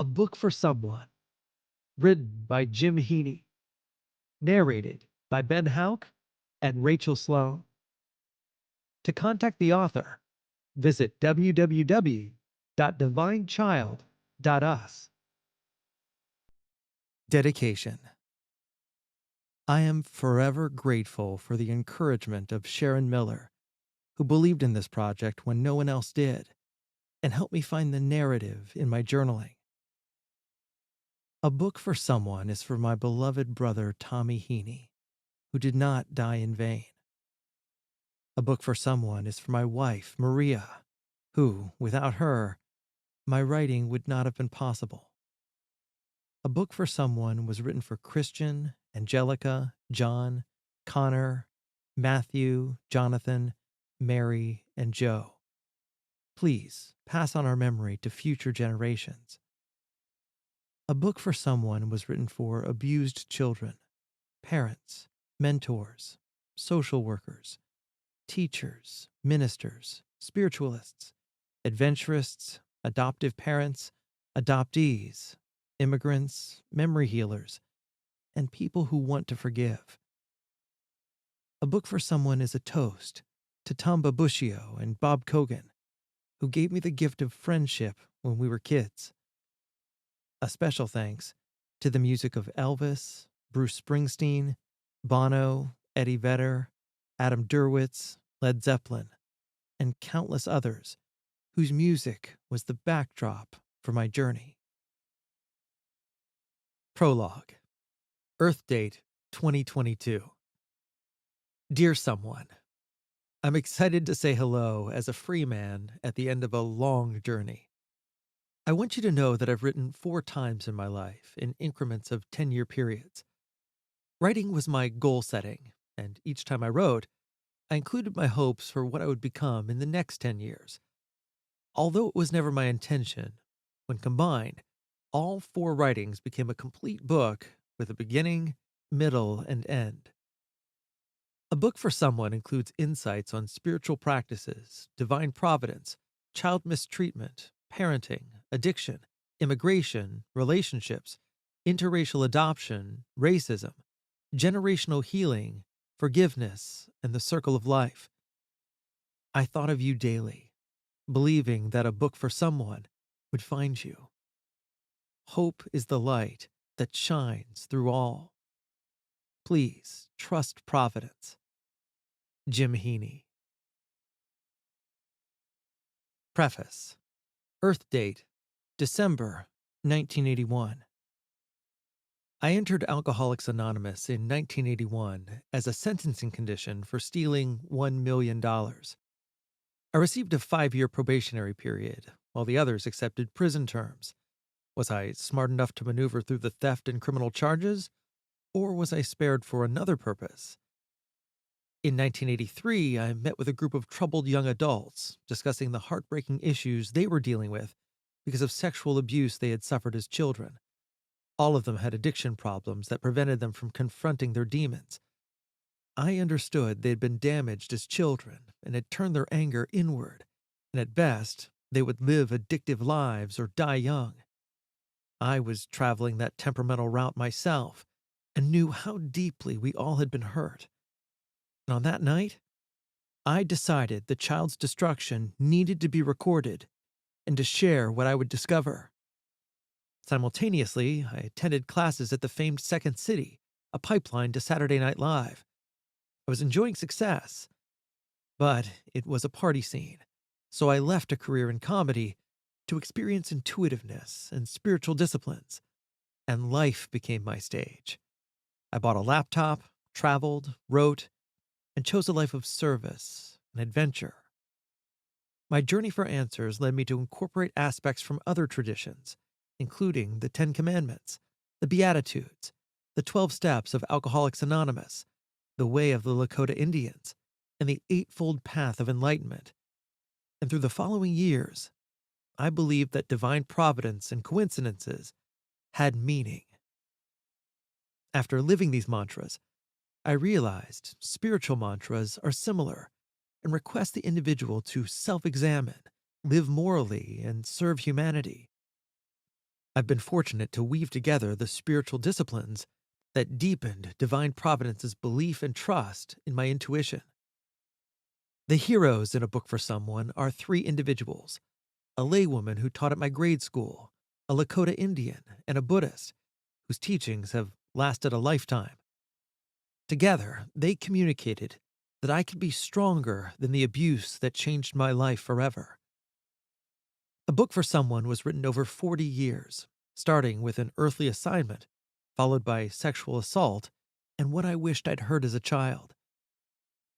A Book for Someone, written by Jim Heaney, narrated by Ben Houck and Rachel Sloan. To contact the author, visit www.divinechild.us. Dedication. I am forever grateful for the encouragement of Sharon Miller, who believed in this project when no one else did, and helped me find the narrative in my journaling. A Book for Someone is for my beloved brother Tommy Heaney, who did not die in vain. A Book for Someone is for my wife, Maria, who, without her, my writing would not have been possible. A Book for Someone was written for Christian, Angelica, John, Connor, Matthew, Jonathan, Mary, and Joe. Please pass on our memory to future generations. A Book for Someone was written for abused children, parents, mentors, social workers, teachers, ministers, spiritualists, adventurists, adoptive parents, adoptees, immigrants, memory healers, and people who want to forgive. A Book for Someone is a toast to Tom Babushio and Bob Kogan, who gave me the gift of friendship when we were kids. A special thanks to the music of Elvis, Bruce Springsteen, Bono, Eddie Vedder, Adam Derwitz, Led Zeppelin, and countless others whose music was the backdrop for my journey. Prologue. Earth date 2022. Dear someone, I'm excited to say hello as a free man at the end of a long journey. I want you to know that I've written 4 times in my life in increments of 10-year periods. Writing was my goal setting, and each time I wrote, I included my hopes for what I would become in the next 10 years. Although it was never my intention, when combined, all 4 writings became a complete book with a beginning, middle, and end. A Book for Someone includes insights on spiritual practices, divine providence, child mistreatment, parenting, addiction, immigration, relationships, interracial adoption, racism, generational healing, forgiveness, and the circle of life. I thought of you daily, believing that a book for someone would find you. Hope is the light that shines through all. Please trust Providence. Jim Heaney. Preface. Earth date, December 1981. I entered Alcoholics Anonymous in 1981 as a sentencing condition for stealing $1 million. I received a 5-year probationary period, while the others accepted prison terms. Was I smart enough to maneuver through the theft and criminal charges, or was I spared for another purpose? In 1983, I met with a group of troubled young adults discussing the heartbreaking issues they were dealing with because of sexual abuse they had suffered as children. All of them had addiction problems that prevented them from confronting their demons. I understood they had been damaged as children and had turned their anger inward, and at best, they would live addictive lives or die young. I was traveling that temperamental route myself and knew how deeply we all had been hurt. And on that night, I decided the child's destruction needed to be recorded and to share what I would discover. Simultaneously, I attended classes at the famed Second City, a pipeline to Saturday Night Live. I was enjoying success, but it was a party scene, so I left a career in comedy to experience intuitiveness and spiritual disciplines, and life became my stage. I bought a laptop, traveled, wrote, and chose a life of service and adventure. My journey for answers led me to incorporate aspects from other traditions, including the 10 Commandments, the Beatitudes, the 12 Steps of Alcoholics Anonymous, the Way of the Lakota Indians, and the Eightfold Path of Enlightenment. And through the following years, I believed that divine providence and coincidences had meaning. After living these mantras, I realized spiritual mantras are similar and request the individual to self-examine, live morally, and serve humanity. I've been fortunate to weave together the spiritual disciplines that deepened divine providence's belief and trust in my intuition. The heroes in A Book for Someone are three individuals: a laywoman who taught at my grade school, a Lakota Indian, and a Buddhist whose teachings have lasted a lifetime. Together, they communicated that I could be stronger than the abuse that changed my life forever. A Book for Someone was written over 40 years, starting with an earthly assignment, followed by sexual assault, and what I wished I'd heard as a child.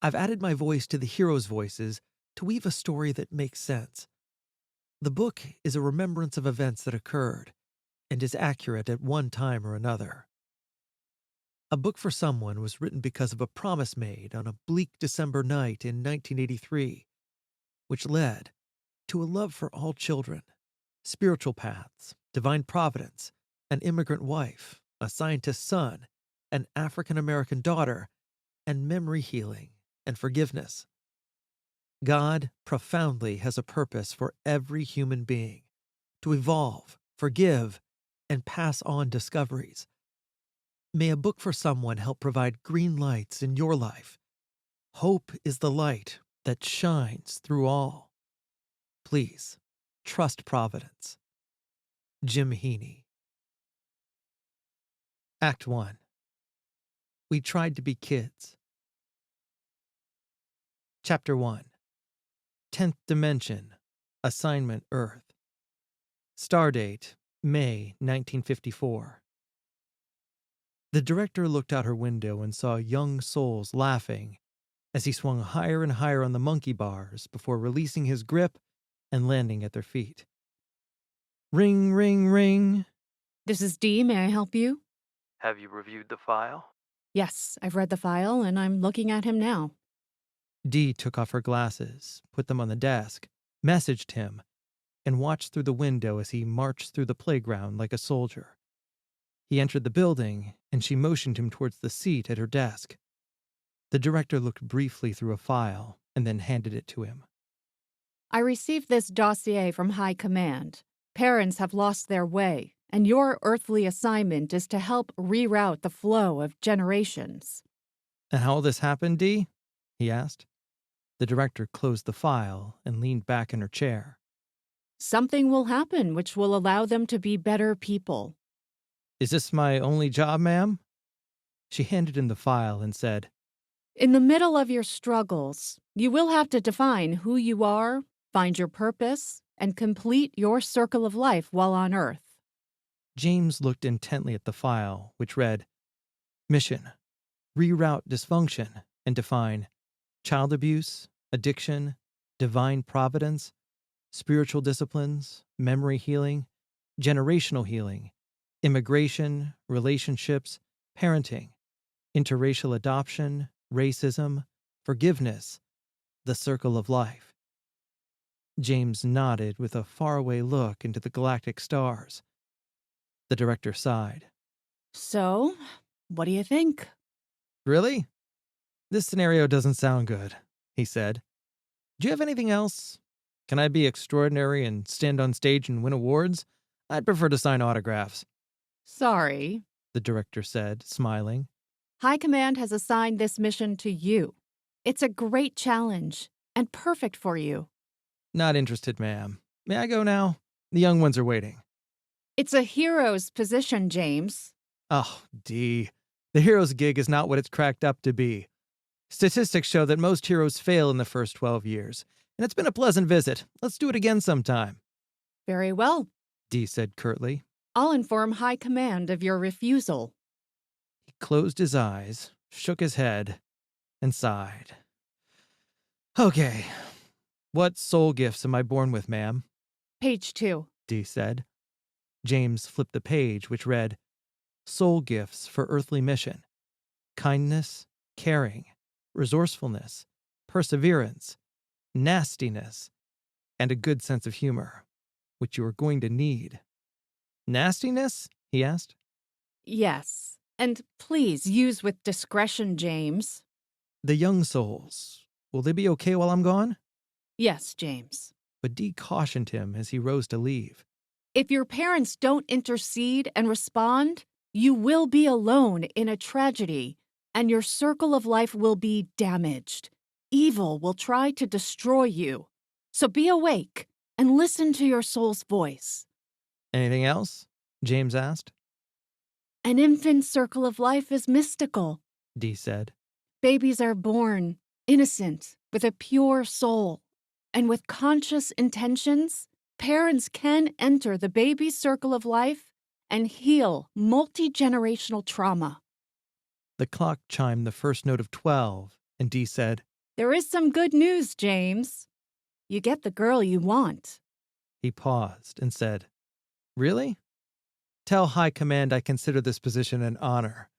I've added my voice to the heroes' voices to weave a story that makes sense. The book is a remembrance of events that occurred and is accurate at one time or another. A Book for Someone was written because of a promise made on a bleak December night in 1983, which led to a love for all children, spiritual paths, divine providence, an immigrant wife, a scientist's son, an African American daughter, and memory healing and forgiveness. God profoundly has a purpose for every human being: to evolve, forgive, and pass on discoveries. May A Book for Someone help provide green lights in your life. Hope is the light that shines through all. Please, trust Providence. Jim Heaney. Act 1. We Tried to Be Kids. Chapter 1. 10th Dimension. Assignment Earth. Stardate, May 1954. The director looked out her window and saw young souls laughing as he swung higher and higher on the monkey bars before releasing his grip and landing at their feet. Ring, ring, ring. This is Dee. May I help you? Have you reviewed the file? Yes, I've read the file and I'm looking at him now. Dee took off her glasses, put them on the desk, messaged him, and watched through the window as he marched through the playground like a soldier. He entered the building, and she motioned him towards the seat at her desk. The director looked briefly through a file and then handed it to him. I received this dossier from High Command. Parents have lost their way, and your earthly assignment is to help reroute the flow of generations. And how will this happen, Dee? He asked. The director closed the file and leaned back in her chair. Something will happen which will allow them to be better people. Is this my only job, ma'am? She handed him the file and said, In the middle of your struggles, you will have to define who you are, find your purpose, and complete your circle of life while on Earth. James looked intently at the file, which read, Mission: reroute dysfunction and define child abuse, addiction, divine providence, spiritual disciplines, memory healing, generational healing, immigration, relationships, parenting, interracial adoption, racism, forgiveness, the circle of life. James nodded with a faraway look into the galactic stars. The director sighed. So, what do you think? Really? This scenario doesn't sound good, he said. Do you have anything else? Can I be extraordinary and stand on stage and win awards? I'd prefer to sign autographs, Sorry. the director said, smiling. High Command has assigned this mission to you. It's a great challenge and perfect for you. Not interested, ma'am. May I go now? The young ones are waiting. It's a hero's position, James. Oh, Dee. The hero's gig is not what it's cracked up to be. Statistics show that most heroes fail in the first 12 years, and it's been a pleasant visit. Let's do it again sometime. Very well. Dee said curtly. I'll inform High Command of your refusal. He closed his eyes, shook his head, and sighed. Okay. What soul gifts am I born with, ma'am? Page 2. Dee said. James flipped the page, which read, Soul gifts for earthly mission: kindness, caring, resourcefulness, perseverance, nastiness, and a good sense of humor, which you are going to need. Nastiness? He asked. Yes. And please use with discretion, James. The young souls, will they be okay while I'm gone? Yes, James. But Dee cautioned him as he rose to leave. If your parents don't intercede and respond, you will be alone in a tragedy, and your circle of life will be damaged. Evil will try to destroy you. So be awake and listen to your soul's voice. Anything else? James asked. An infant's circle of life is mystical. Dee said. Babies are born innocent, with a pure soul, and with conscious intentions, parents can enter the baby's circle of life and heal multi-generational trauma. The clock chimed the first note of 12, and Dee said, There is some good news, James. You get the girl you want. He paused and said, Really? Tell High Command I consider this position an honor.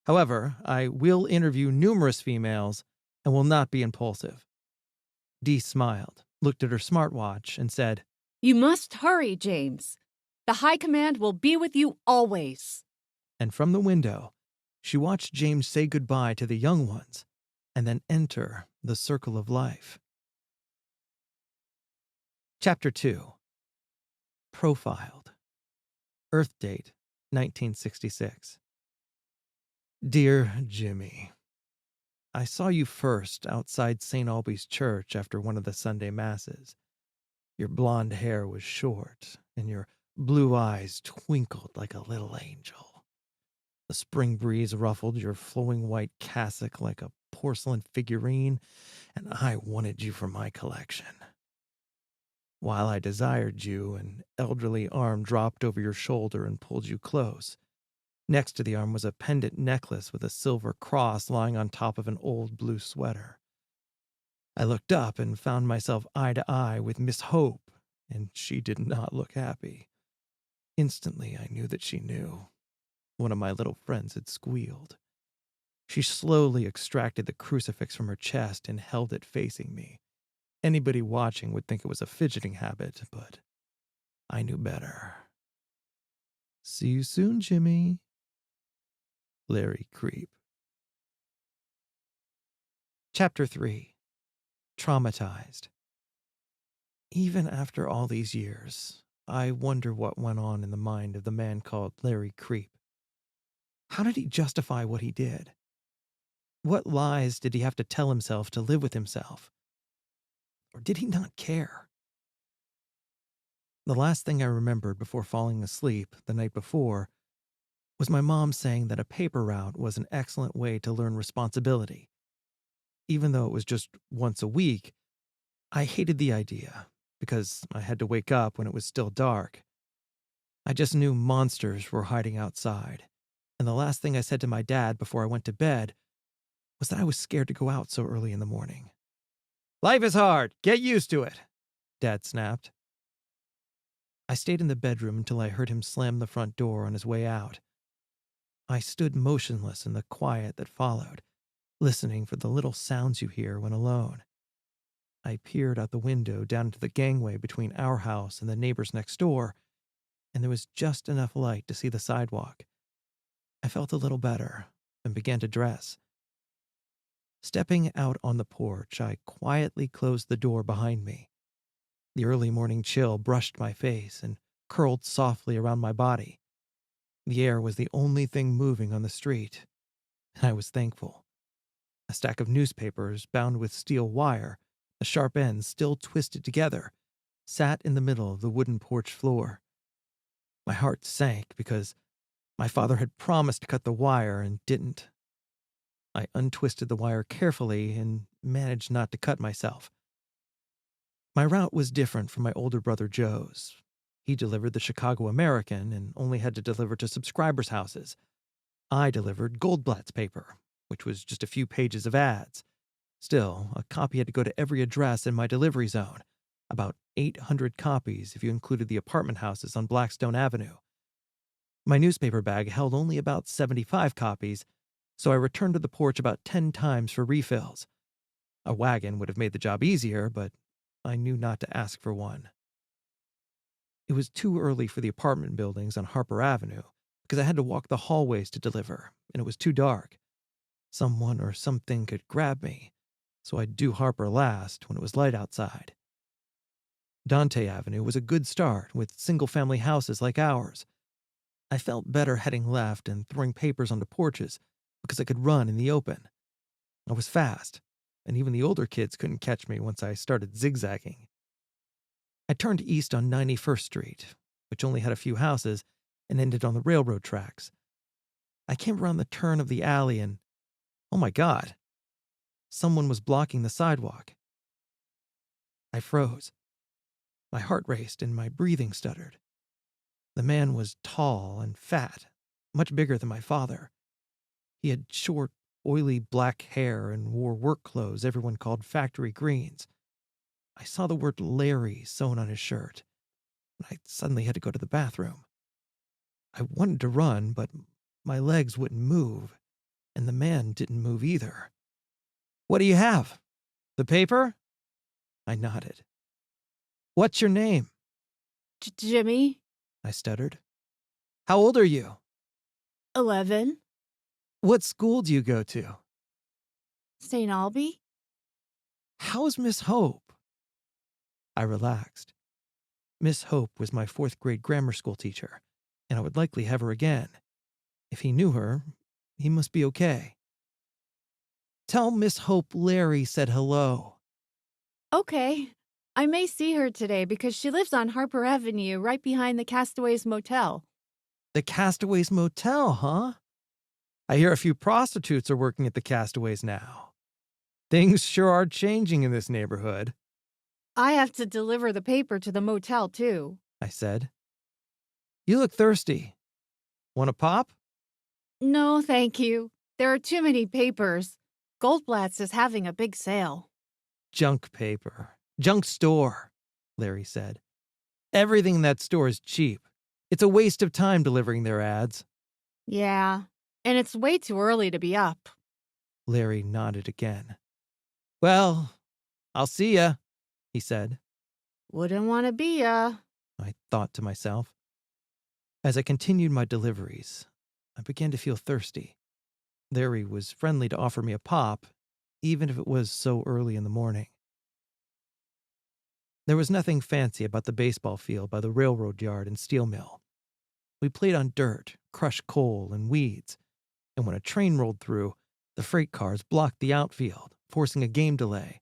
However, I will interview numerous females and will not be impulsive. Dee smiled, looked at her smartwatch, and said, You must hurry, James. The High Command will be with you always. And from the window, she watched James say goodbye to the young ones and then enter the circle of life. Chapter 2. Profiled. Earth date, 1966. Dear Jimmy, I saw you first outside St. Alby's Church after one of the Sunday Masses. Your blonde hair was short, and your blue eyes twinkled like a little angel. The spring breeze ruffled your flowing white cassock like a porcelain figurine, and I wanted you for my collection. While I desired you, an elderly arm dropped over your shoulder and pulled you close. Next to the arm was a pendant necklace with a silver cross lying on top of an old blue sweater. I looked up and found myself eye to eye with Miss Hope, and she did not look happy. Instantly, I knew that she knew. One of my little friends had squealed. She slowly extracted the crucifix from her chest and held it facing me. Anybody watching would think it was a fidgeting habit, but I knew better. See you soon, Jimmy. Larry Creep. Chapter 3. Traumatized. Even after all these years, I wonder what went on in the mind of the man called Larry Creep. How did he justify what he did? What lies did he have to tell himself to live with himself? Or did he not care? The last thing I remembered before falling asleep the night before was my mom saying that a paper route was an excellent way to learn responsibility. Even though it was just once a week, I hated the idea because I had to wake up when it was still dark. I just knew monsters were hiding outside, and the last thing I said to my dad before I went to bed was that I was scared to go out so early in the morning. Life is hard. Get used to it, Dad snapped. I stayed in the bedroom until I heard him slam the front door on his way out. I stood motionless in the quiet that followed, listening for the little sounds you hear when alone. I peered out the window down into the gangway between our house and the neighbors next door, and there was just enough light to see the sidewalk. I felt a little better and began to dress. Stepping out on the porch, I quietly closed the door behind me. The early morning chill brushed my face and curled softly around my body. The air was the only thing moving on the street, and I was thankful. A stack of newspapers bound with steel wire, the sharp ends still twisted together, sat in the middle of the wooden porch floor. My heart sank because my father had promised to cut the wire and didn't. I untwisted the wire carefully and managed not to cut myself. My route was different from my older brother Joe's. He delivered the Chicago American and only had to deliver to subscribers' houses. I delivered Goldblatt's paper, which was just a few pages of ads. Still, a copy had to go to every address in my delivery zone, about 800 copies if you included the apartment houses on Blackstone Avenue. My newspaper bag held only about 75 copies, so I returned to the porch about 10 times for refills. A wagon would have made the job easier, but I knew not to ask for one. It was too early for the apartment buildings on Harper Avenue because I had to walk the hallways to deliver, and it was too dark. Someone or something could grab me, so I'd do Harper last when it was light outside. Dante Avenue was a good start with single-family houses like ours. I felt better heading left and throwing papers onto porches because I could run in the open. I was fast, and even the older kids couldn't catch me once I started zigzagging. I turned east on 91st Street, which only had a few houses and ended on the railroad tracks. I came around the turn of the alley and, oh my God, someone was blocking the sidewalk. I froze. My heart raced and my breathing stuttered. The man was tall and fat, much bigger than my father. He had short, oily black hair and wore work clothes everyone called factory greens. I saw the word Larry sewn on his shirt, and I suddenly had to go to the bathroom. I wanted to run, but my legs wouldn't move, and the man didn't move either. "What do you have? The paper?" I nodded. "What's your name?" Jimmy, I stuttered. "How old are you? 11, What school do you go to? St. Albie. How's Miss Hope?" I relaxed. Miss Hope was my 4th grade grammar school teacher, and I would likely have her again. If he knew her, he must be okay. "Tell Miss Hope Larry said hello." Okay. I may see her today because she lives on Harper Avenue right behind the Castaways Motel. The Castaways Motel, huh? I hear a few prostitutes are working at the Castaways now. Things sure are changing in this neighborhood, I have to deliver the paper to the motel, too. I said. "You look thirsty. Want a pop?" No, thank you. There are too many papers. Goldblatt's is having a big sale. "Junk paper. Junk store," Larry said. "Everything in that store is cheap. It's a waste of time delivering their ads." Yeah, and it's way too early to be up. Larry nodded again. "Well, I'll see ya," he said. Wouldn't want to be ya. I thought to myself. As I continued my deliveries, I began to feel thirsty. Larry was friendly to offer me a pop, even if it was so early in the morning. There was nothing fancy about the baseball field by the railroad yard and steel mill. We played on dirt, crushed coal, and weeds, and when a train rolled through, the freight cars blocked the outfield, forcing a game delay.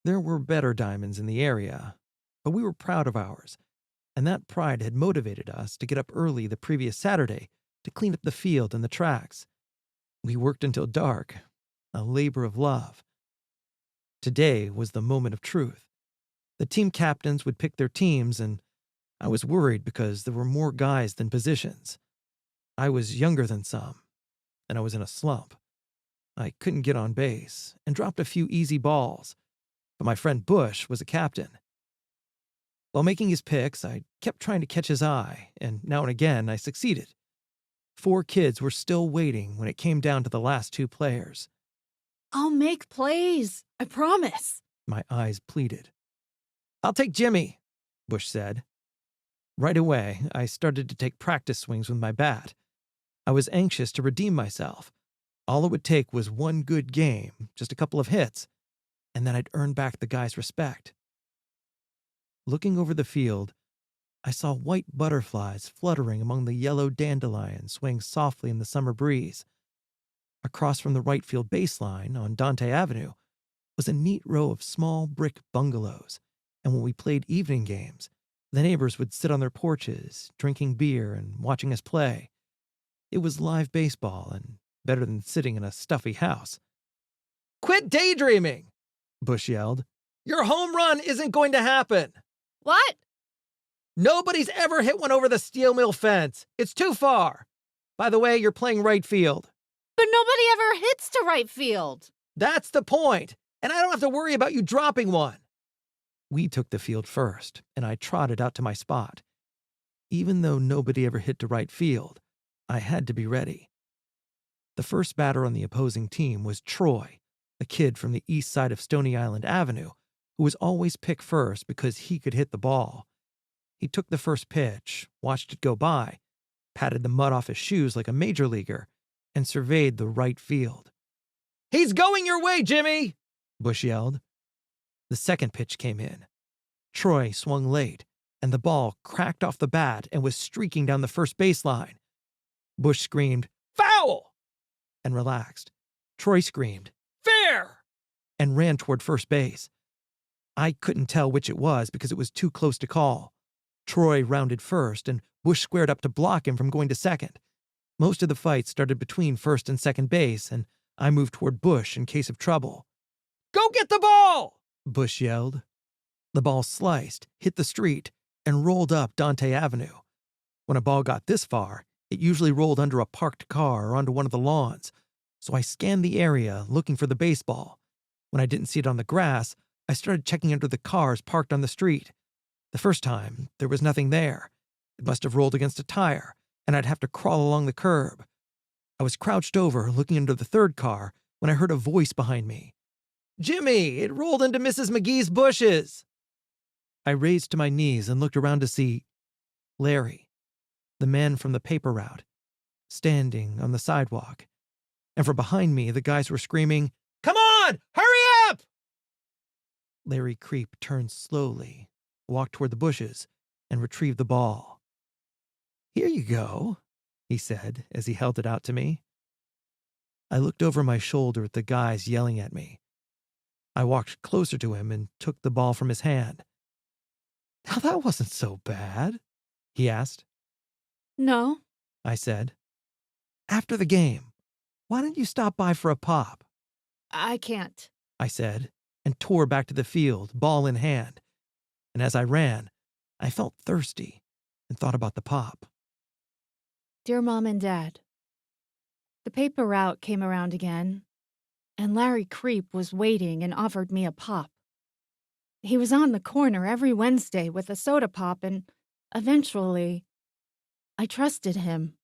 There were better diamonds in the area, but we were proud of ours, and that pride had motivated us to get up early the previous Saturday to clean up the field and the tracks. We worked until dark, a labor of love. Today was the moment of truth. The team captains would pick their teams, and I was worried because there were more guys than positions. I was younger than some, and I was in a slump. I couldn't get on base and dropped a few easy balls, but my friend Bush was a captain. While making his picks, I kept trying to catch his eye, and now and again I succeeded. 4 kids were still waiting when it came down to the last 2 players. I'll make plays. I promise. My eyes pleaded. "I'll take Jimmy," Bush said. Right away, I started to take practice swings with my bat. I was anxious to redeem myself. All it would take was one good game, just a couple of hits, and then I'd earn back the guys' respect. Looking over the field, I saw white butterflies fluttering among the yellow dandelions swaying softly in the summer breeze. Across from the right field baseline on Dante Avenue was a neat row of small brick bungalows, and when we played evening games, the neighbors would sit on their porches, drinking beer and watching us play. It was live baseball and better than sitting in a stuffy house. "Quit daydreaming!" Bush yelled. "Your home run isn't going to happen. What? Nobody's ever hit one over the steel mill fence. It's too far. By the way, you're playing right field." But nobody ever hits to right field. "That's the point, and I don't have to worry about you dropping one." We took the field first, and I trotted out to my spot. Even though nobody ever hit to right field, I had to be ready. The first batter on the opposing team was Troy, a kid from the east side of Stony Island Avenue, who was always picked first because he could hit the ball. He took the first pitch, watched it go by, patted the mud off his shoes like a major leaguer, and surveyed the right field. "He's going your way, Jimmy!" Bush yelled. The second pitch came in. Troy swung late, and the ball cracked off the bat and was streaking down the first baseline. Bush screamed, "Foul!" and relaxed. Troy screamed, "Fair!" and ran toward first base. I couldn't tell which it was because it was too close to call. Troy rounded first, and Bush squared up to block him from going to second. Most of the fight started between first and second base, and I moved toward Bush in case of trouble. "Go get the ball!" Bush yelled. The ball sliced, hit the street, and rolled up Dante Avenue. When a ball got this far, it usually rolled under a parked car or onto one of the lawns, so I scanned the area looking for the baseball. When I didn't see it on the grass, I started checking under the cars parked on the street. The first time, there was nothing there. It must have rolled against a tire, and I'd have to crawl along the curb. I was crouched over, looking under the third car, when I heard a voice behind me. "Jimmy, it rolled into Mrs. McGee's bushes!" I raised to my knees and looked around to see Larry, the man from the paper route, standing on the sidewalk. And from behind me, the guys were screaming, "Come on, hurry up!" Larry Creep turned slowly, walked toward the bushes, and retrieved the ball. "Here you go," he said as he held it out to me. I looked over my shoulder at the guys yelling at me. I walked closer to him and took the ball from his hand. "Now that wasn't so bad," he asked. No, I said. "After the game, why don't you stop by for a pop?" I can't. I said, and tore back to the field, ball in hand. And as I ran, I felt thirsty and thought about the pop. Dear Mom and Dad, the paper route came around again, and Larry Creep was waiting and offered me a pop. He was on the corner every Wednesday with a soda pop, and eventually, I trusted him.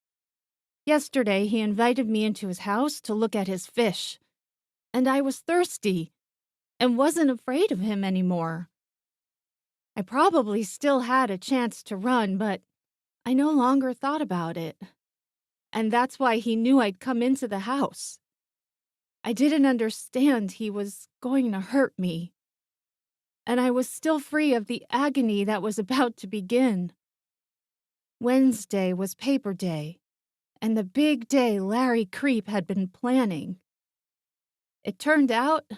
Yesterday, he invited me into his house to look at his fish, and I was thirsty and wasn't afraid of him anymore. I probably still had a chance to run, but I no longer thought about it. And that's why he knew I'd come into the house. I didn't understand he was going to hurt me. And I was still free of the agony that was about to begin. Wednesday was paper day, and the big day Larry Creep had been planning. It turned out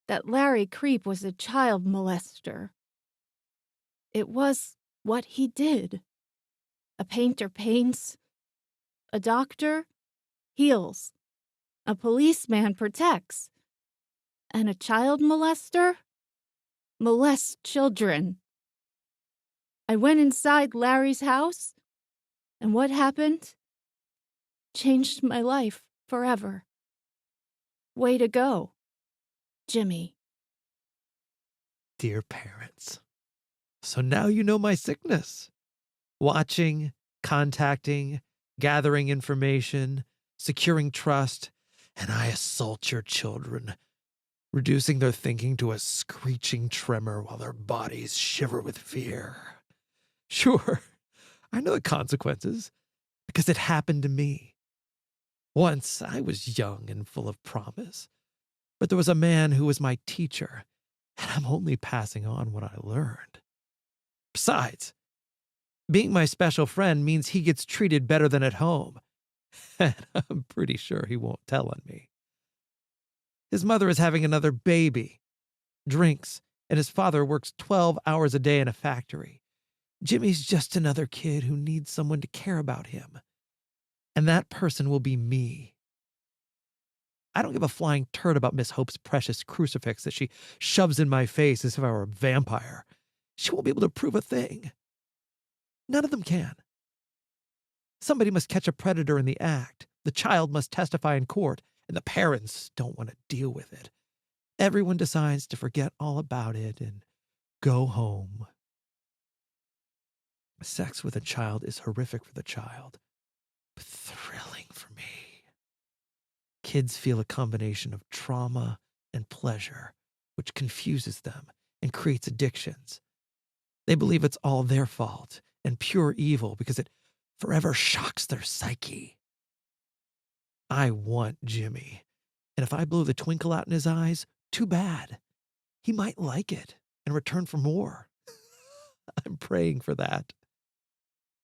that Larry Creep was a child molester. It was what he did. A painter paints, a doctor heals, a policeman protects, and a child molester molests children. I went inside Larry's house, and what happened changed my life forever. Way to go, Jimmy. Dear parents, so now you know my sickness. Watching, contacting, gathering information, securing trust, and I assault your children, reducing their thinking to a screeching tremor while their bodies shiver with fear. Sure, I know the consequences, because it happened to me. Once I was young and full of promise, but there was a man who was my teacher, and I'm only passing on what I learned. Besides, being my special friend means he gets treated better than at home, and I'm pretty sure he won't tell on me. His mother is having another baby, drinks, and his father works 12 hours a day in a factory. Jimmy's just another kid who needs someone to care about him. And that person will be me. I don't give a flying turd about Miss Hope's precious crucifix that she shoves in my face as if I were a vampire. She won't be able to prove a thing. None of them can. Somebody must catch a predator in the act. The child must testify in court, and the parents don't want to deal with it. Everyone decides to forget all about it and go home. Sex with a child is horrific for the child, but thrilling for me. Kids feel a combination of trauma and pleasure, which confuses them and creates addictions. They believe it's all their fault and pure evil because it forever shocks their psyche. I want Jimmy, and if I blow the twinkle out in his eyes, too bad. He might like it and return for more. I'm praying for that.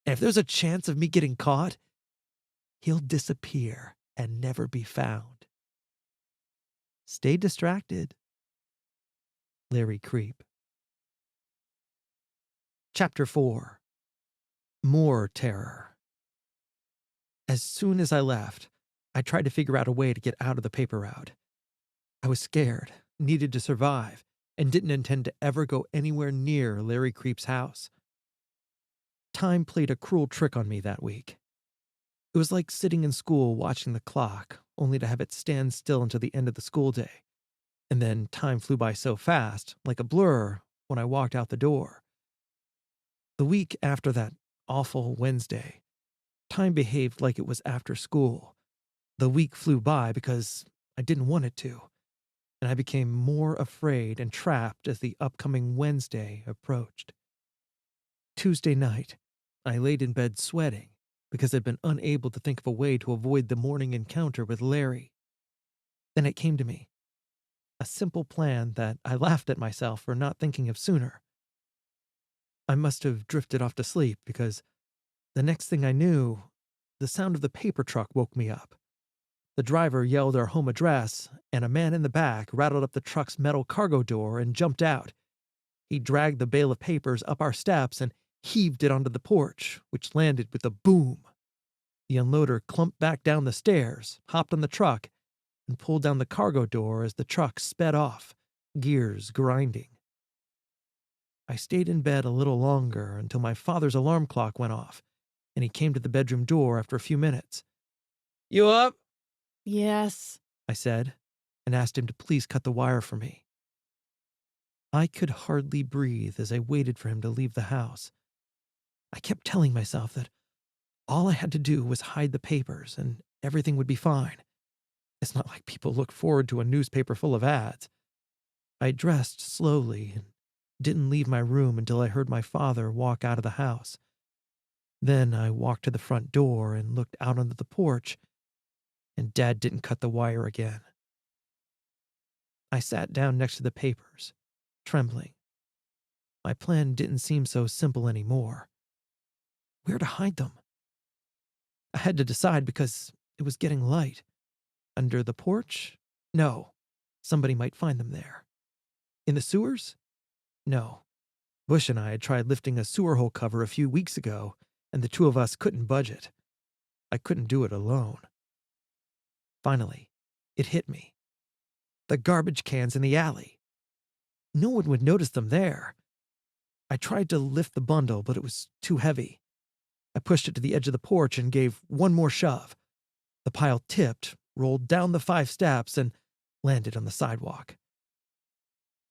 And if there's a chance of me getting caught, he'll disappear and never be found. Stay distracted. Larry Creep. Chapter 4. More Terror. As soon as I left, I tried to figure out a way to get out of the paper route. I was scared, needed to survive, and didn't intend to ever go anywhere near Larry Creep's house. Time played a cruel trick on me that week. It was like sitting in school watching the clock, only to have it stand still until the end of the school day. And then time flew by so fast, like a blur, when I walked out the door. The week after that awful Wednesday, time behaved like it was after school. The week flew by because I didn't want it to, and I became more afraid and trapped as the upcoming Wednesday approached. Tuesday night, I laid in bed sweating because I'd been unable to think of a way to avoid the morning encounter with Larry. Then it came to me. A simple plan that I laughed at myself for not thinking of sooner. I must have drifted off to sleep because the next thing I knew, the sound of the paper truck woke me up. The driver yelled our home address, and a man in the back rattled up the truck's metal cargo door and jumped out. He dragged the bale of papers up our steps and heaved it onto the porch, which landed with a boom. The unloader clumped back down the stairs, hopped on the truck, and pulled down the cargo door as the truck sped off, gears grinding. I stayed in bed a little longer until my father's alarm clock went off, and he came to the bedroom door after a few minutes. "You up?" Yes. I said, and asked him to please cut the wire for me. I could hardly breathe as I waited for him to leave the house. I kept telling myself that all I had to do was hide the papers and everything would be fine. It's not like people look forward to a newspaper full of ads. I dressed slowly and didn't leave my room until I heard my father walk out of the house. Then I walked to the front door and looked out onto the porch, and Dad didn't cut the wire again. I sat down next to the papers, trembling. My plan didn't seem so simple anymore. Where to hide them? I had to decide because it was getting light. Under the porch? No. Somebody might find them there. In the sewers? No. Bush and I had tried lifting a sewer hole cover a few weeks ago, and the two of us couldn't budge it. I couldn't do it alone. Finally, it hit me. The garbage cans in the alley. No one would notice them there. I tried to lift the bundle, but it was too heavy. I pushed it to the edge of the porch and gave one more shove. The pile tipped, rolled down the 5 steps, and landed on the sidewalk.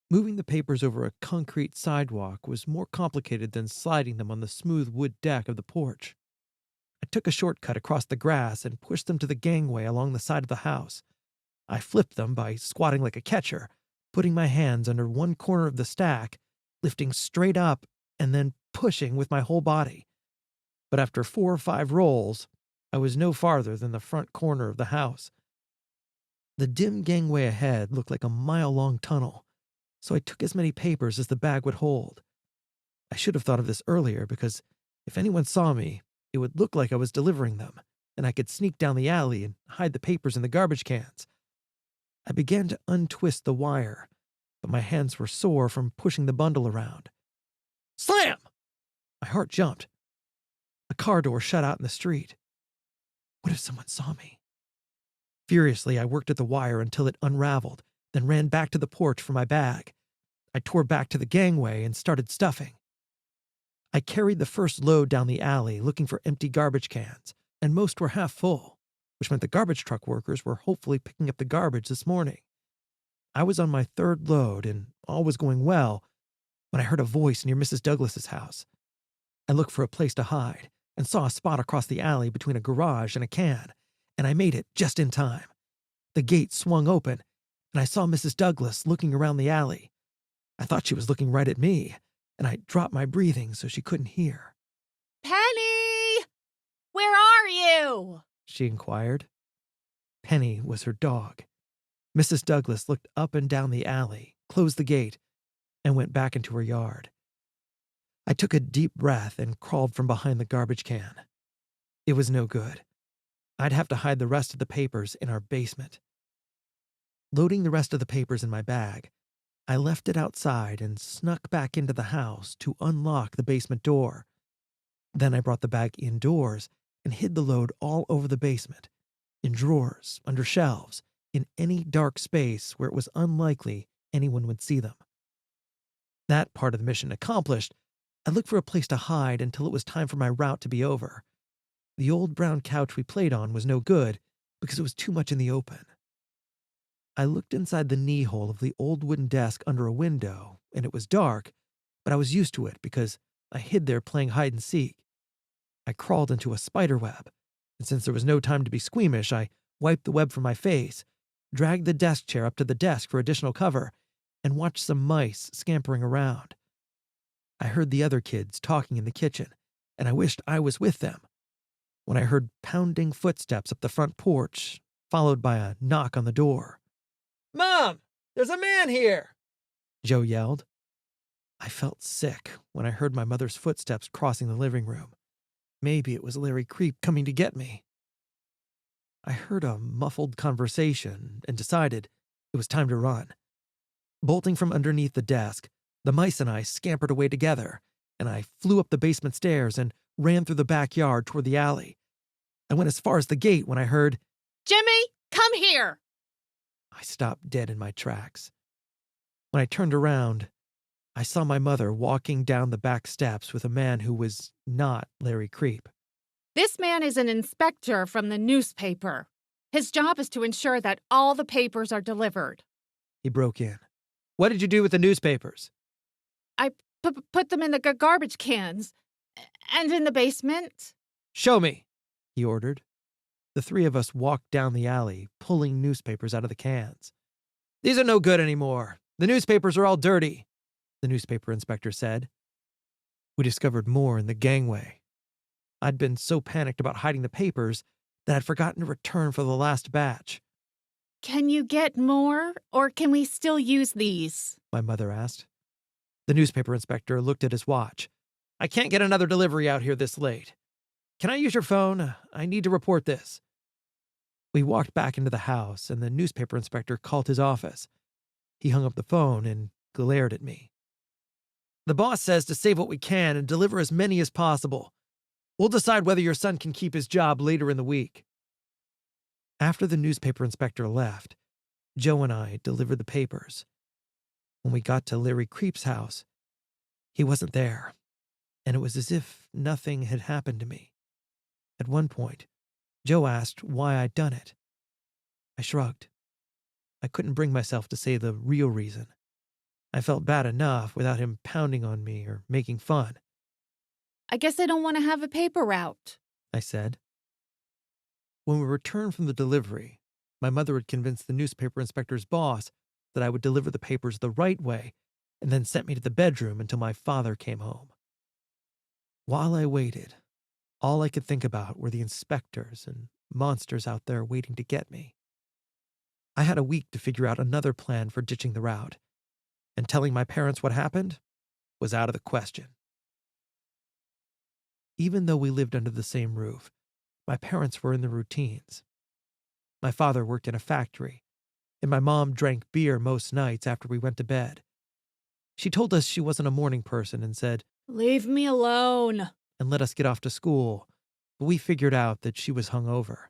Moving the papers over a concrete sidewalk was more complicated than sliding them on the smooth wood deck of the porch. I took a shortcut across the grass and pushed them to the gangway along the side of the house. I flipped them by squatting like a catcher, putting my hands under one corner of the stack, lifting straight up, and then pushing with my whole body. But after 4 or 5 rolls, I was no farther than the front corner of the house. The dim gangway ahead looked like a mile-long tunnel, so I took as many papers as the bag would hold. I should have thought of this earlier because if anyone saw me, it would look like I was delivering them, and I could sneak down the alley and hide the papers in the garbage cans. I began to untwist the wire, but my hands were sore from pushing the bundle around. Slam! My heart jumped. A car door shut out in the street. What if someone saw me? Furiously, I worked at the wire until it unraveled, then ran back to the porch for my bag. I tore back to the gangway and started stuffing. I carried the first load down the alley looking for empty garbage cans, and most were half full, which meant the garbage truck workers were hopefully picking up the garbage this morning. I was on my 3rd load and all was going well when I heard a voice near Mrs. Douglas's house. I looked for a place to hide and saw a spot across the alley between a garage and a can, and I made it just in time. The gate swung open, and I saw Mrs. Douglas looking around the alley. I thought she was looking right at me, and I dropped my breathing so she couldn't hear. Penny! Where are you? She inquired. Penny was her dog. Mrs. Douglas looked up and down the alley, closed the gate, and went back into her yard. I took a deep breath and crawled from behind the garbage can. It was no good. I'd have to hide the rest of the papers in our basement. Loading the rest of the papers in my bag, I left it outside and snuck back into the house to unlock the basement door. Then I brought the bag indoors and hid the load all over the basement, in drawers, under shelves, in any dark space where it was unlikely anyone would see them. That part of the mission accomplished, I looked for a place to hide until it was time for my route to be over. The old brown couch we played on was no good because it was too much in the open. I looked inside the knee hole of the old wooden desk under a window, and it was dark, but I was used to it because I hid there playing hide and seek. I crawled into a spider web, and since there was no time to be squeamish, I wiped the web from my face, dragged the desk chair up to the desk for additional cover, and watched some mice scampering around. I heard the other kids talking in the kitchen, and I wished I was with them. When I heard pounding footsteps up the front porch, followed by a knock on the door. "Mom, there's a man here!" Joe yelled. I felt sick when I heard my mother's footsteps crossing the living room. Maybe it was Larry Creep coming to get me. I heard a muffled conversation and decided it was time to run. Bolting from underneath the desk, the mice and I scampered away together, and I flew up the basement stairs and ran through the backyard toward the alley. I went as far as the gate when I heard, Jimmy, come here! I stopped dead in my tracks. When I turned around, I saw my mother walking down the back steps with a man who was not Larry Creep. This man is an inspector from the newspaper. His job is to ensure that all the papers are delivered. He broke in. "What did you do with the newspapers?" I put them in the garbage cans. And in the basement. "Show me," he ordered. The three of us walked down the alley, pulling newspapers out of the cans. "These are no good anymore. The newspapers are all dirty," the newspaper inspector said. We discovered more in the gangway. I'd been so panicked about hiding the papers that I'd forgotten to return for the last batch. Can you get more, or can we still use these? My mother asked. The newspaper inspector looked at his watch. "I can't get another delivery out here this late. Can I use your phone? I need to report this." We walked back into the house, and the newspaper inspector called his office. He hung up the phone and glared at me. "The boss says to save what we can and deliver as many as possible. We'll decide whether your son can keep his job later in the week." After the newspaper inspector left, Joe and I delivered the papers. When we got to Larry Creep's house, he wasn't there, and it was as if nothing had happened to me. At one point, Joe asked why I'd done it. I shrugged. I couldn't bring myself to say the real reason. I felt bad enough without him pounding on me or making fun. I guess I don't want to have a paper route, I said. When we returned from the delivery, my mother had convinced the newspaper inspector's boss that I would deliver the papers the right way and then sent me to the bedroom until my father came home. While I waited, all I could think about were the inspectors and monsters out there waiting to get me. I had a week to figure out another plan for ditching the route, and telling my parents what happened was out of the question. Even though we lived under the same roof, my parents were in their routines. My father worked in a factory, and my mom drank beer most nights after we went to bed. She told us she wasn't a morning person and said, "Leave me alone," and let us get off to school, but we figured out that she was hungover.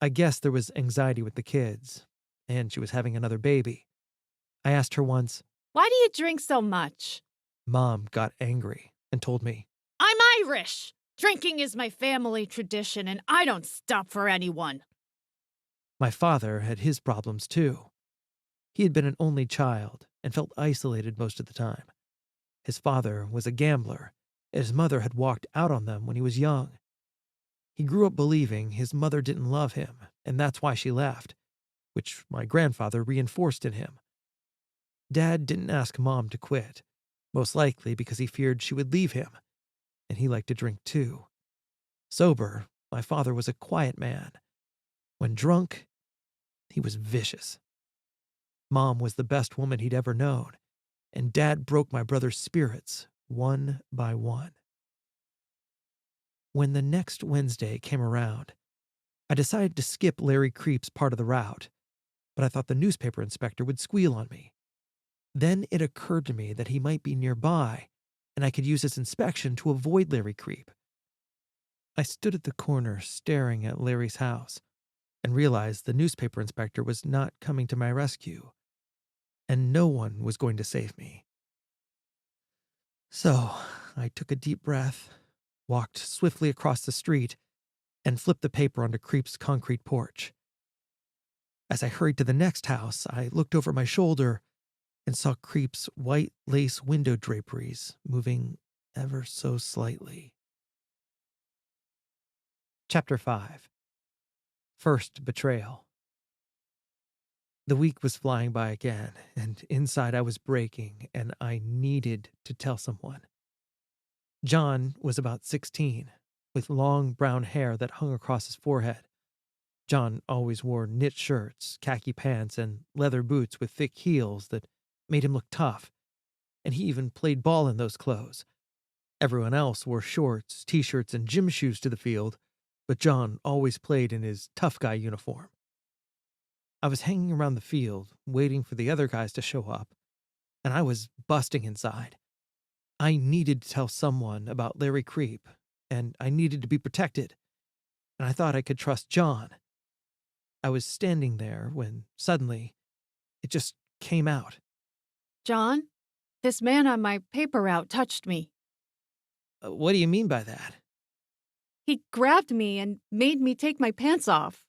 I guess there was anxiety with the kids, and she was having another baby. I asked her once, "Why do you drink so much?" Mom got angry and told me, "I'm Irish. Drinking is my family tradition, and I don't stop for anyone." my father had his problems too. He had been an only child and felt isolated most of the time. His father was a gambler, and his mother had walked out on them when he was young. He grew up believing his mother didn't love him, and that's why she left, which my grandfather reinforced in him. Dad didn't ask Mom to quit, most likely because he feared she would leave him, and he liked to drink too. Sober, my father was a quiet man. When drunk, he was vicious. Mom was the best woman he'd ever known, and Dad broke my brother's spirits one by one. When the next Wednesday came around, I decided to skip Larry Creep's part of the route, but I thought the newspaper inspector would squeal on me. Then it occurred to me that he might be nearby, and I could use his inspection to avoid Larry Creep. I stood at the corner staring at Larry's house and realized the newspaper inspector was not coming to my rescue, and no one was going to save me. So I took a deep breath, walked swiftly across the street, and flipped the paper onto Creep's concrete porch. As I hurried to the next house, I looked over my shoulder and saw Creep's white lace window draperies moving ever so slightly. Chapter 5. First Betrayal. The week was flying by again, and inside I was breaking, and I needed to tell someone. John was about 16, with long brown hair that hung across his forehead. John always wore knit shirts, khaki pants, and leather boots with thick heels that made him look tough, and he even played ball in those clothes. Everyone else wore shorts, t-shirts, and gym shoes to the field, but John always played in his tough guy uniform. I was hanging around the field, waiting for the other guys to show up, and I was busting inside. I needed to tell someone about Larry Creep, and I needed to be protected, and I thought I could trust John. I was standing there when suddenly it just came out. John, this man on my paper route touched me. What do you mean by that? He grabbed me and made me take my pants off.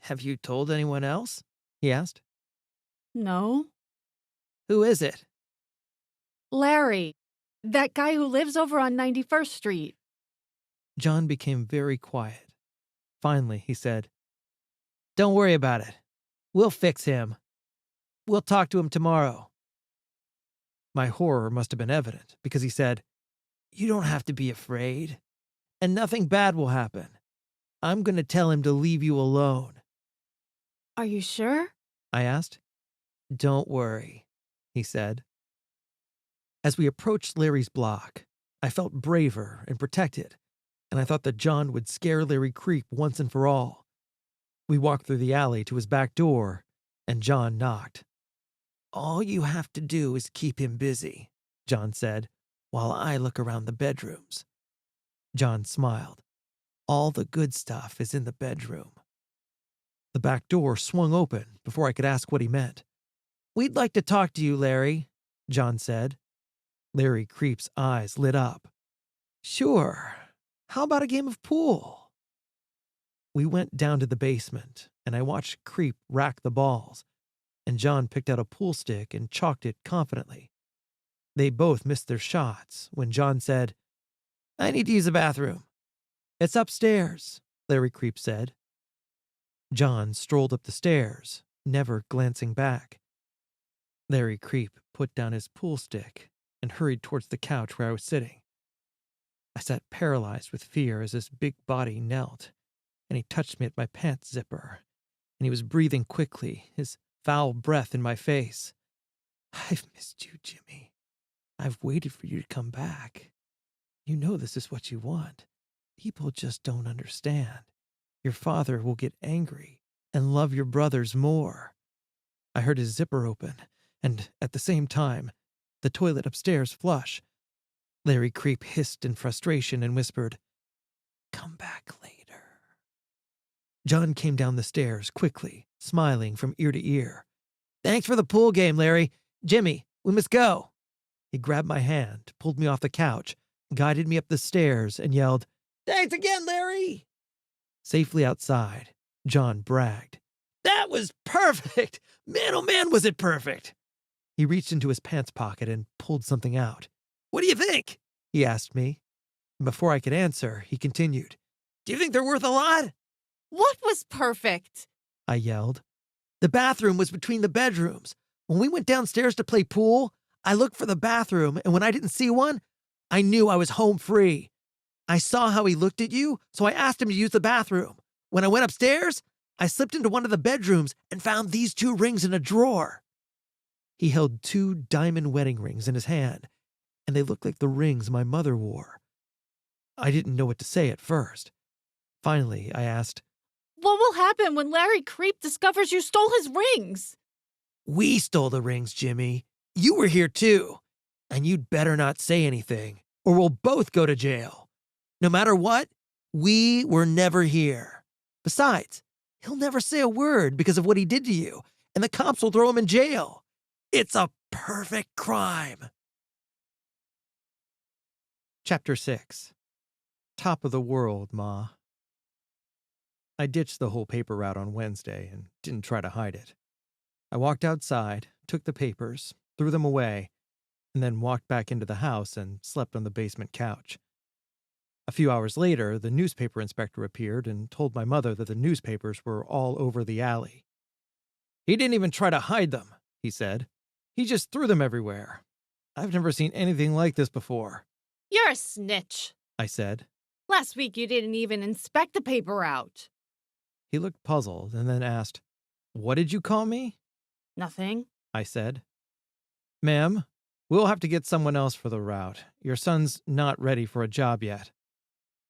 Have you told anyone else? He asked. No. Who is it? Larry, that guy who lives over on 91st Street. John became very quiet. Finally, he said, "Don't worry about it. We'll fix him. We'll talk to him tomorrow." My horror must have been evident because he said, "You don't have to be afraid, and nothing bad will happen. I'm going to tell him to leave you alone." Are you sure? I asked. "Don't worry," he said. As we approached Larry's block, I felt braver and protected, and I thought that John would scare Larry Creep once and for all. We walked through the alley to his back door, and John knocked. "All you have to do is keep him busy," John said, "while I look around the bedrooms." John smiled. "All the good stuff is in the bedroom." The back door swung open before I could ask what he meant. "We'd like to talk to you, Larry," John said. Larry Creep's eyes lit up. "Sure. How about a game of pool?" We went down to the basement, and I watched Creep rack the balls, and John picked out a pool stick and chalked it confidently. They both missed their shots when John said, "I need to use the bathroom." "It's upstairs," Larry Creep said. John strolled up the stairs, never glancing back. Larry Creep put down his pool stick and hurried towards the couch where I was sitting. I sat paralyzed with fear as his big body knelt, and he touched me at my pants zipper, and he was breathing quickly, his foul breath in my face. "I've missed you, Jimmy. I've waited for you to come back. You know this is what you want. People just don't understand. Your father will get angry and love your brothers more." I heard his zipper open, and at the same time, the toilet upstairs flush. Larry Creep hissed in frustration and whispered, "Come back later." John came down the stairs quickly, smiling from ear to ear. "Thanks for the pool game, Larry. Jimmy, we must go." He grabbed my hand, pulled me off the couch, guided me up the stairs, and yelled, "Thanks again, Larry." Safely outside, John bragged, "That was perfect! Man, oh man, was it perfect!" He reached into his pants pocket and pulled something out. "What do you think?" he asked me. And before I could answer, he continued, "Do you think they're worth a lot?" What was perfect? I yelled. "The bathroom was between the bedrooms. When we went downstairs to play pool, I looked for the bathroom, and when I didn't see one, I knew I was home free. I saw how he looked at you, so I asked him to use the bathroom. When I went upstairs, I slipped into one of the bedrooms and found these 2 rings in a drawer." He held 2 diamond wedding rings in his hand, and they looked like the rings my mother wore. I didn't know what to say at first. Finally, I asked, What will happen when Larry Creep discovers you stole his rings? "We stole the rings, Jimmy. You were here too. And you'd better not say anything, or we'll both go to jail. No matter what, we were never here. Besides, he'll never say a word because of what he did to you, and the cops will throw him in jail. It's a perfect crime." Chapter 6. Top of the world, Ma. I ditched the whole paper route on Wednesday and didn't try to hide it. I walked outside, took the papers, threw them away, and then walked back into the house and slept on the basement couch. A few hours later, the newspaper inspector appeared and told my mother that the newspapers were all over the alley. "He didn't even try to hide them," he said. "He just threw them everywhere. I've never seen anything like this before." You're a snitch. I said. Last week you didn't even inspect the paper route. He looked puzzled and then asked, "What did you call me?" Nothing. I said. "Ma'am, we'll have to get someone else for the route. Your son's not ready for a job yet."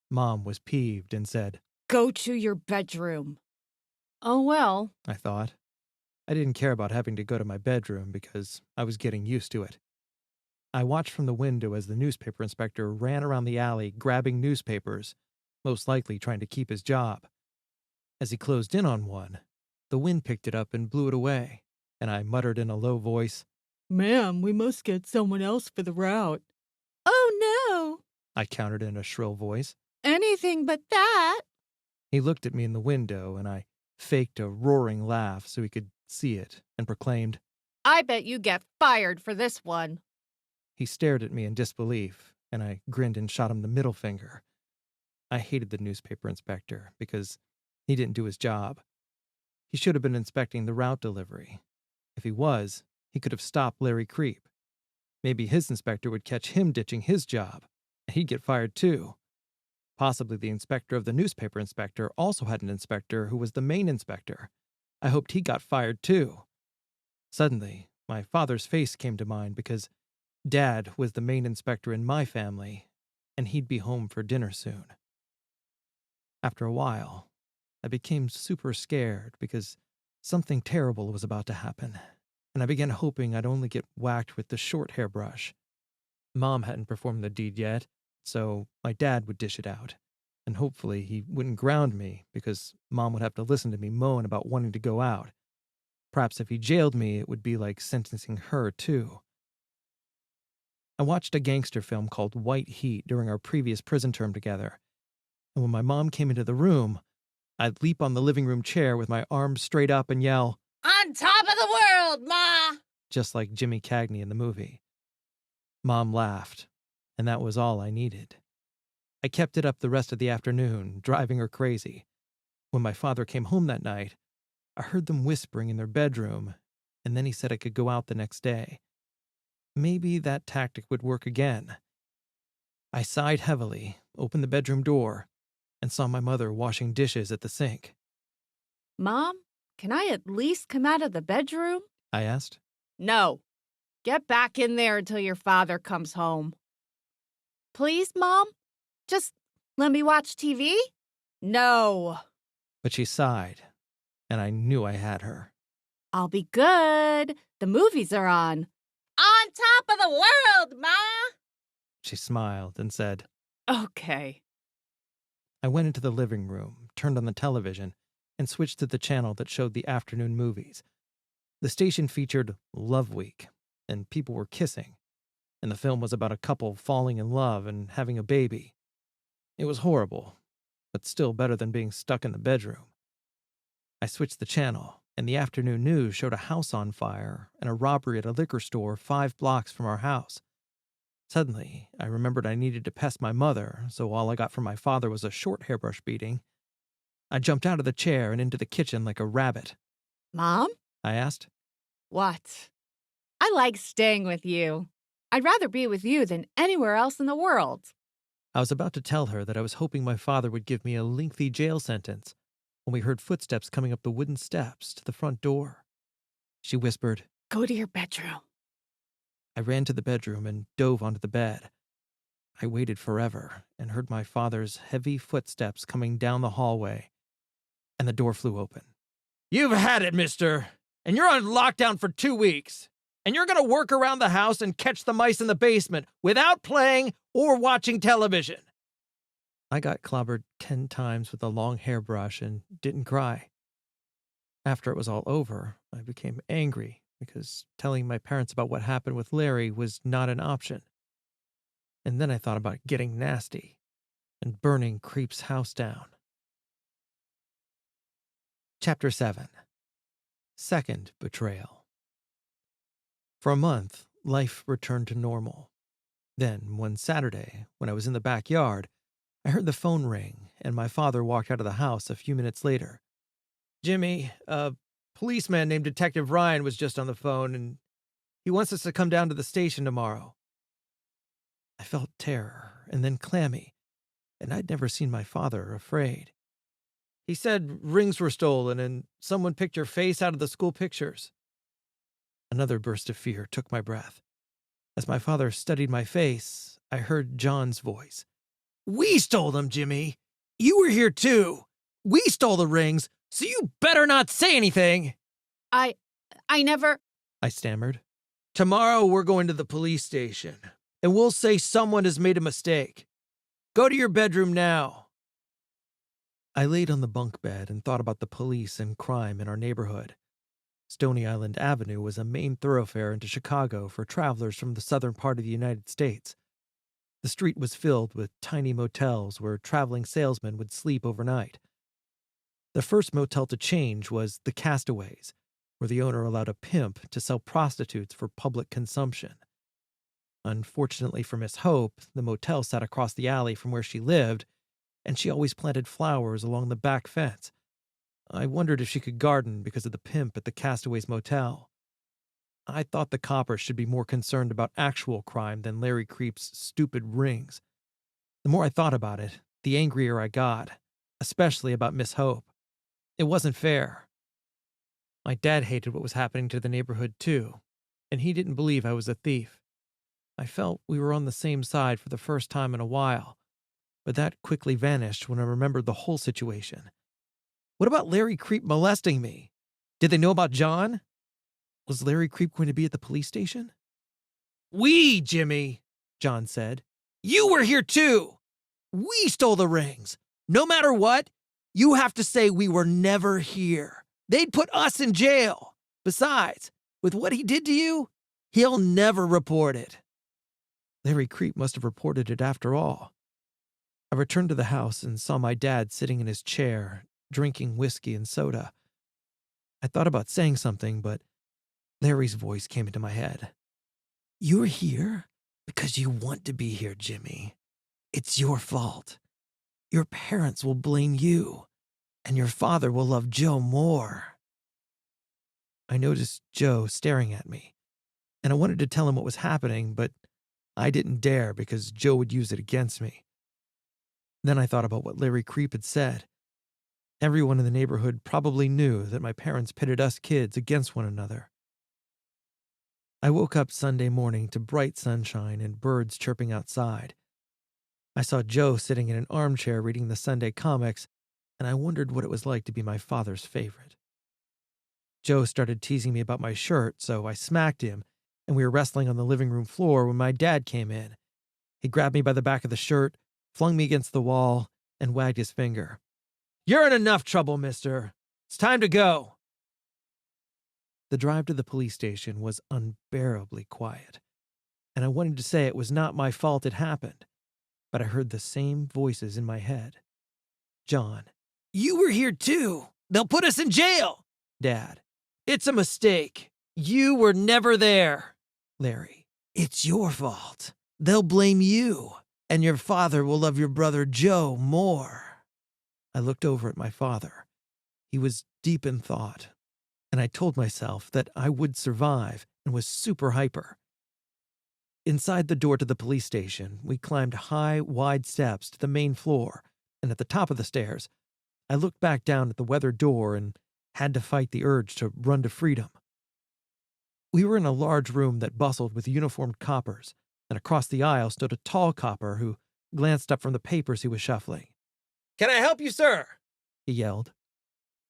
Mom was peeved and said, Go to your bedroom. Oh well. I thought. I didn't care about having to go to my bedroom because I was getting used to it. I watched from the window as the newspaper inspector ran around the alley grabbing newspapers, most likely trying to keep his job. As he closed in on one, the wind picked it up and blew it away, and I muttered in a low voice, Ma'am, we must get someone else for the route. Oh no. I countered in a shrill voice. Anything but that. He looked at me in the window, and I faked a roaring laugh so he could see it and proclaimed, I bet you get fired for this one. He stared at me in disbelief, and I grinned and shot him the middle finger. I hated the newspaper inspector because he didn't do his job. He should have been inspecting the route delivery. If he was, he could have stopped Larry Creep. Maybe his inspector would catch him ditching his job, and he'd get fired too. Possibly the inspector of the newspaper inspector also had an inspector who was the main inspector. I hoped he got fired too. Suddenly, my father's face came to mind because Dad was the main inspector in my family, and he'd be home for dinner soon. After a while, I became super scared because something terrible was about to happen, and I began hoping I'd only get whacked with the short hairbrush. Mom hadn't performed the deed yet, so my dad would dish it out, and hopefully he wouldn't ground me because Mom would have to listen to me moan about wanting to go out. Perhaps if he jailed me, it would be like sentencing her too. I watched a gangster film called White Heat during our previous prison term together, and when my mom came into the room, I'd leap on the living room chair with my arms straight up and yell, On top of the world, Ma! just like Jimmy Cagney in the movie. Mom laughed, and that was all I needed. I kept it up the rest of the afternoon, driving her crazy. When my father came home that night, I heard them whispering in their bedroom, and then he said I could go out the next day. Maybe that tactic would work again. I sighed heavily, opened the bedroom door, and saw my mother washing dishes at the sink. Mom, can I at least come out of the bedroom? I asked. No. Get back in there until your father comes home. Please, Mom? Just let me watch TV? No. But she sighed, and I knew I had her. I'll be good. The movies are on. On top of the world, Ma! She smiled and said, Okay. I went into the living room, turned on the television, and switched to the channel that showed the afternoon movies. The station featured Love Week, and people were kissing, and the film was about a couple falling in love and having a baby. It was horrible, but still better than being stuck in the bedroom. I switched the channel, and the afternoon news showed a house on fire and a robbery at a liquor store 5 blocks from our house. Suddenly, I remembered I needed to pest my mother, so all I got from my father was a short hairbrush beating. I jumped out of the chair and into the kitchen like a rabbit. Mom? I asked. What? I like staying with you. I'd rather be with you than anywhere else in the world. I was about to tell her that I was hoping my father would give me a lengthy jail sentence when we heard footsteps coming up the wooden steps to the front door. She whispered, Go to your bedroom. I ran to the bedroom and dove onto the bed. I waited forever and heard my father's heavy footsteps coming down the hallway, and the door flew open. "You've had it, mister, and you're on lockdown for 2 weeks. And you're going to work around the house and catch the mice in the basement without playing or watching television." I got clobbered 10 times with a long hairbrush and didn't cry. After it was all over, I became angry because telling my parents about what happened with Larry was not an option. And then I thought about getting nasty and burning Creep's house down. Chapter 7. Second Betrayal. For a month, life returned to normal. Then, one Saturday, when I was in the backyard, I heard the phone ring, and my father walked out of the house a few minutes later. "Jimmy, a policeman named Detective Ryan was just on the phone, and he wants us to come down to the station tomorrow." I felt terror, and then clammy, and I'd never seen my father afraid. "He said rings were stolen, and someone picked your face out of the school pictures." Another burst of fear took my breath. As my father studied my face, I heard John's voice. "We stole them, Jimmy. You were here too. We stole the rings, so you better not say anything." I never. I stammered. "Tomorrow we're going to the police station, and we'll say someone has made a mistake. Go to your bedroom now." I laid on the bunk bed and thought about the police and crime in our neighborhood. Stony Island Avenue was a main thoroughfare into Chicago for travelers from the southern part of the United States. The street was filled with tiny motels where traveling salesmen would sleep overnight. The first motel to change was the Castaways, where the owner allowed a pimp to sell prostitutes for public consumption. Unfortunately for Miss Hope, the motel sat across the alley from where she lived, and she always planted flowers along the back fence. I wondered if she could garden because of the pimp at the Castaways Motel. I thought the coppers should be more concerned about actual crime than Larry Creep's stupid rings. The more I thought about it, the angrier I got, especially about Miss Hope. It wasn't fair. My dad hated what was happening to the neighborhood too, and he didn't believe I was a thief. I felt we were on the same side for the first time in a while, but that quickly vanished when I remembered the whole situation. What about Larry Creep molesting me? Did they know about John? Was Larry Creep going to be at the police station? "We, Jimmy," John said. "You were here too. We stole the rings. No matter what, you have to say we were never here. They'd put us in jail. Besides, with what he did to you, he'll never report it." Larry Creep must have reported it after all. I returned to the house and saw my dad sitting in his chair, drinking whiskey and soda. I thought about saying something, but Larry's voice came into my head. "You're here because you want to be here, Jimmy. It's your fault. Your parents will blame you, and your father will love Joe more." I noticed Joe staring at me, and I wanted to tell him what was happening, but I didn't dare because Joe would use it against me. Then I thought about what Larry Creep had said. Everyone in the neighborhood probably knew that my parents pitted us kids against one another. I woke up Sunday morning to bright sunshine and birds chirping outside. I saw Joe sitting in an armchair reading the Sunday comics, and I wondered what it was like to be my father's favorite. Joe started teasing me about my shirt, so I smacked him, and we were wrestling on the living room floor when my dad came in. He grabbed me by the back of the shirt, flung me against the wall, and wagged his finger. "You're in enough trouble, mister. It's time to go." The drive to the police station was unbearably quiet, and I wanted to say it was not my fault it happened, but I heard the same voices in my head. John. "You were here too. They'll put us in jail." Dad. "It's a mistake. You were never there." Larry. "It's your fault. They'll blame you, and your father will love your brother Joe more." I looked over at my father. He was deep in thought, and I told myself that I would survive and was super hyper. Inside the door to the police station, we climbed high, wide steps to the main floor, and at the top of the stairs, I looked back down at the weathered door and had to fight the urge to run to freedom. We were in a large room that bustled with uniformed coppers, and across the aisle stood a tall copper who glanced up from the papers he was shuffling. "Can I help you, sir?" he yelled.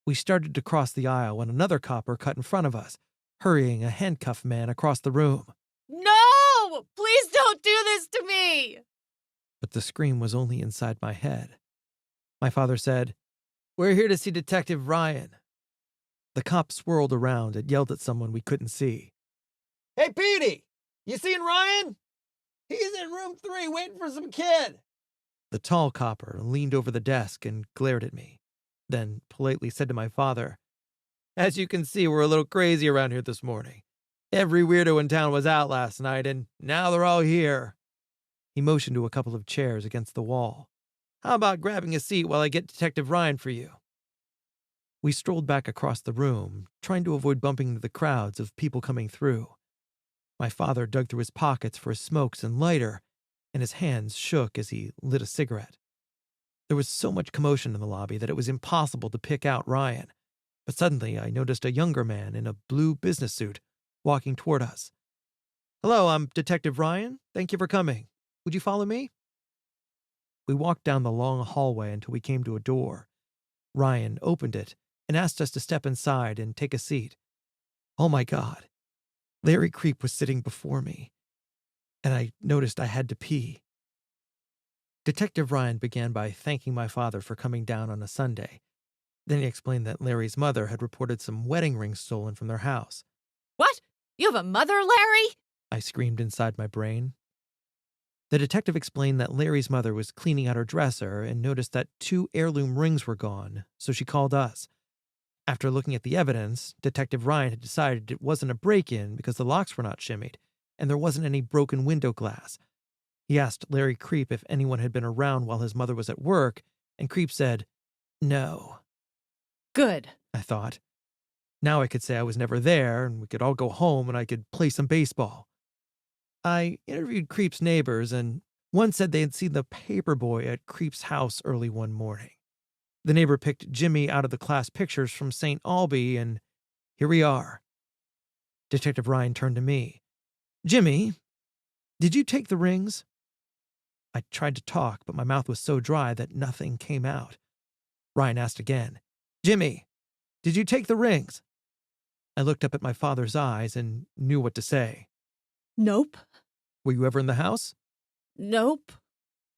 We started to cross the aisle when another copper cut in front of us, hurrying a handcuffed man across the room. No! Please don't do this to me! But the scream was only inside my head. My father said, "We're here to see Detective Ryan." The cop swirled around and yelled at someone we couldn't see. "Hey, Petey! You seen Ryan? He's in room 3 waiting for some kid." The tall copper leaned over the desk and glared at me, then politely said to my father, "As you can see, we're a little crazy around here this morning. Every weirdo in town was out last night, and now they're all here." He motioned to a couple of chairs against the wall. "How about grabbing a seat while I get Detective Ryan for you?" We strolled back across the room, trying to avoid bumping into the crowds of people coming through. My father dug through his pockets for his smokes and lighter, and his hands shook as he lit a cigarette. There was so much commotion in the lobby that it was impossible to pick out Ryan, but suddenly I noticed a younger man in a blue business suit walking toward us. "Hello, I'm Detective Ryan. Thank you for coming. Would you follow me?" We walked down the long hallway until we came to a door. Ryan opened it and asked us to step inside and take a seat. Oh my God. Larry Creep was sitting before me, and I noticed I had to pee. Detective Ryan began by thanking my father for coming down on a Sunday. Then he explained that Larry's mother had reported some wedding rings stolen from their house. What? You have a mother, Larry? I screamed inside my brain. The detective explained that Larry's mother was cleaning out her dresser and noticed that 2 heirloom rings were gone, so she called us. After looking at the evidence, Detective Ryan had decided it wasn't a break-in because the locks were not shimmied, and there wasn't any broken window glass. He asked Larry Creep if anyone had been around while his mother was at work, and Creep said, "No." Good. I thought. Now I could say I was never there, and we could all go home and I could play some baseball. I interviewed Creep's neighbors, and one said they had seen the paperboy at Creep's house early one morning. The neighbor picked Jimmy out of the class pictures from St. Albee, and here we are. Detective Ryan turned to me. "Jimmy, did you take the rings?" I tried to talk, but my mouth was so dry that nothing came out. Ryan asked again, "Jimmy, did you take the rings?" I looked up at my father's eyes and knew what to say. Nope. "Were you ever in the house?" Nope.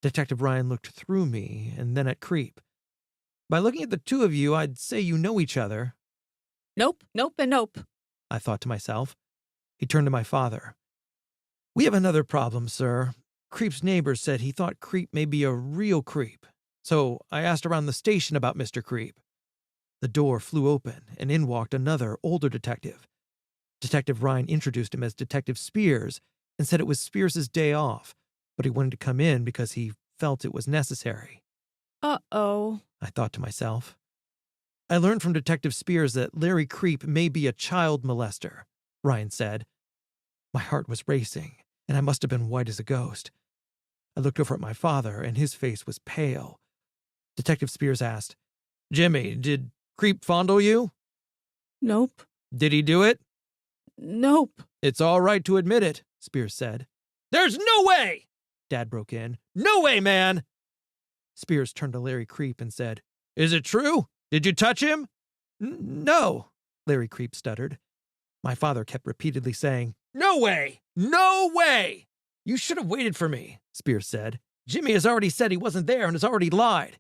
Detective Ryan looked through me and then at Creep. "By looking at the two of you, I'd say you know each other." Nope, nope, and nope. I thought to myself. He turned to my father. "We have another problem, sir. Creep's neighbor said he thought Creep may be a real creep. So I asked around the station about Mr. Creep." The door flew open, and in walked another, older detective. Detective Ryan introduced him as Detective Spears and said it was Spears' day off, but he wanted to come in because he felt it was necessary. Uh-oh. I thought to myself. "I learned from Detective Spears that Larry Creep may be a child molester," Ryan said. My heart was racing, and I must have been white as a ghost. I looked over at my father, and his face was pale. Detective Spears asked, "Jimmy, did Creep fondle you?" Nope. "Did he do it?" Nope. "It's all right to admit it," Spears said. "There's no way!" Dad broke in. "No way, man!" Spears turned to Larry Creep and said, "Is it true? Did you touch him?" No," Larry Creep stuttered. My father kept repeatedly saying, "No way! No way!" "You should have waited for me," Spears said. "Jimmy has already said he wasn't there and has already lied."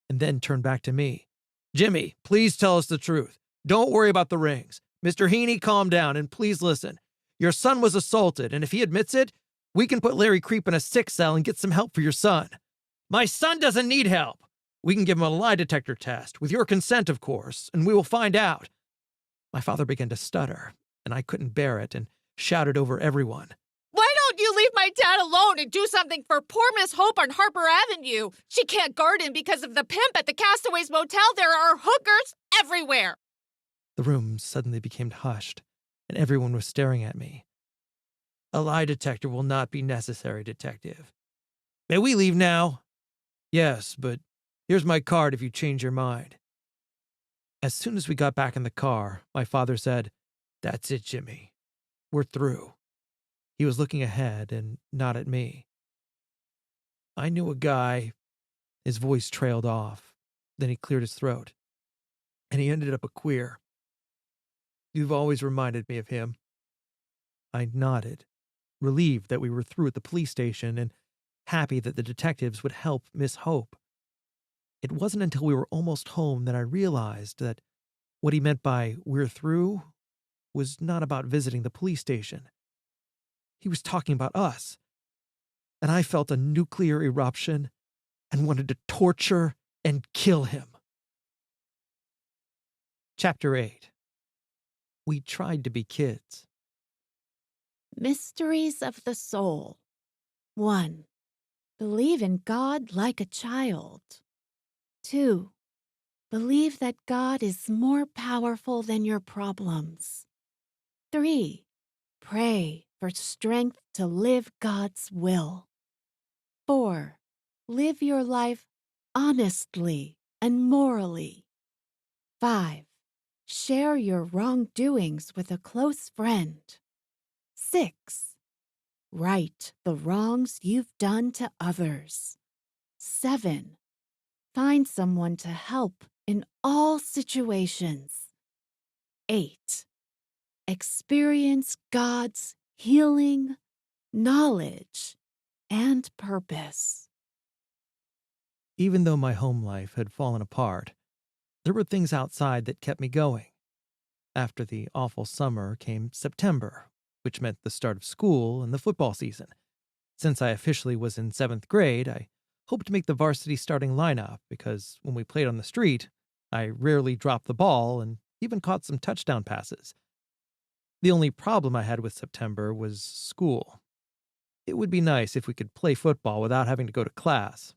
And then turned back to me. "Jimmy, please tell us the truth. Don't worry about the rings. Mr. Heaney, calm down, and please listen. Your son was assaulted, and if he admits it, we can put Larry Creep in a sick cell and get some help for your son." "My son doesn't need help. We can give him a lie detector test, with your consent, of course, and we will find out." My father began to stutter, and I couldn't bear it and shouted over everyone. Why don't you leave my dad alone and do something for poor Miss Hope on Harper Avenue? She can't garden because of the pimp at the Castaways Motel. There are hookers everywhere. The room suddenly became hushed, and everyone was staring at me. "A lie detector will not be necessary, Detective." "May we leave now?" "Yes, but here's my card if you change your mind." As soon as we got back in the car, my father said, "That's it, Jimmy. We're through. He was looking ahead and not at me. I knew a guy. His voice trailed off. Then he cleared his throat. And he ended up a queer. You've always reminded me of him. I nodded, relieved that we were through at the police station and happy that the detectives would help Miss Hope. It wasn't until we were almost home that I realized that what he meant by "we're through" was not about visiting the police station. He was talking about us. And I felt a nuclear eruption and wanted to torture and kill him. Chapter 8. We tried to be kids. Mysteries of the Soul. 1. Believe in God like a child. 2. Believe that God is more powerful than your problems. 3. Pray for strength to live God's will. 4. Live your life honestly and morally. 5. Share your wrongdoings with a close friend. 6. Right the wrongs you've done to others. 7. Find someone to help in all situations. 8. Experience God's healing, knowledge, and purpose. Even though my home life had fallen apart, there were things outside that kept me going. After the awful summer came September, which meant the start of school and the football season. Since I officially was in 7th grade, I hoped to make the varsity starting lineup because when we played on the street, I rarely dropped the ball and even caught some touchdown passes. The only problem I had with September was school. It would be nice if we could play football without having to go to class.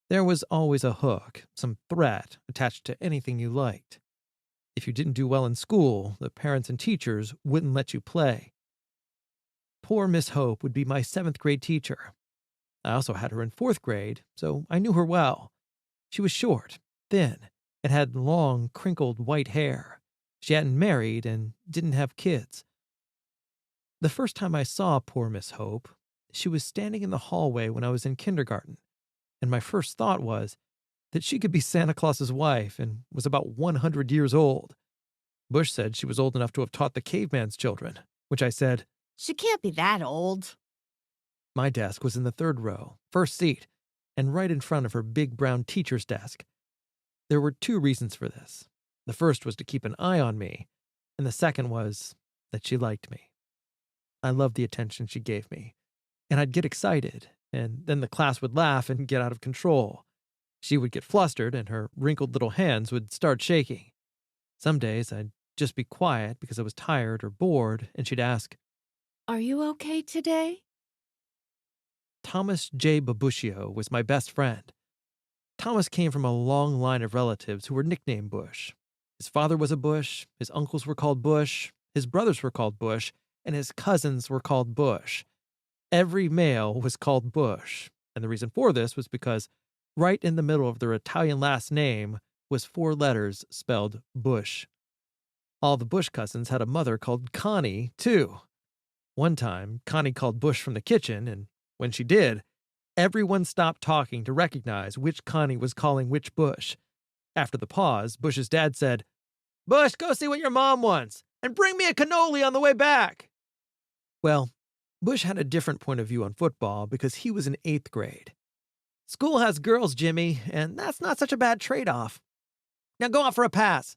There was always a hook, some threat attached to anything you liked. If you didn't do well in school, the parents and teachers wouldn't let you play. Poor Miss Hope would be my 7th grade teacher. I also had her in 4th grade, so I knew her well. She was short, thin, and had long, crinkled white hair. She hadn't married and didn't have kids. The first time I saw poor Miss Hope, she was standing in the hallway when I was in kindergarten, and my first thought was that she could be Santa Claus's wife and was about 100 years old. Bush said she was old enough to have taught the caveman's children, which I said, She can't be that old. My desk was in the 3rd row, first seat, and right in front of her big brown teacher's desk. There were 2 reasons for this. The first was to keep an eye on me, and the second was that she liked me. I loved the attention she gave me, and I'd get excited, and then the class would laugh and get out of control. She would get flustered, and her wrinkled little hands would start shaking. Some days I'd just be quiet because I was tired or bored, and she'd ask, Are you okay today? Thomas J. Babushio was my best friend. Thomas came from a long line of relatives who were nicknamed Bush. His father was a Bush, his uncles were called Bush, his brothers were called Bush, and his cousins were called Bush. Every male was called Bush, and the reason for this was because right in the middle of their Italian last name was 4 letters spelled Bush. All the Bush cousins had a mother called Connie, too. One time, Connie called Bush from the kitchen, and when she did, everyone stopped talking to recognize which Connie was calling which Bush. After the pause, Bush's dad said, Bush, go see what your mom wants, and bring me a cannoli on the way back. Well, Bush had a different point of view on football because he was in 8th grade. School has girls, Jimmy, and that's not such a bad trade-off. Now go out for a pass.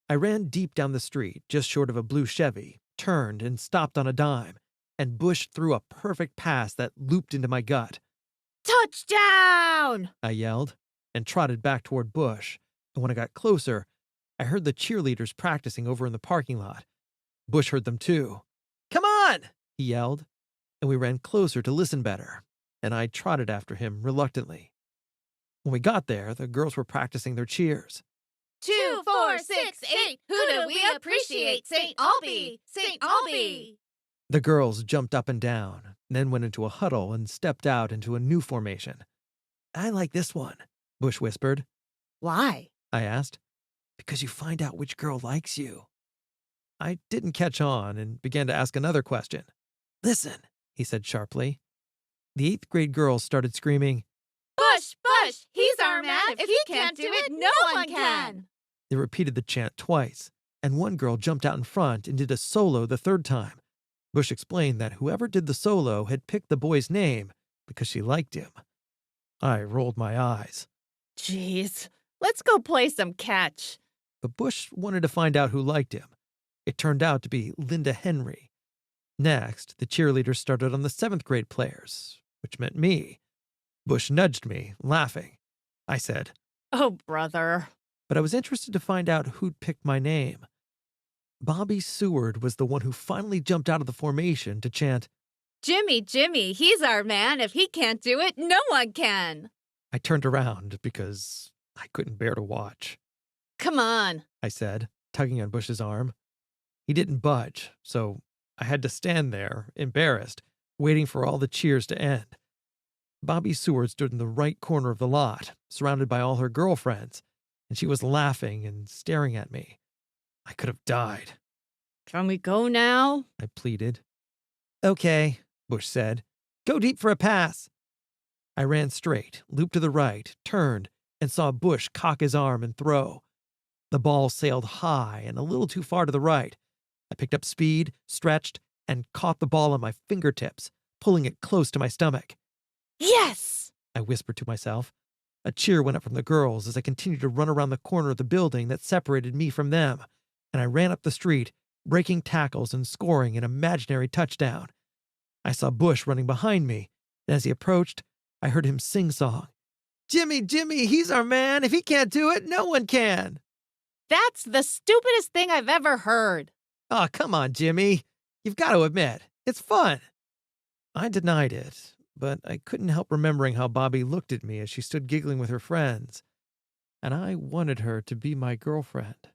I ran deep down the street, just short of a blue Chevy, turned and stopped on a dime, and Bush threw a perfect pass that looped into my gut. Touchdown! I yelled, and trotted back toward Bush, and when I got closer, I heard the cheerleaders practicing over in the parking lot. Bush heard them too. Come on, he yelled, and we ran closer to listen better, and I trotted after him reluctantly. When we got there, the girls were practicing their cheers. 2, 4, 6, 8. Who do we appreciate? St. Albie! St. Albie! The girls jumped up and down, then went into a huddle and stepped out into a new formation. I like this one, Bush whispered. Why? I asked. Because you find out which girl likes you. I didn't catch on and began to ask another question. Listen, he said sharply. The 8th grade girls started screaming. Bush, Bush, he's our man. If he can't do it, no one can. They repeated the chant twice, and one girl jumped out in front and did a solo the 3rd time. Bush explained that whoever did the solo had picked the boy's name because she liked him. I rolled my eyes. Jeez, let's go play some catch. But Bush wanted to find out who liked him. It turned out to be Linda Henry. Next, the cheerleaders started on the 7th grade players, which meant me. Bush nudged me, laughing. I said, Oh, brother. but I was interested to find out who'd picked my name. Bobby Seward was the one who finally jumped out of the formation to chant, Jimmy, Jimmy, he's our man. If he can't do it, no one can. I turned around because I couldn't bear to watch. Come on. I said, tugging on Bush's arm. He didn't budge, so I had to stand there, embarrassed, waiting for all the cheers to end. Bobby Seward stood in the right corner of the lot, surrounded by all her girlfriends, and she was laughing and staring at me. I could have died. Can we go now? I pleaded. Okay, Bush said. Go deep for a pass. I ran straight, looped to the right, turned, and saw Bush cock his arm and throw. The ball sailed high and a little too far to the right. I picked up speed, stretched, and caught the ball on my fingertips, pulling it close to my stomach. Yes! I whispered to myself. A cheer went up from the girls as I continued to run around the corner of the building that separated me from them, and I ran up the street, breaking tackles and scoring an imaginary touchdown. I saw Bush running behind me, and as he approached, I heard him sing-song. Jimmy, Jimmy, he's our man. If he can't do it, no one can. That's the stupidest thing I've ever heard. Oh, come on, Jimmy. You've got to admit, it's fun. I denied it, but I couldn't help remembering how Bobby looked at me as she stood giggling with her friends, and I wanted her to be my girlfriend.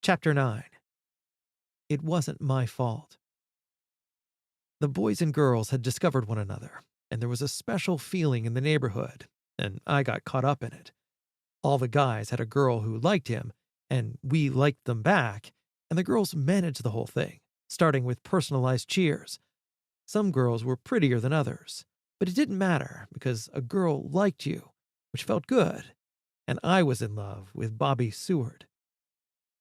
Chapter 9. It wasn't my fault. The boys and girls had discovered one another, and there was a special feeling in the neighborhood, and I got caught up in it. All the guys had a girl who liked him, and we liked them back, and the girls managed the whole thing, starting with personalized cheers. Some girls were prettier than others, but it didn't matter because a girl liked you, which felt good, and I was in love with Bobby Seward.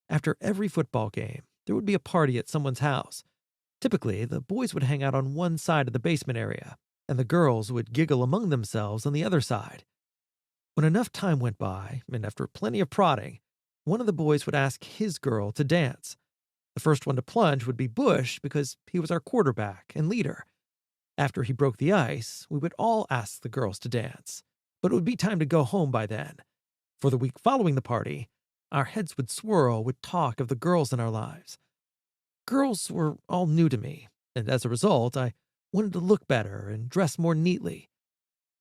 After every football game, there would be a party at someone's house. Typically, the boys would hang out on one side of the basement area, and the girls would giggle among themselves on the other side. When enough time went by, and after plenty of prodding, one of the boys would ask his girl to dance. The first one to plunge would be Bush because he was our quarterback and leader. After he broke the ice, we would all ask the girls to dance, but it would be time to go home by then. For the week following the party, our heads would swirl with talk of the girls in our lives. Girls were all new to me, and as a result, I wanted to look better and dress more neatly.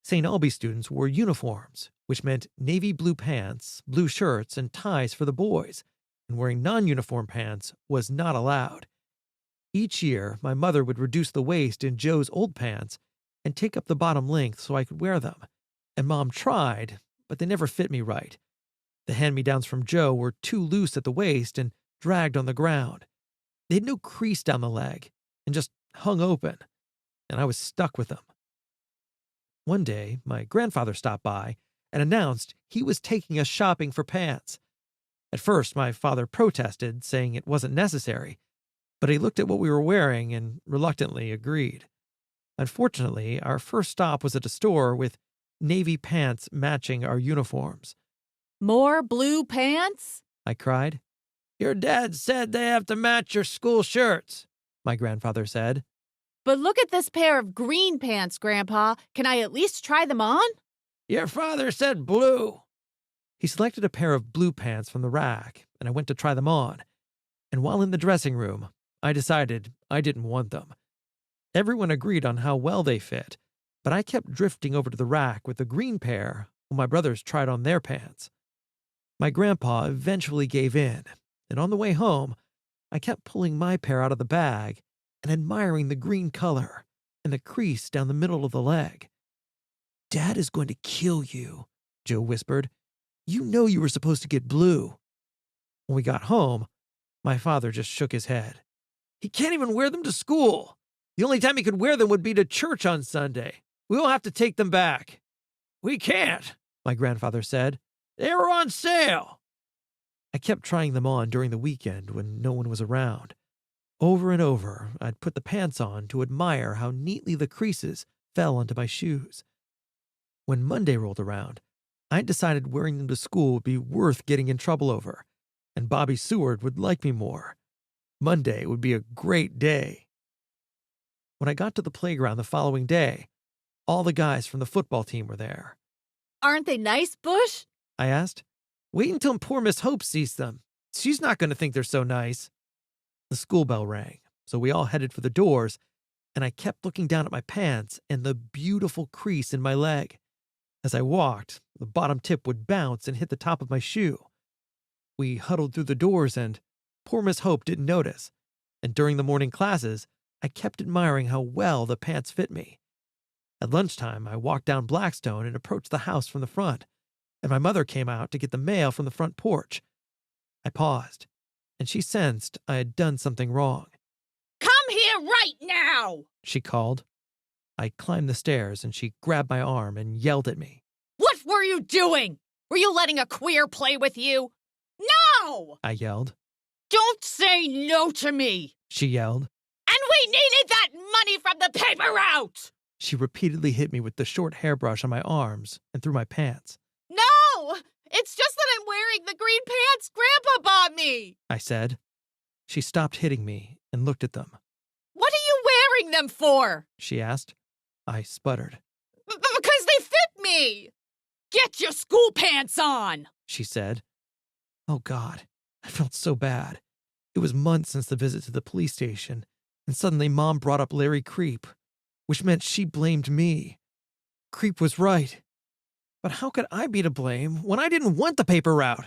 St. Albee students wore uniforms, which meant navy blue pants, blue shirts, and ties for the boys, and wearing non-uniform pants was not allowed. Each year, my mother would reduce the waist in Joe's old pants and take up the bottom length so I could wear them, and Mom tried, but they never fit me right. The hand-me-downs from Joe were too loose at the waist and dragged on the ground. They had no crease down the leg and just hung open, and I was stuck with them. One day, my grandfather stopped by and announced he was taking us shopping for pants. At first, my father protested, saying it wasn't necessary, but he looked at what we were wearing and reluctantly agreed. Unfortunately, our first stop was at a store with navy pants matching our uniforms. More blue pants? I cried. Your dad said they have to match your school shirts, my grandfather said. But look at this pair of green pants, Grandpa. Can I at least try them on? Your father said blue. He selected a pair of blue pants from the rack, and I went to try them on. And while in the dressing room, I decided I didn't want them. Everyone agreed on how well they fit, but I kept drifting over to the rack with the green pair while my brothers tried on their pants. My grandpa eventually gave in, and on the way home, I kept pulling my pair out of the bag and admiring the green color and the crease down the middle of the leg. Dad is going to kill you, Joe whispered. You know you were supposed to get blue. When we got home, my father just shook his head. He can't even wear them to school. The only time he could wear them would be to church on Sunday. We'll have to take them back. We can't, my grandfather said. They were on sale. I kept trying them on during the weekend when no one was around. Over and over, I'd put the pants on to admire how neatly the creases fell onto my shoes. When Monday rolled around, I decided wearing them to school would be worth getting in trouble over, and Bobby Seward would like me more. Monday would be a great day. When I got to the playground the following day, all the guys from the football team were there. Aren't they nice, Bush? I asked. Wait until poor Miss Hope sees them. She's not going to think they're so nice. The school bell rang, so we all headed for the doors, and I kept looking down at my pants and the beautiful crease in my leg. As I walked, the bottom tip would bounce and hit the top of my shoe. We huddled through the doors, and poor Miss Hope didn't notice. And during the morning classes, I kept admiring how well the pants fit me. At lunchtime, I walked down Blackstone and approached the house from the front, and my mother came out to get the mail from the front porch. I paused, and she sensed I had done something wrong. Come here right now! She called. I climbed the stairs, and she grabbed my arm and yelled at me. What were you doing? Were you letting a queer play with you? No! I yelled. Don't say no to me! She yelled. And we needed that money from the paper route! She repeatedly hit me with the short hairbrush on my arms and through my pants. No! It's just that I'm wearing the green pants Grandpa bought me! I said. She stopped hitting me and looked at them. What are you wearing them for? She asked. I sputtered. Because they fit me! Get your school pants on! She said. Oh, God. I felt so bad. It was months since the visit to the police station, and suddenly Mom brought up Larry Creep, which meant she blamed me. Creep was right. But how could I be to blame when I didn't want the paper route?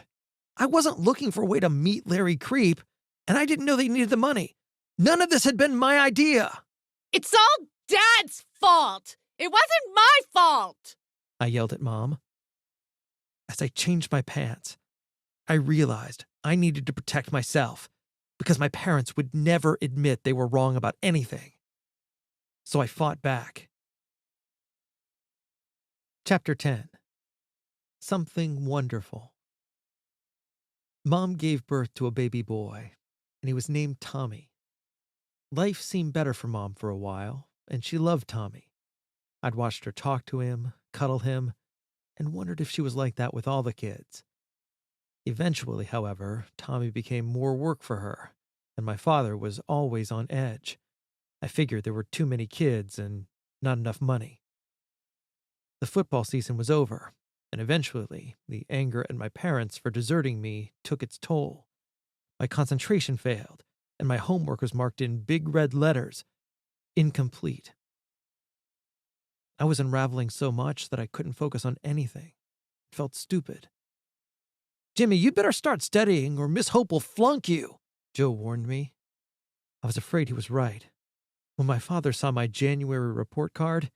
I wasn't looking for a way to meet Larry Creep, and I didn't know they needed the money. None of this had been my idea. It's all Dad's fault! It wasn't my fault! I yelled at Mom. As I changed my pants, I realized I needed to protect myself because my parents would never admit they were wrong about anything. So I fought back. Chapter 10. Something Wonderful. Mom gave birth to a baby boy, and he was named Tommy. Life seemed better for Mom for a while, and she loved Tommy. I'd watched her talk to him, cuddle him, and wondered if she was like that with all the kids. Eventually, however, Tommy became more work for her, and my father was always on edge. I figured there were too many kids and not enough money. The football season was over, and eventually the anger at my parents for deserting me took its toll. My concentration failed, and my homework was marked in big red letters, incomplete. I was unraveling so much that I couldn't focus on anything. It felt stupid. Jimmy, you'd better start studying or Miss Hope will flunk you, Joe warned me. I was afraid he was right. When my father saw my January report card,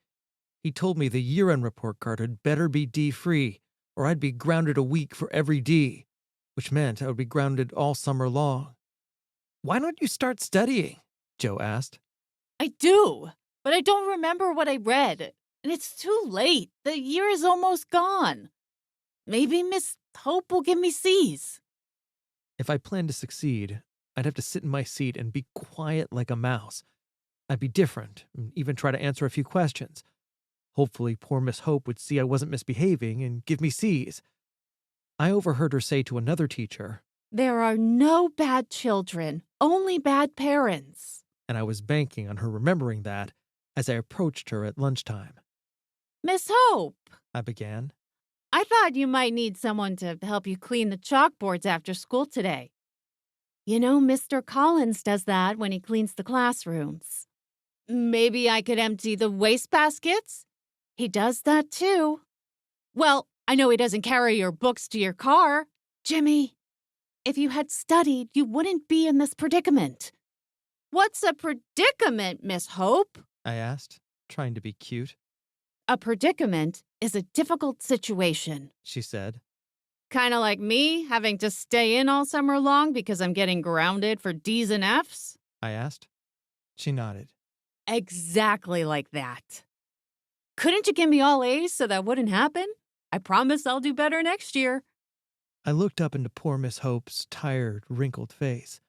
he told me the year-end report card had better be D-free, or I'd be grounded a week for every D, which meant I would be grounded all summer long. Why don't you start studying? Joe asked. I do, but I don't remember what I read, and it's too late. The year is almost gone. Maybe Miss Hope will give me C's. If I planned to succeed, I'd have to sit in my seat and be quiet like a mouse. I'd be different, and even try to answer a few questions. Hopefully, poor Miss Hope would see I wasn't misbehaving and give me C's. I overheard her say to another teacher, There are no bad children, only bad parents. And I was banking on her remembering that as I approached her at lunchtime. Miss Hope, I began. I thought you might need someone to help you clean the chalkboards after school today. You know, Mr. Collins does that when he cleans the classrooms. Maybe I could empty the wastebaskets? He does that too. Well, I know he doesn't carry your books to your car. Jimmy, if you had studied, you wouldn't be in this predicament. What's a predicament, Miss Hope? I asked, trying to be cute. A predicament is a difficult situation. She said. Kind of like me having to stay in all summer long because I'm getting grounded for D's and F's? I asked. She nodded. Exactly like that. Couldn't you give me all A's so that wouldn't happen? I promise I'll do better next year. I looked up into poor Miss Hope's tired, wrinkled face.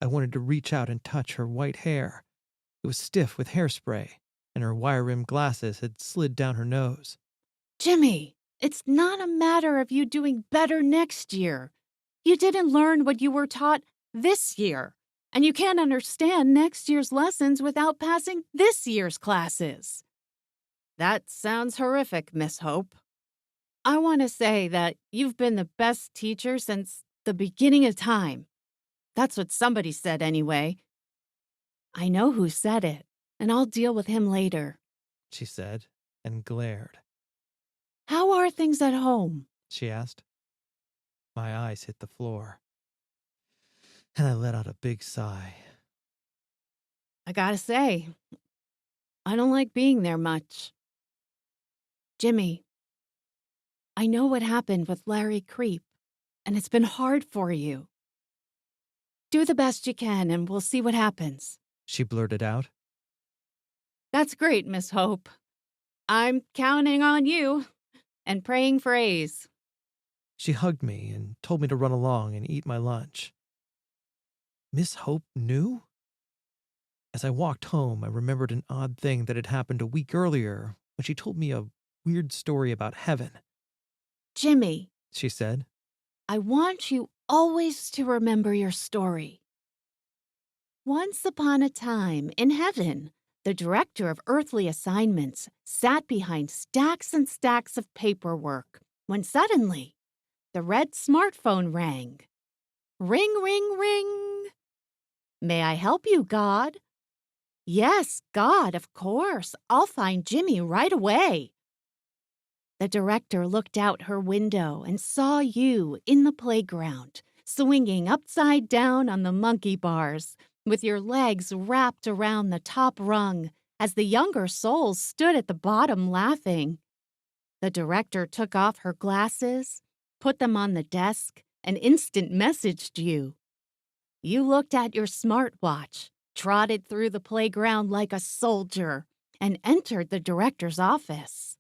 I wanted to reach out and touch her white hair. It was stiff with hairspray, and her wire-rimmed glasses had slid down her nose. Jimmy, it's not a matter of you doing better next year. You didn't learn what you were taught this year, and you can't understand next year's lessons without passing this year's classes. That sounds horrific, Miss Hope. I want to say that you've been the best teacher since the beginning of time. That's what somebody said anyway. I know who said it, and I'll deal with him later. She said, and glared. How are things at home? She asked. My eyes hit the floor, and I let out a big sigh. I gotta say, I don't like being there much. Jimmy, I know what happened with Larry Creep, and it's been hard for you. Do the best you can, and we'll see what happens. She blurted out. That's great, Miss Hope. I'm counting on you and praying for A's. She hugged me and told me to run along and eat my lunch. Miss Hope knew? As I walked home, I remembered an odd thing that had happened a week earlier when she told me a weird story about heaven. Jimmy, She said. I want you always to remember your story. Once upon a time, in heaven, the director of earthly assignments sat behind stacks and stacks of paperwork when suddenly the red smartphone rang. Ring, ring, ring. May I help you, God? Yes, God, of course. I'll find Jimmy right away. The director looked out her window and saw you in the playground, swinging upside down on the monkey bars, with your legs wrapped around the top rung, as the younger souls stood at the bottom laughing. The director took off her glasses, put them on the desk, and instant messaged you. You looked at your smartwatch, trotted through the playground like a soldier, and entered the director's office.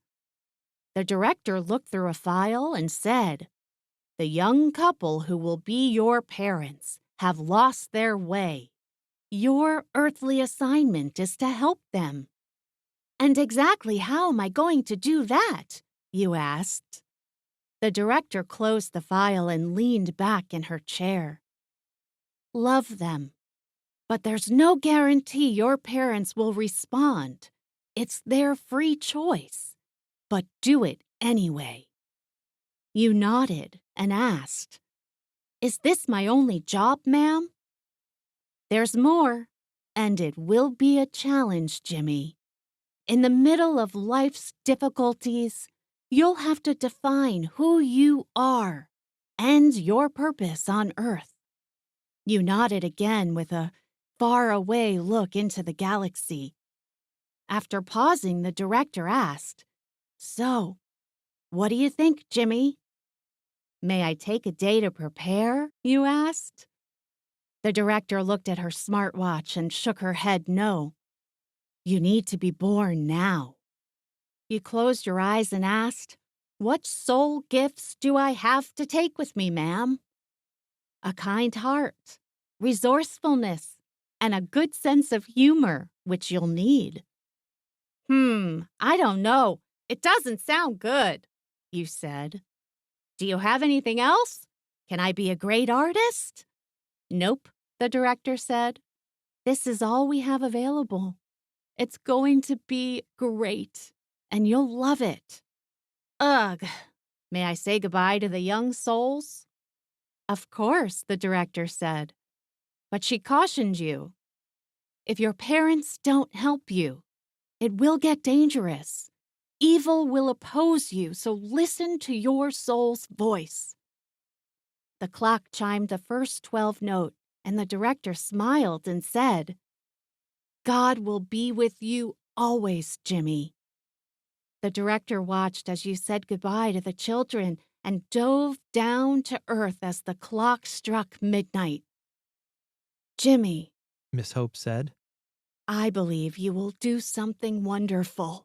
The director looked through a file and said, "The young couple who will be your parents have lost their way. Your earthly assignment is to help them." And exactly how am I going to do that? You asked. The director closed the file and leaned back in her chair. Love them. But there's no guarantee your parents will respond. It's their free choice. But do it anyway. You nodded and asked, "Is this my only job, ma'am?" There's more, and it will be a challenge, Jimmy. In the middle of life's difficulties, you'll have to define who you are and your purpose on Earth. You nodded again with a far-away look into the galaxy. After pausing, the director asked, "So, what do you think, Jimmy?" "May I take a day to prepare?" you asked. The director looked at her smartwatch and shook her head no. You need to be born now. You closed your eyes and asked, "What soul gifts do I have to take with me, ma'am?" "A kind heart, resourcefulness, and a good sense of humor, which you'll need." I don't know. It doesn't sound good," you said. "Do you have anything else? Can I be a great artist?" "Nope," the director said. "This is all we have available. It's going to be great, and you'll love it." Ugh. May I say goodbye to the young souls? Of course, the director said. But she cautioned you. If your parents don't help you, it will get dangerous. Evil will oppose you, so listen to your soul's voice. The clock chimed the first 12 note, and the director smiled and said, "God will be with you always, Jimmy." The director watched as you said goodbye to the children and dove down to earth as the clock struck midnight. Jimmy, Miss Hope said. I believe you will do something wonderful.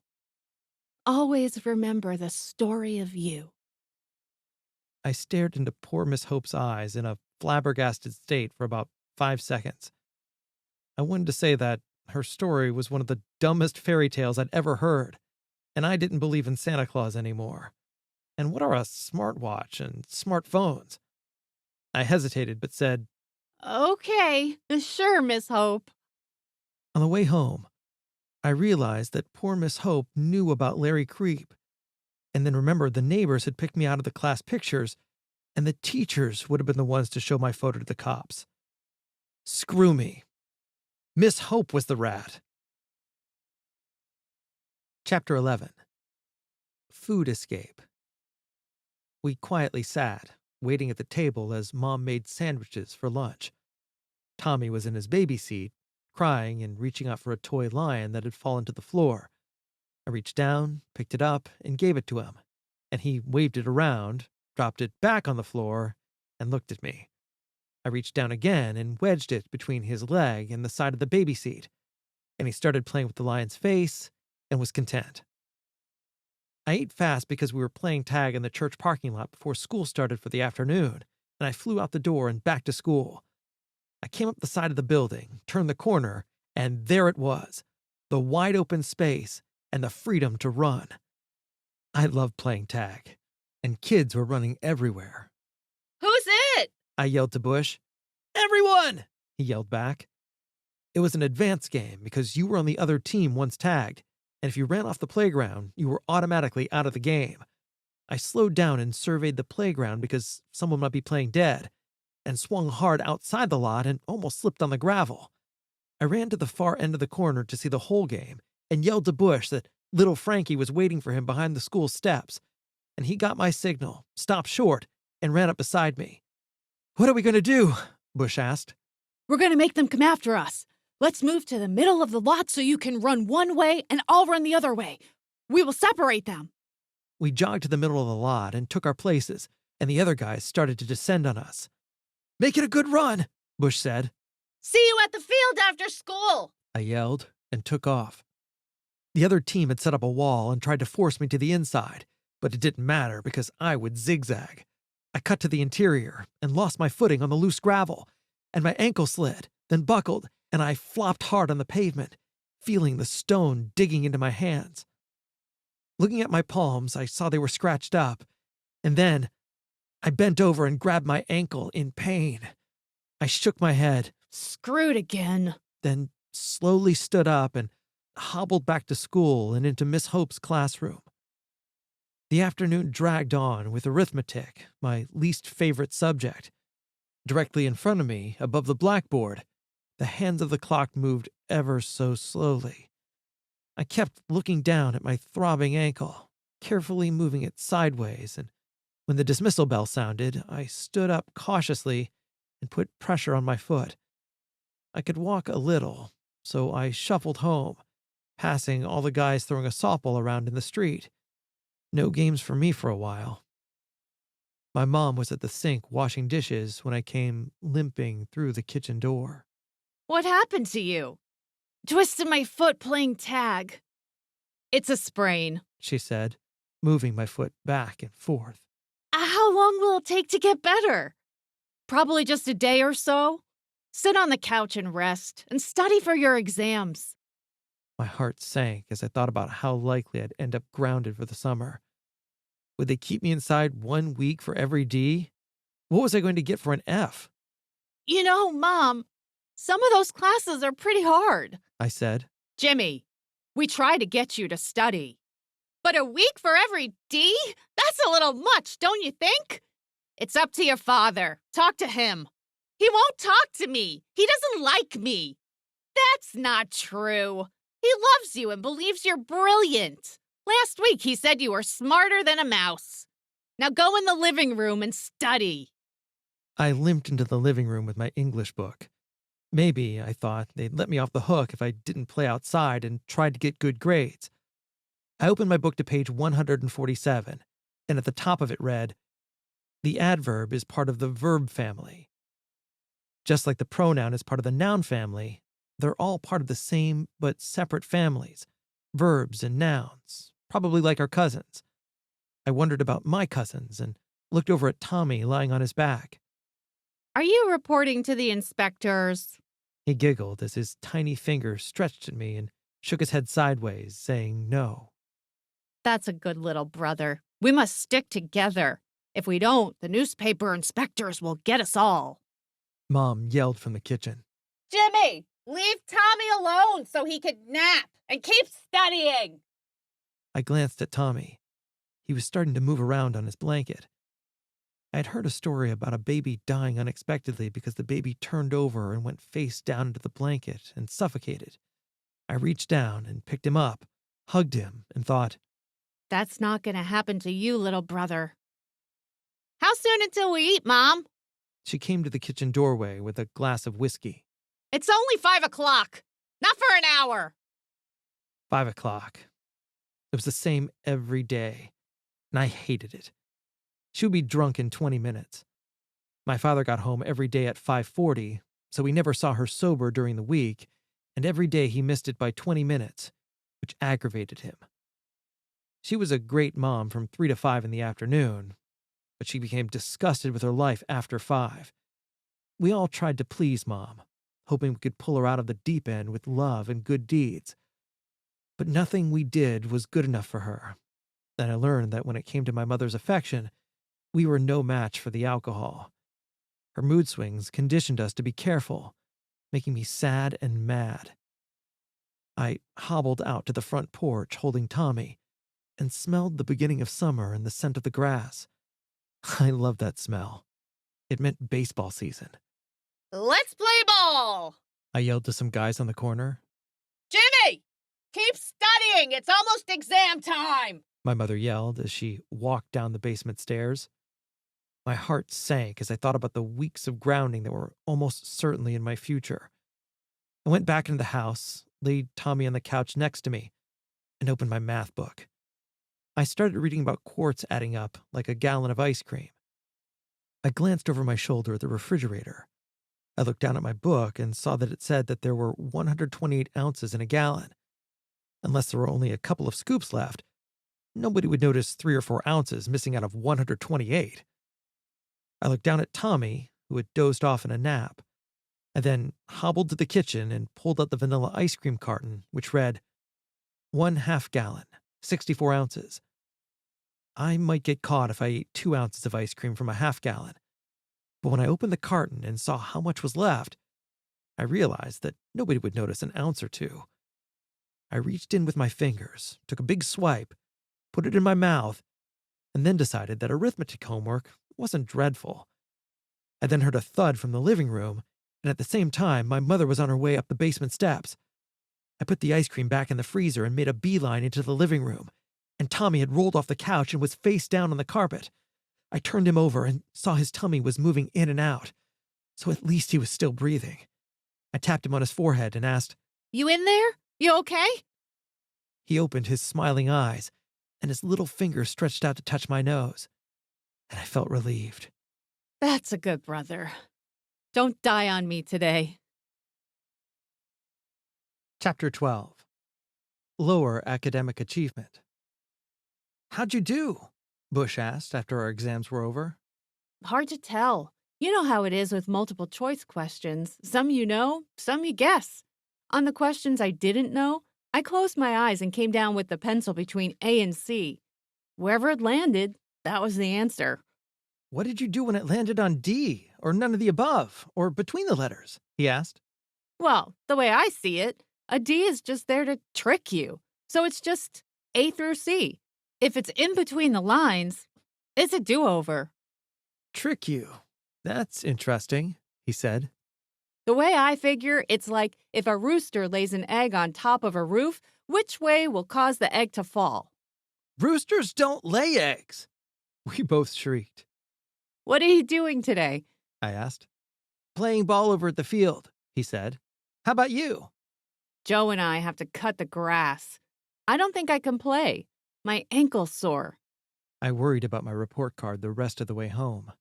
Always remember the story of you. I stared into poor Miss Hope's eyes in a flabbergasted state for about 5 seconds. I wanted to say that her story was one of the dumbest fairy tales I'd ever heard, and I didn't believe in Santa Claus anymore. And what are a smartwatch and smartphones? I hesitated but said, Okay, sure, Miss Hope. on the way home, I realized that poor Miss Hope knew about Larry Creep, and then remembered the neighbors had picked me out of the class pictures, and the teachers would have been the ones to show my photo to the cops. Screw me. Miss Hope was the rat. Chapter 11. Food Escape. We quietly sat, waiting at the table as Mom made sandwiches for lunch. Tommy was in his baby seat, crying and reaching out for a toy lion that had fallen to the floor. I reached down, picked it up, and gave it to him, and he waved it around, dropped it back on the floor, and looked at me. I reached down again and wedged it between his leg and the side of the baby seat, and he started playing with the lion's face and was content. I ate fast because we were playing tag in the church parking lot before school started for the afternoon, and I flew out the door and back to school. I came up the side of the building, turned the corner, and there it was, the wide open space and the freedom to run. I loved playing tag, and kids were running everywhere. Who's it? I yelled to Bush. Everyone! He yelled back. It was an advanced game because you were on the other team once tagged, and if you ran off the playground, you were automatically out of the game. I slowed down and surveyed the playground because someone might be playing dead, and swung hard outside the lot and almost slipped on the gravel. I ran to the far end of the corner to see the whole game and yelled to Bush that little Frankie was waiting for him behind the school steps, and he got my signal, stopped short, and ran up beside me. What are we going to do? Bush asked. We're going to make them come after us. Let's move to the middle of the lot so you can run one way and I'll run the other way. We will separate them. We jogged to the middle of the lot and took our places, and the other guys started to descend on us. Make it a good run, Bush said. See you at the field after school. I yelled and took off. The other team had set up a wall and tried to force me to the inside, but it didn't matter because I would zigzag. I cut to the interior and lost my footing on the loose gravel, and my ankle slid, then buckled, and I flopped hard on the pavement, feeling the stone digging into my hands. Looking at my palms, I saw they were scratched up, and then I bent over and grabbed my ankle in pain. I shook my head, Screwed again. then slowly stood up and hobbled back to school and into Miss Hope's classroom. The afternoon dragged on with arithmetic, my least favorite subject. Directly in front of me, above the blackboard, the hands of the clock moved ever so slowly. I kept looking down at my throbbing ankle, carefully moving it sideways, and when the dismissal bell sounded, I stood up cautiously and put pressure on my foot. I could walk a little, so I shuffled home, passing all the guys throwing a softball around in the street. No games for me for a while. My mom was at the sink washing dishes when I came limping through the kitchen door. What happened to you? Twisted my foot playing tag. It's a sprain. She said, moving my foot back and forth. How long will it take to get better? Probably just a day or so. Sit on the couch and rest, and study for your exams. My heart sank as I thought about how likely I'd end up grounded for the summer. Would they keep me inside 1 week for every D? What was I going to get for an F? You know, Mom, some of those classes are pretty hard. I said. Jimmy, we try to get you to study. But a week for every D? That's a little much, don't you think? It's up to your father. Talk to him. He won't talk to me. He doesn't like me. That's not true. He loves you and believes you're brilliant. Last week he said you were smarter than a mouse. Now go in the living room and study. I limped into the living room with my English book. Maybe, I thought, they'd let me off the hook if I didn't play outside and tried to get good grades. I opened my book to page 147, and at the top of it read, The adverb is part of the verb family. Just like the pronoun is part of the noun family, they're all part of the same but separate families, verbs and nouns, probably like our cousins. I wondered about my cousins and looked over at Tommy lying on his back. Are you reporting to the inspectors? He giggled as his tiny fingers stretched at me and shook his head sideways, saying no. That's a good little brother. We must stick together. If we don't, the newspaper inspectors will get us all. Mom yelled from the kitchen. Jimmy, leave Tommy alone so he can nap and keep studying. I glanced at Tommy. He was starting to move around on his blanket. I had heard a story about a baby dying unexpectedly because the baby turned over and went face down into the blanket and suffocated. I reached down and picked him up, hugged him, and thought, That's not going to happen to you, little brother. How soon until we eat, Mom? She came to the kitchen doorway with a glass of whiskey. It's only 5 o'clock. Not for an hour. 5 o'clock. It was the same every day, and I hated it. She would be drunk in 20 minutes. My father got home every day at 5:40, so we never saw her sober during the week, and every day he missed it by 20 minutes, which aggravated him. She was a great mom from 3 to 5 in the afternoon, but she became disgusted with her life after 5. We all tried to please Mom, hoping we could pull her out of the deep end with love and good deeds. But nothing we did was good enough for her, and I learned that when it came to my mother's affection, we were no match for the alcohol. Her mood swings conditioned us to be careful, making me sad and mad. I hobbled out to the front porch holding Tommy and smelled the beginning of summer and the scent of the grass. I loved that smell. It meant baseball season. Let's play ball. I yelled to some guys on the corner. Jimmy, keep studying. It's almost exam time. My mother yelled as she walked down the basement stairs. My heart sank as I thought about the weeks of grounding that were almost certainly in my future. I went back into the house, laid Tommy on the couch next to me, and opened my math book. I started reading about quarts adding up like a gallon of ice cream. I glanced over my shoulder at the refrigerator. I looked down at my book and saw that it said that there were 128 ounces in a gallon. Unless there were only a couple of scoops left, nobody would notice 3 or 4 ounces missing out of 128. I looked down at Tommy, who had dozed off in a nap. I then hobbled to the kitchen and pulled out the vanilla ice cream carton, which read, 1/2 gallon, 64 ounces. I might get caught if I ate 2 ounces of ice cream from a 1/2 gallon. But when I opened the carton and saw how much was left, I realized that nobody would notice an ounce or two. I reached in with my fingers, took a big swipe, put it in my mouth, and then decided that arithmetic homework wasn't dreadful. I then heard a thud from the living room, and at the same time, my mother was on her way up the basement steps. I put the ice cream back in the freezer and made a beeline into the living room, and Tommy had rolled off the couch and was face down on the carpet. I turned him over and saw his tummy was moving in and out, so at least he was still breathing. I tapped him on his forehead and asked, You in there? You okay? He opened his smiling eyes, and his little finger stretched out to touch my nose, and I felt relieved. That's a good brother. Don't die on me today. Chapter 12. Lower Academic Achievement. How'd you do? Bush asked after our exams were over. Hard to tell. You know how it is with multiple choice questions. Some you know, some you guess. On the questions I didn't know, I closed my eyes and came down with the pencil between A and C. Wherever it landed, that was the answer. What did you do when it landed on D, or none of the above, or between the letters? He asked. Well, the way I see it, a D is just there to trick you. So it's just A through C. If it's in between the lines, it's a do-over. Trick you. That's interesting, he said. The way I figure, it's like if a rooster lays an egg on top of a roof, which way will cause the egg to fall? Roosters don't lay eggs. We both shrieked. What are you doing today? I asked. Playing ball over at the field, he said. How about you? Joe and I have to cut the grass. I don't think I can play. My ankle's sore. I worried about my report card the rest of the way home.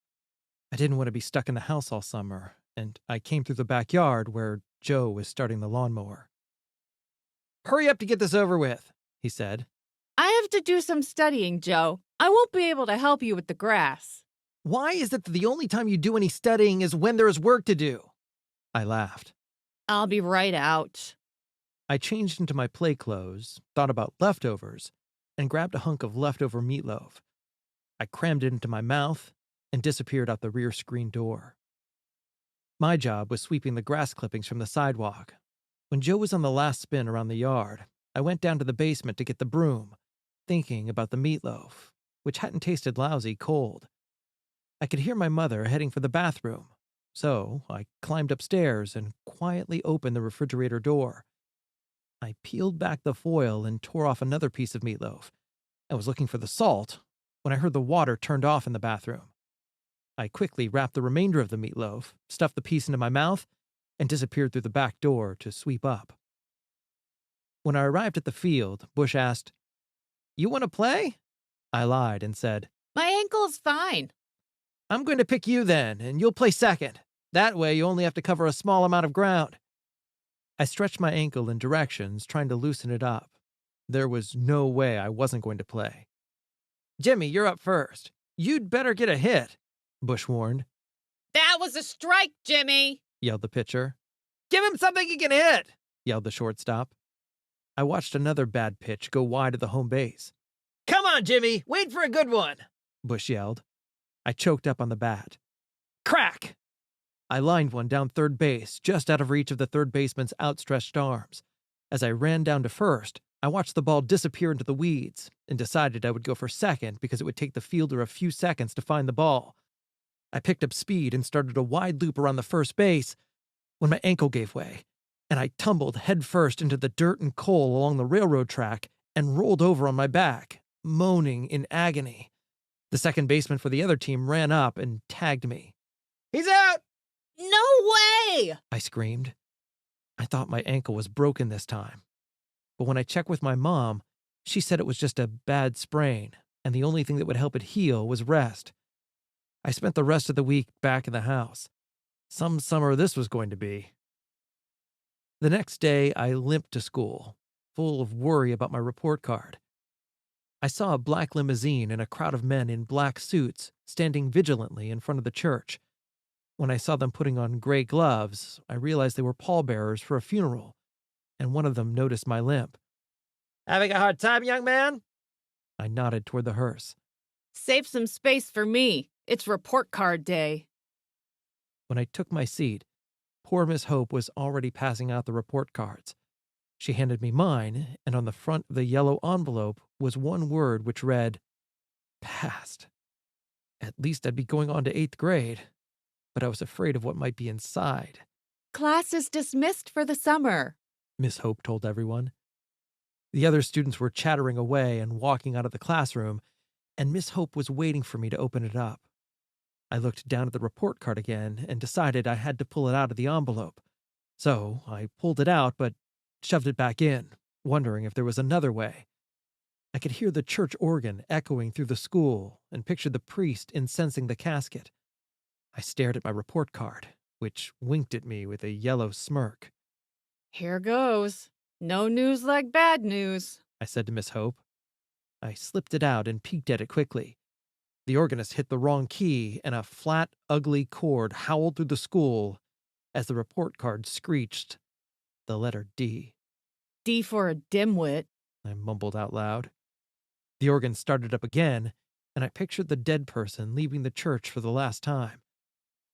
I didn't want to be stuck in the house all summer, and I came through the backyard where Joe was starting the lawnmower. "Hurry up to get this over with," he said. I have to do some studying, Joe. I won't be able to help you with the grass. "Why is it that the only time you do any studying is when there is work to do?" I laughed. I'll be right out. I changed into my play clothes, thought about leftovers, and grabbed a hunk of leftover meatloaf. I crammed it into my mouth and disappeared out the rear screen door. My job was sweeping the grass clippings from the sidewalk. When Joe was on the last spin around the yard, I went down to the basement to get the broom, thinking about the meatloaf, which hadn't tasted lousy cold. I could hear my mother heading for the bathroom, so I climbed upstairs and quietly opened the refrigerator door. I peeled back the foil and tore off another piece of meatloaf. I was looking for the salt when I heard the water turned off in the bathroom. I quickly wrapped the remainder of the meatloaf, stuffed the piece into my mouth, and disappeared through the back door to sweep up. When I arrived at the field, Bush asked, "You want to play?" I lied and said, My ankle's fine. "I'm going to pick you then, and you'll play second. That way you only have to cover a small amount of ground." I stretched my ankle in directions, trying to loosen it up. There was no way I wasn't going to play. "Jimmy, you're up first. You'd better get a hit," Bush warned. That was a strike, Jimmy. Yelled the pitcher. "Give him something he can hit," yelled the shortstop. I watched another bad pitch go wide of the home base. "Come on, Jimmy, wait for a good one," Bush yelled. I choked up on the bat. Crack! I lined one down third base, just out of reach of the third baseman's outstretched arms. As I ran down to first, I watched the ball disappear into the weeds and decided I would go for second because it would take the fielder a few seconds to find the ball. I picked up speed and started a wide loop around the first base when my ankle gave way, and I tumbled headfirst into the dirt and coal along the railroad track and rolled over on my back, moaning in agony. The second baseman for the other team ran up and tagged me. "He's out!" No way! I screamed. I thought my ankle was broken this time. But when I checked with my mom, she said it was just a bad sprain, and the only thing that would help it heal was rest. I spent the rest of the week back in the house. Some summer this was going to be. The next day, I limped to school, full of worry about my report card. I saw a black limousine and a crowd of men in black suits standing vigilantly in front of the church. When I saw them putting on gray gloves, I realized they were pallbearers for a funeral, and one of them noticed my limp. "Having a hard time, young man?" I nodded toward the hearse. Save some space for me. It's report card day. When I took my seat, poor Miss Hope was already passing out the report cards. She handed me mine, and on the front of the yellow envelope was one word which read, "Passed." At least I'd be going on to 8th grade, but I was afraid of what might be inside, Class is dismissed for the summer. Miss Hope told everyone. The other students were chattering away and walking out of the classroom, and Miss Hope was waiting for me to open it up. I looked down at the report card again and decided I had to pull it out of the envelope. So I pulled it out but shoved it back in, wondering if there was another way. I could hear the church organ echoing through the school and pictured the priest incensing the casket. I stared at my report card, which winked at me with a yellow smirk. Here goes. No news like bad news. I said to Miss Hope. I slipped it out and peeked at it quickly. The organist hit the wrong key, and a flat, ugly chord howled through the school as the report card screeched the letter D. D for a dimwit. I mumbled out loud. The organ started up again, and I pictured the dead person leaving the church for the last time.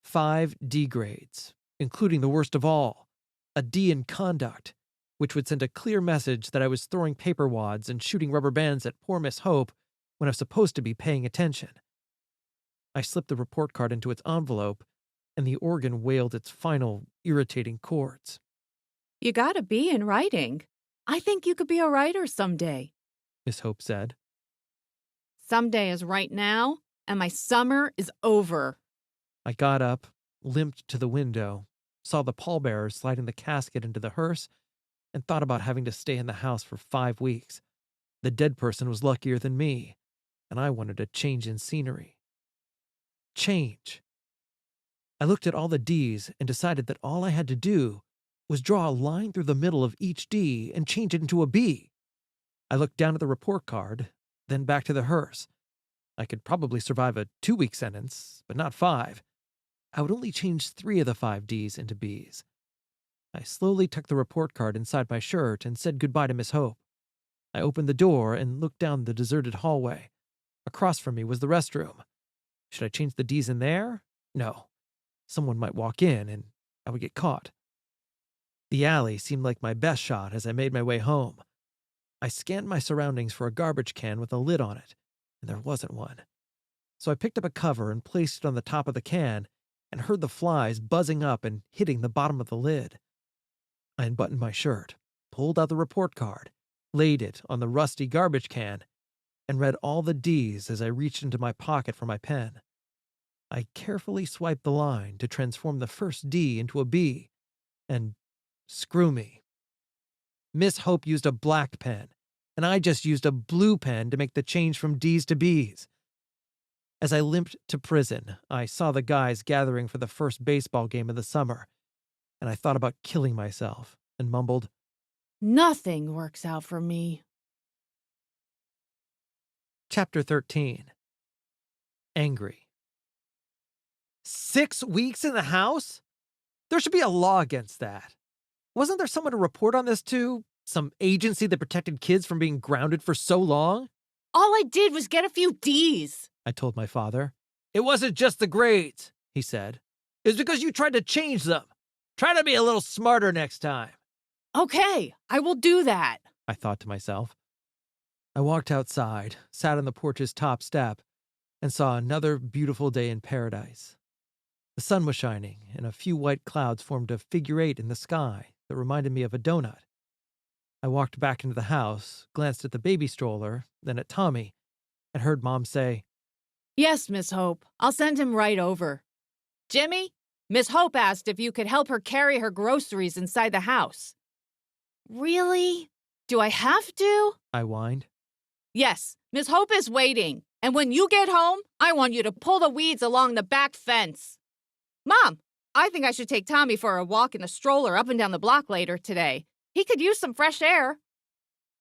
5 D grades, including the worst of all, a D in conduct, which would send a clear message that I was throwing paper wads and shooting rubber bands at poor Miss Hope when I was supposed to be paying attention. I slipped the report card into its envelope, and the organ wailed its final, irritating chords. You got a B in writing. I think you could be a writer someday. Miss Hope said. Someday is right now, and my summer is over. I got up, limped to the window, saw the pallbearers sliding the casket into the hearse, and thought about having to stay in the house for 5 weeks. The dead person was luckier than me. and I wanted a change in scenery. Change. I looked at all the D's and decided that all I had to do was draw a line through the middle of each D and change it into a B. I looked down at the report card, then back to the hearse. I could probably survive a 2-week sentence, but not 5. I would only change 3 of the 5 D's into B's. I slowly tucked the report card inside my shirt and said goodbye to Miss Hope. I opened the door and looked down the deserted hallway. Across from me was the restroom. Should I change the D's in there? No. Someone might walk in and I would get caught. The alley seemed like my best shot as I made my way home. I scanned my surroundings for a garbage can with a lid on it, and there wasn't one. So I picked up a cover and placed it on the top of the can and heard the flies buzzing up and hitting the bottom of the lid. I unbuttoned my shirt, pulled out the report card, laid it on the rusty garbage can, and read all the D's as I reached into my pocket for my pen. I carefully swiped the line to transform the first D into a B, and screw me. Miss Hope used a black pen, and I just used a blue pen to make the change from D's to B's. As I limped to prison, I saw the guys gathering for the first baseball game of the summer, and I thought about killing myself and mumbled, Nothing works out for me. Chapter 13. Angry. 6 weeks in the house? There should be a law against that. Wasn't there someone to report on this to? Some agency that protected kids from being grounded for so long? All I did was get a few D's. I told my father. It wasn't just the grades, he said. It was because you tried to change them. Try to be a little smarter next time. Okay, I will do that. I thought to myself. I walked outside, sat on the porch's top step, and saw another beautiful day in paradise. The sun was shining, and a few white clouds formed a figure 8 in the sky that reminded me of a donut. I walked back into the house, glanced at the baby stroller, then at Tommy, and heard Mom say, Yes, Miss Hope. I'll send him right over. Jimmy, Miss Hope asked if you could help her carry her groceries inside the house. Really? Do I have to? I whined. Yes, Miss Hope is waiting. And when you get home, I want you to pull the weeds along the back fence. Mom, I think I should take Tommy for a walk in the stroller up and down the block later today. He could use some fresh air.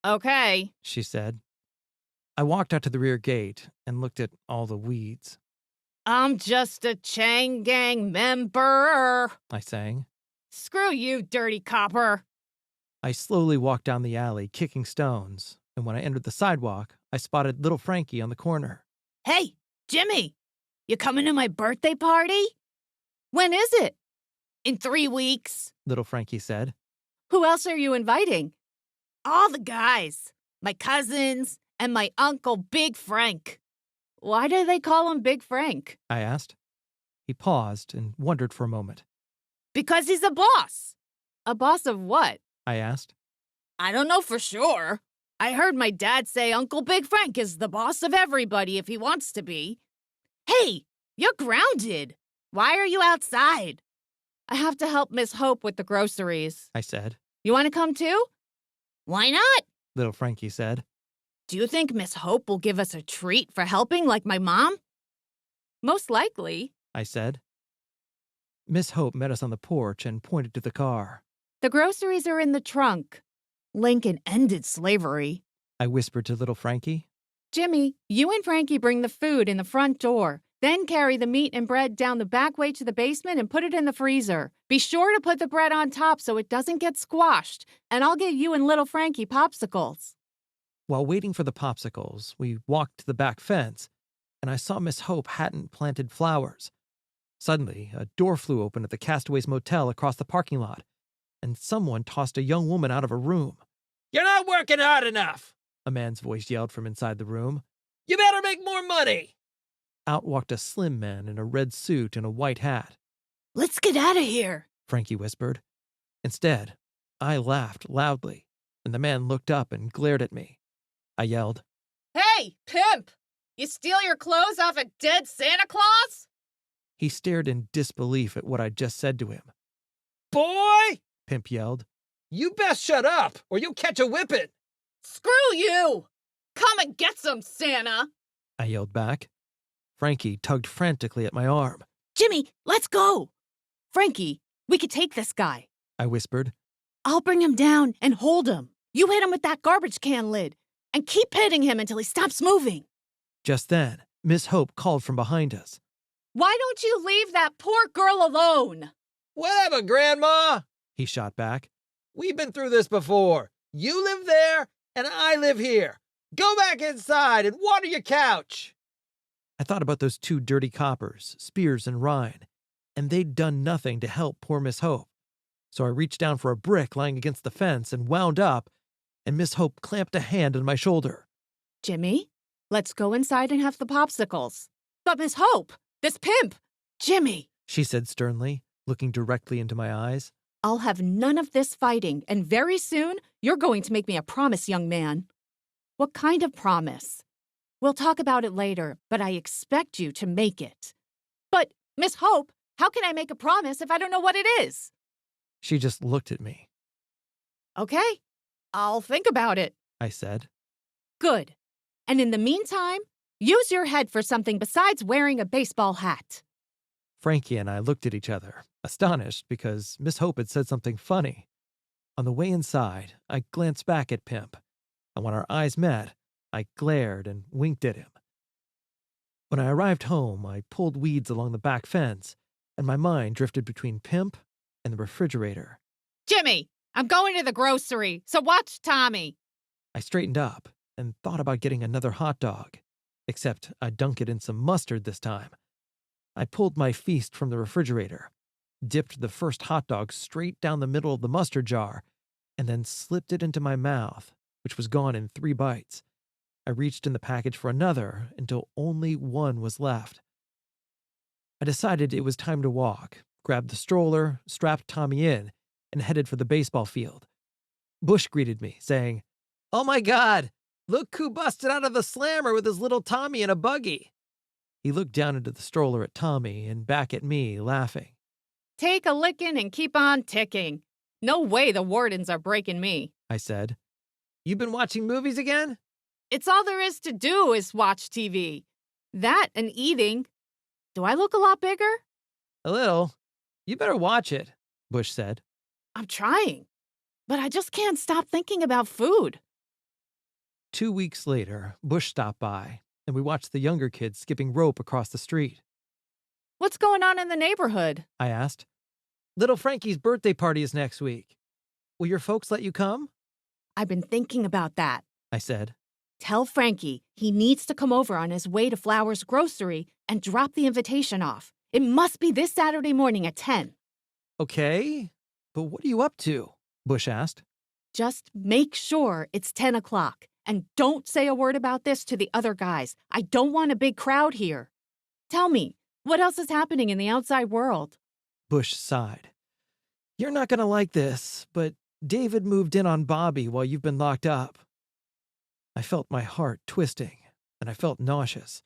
Okay, She said. I walked out to the rear gate and looked at all the weeds. I'm just a Chang Gang member. I sang. Screw you, dirty copper. I slowly walked down the alley, kicking stones, and when I entered the sidewalk, I spotted little Frankie on the corner. Hey, Jimmy, you coming to my birthday party? When is it? In 3 weeks. Little Frankie said. Who else are you inviting? All the guys. My cousins and my uncle Big Frank. Why do they call him Big Frank? I asked. He paused and wondered for a moment. Because he's a boss. A boss of what? I asked. I don't know for sure. I heard my dad say Uncle Big Frank is the boss of everybody if he wants to be. Hey, you're grounded. Why are you outside? I have to help Miss Hope with the groceries. I said. You want to come too? Why not? Little Frankie said. Do you think Miss Hope will give us a treat for helping like my mom? Most likely. I said. Miss Hope met us on the porch and pointed to the car. The groceries are in the trunk. Lincoln ended slavery. I whispered to little Frankie. Jimmy, you and Frankie bring the food in the front door. Then carry the meat and bread down the back way to the basement and put it in the freezer. Be sure to put the bread on top so it doesn't get squashed, and I'll get you and little Frankie popsicles. While waiting for the popsicles, we walked to the back fence, and I saw Miss Hope hadn't planted flowers. Suddenly, a door flew open at the Castaways Motel across the parking lot, and someone tossed a young woman out of a room. "You're not working hard enough," a man's voice yelled from inside the room. "You better make more money." Out walked a slim man in a red suit and a white hat. Let's get out of here, Frankie whispered. Instead, I laughed loudly, and the man looked up and glared at me. I yelled, Hey, pimp! You steal your clothes off a dead Santa Claus? He stared in disbelief at what I'd just said to him. "Boy!" Pimp yelled. "You best shut up, or you'll catch a whipping." Screw you! Come and get some, Santa! I yelled back. Frankie tugged frantically at my arm. Jimmy, let's go! Frankie, we could take this guy. I whispered. I'll bring him down and hold him. You hit him with that garbage can lid and keep hitting him until he stops moving. Just then, Miss Hope called from behind us. Why don't you leave that poor girl alone? Whatever, Grandma, He shot back. we've been through this before. You live there, and I live here. Go back inside and water your couch. I thought about those two dirty coppers, Spears and Ryan, and they'd done nothing to help poor Miss Hope. So I reached down for a brick lying against the fence and wound up, and Miss Hope clamped a hand on my shoulder. Jimmy, let's go inside and have the popsicles. But Miss Hope, this pimp. Jimmy, She said sternly, looking directly into my eyes. I'll have none of this fighting, and very soon you're going to make me a promise, young man. What kind of promise? We'll talk about it later, but I expect you to make it. But, Miss Hope, how can I make a promise if I don't know what it is? She just looked at me. Okay, I'll think about it. I said. Good. And in the meantime, use your head for something besides wearing a baseball hat. Frankie and I looked at each other, astonished because Miss Hope had said something funny. On the way inside, I glanced back at Pimp, and when our eyes met, I glared and winked at him. When I arrived home, I pulled weeds along the back fence, and my mind drifted between Pimp and the refrigerator. Jimmy, I'm going to the grocery, so watch Tommy. I straightened up and thought about getting another hot dog, except I'd dunk it in some mustard this time. I pulled my feast from the refrigerator, dipped the first hot dog straight down the middle of the mustard jar, and then slipped it into my mouth, which was gone in 3 bites. I reached in the package for another until only one was left. I decided it was time to walk, grabbed the stroller, strapped Tommy in, and headed for the baseball field. Bush greeted me, saying, Oh my God, look who busted out of the slammer with his little Tommy in a buggy. He looked down into the stroller at Tommy and back at me, laughing. Take a licking and keep on ticking. No way the wardens are breaking me. I said. You been watching movies again? It's all there is to do is watch TV. That and eating. Do I look a lot bigger? A little. You better watch it. Bush said. I'm trying, but I just can't stop thinking about food. 2 weeks later, Bush stopped by, and we watched the younger kids skipping rope across the street. What's going on in the neighborhood? I asked. Little Frankie's birthday party is next week. Will your folks let you come? I've been thinking about that. I said. Tell Frankie he needs to come over on his way to Flowers Grocery and drop the invitation off. It must be this Saturday morning at 10. Okay, but what are you up to? Bush asked. Just make sure it's 10 o'clock. And don't say a word about this to the other guys. I don't want a big crowd here. Tell me, what else is happening in the outside world? Bush sighed. You're not going to like this, but David moved in on Bobby while you've been locked up. I felt my heart twisting, and I felt nauseous.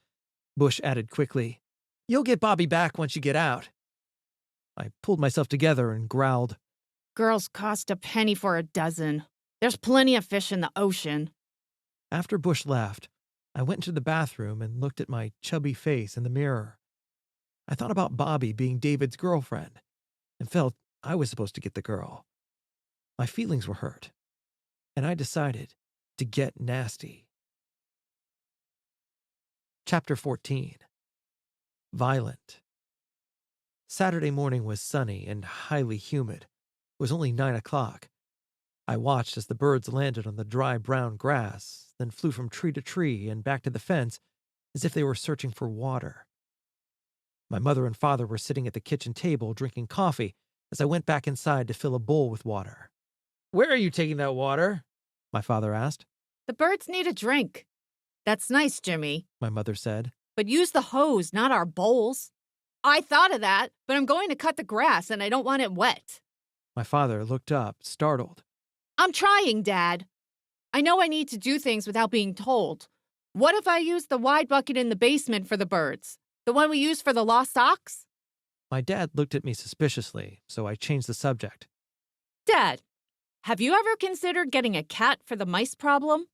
Bush added quickly, You'll get Bobby back once you get out. I pulled myself together and growled, Girls cost a penny for a dozen. There's plenty of fish in the ocean. After Bush left, I went into the bathroom and looked at my chubby face in the mirror. I thought about Bobby being David's girlfriend and felt I was supposed to get the girl. My feelings were hurt, and I decided to get nasty. Chapter 14. Violent. Saturday morning was sunny and highly humid. It was only 9 o'clock. I watched as the birds landed on the dry brown grass, then flew from tree to tree and back to the fence as if they were searching for water. My mother and father were sitting at the kitchen table drinking coffee as I went back inside to fill a bowl with water. Where are you taking that water? My father asked. The birds need a drink. That's nice, Jimmy. My mother said. But use the hose, not our bowls. I thought of that, but I'm going to cut the grass and I don't want it wet. My father looked up, startled. I'm trying, Dad. I know I need to do things without being told. What if I use the wide bucket in the basement for the birds? The one we use for the lost ox? My dad looked at me suspiciously, so I changed the subject. Dad, have you ever considered getting a cat for the mice problem?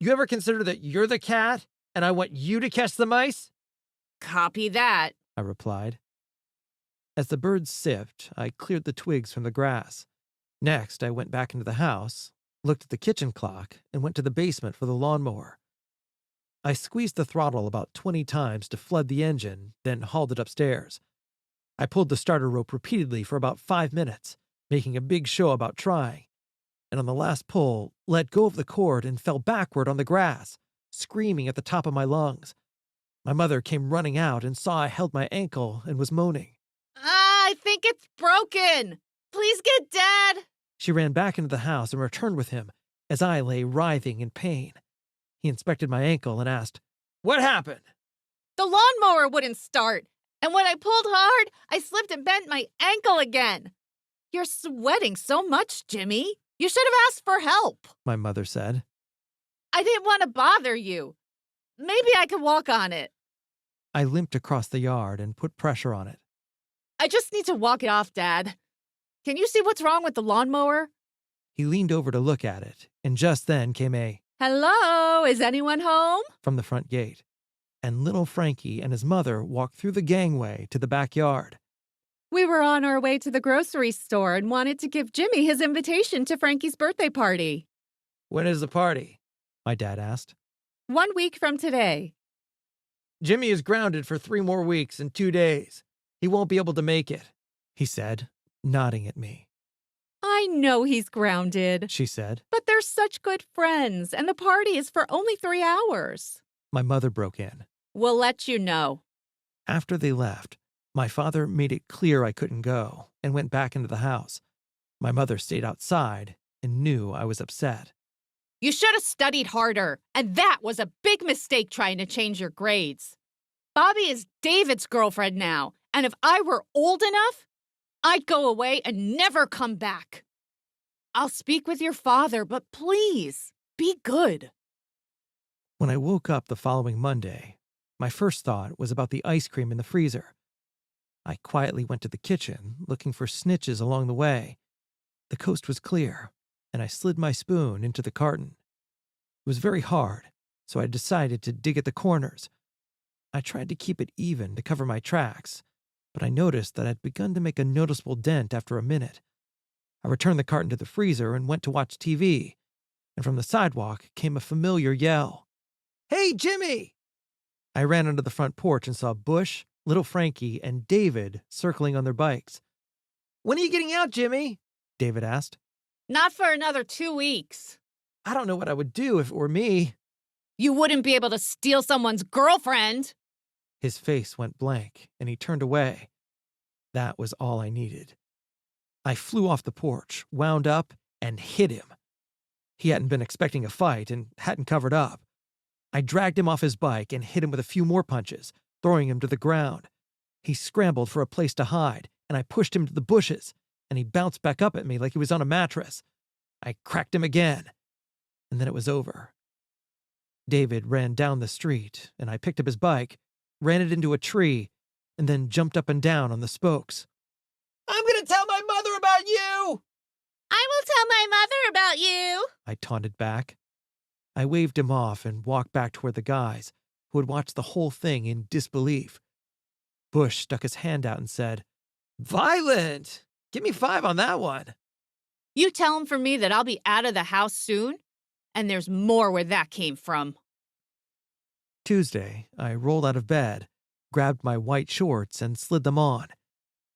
You ever consider that you're the cat and I want you to catch the mice? Copy that. I replied. As the birds sipped, I cleared the twigs from the grass. Next, I went back into the house, looked at the kitchen clock, and went to the basement for the lawnmower. I squeezed the throttle about 20 times to flood the engine, then hauled it upstairs. I pulled the starter rope repeatedly for about 5 minutes, making a big show about trying, and on the last pull, let go of the cord and fell backward on the grass, screaming at the top of my lungs. My mother came running out and saw I held my ankle and was moaning. I think it's broken. Please get Dad. She ran back into the house and returned with him as I lay writhing in pain. He inspected my ankle and asked, What happened? The lawnmower wouldn't start, and when I pulled hard, I slipped and bent my ankle again. You're sweating so much, Jimmy. You should have asked for help. my mother said. I didn't want to bother you. Maybe I could walk on it. I limped across the yard and put pressure on it. I just need to walk it off, Dad. Can you see what's wrong with the lawnmower? He leaned over to look at it, and just then came a Hello, is anyone home? from the front gate, and little Frankie and his mother walked through the gangway to the backyard. We were on our way to the grocery store and wanted to give Jimmy his invitation to Frankie's birthday party. When is the party? My dad asked. 1 week from today. Jimmy is grounded for 3 more weeks and 2 days. He won't be able to make it. He said, nodding at me. I know he's grounded, She said. but they're such good friends, and the party is for only 3 hours. My mother broke in. We'll let you know. After they left, my father made it clear I couldn't go and went back into the house. My mother stayed outside and knew I was upset. You should have studied harder, and that was a big mistake trying to change your grades. Bobby is David's girlfriend now, and if I were old enough, I'd go away and never come back. I'll speak with your father, but please, be good. When I woke up the following Monday, my first thought was about the ice cream in the freezer. I quietly went to the kitchen, looking for snitches along the way. The coast was clear, and I slid my spoon into the carton. It was very hard, so I decided to dig at the corners. I tried to keep it even to cover my tracks, but I noticed that I'd begun to make a noticeable dent after a minute. I returned the carton to the freezer and went to watch TV, and from the sidewalk came a familiar yell. Hey, Jimmy! I ran onto the front porch and saw Bush, little Frankie, and David circling on their bikes. When are you getting out, Jimmy? David asked. Not for another 2 weeks. I don't know what I would do if it were me. You wouldn't be able to steal someone's girlfriend. His face went blank, and he turned away. That was all I needed. I flew off the porch, wound up, and hit him. He hadn't been expecting a fight and hadn't covered up. I dragged him off his bike and hit him with a few more punches, throwing him to the ground. He scrambled for a place to hide, and I pushed him to the bushes, and he bounced back up at me like he was on a mattress. I cracked him again, and then it was over. David ran down the street, and I picked up his bike, ran it into a tree, and then jumped up and down on the spokes. I'm going to tell my mother about you! I will tell my mother about you. I taunted back. I waved him off and walked back toward the guys, who had watched the whole thing in disbelief. Bush stuck his hand out and said, Violent! Give me 5 on that one. You tell him for me that I'll be out of the house soon, and there's more where that came from. Tuesday, I rolled out of bed, grabbed my white shorts, and slid them on,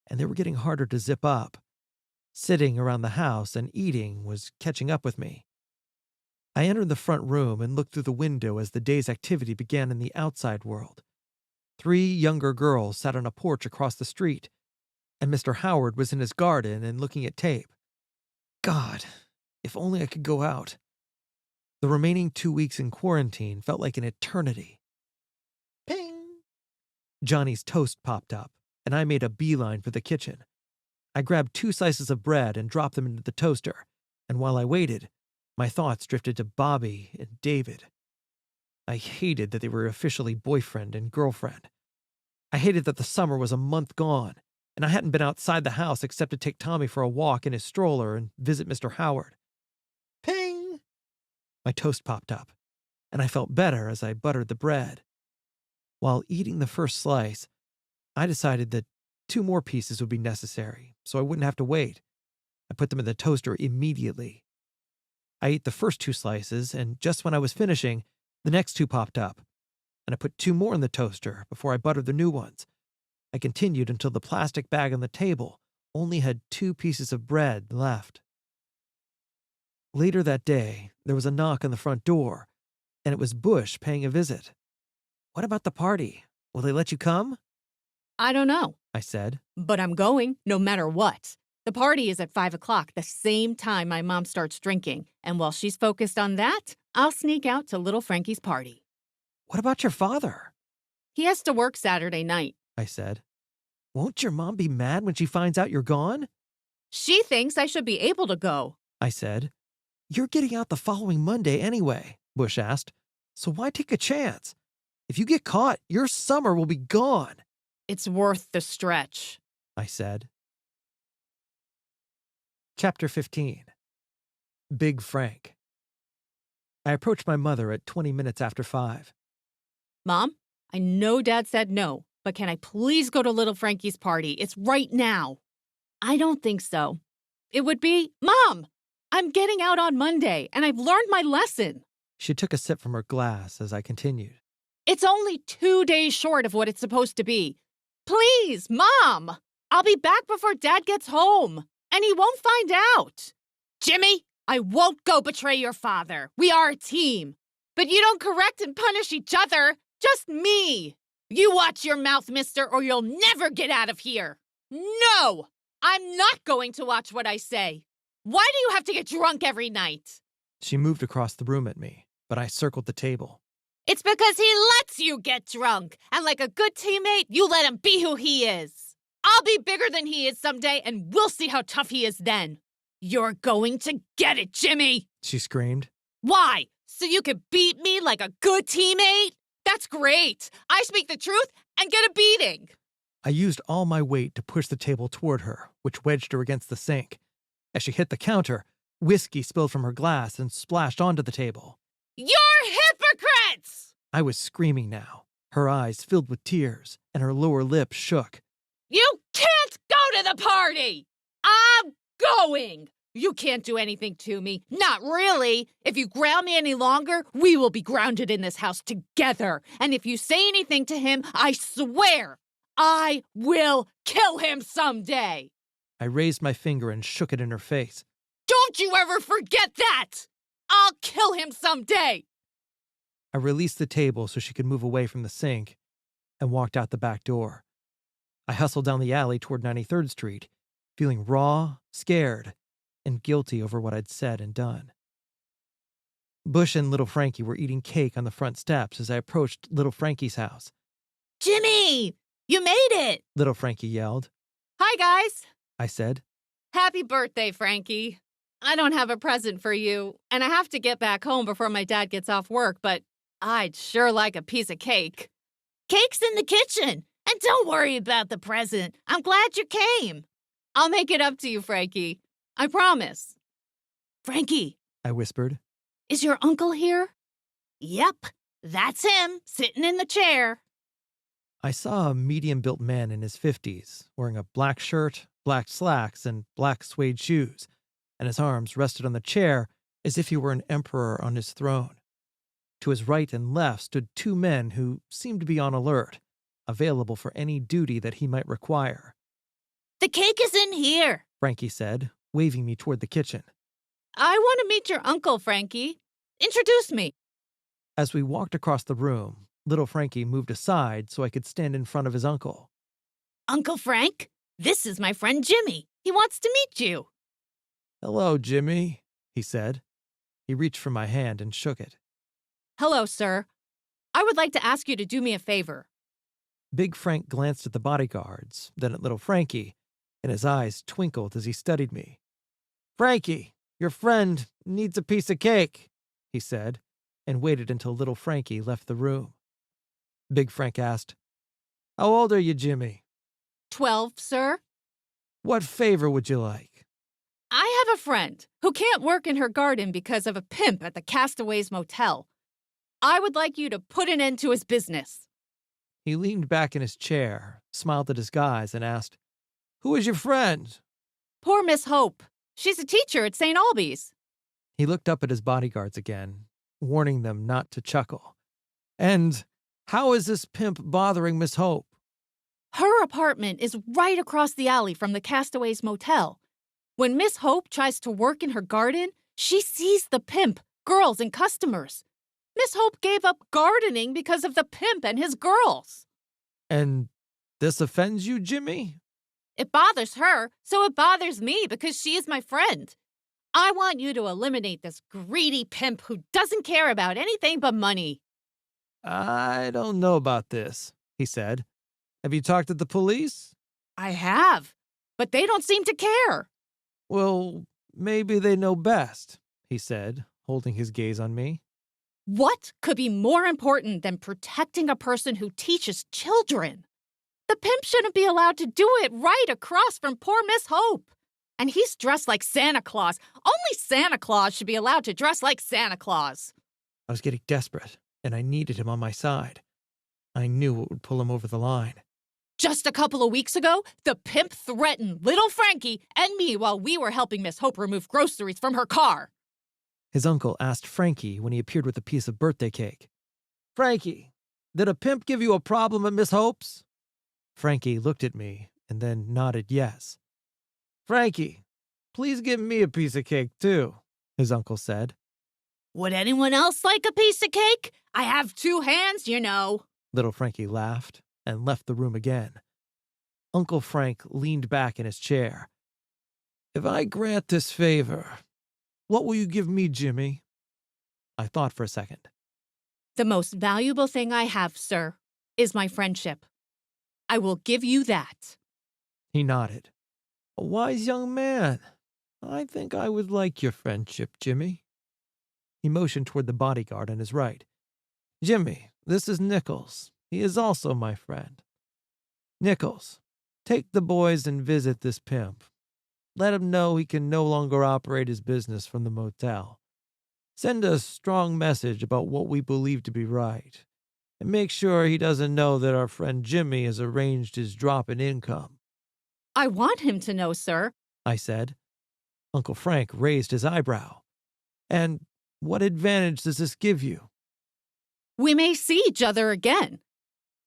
and they were getting harder to zip up. Sitting around the house and eating was catching up with me. I entered the front room and looked through the window as the day's activity began in the outside world. 3 younger girls sat on a porch across the street, and Mr. Howard was in his garden and looking at tape. God, if only I could go out. The remaining 2 weeks in quarantine felt like an eternity. Ping! Johnny's toast popped up, and I made a beeline for the kitchen. I grabbed 2 slices of bread and dropped them into the toaster, and while I waited, my thoughts drifted to Bobby and David. I hated that they were officially boyfriend and girlfriend. I hated that the summer was a month gone, and I hadn't been outside the house except to take Tommy for a walk in his stroller and visit Mr. Howard. Ping! My toast popped up, and I felt better as I buttered the bread. While eating the first slice, I decided that 2 more pieces would be necessary, so I wouldn't have to wait. I put them in the toaster immediately. I ate the first 2 slices, and just when I was finishing, the next 2 popped up, and I put 2 more in the toaster before I buttered the new ones. I continued until the plastic bag on the table only had 2 pieces of bread left. Later that day, there was a knock on the front door, and it was Bush paying a visit. "What about the party? Will they let you come?" I don't know, I said. but I'm going no matter what. The party is at 5 o'clock, the same time my mom starts drinking. And while she's focused on that, I'll sneak out to little Frankie's party. "What about your father?" He has to work Saturday night. I said. "Won't your mom be mad when she finds out you're gone?" She thinks I should be able to go. I said. "You're getting out the following Monday anyway," Bush asked. "So why take a chance? If you get caught, your summer will be gone." It's worth the stretch. I said. Chapter 15. Big Frank. I approached my mother at 20 minutes after 5. Mom, I know Dad said no, but can I please go to little Frankie's party? It's right now. I don't think so. It would be, Mom, I'm getting out on Monday, and I've learned my lesson. She took a sip from her glass as I continued. It's only 2 days short of what it's supposed to be. Please, Mom, I'll be back before Dad gets home, and he won't find out. Jimmy, I won't go betray your father. We are a team. But you don't correct and punish each other, just me. You watch your mouth, mister, or you'll never get out of here. No, I'm not going to watch what I say. Why do you have to get drunk every night? She moved across the room at me, but I circled the table. It's because he lets you get drunk, and like a good teammate, you let him be who he is. I'll be bigger than he is someday, and we'll see how tough he is then. You're going to get it, Jimmy! She screamed. Why? So you could beat me like a good teammate? That's great! I speak the truth and get a beating! I used all my weight to push the table toward her, which wedged her against the sink. As she hit the counter, whiskey spilled from her glass and splashed onto the table. You're hypocrites! I was screaming now, her eyes filled with tears, and her lower lip shook. You can't go to the party! I'm going! You can't do anything to me. Not really. If you ground me any longer, we will be grounded in this house together. And if you say anything to him, I swear, I will kill him someday. I raised my finger and shook it in her face. Don't you ever forget that! I'll kill him someday! I released the table so she could move away from the sink and walked out the back door. I hustled down the alley toward 93rd Street, feeling raw, scared, and guilty over what I'd said and done. Bush and little Frankie were eating cake on the front steps as I approached little Frankie's house. Jimmy, you made it! Little Frankie yelled. Hi, guys. I said. Happy birthday, Frankie. I don't have a present for you, and I have to get back home before my dad gets off work, but I'd sure like a piece of cake. Cake's in the kitchen, and don't worry about the present. I'm glad you came. I'll make it up to you, Frankie. I promise. Frankie, I whispered. is your uncle here? Yep, that's him, sitting in the chair. I saw a medium-built man in his 50s, wearing a black shirt, black slacks, and black suede shoes, and his arms rested on the chair as if he were an emperor on his throne. To his right and left stood 2 men who seemed to be on alert, available for any duty that he might require. The cake is in here. Frankie said, waving me toward the kitchen. I want to meet your uncle, Frankie. Introduce me. As we walked across the room, little Frankie moved aside so I could stand in front of his uncle. Uncle Frank, this is my friend Jimmy. He wants to meet you. "Hello, Jimmy," he said. He reached for my hand and shook it. Hello, sir. I would like to ask you to do me a favor. Big Frank glanced at the bodyguards, then at little Frankie, and his eyes twinkled as he studied me. "Frankie, your friend needs a piece of cake," he said, and waited until little Frankie left the room. Big Frank asked, "How old are you, Jimmy? 12, sir. What favor would you like?" I have a friend who can't work in her garden because of a pimp at the Castaways Motel. I would like you to put an end to his business. He leaned back in his chair, smiled at his guys, and asked, "Who is your friend?" Poor Miss Hope. She's a teacher at St. Albie's. He looked up at his bodyguards again, warning them not to chuckle. "And how is this pimp bothering Miss Hope?" Her apartment is right across the alley from the Castaways Motel. When Miss Hope tries to work in her garden, she sees the pimp, girls, and customers. Miss Hope gave up gardening because of the pimp and his girls. "And this offends you, Jimmy?" It bothers her, so it bothers me because she is my friend. I want you to eliminate this greedy pimp who doesn't care about anything but money. "I don't know about this," he said. "Have you talked to the police?" I have, but they don't seem to care. "Well, maybe they know best," he said, holding his gaze on me. What could be more important than protecting a person who teaches children? The pimp shouldn't be allowed to do it right across from poor Miss Hope. And he's dressed like Santa Claus. Only Santa Claus should be allowed to dress like Santa Claus. I was getting desperate, and I needed him on my side. I knew it would pull him over the line. Just a couple of weeks ago, the pimp threatened little Frankie and me while we were helping Miss Hope remove groceries from her car. His uncle asked Frankie when he appeared with a piece of birthday cake. "Frankie, did a pimp give you a problem at Miss Hope's?" Frankie looked at me and then nodded yes. "Frankie, please give me a piece of cake, too," his uncle said. Would anyone else like a piece of cake? I have 2 hands, you know. Little Frankie laughed and left the room again. Uncle Frank leaned back in his chair. "If I grant this favor, what will you give me, Jimmy?" I thought for a second. The most valuable thing I have, sir, is my friendship. I will give you that. He nodded. "A wise young man. I think I would like your friendship, Jimmy." He motioned toward the bodyguard on his right. "Jimmy, this is Nichols. He is also my friend. Nichols, take the boys and visit this pimp. Let him know he can no longer operate his business from the motel. Send a strong message about what we believe to be right. And make sure he doesn't know that our friend Jimmy has arranged his drop in income." I want him to know, sir. I said. Uncle Frank raised his eyebrow. "And what advantage does this give you?" We may see each other again.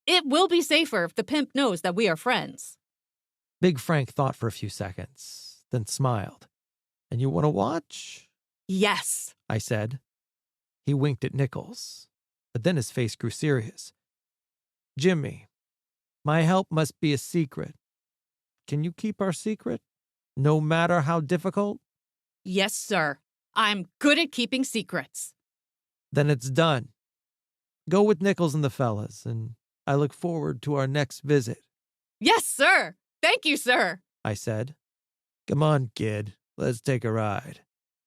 It will be safer if the pimp knows that we are friends. Big Frank thought for a few seconds, then smiled. "And you want to watch?" Yes. I said. He winked at Nichols, but then his face grew serious. "Jimmy, my help must be a secret. Can you keep our secret, no matter how difficult?" Yes, sir. I'm good at keeping secrets. "Then it's done. Go with Nichols and the fellas, and I look forward to our next visit," Yes, sir. Thank you, sir. I said. "Come on, kid. Let's take a ride,"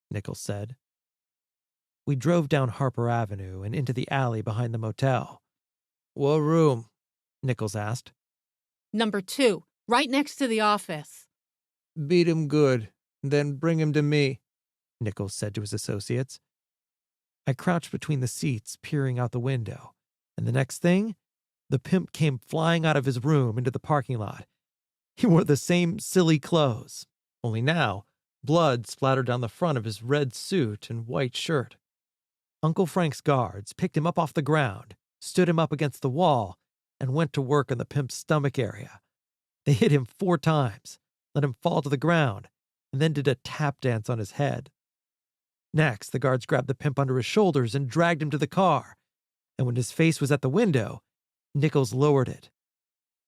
Nichols said. We drove down Harper Avenue and into the alley behind the motel. "What room?" Nichols asked. Number 2, right next to the office. "Beat him good, then bring him to me," Nichols said to his associates. I crouched between the seats, peering out the window, and the next thing, the pimp came flying out of his room into the parking lot. He wore the same silly clothes, only now blood splattered down the front of his red suit and white shirt. Uncle Frank's guards picked him up off the ground, stood him up against the wall, and went to work on the pimp's stomach area. They hit him 4 times, let him fall to the ground, and then did a tap dance on his head. Next, the guards grabbed the pimp under his shoulders and dragged him to the car. And when his face was at the window, Nichols lowered it.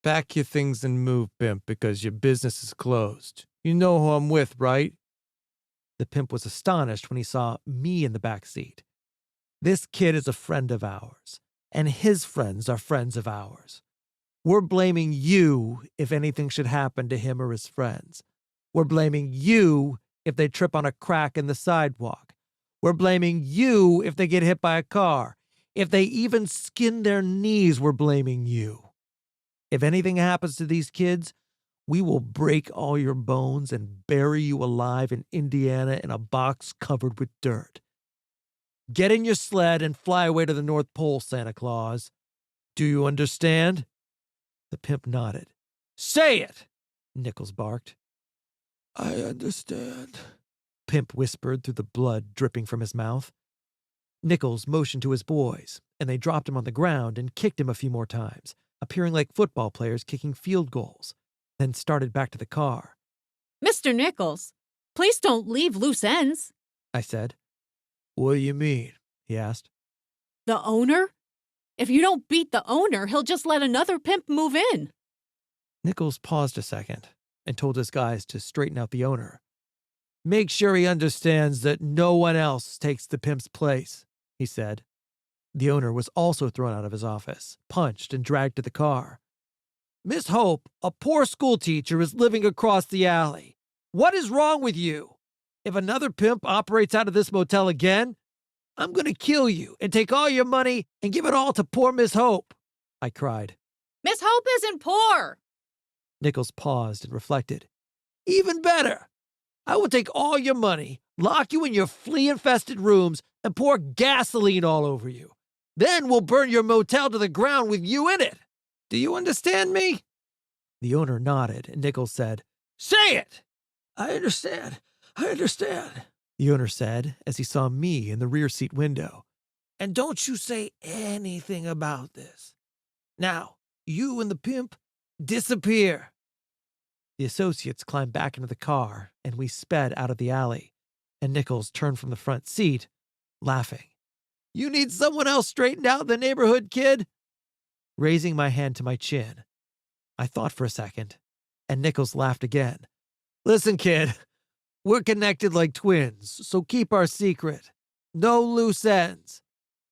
"Pack your things and move, pimp, because your business is closed. You know who I'm with, right?" The pimp was astonished when he saw me in the back seat. "This kid is a friend of ours, and his friends are friends of ours. We're blaming you if anything should happen to him or his friends. We're blaming you if they trip on a crack in the sidewalk. We're blaming you if they get hit by a car. If they even skin their knees, we're blaming you. If anything happens to these kids, we will break all your bones and bury you alive in Indiana in a box covered with dirt. Get in your sled and fly away to the North Pole, Santa Claus. Do you understand? The pimp nodded. Say it, Nichols barked. I understand, Pimp whispered through the blood dripping from his mouth. Nichols motioned to his boys, and they dropped him on the ground and kicked him a few more times, appearing like football players kicking field goals, then started back to the car. Mr. Nichols, please don't leave loose ends. I said. What do you mean? He asked. The owner? If you don't beat the owner, he'll just let another pimp move in. Nichols paused a second and told his guys to straighten out the owner. Make sure he understands that no one else takes the pimp's place, he said. The owner was also thrown out of his office, punched, and dragged to the car. Miss Hope, a poor schoolteacher, is living across the alley. What is wrong with you? If another pimp operates out of this motel again, I'm going to kill you and take all your money and give it all to poor Miss Hope, I cried. Miss Hope isn't poor. Nichols paused and reflected. Even better. I will take all your money, lock you in your flea-infested rooms, and pour gasoline all over you. Then we'll burn your motel to the ground with you in it. Do you understand me? The owner nodded, and Nichols said, Say it! I understand. I understand, the owner said as he saw me in the rear seat window. And don't you say anything about this. Now, you and the pimp, disappear. The associates climbed back into the car, and we sped out of the alley, and Nichols turned from the front seat, laughing. You need someone else straightened out in the neighborhood, kid? Raising my hand to my chin, I thought for a second, and Nichols laughed again. Listen, kid, we're connected like twins, so keep our secret. No loose ends.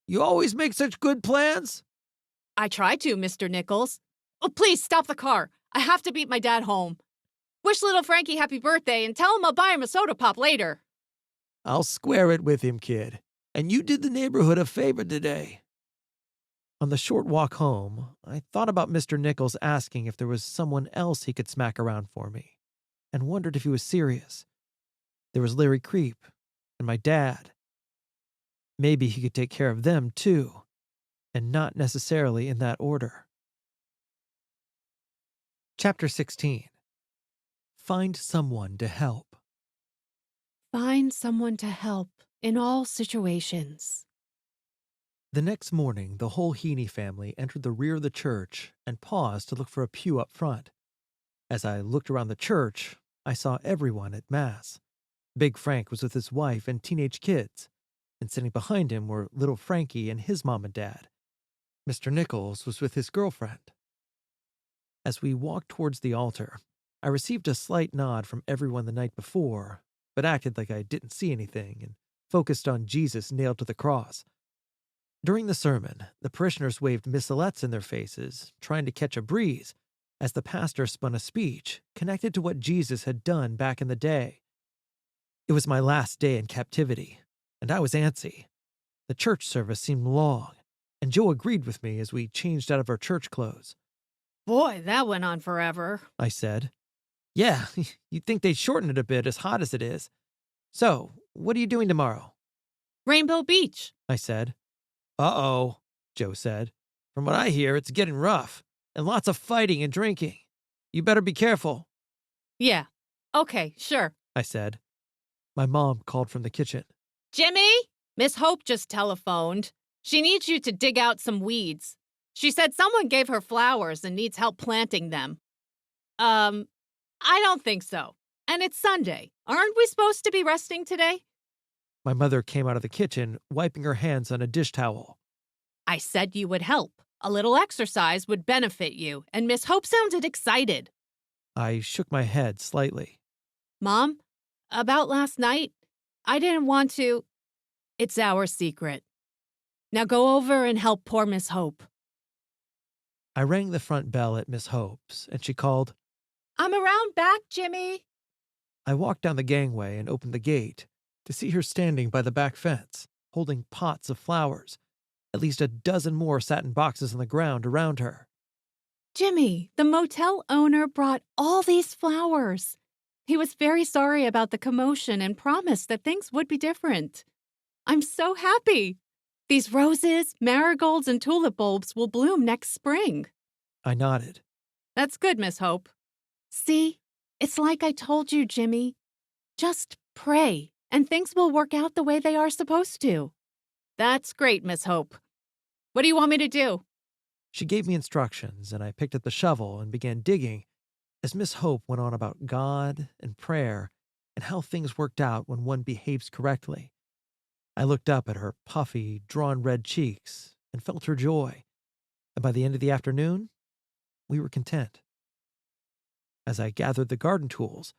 You always make such good plans? I try to, Mr. Nichols. Oh, please stop the car. I have to beat my dad home. Wish little Frankie happy birthday and tell him I'll buy him a soda pop later. I'll square it with him, kid. And you did the neighborhood a favor today. On the short walk home, I thought about Mr. Nichols asking if there was someone else he could smack around for me, and wondered if he was serious. There was Larry Creep and my dad. Maybe he could take care of them, too, and not necessarily in that order. Chapter 16. Find someone to help. Find someone to help in all situations. The next morning, the whole Heaney family entered the rear of the church and paused to look for a pew up front. As I looked around the church, I saw everyone at Mass. Big Frank was with his wife and teenage kids, and sitting behind him were little Frankie and his mom and dad. Mr. Nichols was with his girlfriend. As we walked towards the altar, I received a slight nod from everyone the night before, but acted like I didn't see anything and focused on Jesus nailed to the cross. During the sermon, the parishioners waved missalettes in their faces, trying to catch a breeze, as the pastor spun a speech connected to what Jesus had done back in the day. It was my last day in captivity, and I was antsy. The church service seemed long, and Joe agreed with me as we changed out of our church clothes. Boy, that went on forever. I said. Yeah, you'd think they'd shorten it a bit as hot as it is. So, what are you doing tomorrow? Rainbow Beach. I said. Uh-oh, Joe said. From what I hear, it's getting rough, and lots of fighting and drinking. You better be careful. Yeah. Okay, sure. I said. My mom called from the kitchen. Jimmy, Miss Hope just telephoned. She needs you to dig out some weeds. She said someone gave her flowers and needs help planting them. I don't think so. And it's Sunday. Aren't we supposed to be resting today? My mother came out of the kitchen, wiping her hands on a dish towel. I said you would help. A little exercise would benefit you, and Miss Hope sounded excited. I shook my head slightly. Mom, about last night, I didn't want to. It's our secret. Now go over and help poor Miss Hope. I rang the front bell at Miss Hope's, and she called, I'm around back, Jimmy. I walked down the gangway and opened the gate to see her standing by the back fence, holding pots of flowers. At least a dozen more sat in boxes on the ground around her. Jimmy, the motel owner brought all these flowers. He was very sorry about the commotion and promised that things would be different. I'm so happy. These roses, marigolds, and tulip bulbs will bloom next spring. I nodded. That's good, Miss Hope. See, it's like I told you, Jimmy. Just pray, and things will work out the way they are supposed to. That's great, Miss Hope. What do you want me to do? She gave me instructions, and I picked up the shovel and began digging as Miss Hope went on about God and prayer and how things worked out when one behaves correctly. I looked up at her puffy, drawn red cheeks and felt her joy, and by the end of the afternoon, we were content. As I gathered the garden tools,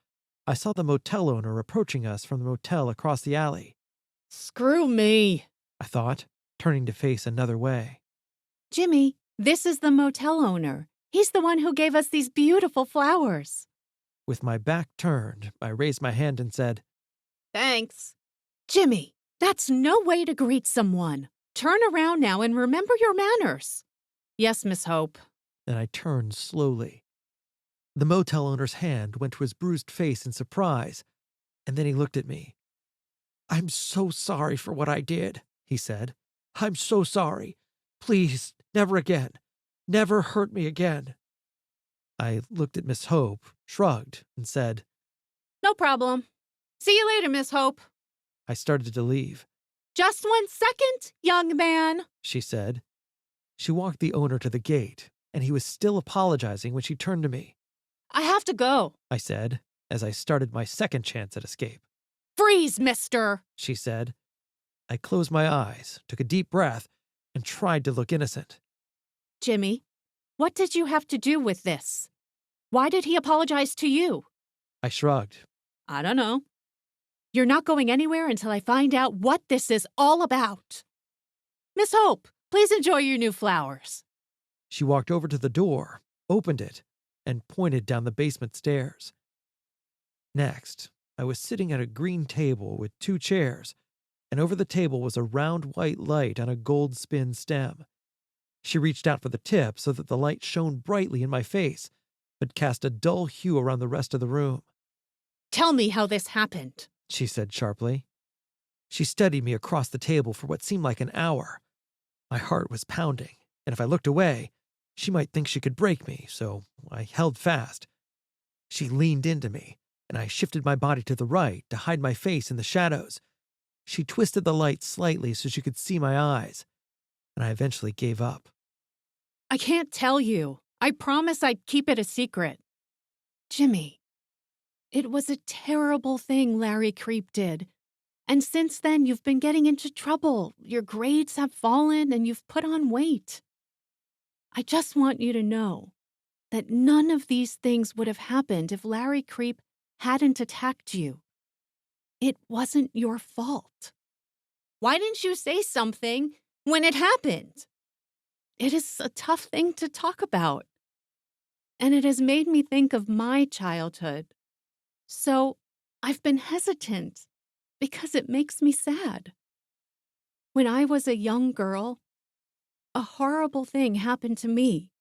I saw the motel owner approaching us from the motel across the alley. Screw me. I thought, turning to face another way. Jimmy, this is the motel owner. He's the one who gave us these beautiful flowers. With my back turned, I raised my hand and said, Thanks. Jimmy, that's no way to greet someone. Turn around now and remember your manners. Yes, Miss Hope. and I turned slowly. The motel owner's hand went to his bruised face in surprise, and then he looked at me. "I'm so sorry for what I did," he said. "I'm so sorry. Please, never again. Never hurt me again." I looked at Miss Hope, shrugged, and said, No problem. See you later, Miss Hope. I started to leave. Just 1 second, young man. She said. She walked the owner to the gate, and he was still apologizing when she turned to me. I have to go. I said, as I started my second chance at escape. Freeze, mister. She said. I closed my eyes, took a deep breath, and tried to look innocent. Jimmy, what did you have to do with this? Why did he apologize to you? I shrugged. I don't know. You're not going anywhere until I find out what this is all about. Miss Hope, please enjoy your new flowers. She walked over to the door, opened it, and pointed down the basement stairs. Next, I was sitting at a green table with 2 chairs, and over the table was a round white light on a gold spin stem. She reached out for the tip so that the light shone brightly in my face, but cast a dull hue around the rest of the room. Tell me how this happened. She said sharply. She studied me across the table for what seemed like an hour. My heart was pounding, and if I looked away, she might think she could break me, so I held fast. She leaned into me, and I shifted my body to the right to hide my face in the shadows. She twisted the light slightly so she could see my eyes, and I eventually gave up. I can't tell you. I promise I'd keep it a secret. Jimmy, it was a terrible thing Larry Creep did. And since then, you've been getting into trouble. Your grades have fallen and you've put on weight. I just want you to know that none of these things would have happened if Larry Creep hadn't attacked you. It wasn't your fault. Why didn't you say something when it happened? It is a tough thing to talk about. And it has made me think of my childhood. So I've been hesitant because it makes me sad. When I was a young girl, a horrible thing happened to me,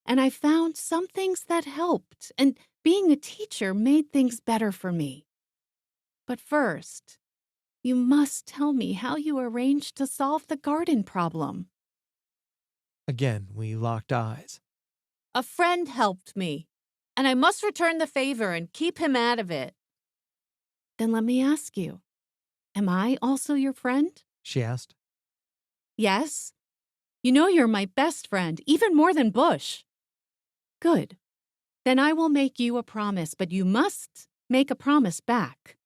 and I found some things that helped, and being a teacher made things better for me. But first, you must tell me how you arranged to solve the garden problem. Again, we locked eyes. A friend helped me, and I must return the favor and keep him out of it. Then let me ask you, am I also your friend? She asked. Yes. You know you're my best friend, even more than Bush. Good. Then I will make you a promise, but you must make a promise back.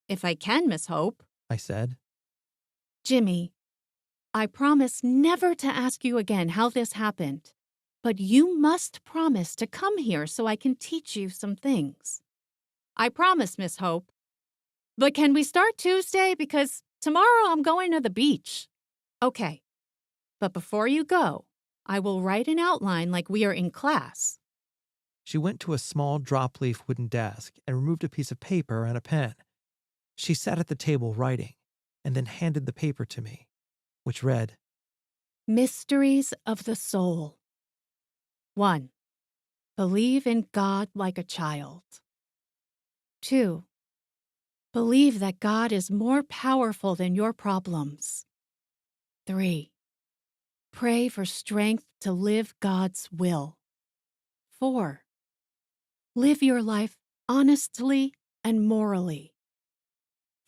If I can, Miss Hope. I said. Jimmy, I promise never to ask you again how this happened, but you must promise to come here so I can teach you some things. I promise, Miss Hope. But can we start Tuesday? Because tomorrow I'm going to the beach. Okay. But before you go, I will write an outline like we are in class. She went to a small drop-leaf wooden desk and removed a piece of paper and a pen. She sat at the table writing, and then handed the paper to me, which read, Mysteries of the Soul. 1. Believe in God like a child. 2. Believe that God is more powerful than your problems. 3. Pray for strength to live God's will. 4. Live your life honestly and morally.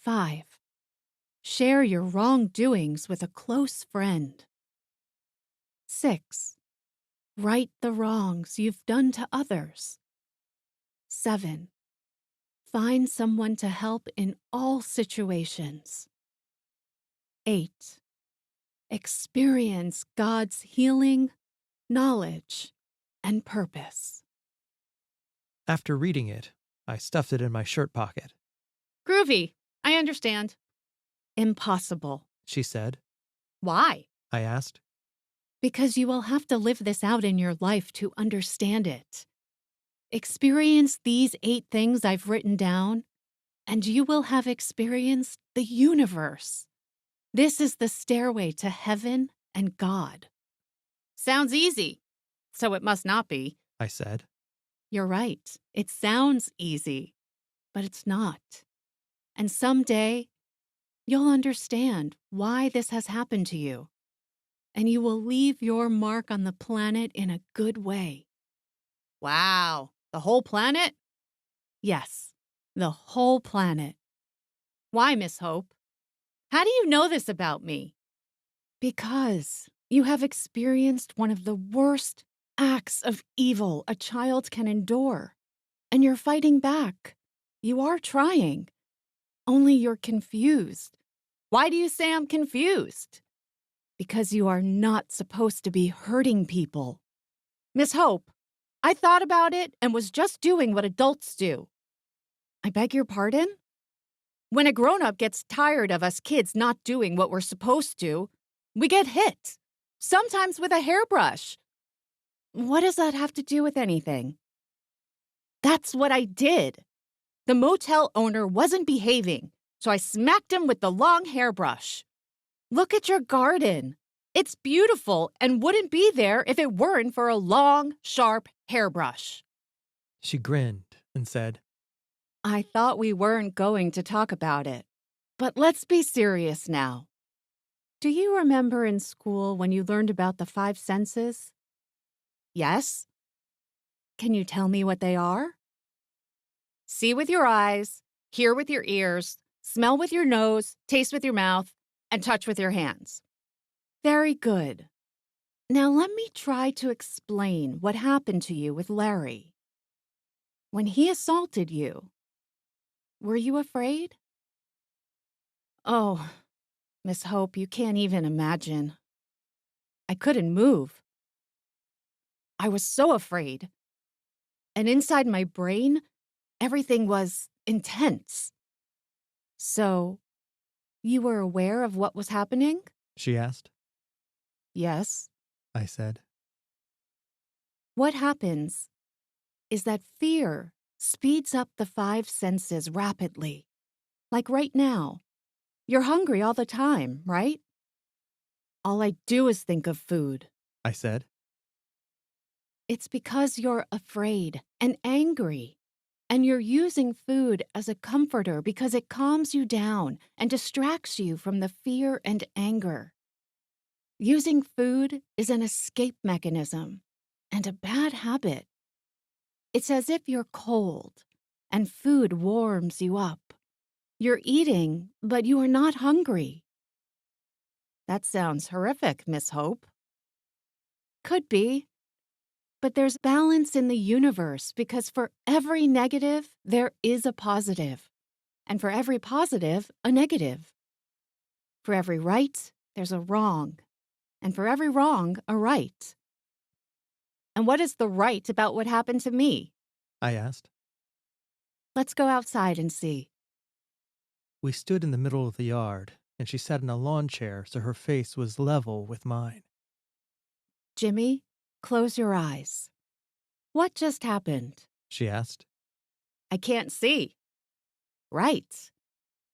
5. Share your wrongdoings with a close friend. 6. Right the wrongs you've done to others. 7. Find someone to help in all situations. 8. Experience God's healing, knowledge, and purpose. After reading it, I stuffed it in my shirt pocket. Groovy. I understand. Impossible. She said. Why? I asked. Because you will have to live this out in your life to understand it. Experience these 8 things I've written down, and you will have experienced the universe. This is the stairway to heaven and God. Sounds easy. So it must not be. I said. You're right. It sounds easy, but it's not. And someday, you'll understand why this has happened to you. And you will leave your mark on the planet in a good way. Wow. The whole planet? Yes, the whole planet. Why, Miss Hope? How do you know this about me? Because you have experienced one of the worst acts of evil a child can endure. And you're fighting back. You are trying. Only you're confused. Why do you say I'm confused? Because you are not supposed to be hurting people. Miss Hope, I thought about it and was just doing what adults do. I beg your pardon? When a grown-up gets tired of us kids not doing what we're supposed to, we get hit. Sometimes with a hairbrush. What does that have to do with anything? That's what I did. The motel owner wasn't behaving, so I smacked him with the long hairbrush. Look at your garden. It's beautiful and wouldn't be there if it weren't for a long, sharp hairbrush. She grinned and said, I thought we weren't going to talk about it. But let's be serious now. Do you remember in school when you learned about the 5 senses? Yes? Can you tell me what they are? See with your eyes, hear with your ears, smell with your nose, taste with your mouth, and touch with your hands. Very good. Now let me try to explain what happened to you with Larry. When he assaulted you, were you afraid? Oh, Miss Hope, you can't even imagine. I couldn't move. I was so afraid. And inside my brain, everything was intense. So, you were aware of what was happening? she asked. Yes. I said. What happens is that fear speeds up the 5 senses rapidly. Like right now. You're hungry all the time, right? All I do is think of food. I said. It's because you're afraid and angry. And you're using food as a comforter because it calms you down and distracts you from the fear and anger. Using food is an escape mechanism and a bad habit. It's as if you're cold and food warms you up. You're eating, but you are not hungry. That sounds horrific, Miss Hope. Could be. But there's balance in the universe because for every negative, there is a positive. And for every positive, a negative. For every right, there's a wrong. And for every wrong, a right. And what is the right about what happened to me? I asked. Let's go outside and see. We stood in the middle of the yard, and she sat in a lawn chair so her face was level with mine. Jimmy, close your eyes. What just happened? She asked. I can't see. Right.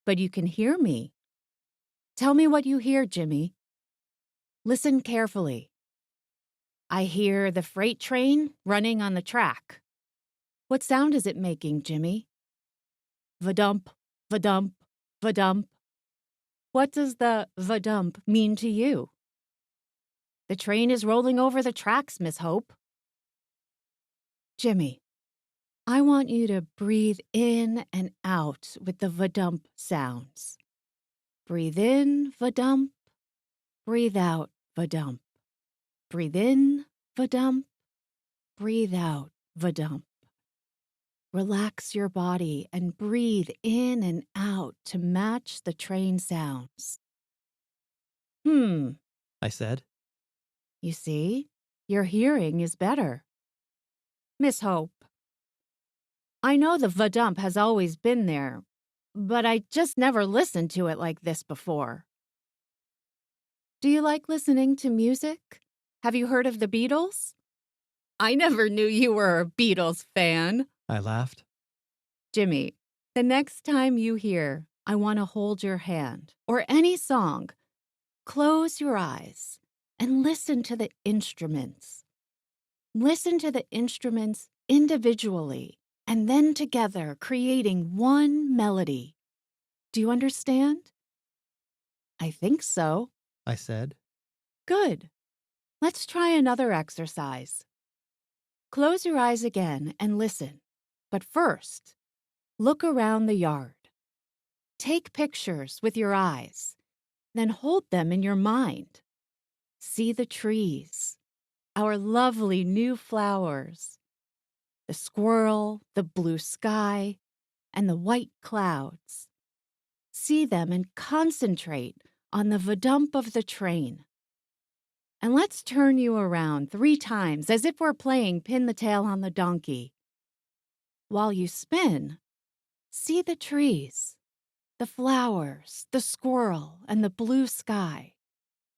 But you can hear me. Tell me what you hear, Jimmy. Listen carefully. I hear the freight train running on the track. What sound is it making, Jimmy? Vadump. Vadump, vadump. What does the vadump mean to you? The train is rolling over the tracks, Miss Hope. Jimmy, I want you to breathe in and out with the vadump sounds. Breathe in, vadump. Breathe out, vadump. Breathe in, vadump. Breathe out, vadump. Relax your body and breathe in and out to match the train sounds. I said. You see, your hearing is better. Miss Hope, I know the vadump has always been there, but I just never listened to it like this before. Do you like listening to music? Have you heard of the Beatles? I never knew you were a Beatles fan. I laughed. Jimmy, the next time you hear I Want to Hold Your Hand or any song, close your eyes and listen to the instruments. Listen to the instruments individually and then together, creating one melody. Do you understand? I think so. I said. Good. Let's try another exercise. Close your eyes again and listen. But first, look around the yard. Take pictures with your eyes, then hold them in your mind. See the trees, our lovely new flowers, the squirrel, the blue sky, and the white clouds. See them and concentrate on the vadump of the train. And let's turn you around 3 times as if we're playing pin the tail on the donkey. While you spin, see the trees, the flowers, the squirrel, and the blue sky,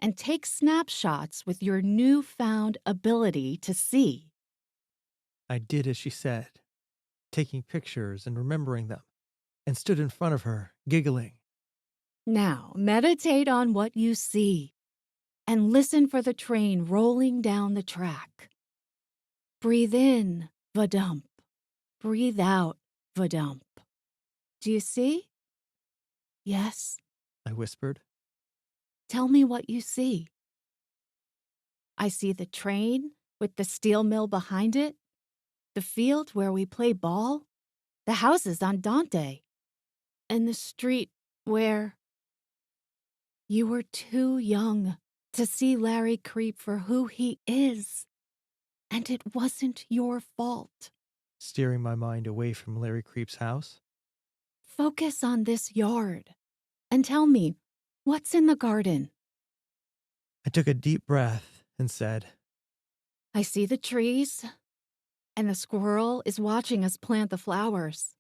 and take snapshots with your newfound ability to see. I did as she said, taking pictures and remembering them, and stood in front of her, giggling. Now, meditate on what you see and listen for the train rolling down the track. Breathe in, vadump. Breathe out, vadump. Do you see? Yes. I whispered. Tell me what you see. I see the train with the steel mill behind it, the field where we play ball, the houses on Dante, and the street where you were too young to see Larry Creep for who he is, and it wasn't your fault. Steering my mind away from Larry Creep's house. Focus on this yard and tell me, what's in the garden? I took a deep breath and said, I see the trees, and the squirrel is watching us plant the flowers.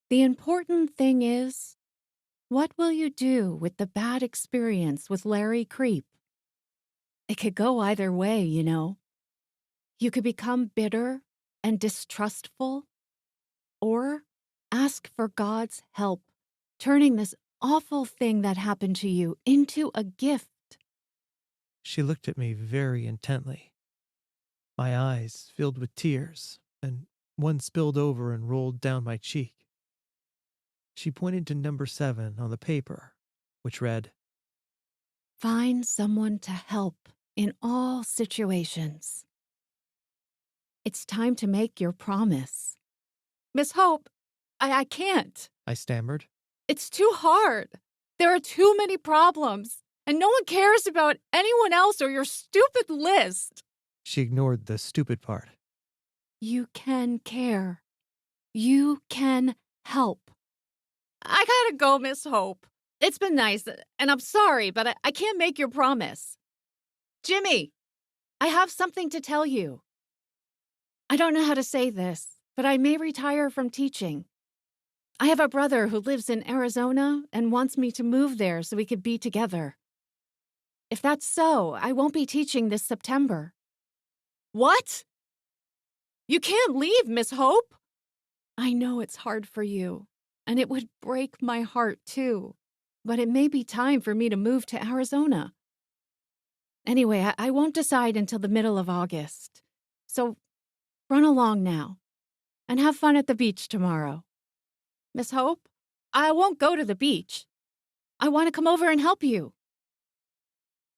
The important thing is, what will you do with the bad experience with Larry Creep? It could go either way, you know. You could become bitter and distrustful, or ask for God's help, turning this awful thing that happened to you into a gift. She looked at me very intently. My eyes filled with tears, and one spilled over and rolled down my cheek. She pointed to number 7 on the paper, which read, Find someone to help in all situations. It's time to make your promise. Miss Hope, I can't. I stammered. It's too hard. There are too many problems, and no one cares about anyone else or your stupid list. She ignored the stupid part. You can care. You can help. I gotta go, Miss Hope. It's been nice, and I'm sorry, but I can't make your promise. Jimmy, I have something to tell you. I don't know how to say this, but I may retire from teaching. I have a brother who lives in Arizona and wants me to move there so we could be together. If that's so, I won't be teaching this September. What? You can't leave, Miss Hope. I know it's hard for you, and it would break my heart too, but it may be time for me to move to Arizona. Anyway, I won't decide until the middle of August. So run along now, and have fun at the beach tomorrow. Miss Hope, I won't go to the beach. I want to come over and help you.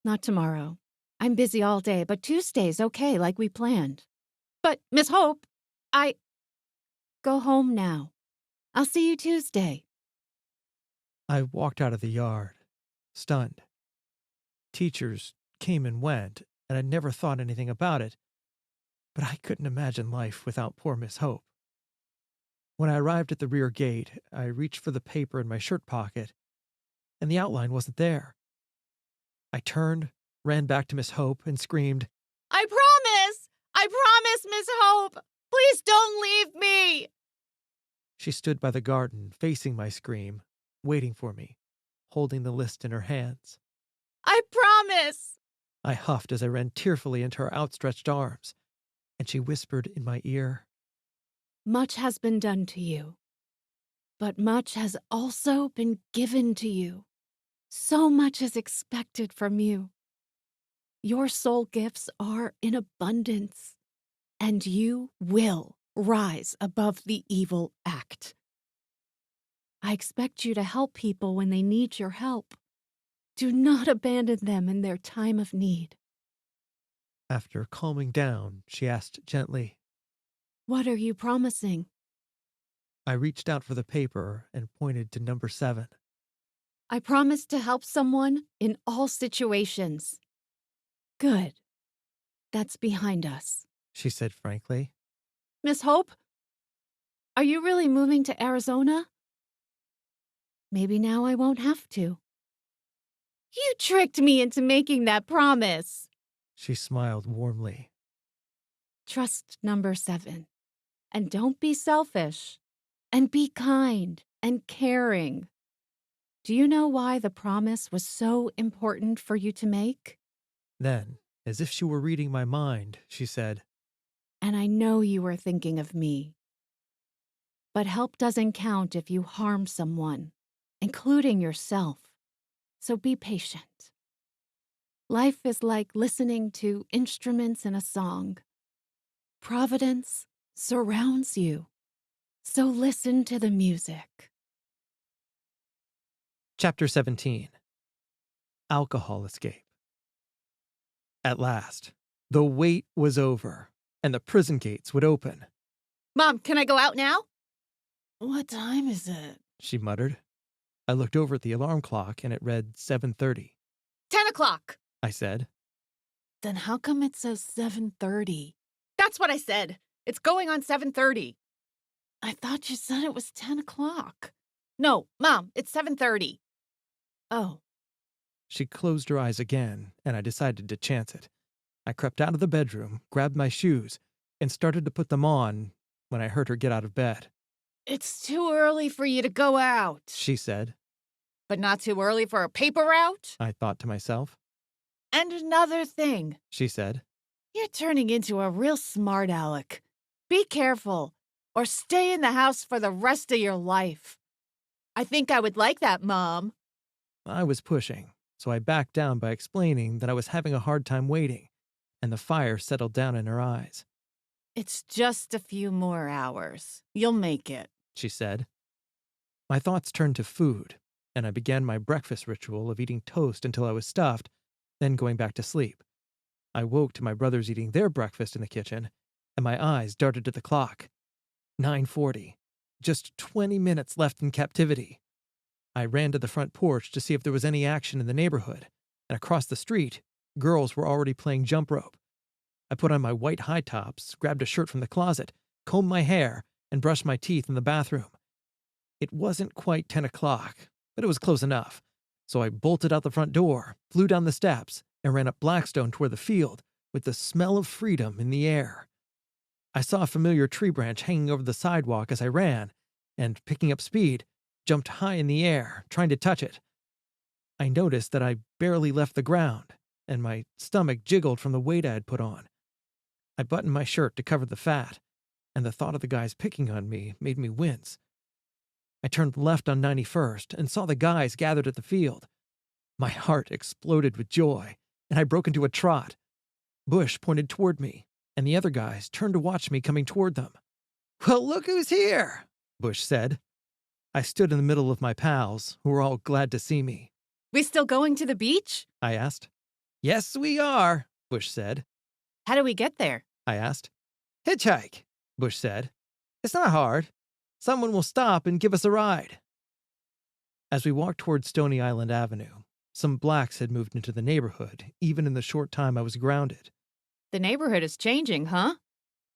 Not tomorrow. I'm busy all day, but Tuesday's okay, like we planned. But, Miss Hope, Go home now. I'll see you Tuesday. I walked out of the yard, stunned. Teachers came and went, and I never thought anything about it, but I couldn't imagine life without poor Miss Hope. When I arrived at the rear gate, I reached for the paper in my shirt pocket, and the outline wasn't there. I turned, ran back to Miss Hope, and screamed, I promise, Miss Hope. Please don't leave me. She stood by the garden, facing my scream, waiting for me, holding the list in her hands. I promise. I huffed as I ran tearfully into her outstretched arms, and she whispered in my ear, Much has been done to you, but much has also been given to you. So much is expected from you. Your soul gifts are in abundance, and you will rise above the evil act. I expect you to help people when they need your help. Do not abandon them in their time of need. After calming down, she asked gently. What are you promising? I reached out for the paper and pointed to number 7. I promise to help someone in all situations. Good. That's behind us. She said frankly. Miss Hope, are you really moving to Arizona? Maybe now I won't have to. You tricked me into making that promise. She smiled warmly. Trust number 7. And don't be selfish. And be kind and caring. Do you know why the promise was so important for you to make? Then, as if she were reading my mind, she said, And I know you were thinking of me. But help doesn't count if you harm someone, including yourself. So be patient. Life is like listening to instruments in a song. Providence surrounds you. So listen to the music. Chapter 17. Alcohol Escape. At last, the wait was over, and the prison gates would open. Mom, can I go out now? What time is it? She muttered. I looked over at the alarm clock, and it read 7:30. 10 o'clock. I said. Then how come it says 7:30? That's what I said. It's going on 7:30. I thought you said it was 10 o'clock. No, Mom, it's 7:30. Oh, She closed her eyes again, and I decided to chance it. I crept out of the bedroom, grabbed my shoes, and started to put them on when I heard her get out of bed. It's too early for you to go out. She said. But not too early for a paper route? I thought to myself. And another thing. She said. You're turning into a real smart aleck. Be careful, or stay in the house for the rest of your life. I think I would like that, Mom. I was pushing, so I backed down by explaining that I was having a hard time waiting, and the fire settled down in her eyes. It's just a few more hours. You'll make it. She said. My thoughts turned to food, and I began my breakfast ritual of eating toast until I was stuffed, then going back to sleep. I woke to my brothers eating their breakfast in the kitchen, and my eyes darted to the clock. 9:40. Just 20 minutes left in captivity. I ran to the front porch to see if there was any action in the neighborhood, and across the street, girls were already playing jump rope. I put on my white high tops, grabbed a shirt from the closet, combed my hair, and brushed my teeth in the bathroom. It wasn't quite 10 o'clock, but it was close enough, so I bolted out the front door, flew down the steps, and ran up Blackstone toward the field with the smell of freedom in the air. I saw a familiar tree branch hanging over the sidewalk as I ran, and, picking up speed, jumped high in the air, trying to touch it. I noticed that I barely left the ground, and my stomach jiggled from the weight I had put on. I buttoned my shirt to cover the fat, and the thought of the guys picking on me made me wince. I turned left on 91st and saw the guys gathered at the field. My heart exploded with joy, and I broke into a trot. Bush pointed toward me, and the other guys turned to watch me coming toward them. "Well, look who's here," Bush said. I stood in the middle of my pals, who were all glad to see me. We still going to the beach? I asked. Yes, we are, Bush said. How do we get there? I asked. Hitchhike, Bush said. It's not hard. Someone will stop and give us a ride. As we walked toward Stony Island Avenue, some blacks had moved into the neighborhood, even in the short time I was grounded. The neighborhood is changing, huh?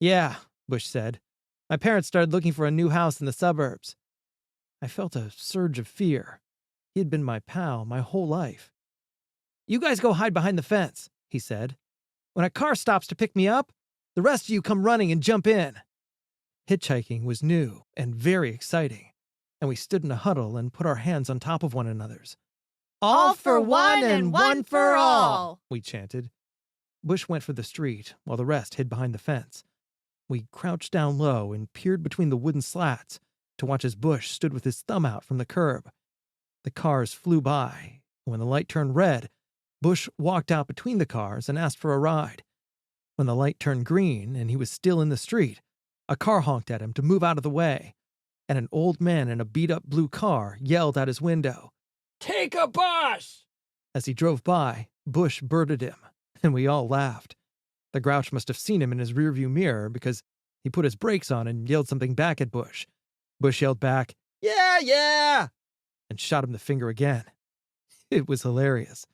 Yeah, Bush said. My parents started looking for a new house in the suburbs. I felt a surge of fear. He had been my pal my whole life. You guys go hide behind the fence, he said. When a car stops to pick me up, the rest of you come running and jump in. Hitchhiking was new and very exciting, and we stood in a huddle and put our hands on top of one another's. All for one and one for all, we chanted. Bush went for the street, while the rest hid behind the fence. We crouched down low and peered between the wooden slats to watch as Bush stood with his thumb out from the curb. The cars flew by, and when the light turned red, Bush walked out between the cars and asked for a ride. When the light turned green and he was still in the street, a car honked at him to move out of the way, and an old man in a beat-up blue car yelled out his window, Take a bus! As he drove by, Bush birded him, and we all laughed. The grouch must have seen him in his rearview mirror because he put his brakes on and yelled something back at Bush. Bush yelled back, Yeah! and shot him the finger again. It was hilarious.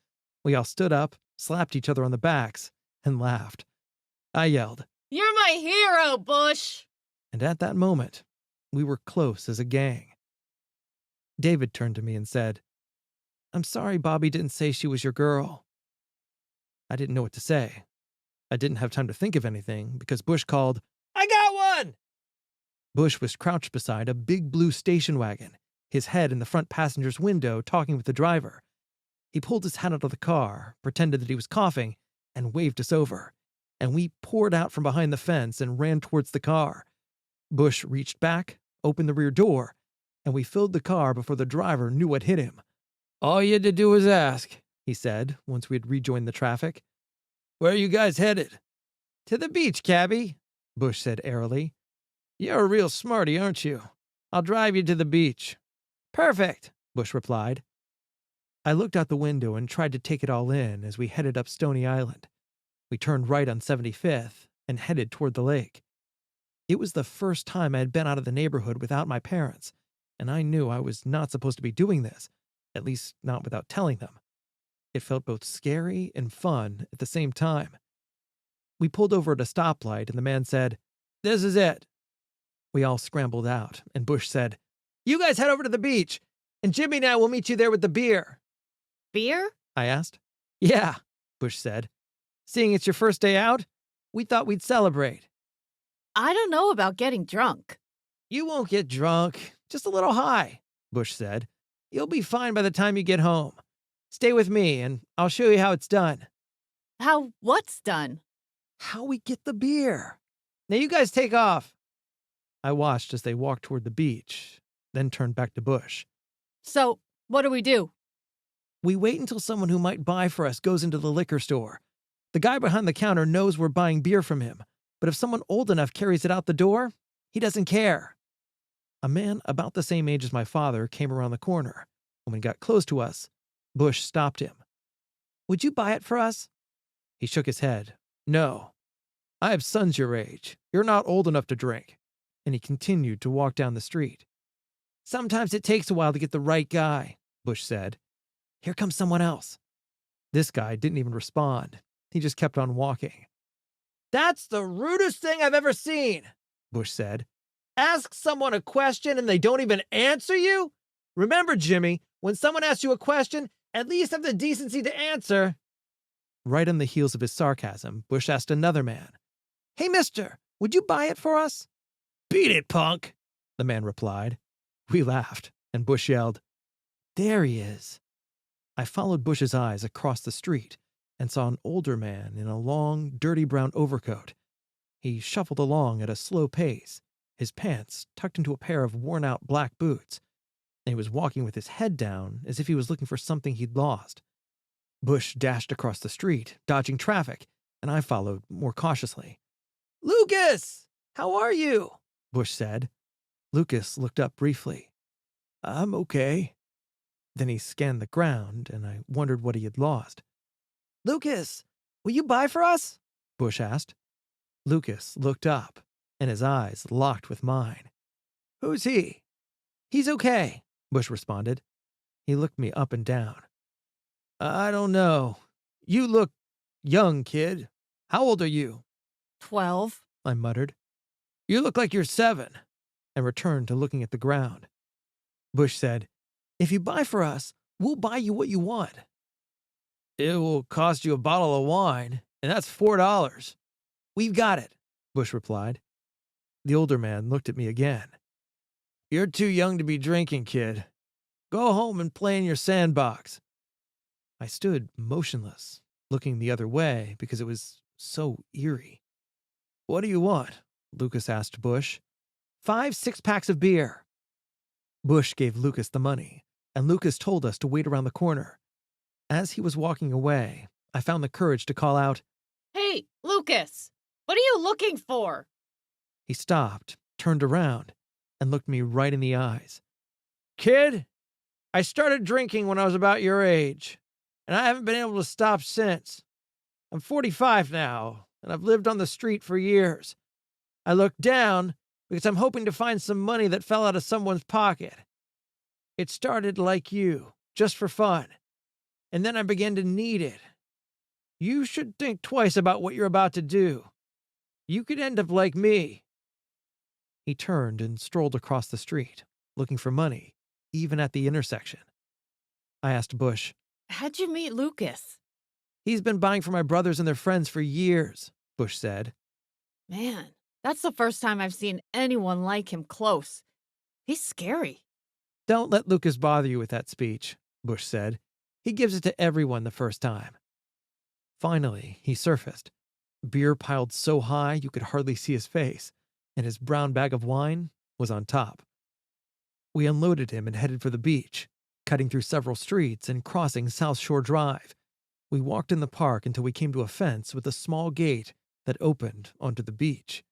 We all stood up, slapped each other on the backs, and laughed. I yelled, You're my hero, Bush. and at that moment, we were close as a gang. David turned to me and said, I'm sorry Bobby didn't say she was your girl. I didn't know what to say. I didn't have time to think of anything because Bush called, I got one! Bush was crouched beside a big blue station wagon, his head in the front passenger's window talking with the driver. He pulled his hat out of the car, pretended that he was coughing, and waved us over, and we poured out from behind the fence and ran towards the car. Bush reached back, opened the rear door, and we filled the car before the driver knew what hit him. All you had to do was ask, he said, once we had rejoined the traffic. Where are you guys headed? To the beach, cabby, Bush said airily. You're a real smarty, aren't you? I'll drive you to the beach. Perfect, Bush replied. I looked out the window and tried to take it all in as we headed up Stony Island. We turned right on 75th and headed toward the lake. It was the first time I had been out of the neighborhood without my parents, and I knew I was not supposed to be doing this, at least not without telling them. It felt both scary and fun at the same time. We pulled over at a stoplight and the man said, This is it. We all scrambled out, and Bush said, You guys head over to the beach, and Jimmy and I will meet you there with the beer. Beer? I asked. Yeah, Bush said. Seeing it's your first day out, we thought we'd celebrate. I don't know about getting drunk. You won't get drunk, just a little high, Bush said. You'll be fine by the time you get home. Stay with me, and I'll show you how it's done. How what's done? How we get the beer. Now you guys take off. I watched as they walked toward the beach, then turned back to Bush. So, what do we do? We wait until someone who might buy for us goes into the liquor store. The guy behind the counter knows we're buying beer from him, but if someone old enough carries it out the door, he doesn't care. A man about the same age as my father came around the corner. When he got close to us, Bush stopped him. Would you buy it for us? He shook his head. No. I have sons your age. You're not old enough to drink. And he continued to walk down the street. Sometimes it takes a while to get the right guy, Bush said. Here comes someone else. This guy didn't even respond. He just kept on walking. That's the rudest thing I've ever seen, Bush said. Ask someone a question and they don't even answer you? Remember, Jimmy, when someone asks you a question, at least have the decency to answer. Right on the heels of his sarcasm, Bush asked another man, Hey, mister, would you buy it for us? Beat it, punk, the man replied. We laughed, and Bush yelled, There he is. I followed Bush's eyes across the street and saw an older man in a long, dirty brown overcoat. He shuffled along at a slow pace, his pants tucked into a pair of worn-out black boots, and he was walking with his head down as if he was looking for something he'd lost. Bush dashed across the street, dodging traffic, and I followed more cautiously. Lucas! How are you? Bush said. Lucas looked up briefly. I'm okay. Then he scanned the ground, and I wondered what he had lost. Lucas, will you buy for us? Bush asked. Lucas looked up, and his eyes locked with mine. Who's he? He's okay, Bush responded. He looked me up and down. I don't know. You look young, kid. How old are you? 12. I muttered. You look like you're 7, and returned to looking at the ground. Bush said, If you buy for us, we'll buy you what you want. It will cost you a bottle of wine, and that's $4. We've got it, Bush replied. The older man looked at me again. You're too young to be drinking, kid. Go home and play in your sandbox. I stood motionless, looking the other way because it was so eerie. What do you want? Lucas asked Bush. 5 6-packs of beer. Bush gave Lucas the money, and Lucas told us to wait around the corner. As he was walking away, I found the courage to call out, Hey, Lucas, what are you looking for? He stopped, turned around, and looked me right in the eyes. Kid, I started drinking when I was about your age, and I haven't been able to stop since. I'm 45 now, and I've lived on the street for years. I looked down because I'm hoping to find some money that fell out of someone's pocket. It started like you, just for fun, and then I began to need it. You should think twice about what you're about to do. You could end up like me. He turned and strolled across the street, looking for money, even at the intersection. I asked Bush, How'd you meet Lucas? He's been buying for my brothers and their friends for years, Bush said. Man, that's the first time I've seen anyone like him close. He's scary. Don't let Lucas bother you with that speech, Bush said. He gives it to everyone the first time. Finally, he surfaced. Beer piled so high you could hardly see his face, and his brown bag of wine was on top. We unloaded him and headed for the beach, cutting through several streets and crossing South Shore Drive. We walked in the park until we came to a fence with a small gate that opened onto the beach.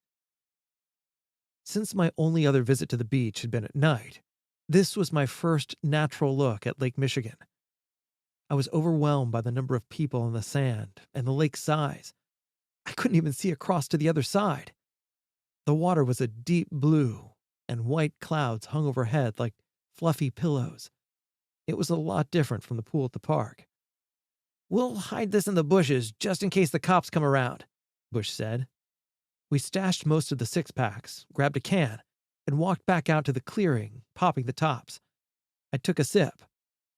Since my only other visit to the beach had been at night, this was my first natural look at Lake Michigan. I was overwhelmed by the number of people in the sand and the lake's size. I couldn't even see across to the other side. The water was a deep blue, and white clouds hung overhead like fluffy pillows. It was a lot different from the pool at the park. We'll hide this in the bushes just in case the cops come around, Bush said. We stashed most of the 6-packs, grabbed a can, and walked back out to the clearing, popping the tops. I took a sip,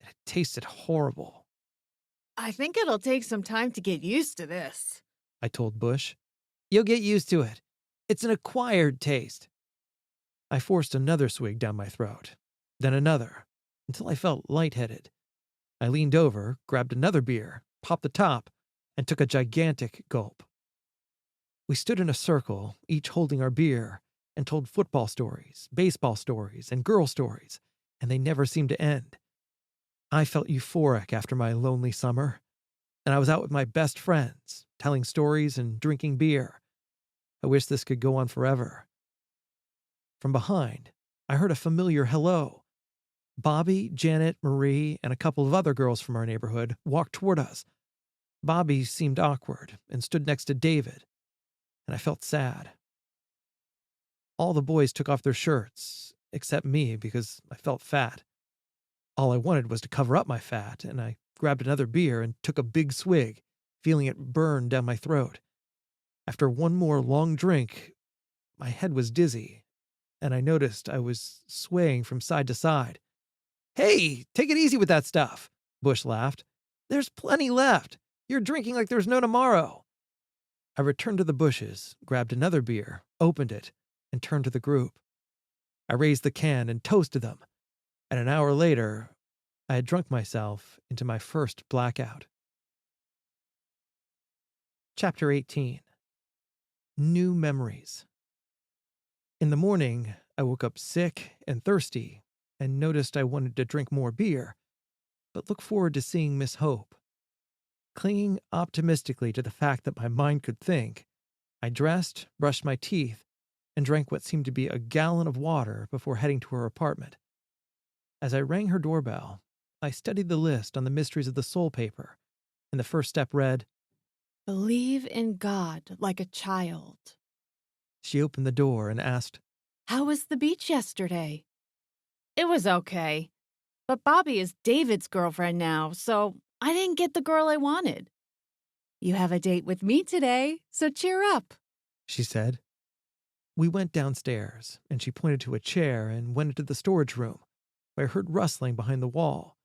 and it tasted horrible. I think it'll take some time to get used to this, I told Bush. You'll get used to it. It's an acquired taste. I forced another swig down my throat, then another, until I felt lightheaded. I leaned over, grabbed another beer, popped the top, and took a gigantic gulp. We stood in a circle, each holding our beer, and told football stories, baseball stories, and girl stories, and they never seemed to end. I felt euphoric after my lonely summer, and I was out with my best friends, telling stories and drinking beer. I wish this could go on forever. From behind, I heard a familiar hello. Bobby, Janet, Marie, and a couple of other girls from our neighborhood walked toward us. Bobby seemed awkward and stood next to David, and I felt sad. All the boys took off their shirts, except me because I felt fat. All I wanted was to cover up my fat, and I grabbed another beer and took a big swig, feeling it burn down my throat. After one more long drink, my head was dizzy, and I noticed I was swaying from side to side. Hey, take it easy with that stuff, Bush laughed. There's plenty left. You're drinking like there's no tomorrow. I returned to the bushes, grabbed another beer, opened it, and turned to the group. I raised the can and toasted them, and an hour later, I had drunk myself into my first blackout. Chapter 18. New Memories. In the morning, I woke up sick and thirsty and noticed I wanted to drink more beer, but looked forward to seeing Miss Hope. Clinging optimistically to the fact that my mind could think, I dressed, brushed my teeth, and drank what seemed to be a gallon of water before heading to her apartment. As I rang her doorbell, I studied the list on the Mysteries of the Soul paper, and the first step read, Believe in God like a child. She opened the door and asked, How was the beach yesterday? It was okay. But Bobby is David's girlfriend now, so I didn't get the girl I wanted. You have a date with me today, so cheer up. she said. We went downstairs, and she pointed to a chair and went into the storage room, where I heard rustling behind the wall.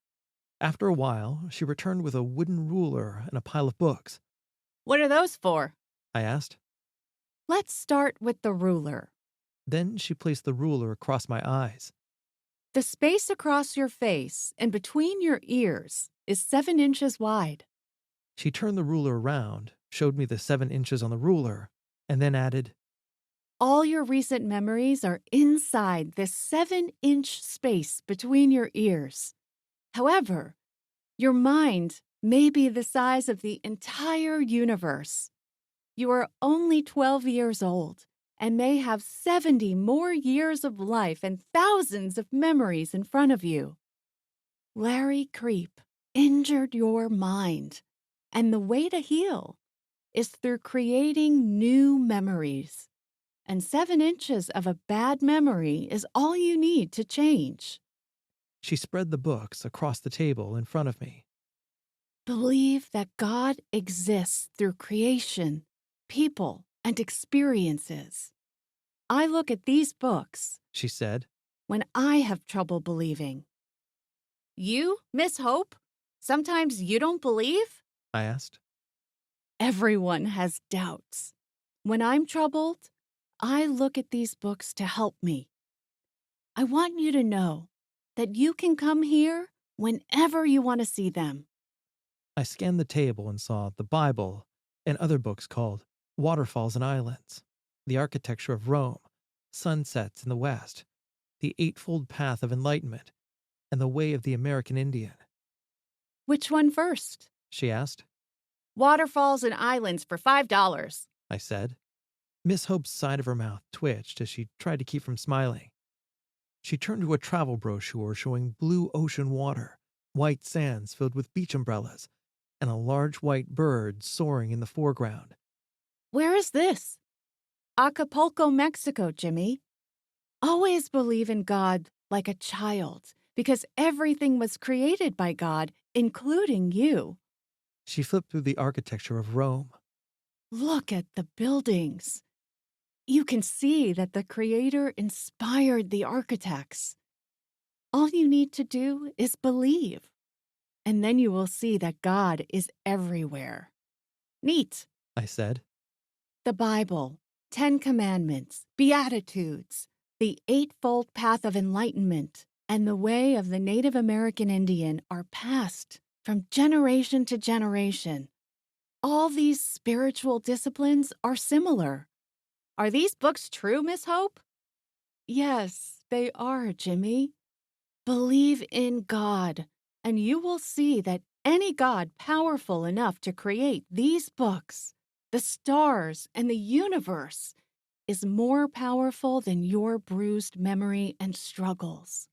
After a while, she returned with a wooden ruler and a pile of books. What are those for? I asked. Let's start with the ruler. Then she placed the ruler across my eyes. The space across your face and between your ears is 7 inches wide. She turned the ruler around, showed me the 7 inches on the ruler, and then added, All your recent memories are inside this 7-inch space between your ears. However, your mind may be the size of the entire universe. You are only 12 years old and may have 70 more years of life and thousands of memories in front of you. Larry Creep injured your mind, and the way to heal is through creating new memories. And 7 inches of a bad memory is all you need to change. She spread the books across the table in front of me. Believe that God exists through creation, people, and experiences. I look at these books She said. when I have trouble believing. You, Miss Hope? Sometimes you don't believe? I asked. Everyone has doubts. When I'm troubled, I look at these books to help me. I want you to know that you can come here whenever you want to see them. I scanned the table and saw the Bible and other books called Waterfalls and Islands, The Architecture of Rome, Sunsets in the West, The Eightfold Path of Enlightenment, and The Way of the American Indian. Which one first? She asked. Waterfalls and islands for $5. I said. Miss Hope's side of her mouth twitched as she tried to keep from smiling. She turned to a travel brochure showing blue ocean water, white sands filled with beach umbrellas, and a large white bird soaring in the foreground. Where is this? Acapulco, Mexico, Jimmy. Always believe in God like a child, because everything was created by God, including you. She flipped through the architecture of Rome. Look at the buildings. You can see that the Creator inspired the architects. All you need to do is believe, and then you will see that God is everywhere. Neat. I said. The Bible, 10 Commandments, Beatitudes, the Eightfold Path of Enlightenment, and the Way of the Native American Indian are passed from generation to generation. All these spiritual disciplines are similar. Are these books true, Miss Hope? Yes, they are, Jimmy. Believe in God, and you will see that any God powerful enough to create these books, the stars, and the universe is more powerful than your bruised memory and struggles.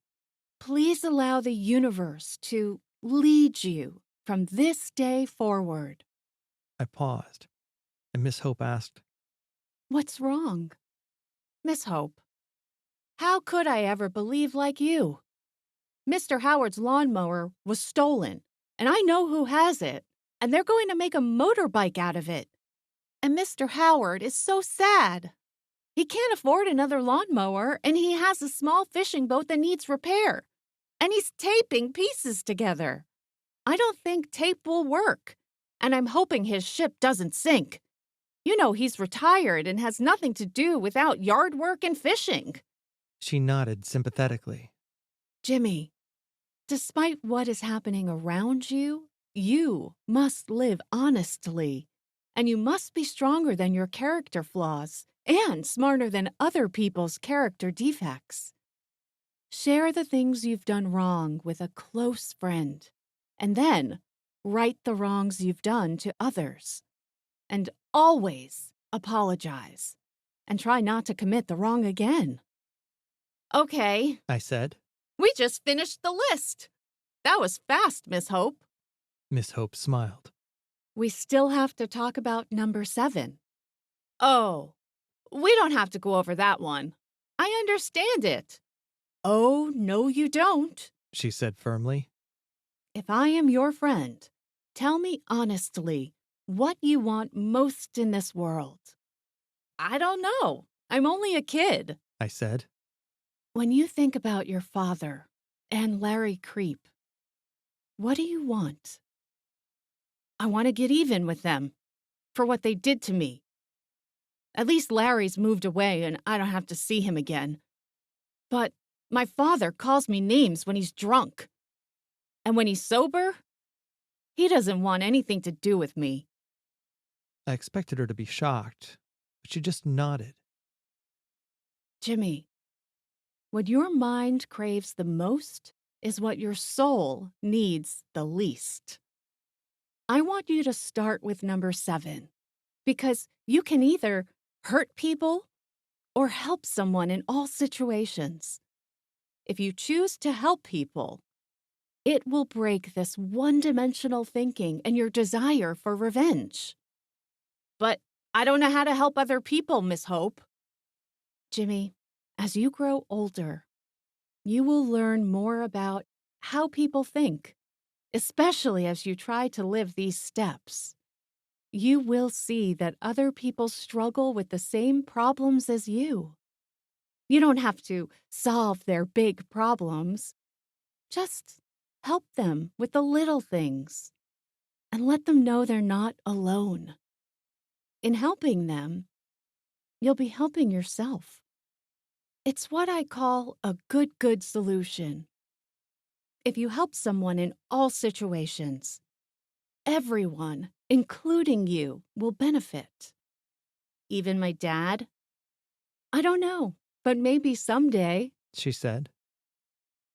Please allow the universe to lead you from this day forward. I paused, and Miss Hope asked, What's wrong? Miss Hope, how could I ever believe like you? Mr. Howard's lawnmower was stolen, and I know who has it, and they're going to make a motorbike out of it. And Mr. Howard is so sad. He can't afford another lawnmower, and he has a small fishing boat that needs repair. And he's taping pieces together. I don't think tape will work, and I'm hoping his ship doesn't sink. You know he's retired and has nothing to do without yard work and fishing. She nodded sympathetically. Jimmy, despite what is happening around you, you must live honestly, and you must be stronger than your character flaws and smarter than other people's character defects. Share the things you've done wrong with a close friend, and then right the wrongs you've done to others. And always apologize, and try not to commit the wrong again. Okay, I said. We just finished the list. That was fast, Miss Hope. Miss Hope smiled. We still have to talk about number 7. Oh, we don't have to go over that one. I understand it. Oh, no, you don't. She said firmly. If I am your friend, tell me honestly what you want most in this world. I don't know. I'm only a kid. I said. When you think about your father and Larry Creep, what do you want? I want to get even with them for what they did to me. At least Larry's moved away and I don't have to see him again. But my father calls me names when he's drunk. And when he's sober, he doesn't want anything to do with me. I expected her to be shocked, but she just nodded. Jimmy, what your mind craves the most is what your soul needs the least. I want you to start with number 7, because you can either hurt people or help someone in all situations. If you choose to help people, it will break this one-dimensional thinking and your desire for revenge. But I don't know how to help other people, Miss Hope. Jimmy, as you grow older, you will learn more about how people think, especially as you try to live these steps. You will see that other people struggle with the same problems as you. You don't have to solve their big problems. Just help them with the little things and let them know they're not alone. In helping them, you'll be helping yourself. It's what I call a good solution. If you help someone in all situations, everyone, including you, will benefit. Even my dad? I don't know, but maybe someday. She said.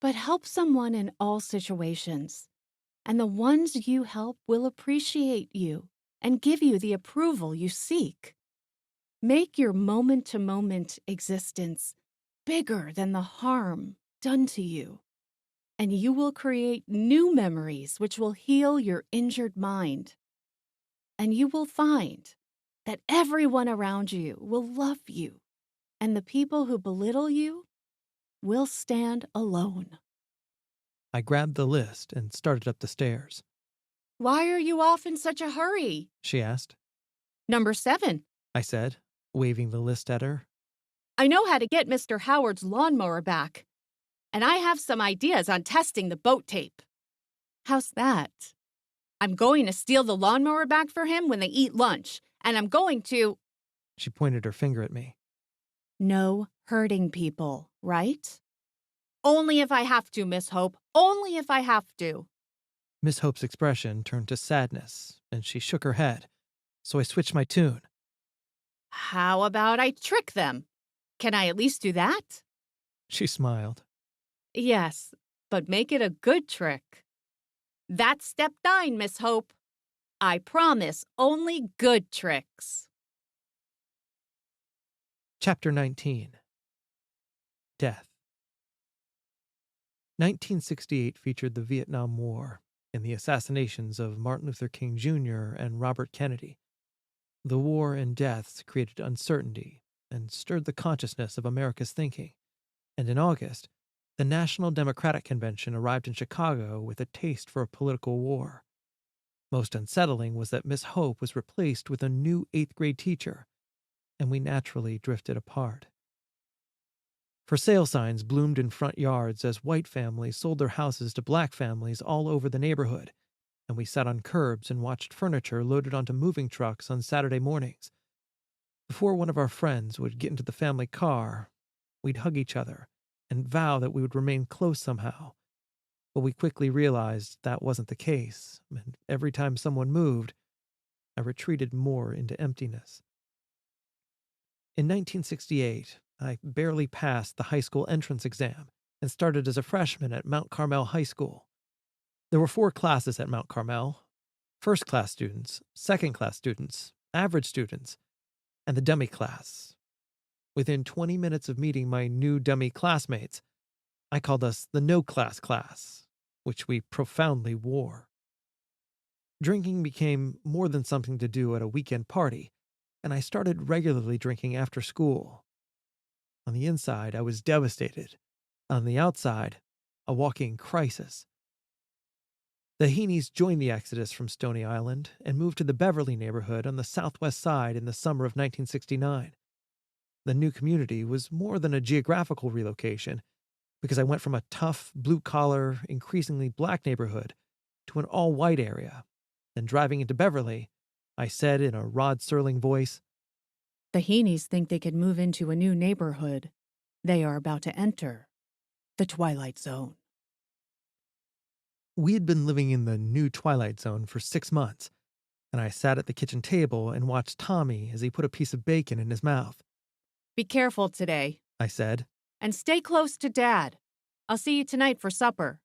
But help someone in all situations, and the ones you help will appreciate you and give you the approval you seek. Make your moment-to-moment existence bigger than the harm done to you, and you will create new memories which will heal your injured mind. And you will find that everyone around you will love you, and the people who belittle you will stand alone. I grabbed the list and started up the stairs. Why are you off in such a hurry? She asked. Number 7. I said, waving the list at her. I know how to get Mr. Howard's lawnmower back. And I have some ideas on testing the boat tape. How's that? I'm going to steal the lawnmower back for him when they eat lunch. And I'm going to... She pointed her finger at me. No hurting people, right? Only if I have to, Miss Hope. Only if I have to. Miss Hope's expression turned to sadness, and she shook her head, so I switched my tune. How about I trick them? Can I at least do that? She smiled. Yes, but make it a good trick. That's step 9, Miss Hope. I promise only good tricks. Chapter 19. Death. 1968 featured the Vietnam War and the assassinations of Martin Luther King Jr. and Robert Kennedy. The war and deaths created uncertainty and stirred the consciousness of America's thinking, and in August, the National Democratic Convention arrived in Chicago with a taste for a political war. Most unsettling was that Miss Hope was replaced with a new 8th grade teacher, and we naturally drifted apart. For sale signs bloomed in front yards as white families sold their houses to black families all over the neighborhood, and we sat on curbs and watched furniture loaded onto moving trucks on Saturday mornings. Before one of our friends would get into the family car, we'd hug each other and vow that we would remain close somehow. But we quickly realized that wasn't the case, and every time someone moved, I retreated more into emptiness. In 1968, I barely passed the high school entrance exam and started as a freshman at Mount Carmel High School. There were 4 classes at Mount Carmel: first-class students, second-class students, average students, and the dummy class. Within 20 minutes of meeting my new dummy classmates, I called us the no class, which we profoundly wore. Drinking became more than something to do at a weekend party, and I started regularly drinking after school. On the inside, I was devastated. On the outside, a walking crisis. The Heaney's joined the exodus from Stony Island and moved to the Beverly neighborhood on the southwest side in the summer of 1969. The new community was more than a geographical relocation, because I went from a tough, blue-collar, increasingly black neighborhood to an all-white area. Then driving into Beverly, I said in a Rod Serling voice, The Heenies think they could move into a new neighborhood. They are about to enter the Twilight Zone. We had been living in the new Twilight Zone for 6 months, and I sat at the kitchen table and watched Tommy as he put a piece of bacon in his mouth. Be careful today, I said. and stay close to Dad. I'll see you tonight for supper.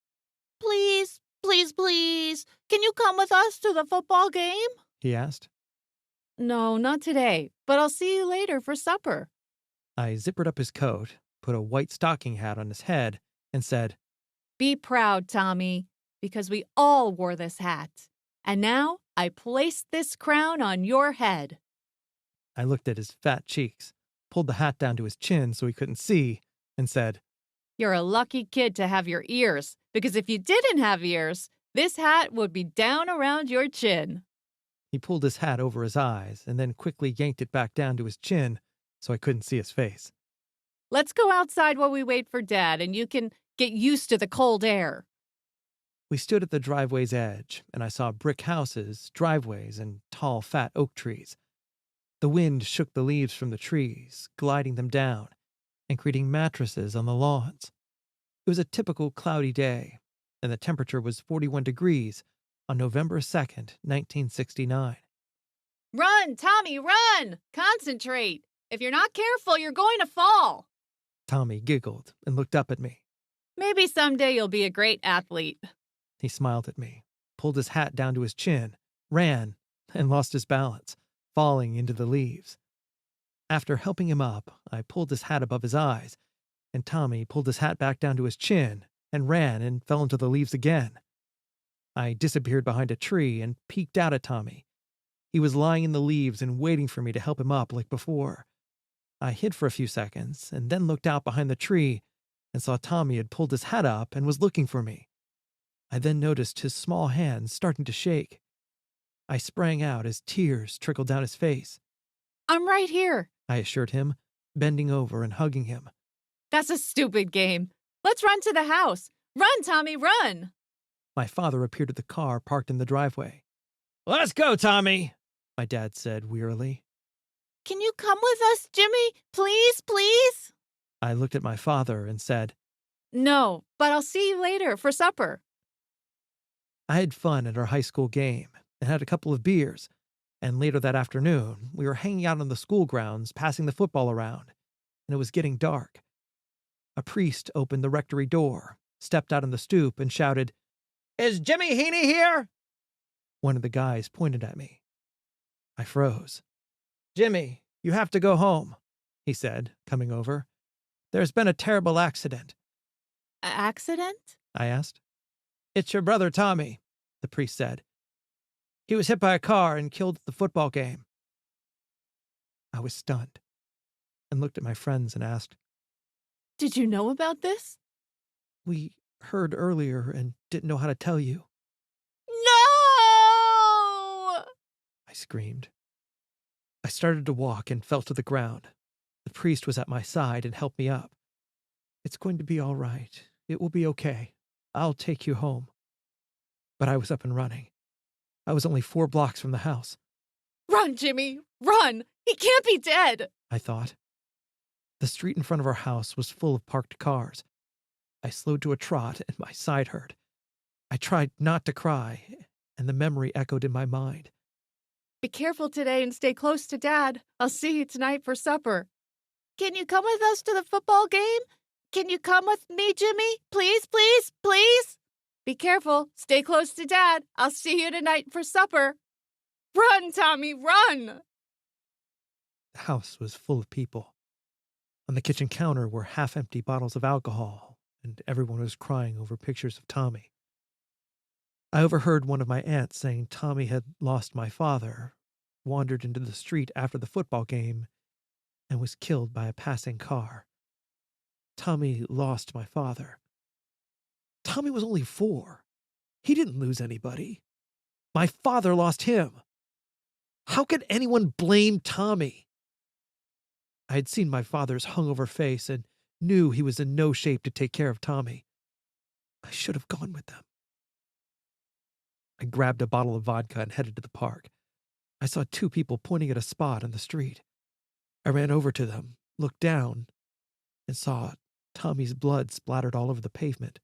Please, please, please. Can you come with us to the football game? He asked. No, not today, but I'll see you later for supper. I zippered up his coat, put a white stocking hat on his head, and said, Be proud, Tommy, because we all wore this hat. And now I place this crown on your head. I looked at his fat cheeks, pulled the hat down to his chin so he couldn't see, and said, You're a lucky kid to have your ears, because if you didn't have ears, this hat would be down around your chin. He pulled his hat over his eyes and then quickly yanked it back down to his chin so I couldn't see his face. Let's go outside while we wait for Dad, and you can get used to the cold air. We stood at the driveway's edge, and I saw brick houses, driveways, and tall, fat oak trees. The wind shook the leaves from the trees, gliding them down and creating mattresses on the lawns. It was a typical cloudy day, and the temperature was 41 degrees on November 2nd, 1969. Run, Tommy, run! Concentrate. If you're not careful, you're going to fall. Tommy giggled and looked up at me. Maybe someday you'll be a great athlete. He smiled at me, pulled his hat down to his chin, ran, and lost his balance, falling into the leaves. After helping him up, I pulled his hat above his eyes, and Tommy pulled his hat back down to his chin and ran and fell into the leaves again. I disappeared behind a tree and peeked out at Tommy. He was lying in the leaves and waiting for me to help him up like before. I hid for a few seconds and then looked out behind the tree and saw Tommy had pulled his hat up and was looking for me. I then noticed his small hands starting to shake. I sprang out as tears trickled down his face. I'm right here. I assured him, bending over and hugging him. That's a stupid game. Let's run to the house. Run, Tommy, run! My father appeared at the car parked in the driveway. Let's go, Tommy, my dad said wearily. Can you come with us, Jimmy? Please, please? I looked at my father and said, No, but I'll see you later for supper. I had fun at our high school game and had a couple of beers, and later that afternoon, we were hanging out on the school grounds passing the football around, and it was getting dark. A priest opened the rectory door, stepped out on the stoop, and shouted, Is Jimmy Heaney here? One of the guys pointed at me. I froze. Jimmy, you have to go home, he said, coming over. There's been a terrible accident. Accident? I asked. It's your brother Tommy, the priest said. He was hit by a car and killed at the football game. I was stunned and looked at my friends and asked, Did you know about this? We heard earlier and didn't know how to tell you, No! I screamed. I started to walk and fell to the ground. The priest was at my side and helped me up. It's going to be all right. It will be okay. I'll take you home. But I was up and running. I was only 4 blocks from the house, Run, Jimmy, run! He can't be dead! I thought. The street in front of our house was full of parked cars. I slowed to a trot and my side hurt. I tried not to cry, and the memory echoed in my mind. Be careful today and stay close to Dad. I'll see you tonight for supper. Can you come with us to the football game? Can you come with me, Jimmy? Please, please, please? Be careful. Stay close to Dad. I'll see you tonight for supper. Run, Tommy, run! The house was full of people. On the kitchen counter were half-empty bottles of alcohol, and everyone was crying over pictures of Tommy. I overheard one of my aunts saying Tommy had lost my father, wandered into the street after the football game, and was killed by a passing car. Tommy lost my father. Tommy was only 4. He didn't lose anybody. My father lost him. How could anyone blame Tommy? I had seen my father's hungover face and knew he was in no shape to take care of Tommy. I should have gone with them. I grabbed a bottle of vodka and headed to the park. I saw 2 people pointing at a spot on the street. I ran over to them, looked down, and saw Tommy's blood splattered all over the pavement.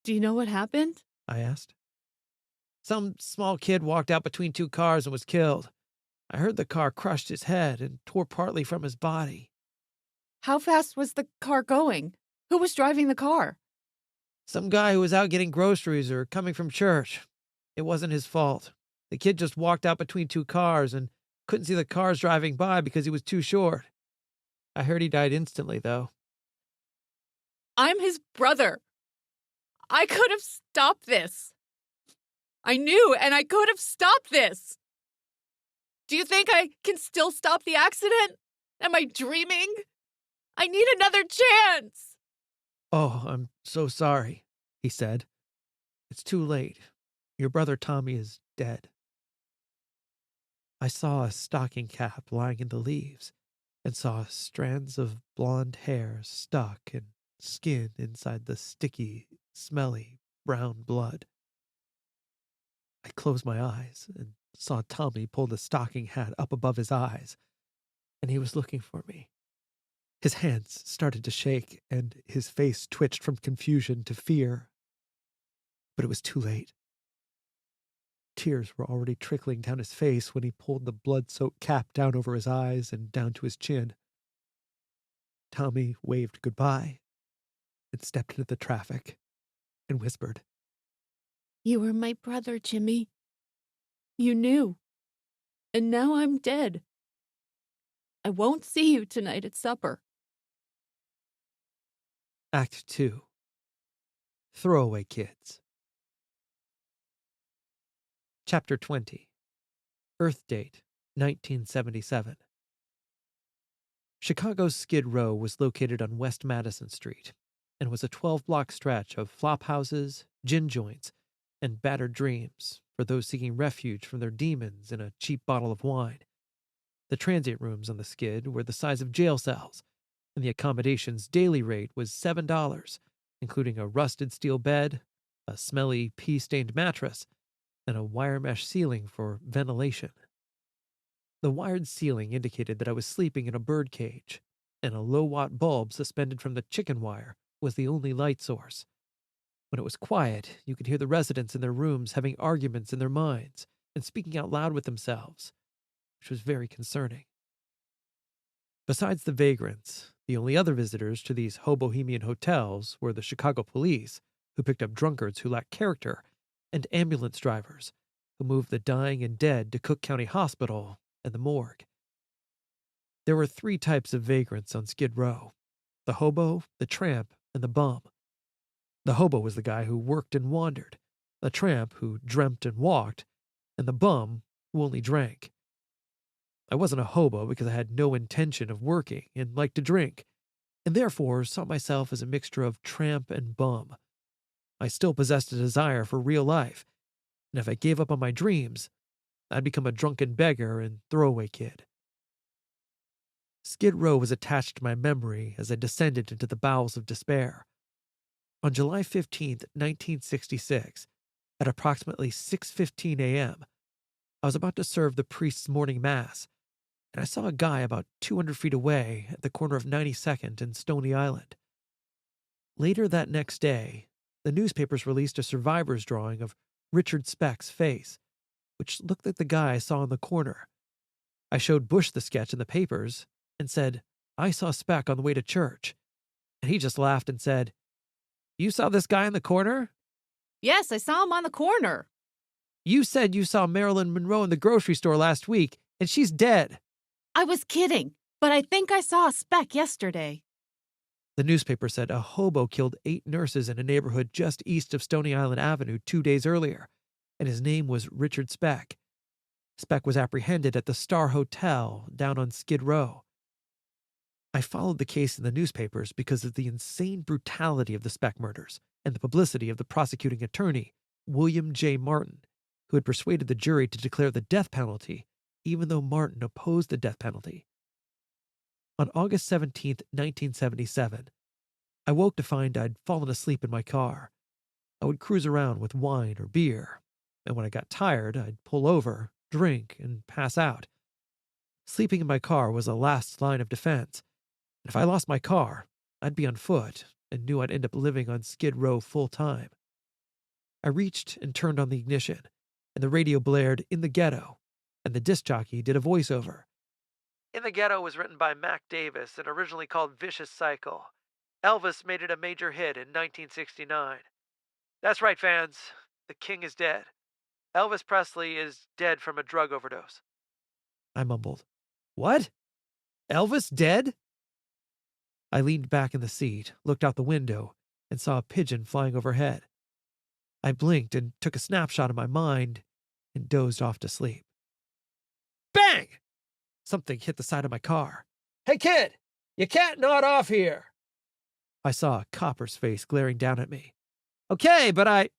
Do you know what happened? I asked. Some small kid walked out between 2 cars and was killed. I heard the car crushed his head and tore partly from his body. How fast was the car going? Who was driving the car? Some guy who was out getting groceries or coming from church. It wasn't his fault. The kid just walked out between 2 cars and couldn't see the cars driving by because he was too short. I heard he died instantly, though. I'm his brother. I could have stopped this. I knew, and I could have stopped this. Do you think I can still stop the accident? Am I dreaming? I need another chance. Oh, I'm so sorry, he said. It's too late. Your brother Tommy is dead. I saw a stocking cap lying in the leaves and saw strands of blonde hair stuck and skin inside the sticky, smelly brown blood. I closed my eyes and saw Tommy pull the stocking hat up above his eyes, and he was looking for me. His hands started to shake, and his face twitched from confusion to fear. But it was too late. Tears were already trickling down his face when he pulled the blood-soaked cap down over his eyes and down to his chin. Tommy waved goodbye and stepped into the traffic and whispered, You were my brother, Jimmy. You knew. And now I'm dead. I won't see you tonight at supper. Act 2. Throwaway Kids. Chapter 20. Earth date, 1977. Chicago's Skid Row was located on West Madison Street and was a 12-block stretch of flop houses, gin joints, and battered dreams for those seeking refuge from their demons in a cheap bottle of wine. The transient rooms on the Skid were the size of jail cells, and the accommodation's daily rate was $7, including a rusted steel bed, a smelly pea-stained mattress, and a wire mesh ceiling for ventilation. The wired ceiling indicated that I was sleeping in a bird cage, and a low-watt bulb suspended from the chicken wire was the only light source. When it was quiet, you could hear the residents in their rooms having arguments in their minds and speaking out loud with themselves, which was very concerning. Besides the vagrants, the only other visitors to these hobohemian hotels were the Chicago police, who picked up drunkards who lacked character, and ambulance drivers, who moved the dying and dead to Cook County Hospital and the morgue. There were 3 types of vagrants on Skid Row: the hobo, the tramp, and the bum. The hobo was the guy who worked and wandered, the tramp who dreamt and walked, and the bum who only drank. I wasn't a hobo because I had no intention of working and liked to drink, and therefore saw myself as a mixture of tramp and bum. I still possessed a desire for real life, and if I gave up on my dreams, I'd become a drunken beggar and throwaway kid. Skid Row was attached to my memory as I descended into the bowels of despair. On July 15th, 1966, at approximately 6:15 a.m., I was about to serve the priest's morning mass, and I saw a guy about 200 feet away at the corner of 92nd and Stony Island. Later that next day, the newspapers released a survivor's drawing of Richard Speck's face, which looked like the guy I saw in the corner. I showed Bush the sketch in the papers and said, I saw Speck on the way to church. And he just laughed and said, You saw this guy in the corner? Yes, I saw him on the corner. You said you saw Marilyn Monroe in the grocery store last week, and she's dead. I was kidding, but I think I saw a speck yesterday. The newspaper said a hobo killed 8 nurses in a neighborhood just east of Stony Island Avenue 2 days earlier, and his name was Richard Speck. Speck was apprehended at the Star Hotel down on Skid Row. I followed the case in the newspapers because of the insane brutality of the Speck murders and the publicity of the prosecuting attorney, William J. Martin, who had persuaded the jury to declare the death penalty, even though Martin opposed the death penalty. On August 17, 1977, I woke to find I'd fallen asleep in my car. I would cruise around with wine or beer, and when I got tired, I'd pull over, drink, and pass out. Sleeping in my car was a last line of defense. And if I lost my car, I'd be on foot and knew I'd end up living on Skid Row full time. I reached and turned on the ignition, and the radio blared "In the Ghetto," and the disc jockey did a voiceover. "In the Ghetto" was written by Mac Davis and originally called Vicious Cycle. Elvis made it a major hit in 1969. That's right, fans. The king is dead. Elvis Presley is dead from a drug overdose. I mumbled. What? Elvis dead? I leaned back in the seat, looked out the window, and saw a pigeon flying overhead. I blinked and took a snapshot of my mind and dozed off to sleep. Bang! Something hit the side of my car. Hey, kid! You can't nod off here! I saw a copper's face glaring down at me. Okay, but I...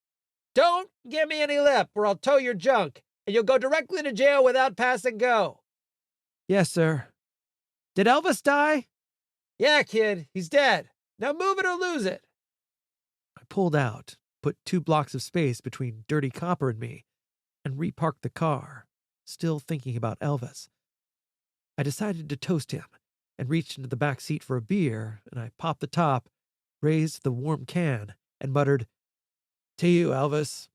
Don't give me any lip or I'll tow your junk, and you'll go directly to jail without passing go. Yes, sir. Did Elvis die? Yeah, kid, he's dead. Now move it or lose it. I pulled out, put 2 blocks of space between Dirty Copper and me, and reparked the car, still thinking about Elvis. I decided to toast him and reached into the back seat for a beer, and I popped the top, raised the warm can, and muttered, "To you, Elvis."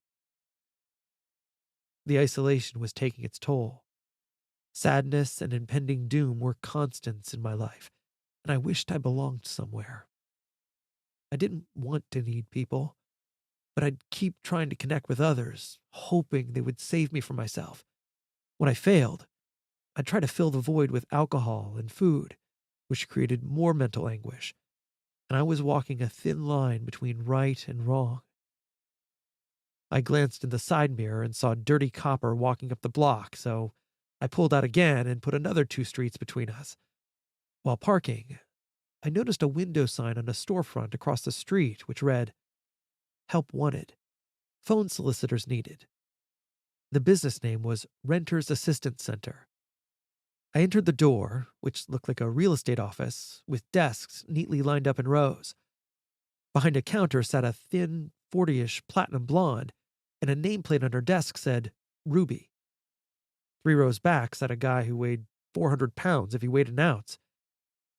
The isolation was taking its toll. Sadness and impending doom were constants in my life, and I wished I belonged somewhere. I didn't want to need people, but I'd keep trying to connect with others, hoping they would save me from myself. When I failed, I'd try to fill the void with alcohol and food, which created more mental anguish, and I was walking a thin line between right and wrong. I glanced in the side mirror and saw Dirty Copper walking up the block, so I pulled out again and put another 2 streets between us. While parking, I noticed a window sign on a storefront across the street which read, "Help wanted. Phone solicitors needed." The business name was Renters Assistance Center. I entered the door, which looked like a real estate office, with desks neatly lined up in rows. Behind a counter sat a thin, 40-ish platinum blonde, and a nameplate on her desk said, Ruby. 3 rows back sat a guy who weighed 400 pounds if he weighed an ounce.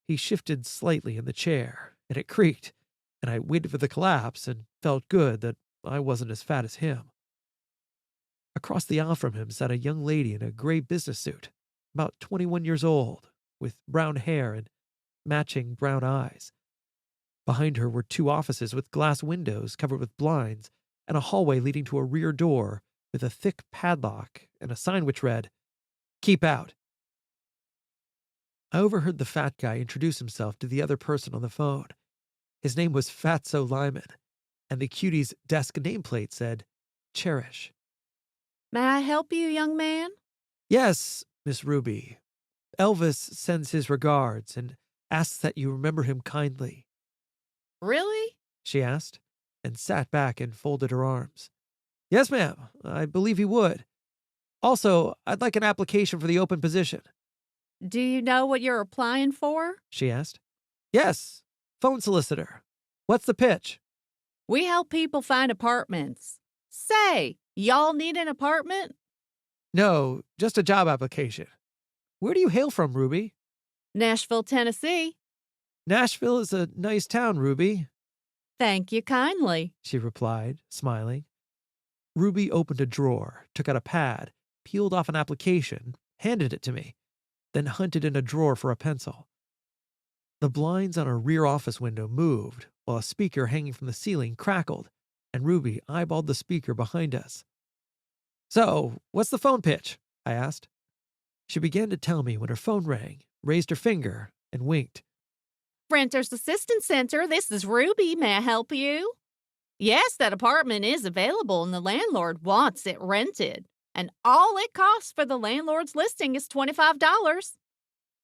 He shifted slightly in the chair, and it creaked, and I waited for the collapse and felt good that I wasn't as fat as him. Across the aisle from him sat a young lady in a gray business suit, about 21 years old, with brown hair and matching brown eyes. Behind her were 2 offices with glass windows covered with blinds and a hallway leading to a rear door with a thick padlock and a sign which read, "Keep out." I overheard the fat guy introduce himself to the other person on the phone. His name was Fatso Lyman, and the cutie's desk nameplate said, Cherish. May I help you, young man? Yes, Miss Ruby. Elvis sends his regards and asks that you remember him kindly. Really? She asked, and sat back and folded her arms. Yes, ma'am. I believe he would. Also, I'd like an application for the open position. Do you know what you're applying for? She asked. Yes, phone solicitor. What's the pitch? We help people find apartments. Say, y'all need an apartment? No, just a job application. Where do you hail from, Ruby? Nashville, Tennessee. Nashville is a nice town, Ruby. Thank you kindly, she replied, smiling. Ruby opened a drawer, took out a pad, peeled off an application, handed it to me, then hunted in a drawer for a pencil. The blinds on a rear office window moved, while a speaker hanging from the ceiling crackled, and Ruby eyeballed the speaker behind us. So, what's the phone pitch? I asked. She began to tell me when her phone rang, raised her finger, and winked. Renters Assistance Center. This is Ruby. May I help you? Yes, that apartment is available and the landlord wants it rented. And all it costs for the landlord's listing is $25.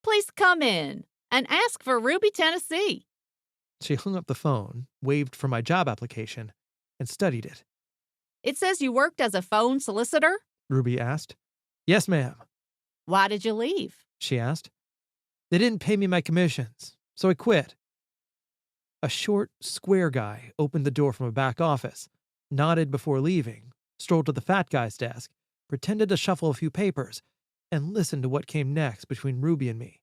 Please come in and ask for Ruby, Tennessee. She hung up the phone, waved for my job application, and studied it. It says you worked as a phone solicitor. Ruby asked. Yes, ma'am, Why did you leave? she asked. They didn't pay me my commissions, so I quit. A short, square guy opened the door from a back office, nodded before leaving, strolled to the fat guy's desk, pretended to shuffle a few papers, and listened to what came next between Ruby and me.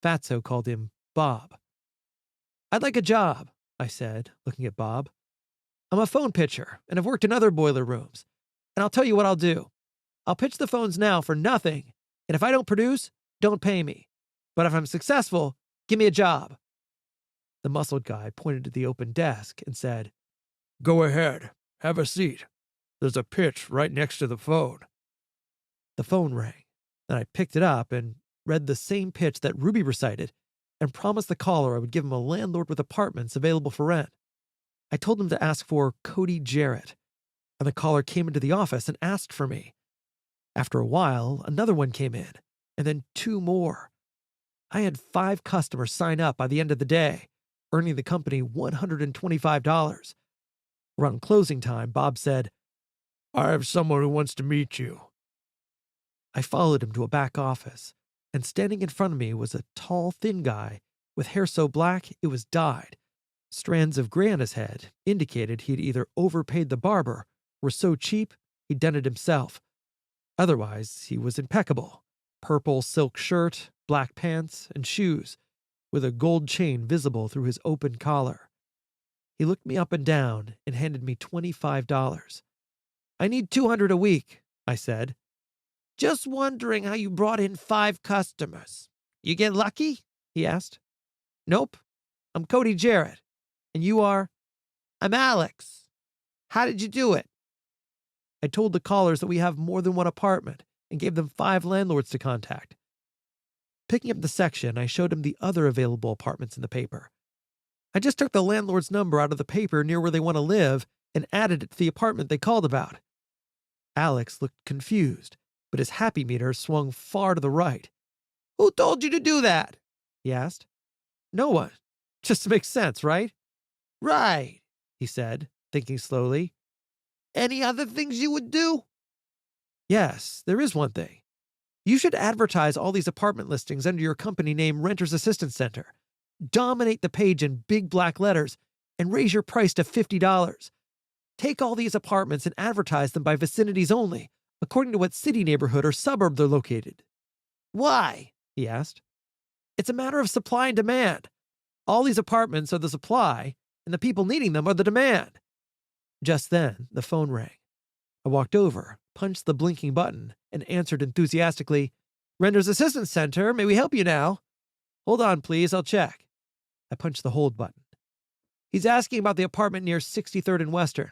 Fatso called him Bob. I'd like a job, I said, looking at Bob. I'm a phone pitcher, and I've worked in other boiler rooms. And I'll tell you what I'll do. I'll pitch the phones now for nothing, and if I don't produce, don't pay me. But if I'm successful, give me a job. The muscled guy pointed to the open desk and said, Go ahead, have a seat. There's a pitch right next to the phone. The phone rang, and I picked it up and read the same pitch that Ruby recited and promised the caller I would give him a landlord with apartments available for rent. I told him to ask for Cody Jarrett, and the caller came into the office and asked for me. After a while, another one came in, and then 2 more. I had 5 customers sign up by the end of the day, earning the company $125. Around closing time, Bob said, I have someone who wants to meet you. I followed him to a back office, and standing in front of me was a tall, thin guy with hair so black it was dyed. Strands of gray on his head indicated he'd either overpaid the barber or so cheap he'd done it himself. Otherwise, he was impeccable. Purple silk shirt, black pants, and shoes, with a gold chain visible through his open collar. He looked me up and down and handed me $25. I need $200 a week, I said. Just wondering how you brought in 5 customers. You get lucky? He asked. Nope. I'm Cody Jarrett. And you are? I'm Alex. How did you do it? I told the callers that we have more than one apartment and gave them 5 landlords to contact. Picking up the section, I showed him the other available apartments in the paper. I just took the landlord's number out of the paper near where they want to live and added it to the apartment they called about. Alex looked confused, but his happy meter swung far to the right. Who told you to do that? He asked. No one. Just makes sense, right? Right, he said, thinking slowly. Any other things you would do? Yes, there is one thing. You should advertise all these apartment listings under your company name Renters Assistance Center. Dominate the page in big black letters and raise your price to $50. Take all these apartments and advertise them by vicinities only, according to what city neighborhood or suburb they're located. Why? He asked. It's a matter of supply and demand. All these apartments are the supply, and the people needing them are the demand. Just then, the phone rang. I walked over, punched the blinking button, and answered enthusiastically, Renters Assistance Center, may we help you now? Hold on, please, I'll check. I punched the hold button. He's asking about the apartment near 63rd and Western.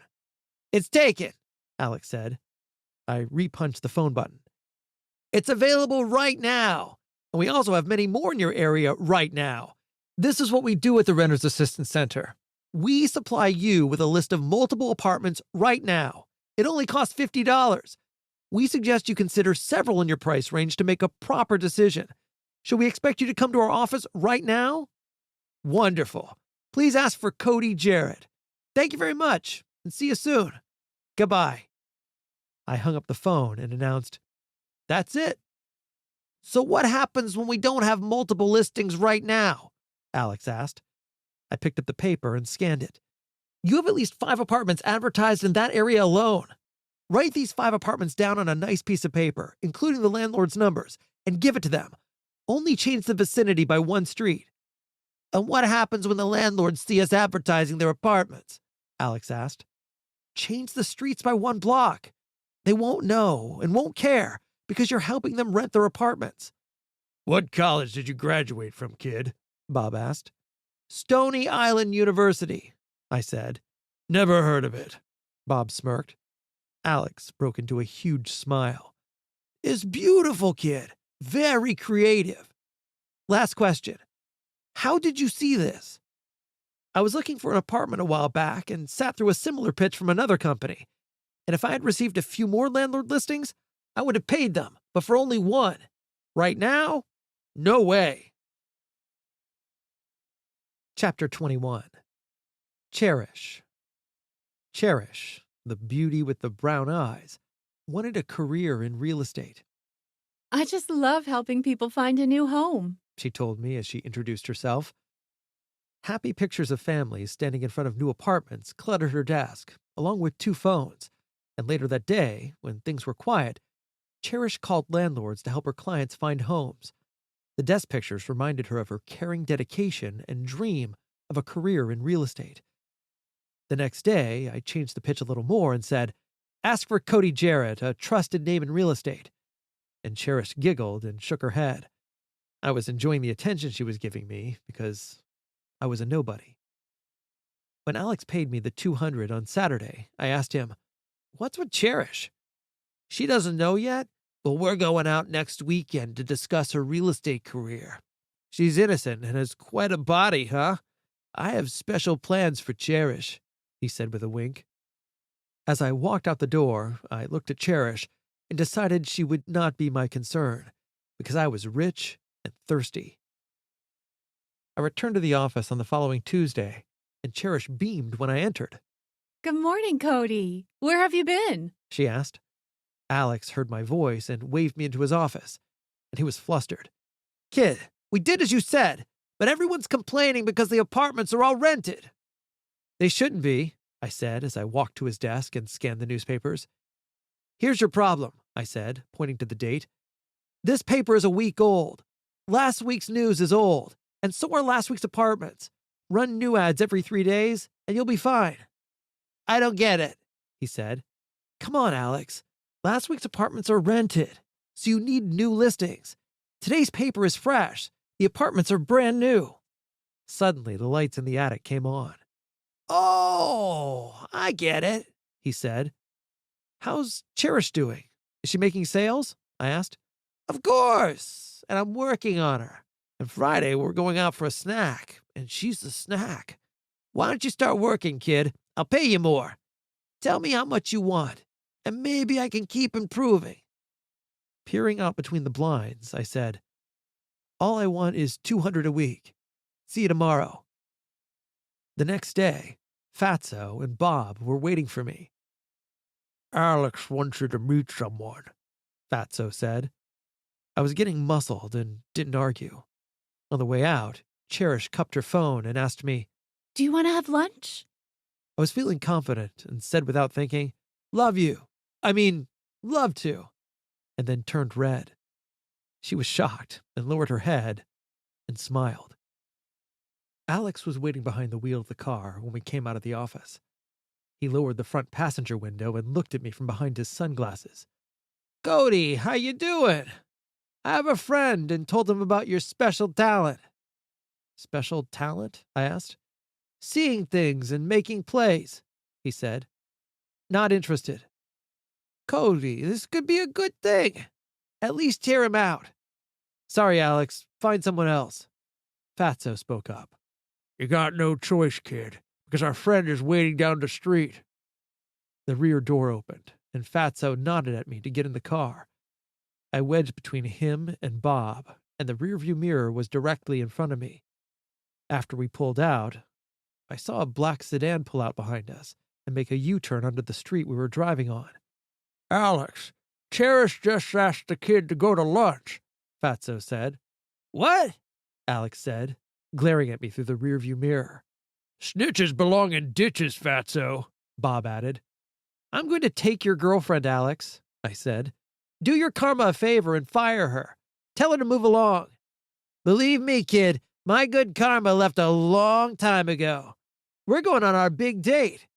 It's taken, Alex said. I repunched the phone button. It's available right now, and we also have many more in your area right now. This is what we do at the Renters Assistance Center. We supply you with a list of multiple apartments right now. It only costs $50. We suggest you consider several in your price range to make a proper decision. Should we expect you to come to our office right now? Wonderful. Please ask for Cody Jarrett. Thank you very much, and see you soon. Goodbye. I hung up the phone and announced, That's it. So what happens when we don't have multiple listings right now? Alex asked. I picked up the paper and scanned it. You have at least 5 apartments advertised in that area alone. Write these 5 apartments down on a nice piece of paper, including the landlord's numbers, and give it to them. Only change the vicinity by 1 street. And what happens when the landlords see us advertising their apartments? Alex asked. Change the streets by 1 block. They won't know and won't care because you're helping them rent their apartments. What college did you graduate from, kid? Bob asked. Stony Island University, I said. Never heard of it, Bob smirked. Alex broke into a huge smile. It's beautiful, kid. Very creative. Last question. How did you see this? I was looking for an apartment a while back and sat through a similar pitch from another company. And if I had received a few more landlord listings, I would have paid them, but for only one. Right now, no way. Chapter 21. Cherish. Cherish, the beauty with the brown eyes, wanted a career in real estate. I just love helping people find a new home. She told me as she introduced herself. Happy pictures of families standing in front of new apartments cluttered her desk, along with 2 phones. And later that day, when things were quiet, Cherish called landlords to help her clients find homes. The desk pictures reminded her of her caring dedication and dream of a career in real estate. The next day, I changed the pitch a little more and said, "Ask for Cody Jarrett, a trusted name in real estate." And Cherish giggled and shook her head. I was enjoying the attention she was giving me because I was a nobody. When Alex paid me the $200 on Saturday, I asked him, "What's with Cherish?" "She doesn't know yet, but we're going out next weekend to discuss her real estate career. She's innocent and has quite a body, huh? I have special plans for Cherish," he said with a wink. As I walked out the door, I looked at Cherish and decided she would not be my concern because I was rich and thirsty. I returned to the office on the following Tuesday, and Cherish beamed when I entered. Good morning, Cody. Where have you been? She asked. Alex heard my voice and waved me into his office, and he was flustered. "Kid, we did as you said, but everyone's complaining because the apartments are all rented." "They shouldn't be," I said as I walked to his desk and scanned the newspapers. "Here's your problem," I said, pointing to the date. "This paper is a week old. Last week's news is old, and so are last week's apartments. Run new ads every 3 days, and you'll be fine." "I don't get it," he said. "Come on, Alex. Last week's apartments are rented, so you need new listings. Today's paper is fresh. The apartments are brand new." Suddenly, the lights in the attic came on. "Oh, I get it," he said. "How's Cherish doing? Is she making sales?" I asked. "Of course, and I'm working on her. And Friday, we're going out for a snack, and she's the snack. Why don't you start working, kid? I'll pay you more. Tell me how much you want, and maybe I can keep improving." Peering out between the blinds, I said, "All I want is $200 a week. See you tomorrow." The next day, Fatso and Bob were waiting for me. "Alex wants you to meet someone," Fatso said. I was getting muscled and didn't argue. On the way out, Cherish cupped her phone and asked me, Do you want to have lunch? I was feeling confident and said without thinking, "Love you. Love to," and then turned red. She was shocked and lowered her head and smiled. Alex was waiting behind the wheel of the car when we came out of the office. He lowered the front passenger window and looked at me from behind his sunglasses. "Cody, how you doing? I have a friend and told him about your special talent." "Special talent?" I asked. "Seeing things and making plays," he said. "Not interested." "Cody, this could be a good thing. At least hear him out." "Sorry, Alex. Find someone else." Fatso spoke up. "You got no choice, kid, because our friend is waiting down the street." The rear door opened, and Fatso nodded at me to get in the car. I wedged between him and Bob, and the rearview mirror was directly in front of me. After we pulled out, I saw a black sedan pull out behind us and make a U-turn onto the street we were driving on. "Alex, Cherish just asked the kid to go to lunch," Fatso said. "What?" Alex said, glaring at me through the rearview mirror. "Snitches belong in ditches, Fatso," Bob added. "I'm going to take your girlfriend, Alex," I said. "Do your karma a favor and fire her. Tell her to move along." "Believe me, kid, my good karma left a long time ago. We're going on our big date.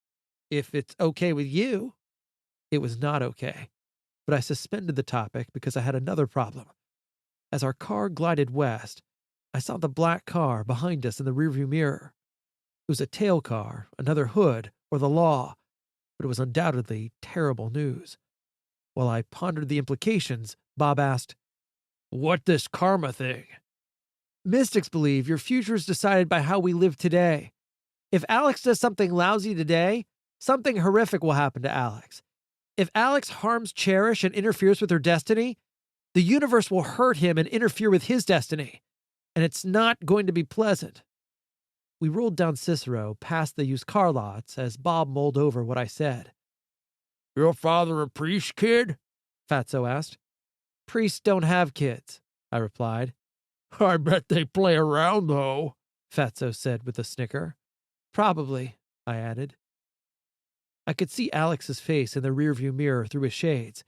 If it's okay with you." It was not okay, but I suspended the topic because I had another problem. As our car glided west, I saw the black car behind us in the rearview mirror. It was a tail car, another hood, or the law, but it was undoubtedly terrible news. While I pondered the implications, Bob asked, "What this karma thing?" Mystics believe your future is decided by how we live today. If Alex does something lousy today, something horrific will happen to Alex. If Alex harms Cherish and interferes with her destiny, the universe will hurt him and interfere with his destiny. And it's not going to be pleasant. We rolled down Cicero past the used car lots as Bob mulled over what I said. Your father a priest, kid? Fatso asked. Priests don't have kids, I replied. I bet they play around, though, Fatso said with a snicker. Probably, I added. I could see Alex's face in the rearview mirror through his shades,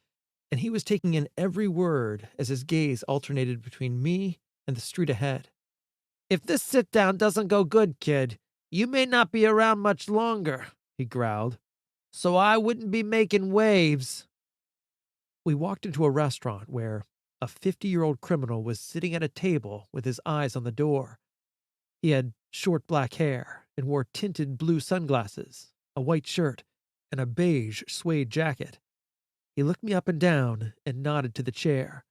and he was taking in every word as his gaze alternated between me and the street ahead. If this sit-down doesn't go good, kid, you may not be around much longer, he growled. So I wouldn't be making waves. We walked into a restaurant where a 50-year-old criminal was sitting at a table with his eyes on the door. He had short black hair and wore tinted blue sunglasses, a white shirt, and a beige suede jacket. He looked me up and down and nodded to the chair.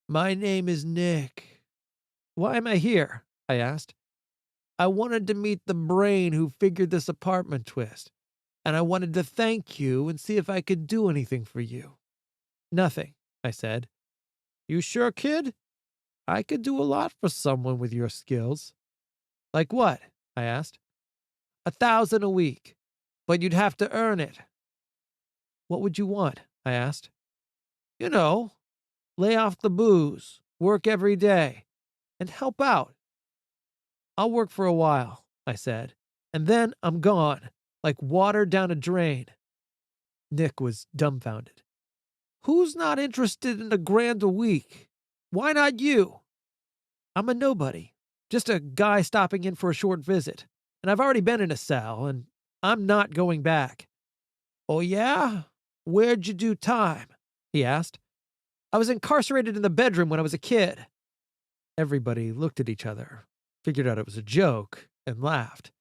My name is Nick. Why am I here? I asked. I wanted to meet the brain who figured this apartment twist, and I wanted to thank you and see if I could do anything for you. Nothing, I said. You sure, kid? I could do a lot for someone with your skills. Like what? I asked. 1,000 a week, but you'd have to earn it. What would you want? I asked. You know, lay off the booze, work every day, and help out. I'll work for a while, I said, and then I'm gone, like water down a drain. Nick was dumbfounded. Who's not interested in $1,000 a week? Why not you? I'm a nobody, just a guy stopping in for a short visit, and I've already been in a cell, and I'm not going back. Oh yeah? Where'd you do time? He asked. I was incarcerated in the bedroom when I was a kid. Everybody looked at each other, figured out it was a joke, and laughed.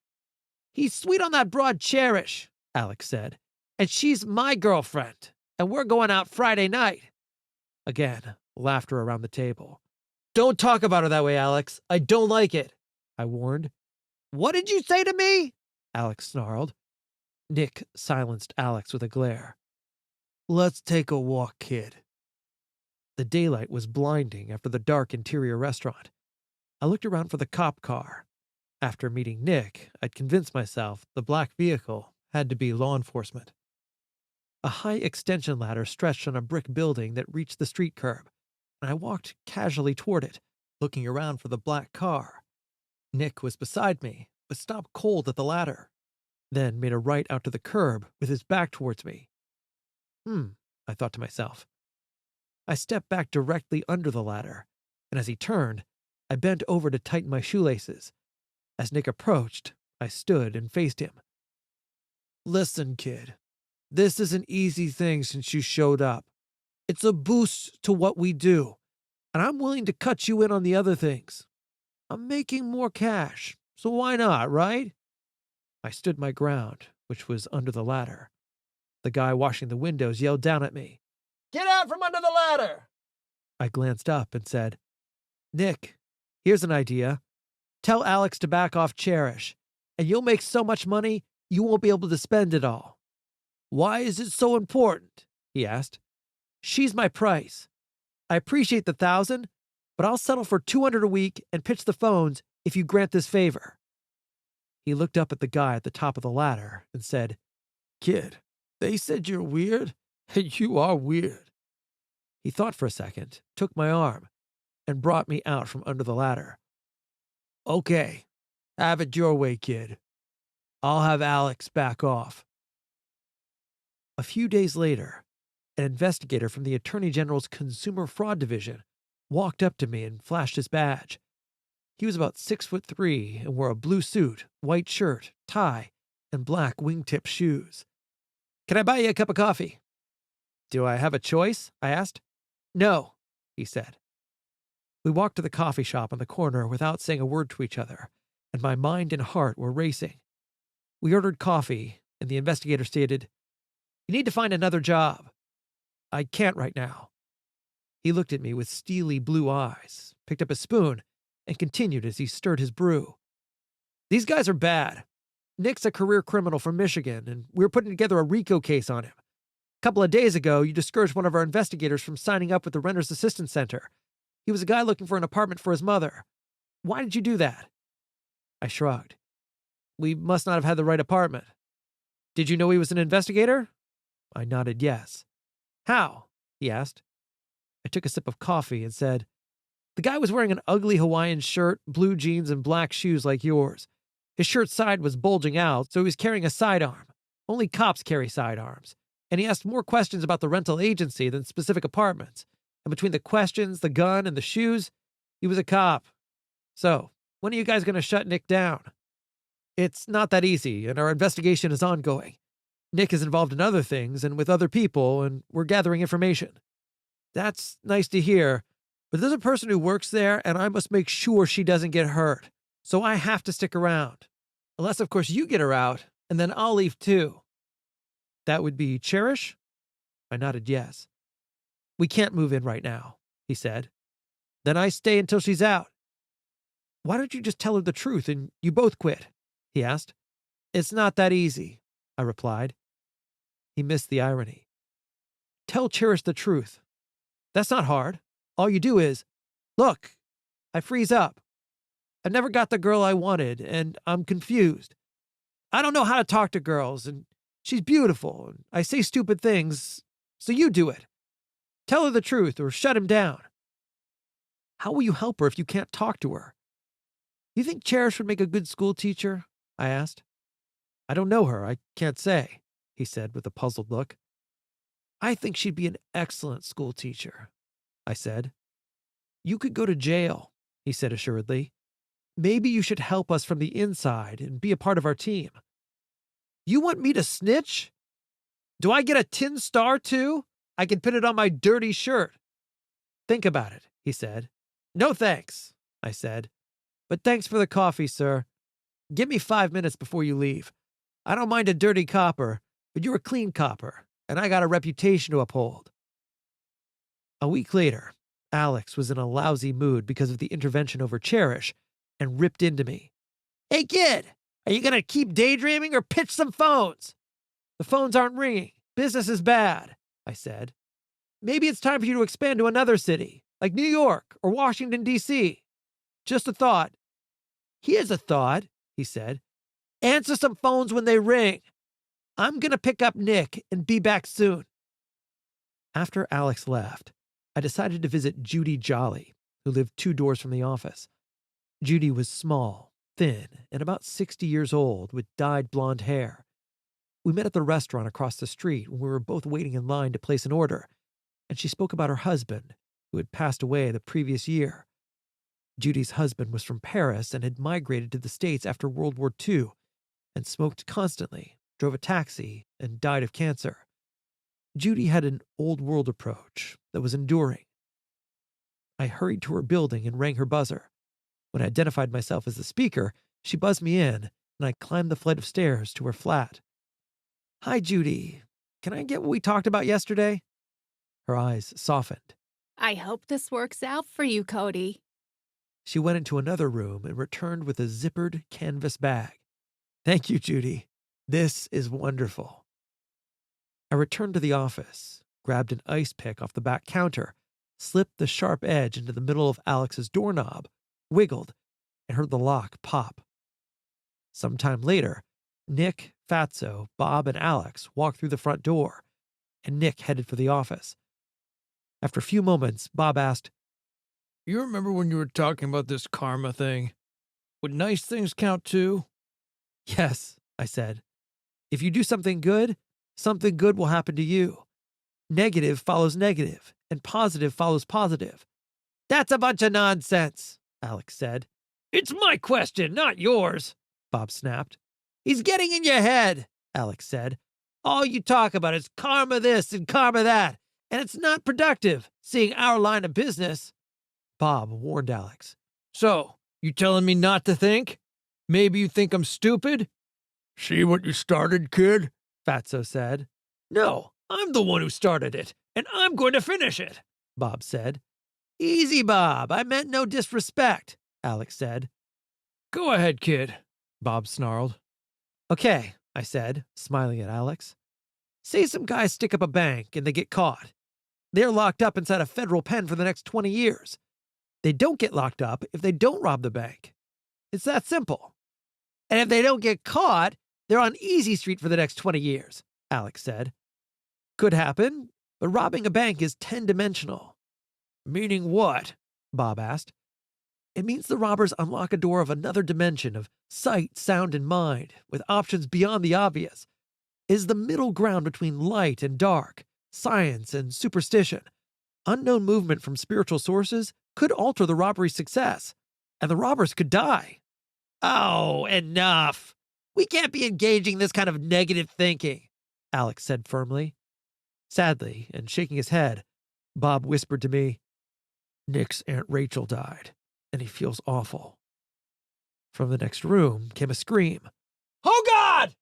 He's sweet on that broad Cherish, Alex said, and she's my girlfriend, and we're going out Friday night. Again, laughter around the table. Don't talk about her that way, Alex. I don't like it, I warned. What did you say to me? Alex snarled. Nick silenced Alex with a glare. Let's take a walk, kid. The daylight was blinding after the dark interior restaurant. I looked around for the cop car. After meeting Nick, I'd convinced myself the black vehicle had to be law enforcement. A high extension ladder stretched on a brick building that reached the street curb, and I walked casually toward it, looking around for the black car. Nick was beside me, but stopped cold at the ladder, then made a right out to the curb with his back towards me. I thought to myself. I stepped back directly under the ladder, and as he turned, I bent over to tighten my shoelaces. As Nick approached, I stood and faced him. Listen, kid, this is an easy thing since you showed up. It's a boost to what we do, and I'm willing to cut you in on the other things. I'm making more cash, so why not, right? I stood my ground, which was under the ladder. The guy washing the windows yelled down at me. Get out from under the ladder! I glanced up and said, Nick, here's an idea. Tell Alex to back off Cherish, and you'll make so much money you won't be able to spend it all. Why is it so important? He asked. She's my price. I appreciate the 1,000, but I'll settle for 200 a week and pitch the phones if you grant this favor. He looked up at the guy at the top of the ladder and said, Kid, they said you're weird, and you are weird. He thought for a second, took my arm, and brought me out from under the ladder. Okay, have it your way, kid. I'll have Alex back off. A few days later, an investigator from the Attorney General's Consumer Fraud Division walked up to me and flashed his badge. He was about 6'3" and wore a blue suit, white shirt, tie, and black wingtip shoes. Can I buy you a cup of coffee? Do I have a choice? I asked. No, he said. We walked to the coffee shop on the corner without saying a word to each other, and my mind and heart were racing. We ordered coffee, and the investigator stated, You need to find another job. I can't right now. He looked at me with steely blue eyes, picked up a spoon, and continued as he stirred his brew. These guys are bad. Nick's a career criminal from Michigan, and we were putting together a RICO case on him. A couple of days ago, you discouraged one of our investigators from signing up with the Renters Assistance Center. He was a guy looking for an apartment for his mother. Why did you do that? I shrugged. We must not have had the right apartment. Did you know he was an investigator? I nodded yes. How? He asked. I took a sip of coffee and said, the guy was wearing an ugly Hawaiian shirt, blue jeans, and black shoes like yours. His shirt side was bulging out, so he was carrying a sidearm. Only cops carry sidearms. And he asked more questions about the rental agency than specific apartments. And between the questions, the gun, and the shoes, he was a cop. So, when are you guys going to shut Nick down? It's not that easy, and our investigation is ongoing. Nick is involved in other things and with other people, and we're gathering information. That's nice to hear, but there's a person who works there, and I must make sure she doesn't get hurt. So I have to stick around. Unless, of course, you get her out, and then I'll leave too. That would be Cherish? I nodded yes. We can't move in right now, he said. Then I stay until she's out. Why don't you just tell her the truth and you both quit? He asked. It's not that easy, I replied. He missed the irony. Tell Cherish the truth. That's not hard. All you do is, look, I freeze up. I never got the girl I wanted, and I'm confused. I don't know how to talk to girls, and she's beautiful, and I say stupid things, so you do it. Tell her the truth or shut him down. How will you help her if you can't talk to her? You think Cherish would make a good school teacher? I asked. I don't know her. I can't say, he said with a puzzled look. I think she'd be an excellent school teacher, I said. You could go to jail, he said assuredly. Maybe you should help us from the inside and be a part of our team. You want me to snitch? Do I get a tin star too? I can pin it on my dirty shirt. Think about it, he said. No thanks, I said. But thanks for the coffee, sir. Give me 5 minutes before you leave. I don't mind a dirty copper, but you're a clean copper, and I got a reputation to uphold. A week later, Alex was in a lousy mood because of the intervention over Cherish and ripped into me. Hey, kid, are you going to keep daydreaming or pitch some phones? The phones aren't ringing. Business is bad, I said. Maybe it's time for you to expand to another city, like New York or Washington, D.C. Just a thought. Here's a thought, he said. Answer some phones when they ring. I'm going to pick up Nick and be back soon. After Alex left, I decided to visit Judy Jolly, who lived 2 doors from the office. Judy was small, thin, and about 60 years old with dyed blonde hair. We met at the restaurant across the street when we were both waiting in line to place an order, and she spoke about her husband, who had passed away the previous year. Judy's husband was from Paris and had migrated to the States after World War II and smoked constantly, drove a taxi, and died of cancer. Judy had an old-world approach that was enduring. I hurried to her building and rang her buzzer. When I identified myself as the speaker, she buzzed me in, and I climbed the flight of stairs to her flat. Hi, Judy. Can I get what we talked about yesterday? Her eyes softened. I hope this works out for you, Cody. She went into another room and returned with a zippered canvas bag. Thank you, Judy. This is wonderful. I returned to the office, grabbed an ice pick off the back counter, slipped the sharp edge into the middle of Alex's doorknob, wiggled, and heard the lock pop. Sometime later, Nick, Fatso, Bob, and Alex walked through the front door, and Nick headed for the office. After a few moments, Bob asked, You remember when you were talking about this karma thing? Would nice things count too? Yes, I said. If you do something good will happen to you. Negative follows negative, and positive follows positive. That's a bunch of nonsense, Alex said. It's my question, not yours, Bob snapped. He's getting in your head, Alex said. All you talk about is karma this and karma that, and it's not productive, seeing our line of business. Bob warned Alex. So, you telling me not to think? Maybe you think I'm stupid? See what you started, kid? Fatso said. No, I'm the one who started it, and I'm going to finish it, Bob said. Easy, Bob. I meant no disrespect. Alex said. Go ahead, kid. Bob snarled. Okay, I said, smiling at Alex. Say some guys stick up a bank and they get caught. They're locked up inside a federal pen for the next 20 years. They don't get locked up if they don't rob the bank. It's that simple. And if they don't get caught, they're on easy street for the next 20 years, Alex said. Could happen, but robbing a bank is 10-dimensional. Meaning what? Bob asked. It means the robbers unlock a door of another dimension of sight, sound, and mind, with options beyond the obvious. It is the middle ground between light and dark, science and superstition. Unknown movement from spiritual sources could alter the robbery's success, and the robbers could die. Oh, enough. We can't be engaging this kind of negative thinking, Alex said firmly. Sadly, and shaking his head, Bob whispered to me, Nick's Aunt Rachel died, and he feels awful. From the next room came a scream. Oh, God!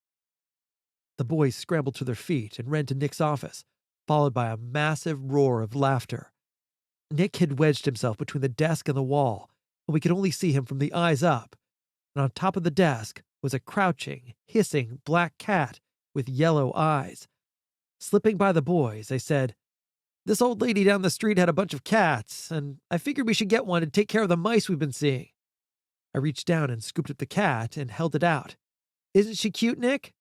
The boys scrambled to their feet and ran to Nick's office, followed by a massive roar of laughter. Nick had wedged himself between the desk and the wall, and we could only see him from the eyes up. And on top of the desk was a crouching, hissing black cat with yellow eyes. Slipping by the boys, I said, This old lady down the street had a bunch of cats, and I figured we should get one and take care of the mice we've been seeing. I reached down and scooped up the cat and held it out. Isn't she cute, Nick?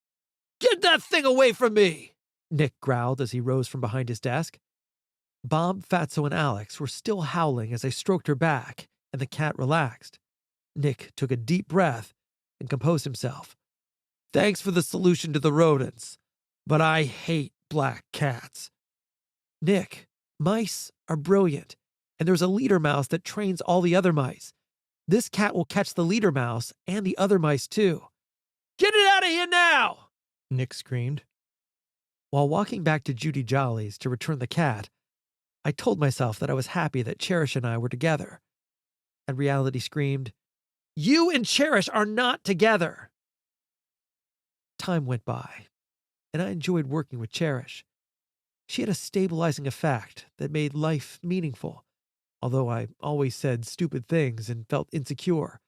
Get that thing away from me! Nick growled as he rose from behind his desk. Bob, Fatso, and Alex were still howling as I stroked her back, and the cat relaxed. Nick took a deep breath and composed himself. Thanks for the solution to the rodents, but I hate black cats. Nick, mice are brilliant, and there's a leader mouse that trains all the other mice. This cat will catch the leader mouse and the other mice too. Get it out of here now! Nick screamed. While walking back to Judy Jolly's to return the cat, I told myself that I was happy that Cherish and I were together. And reality screamed, You and Cherish are not together! Time went by, and I enjoyed working with Cherish. She had a stabilizing effect that made life meaningful, although I always said stupid things and felt insecure.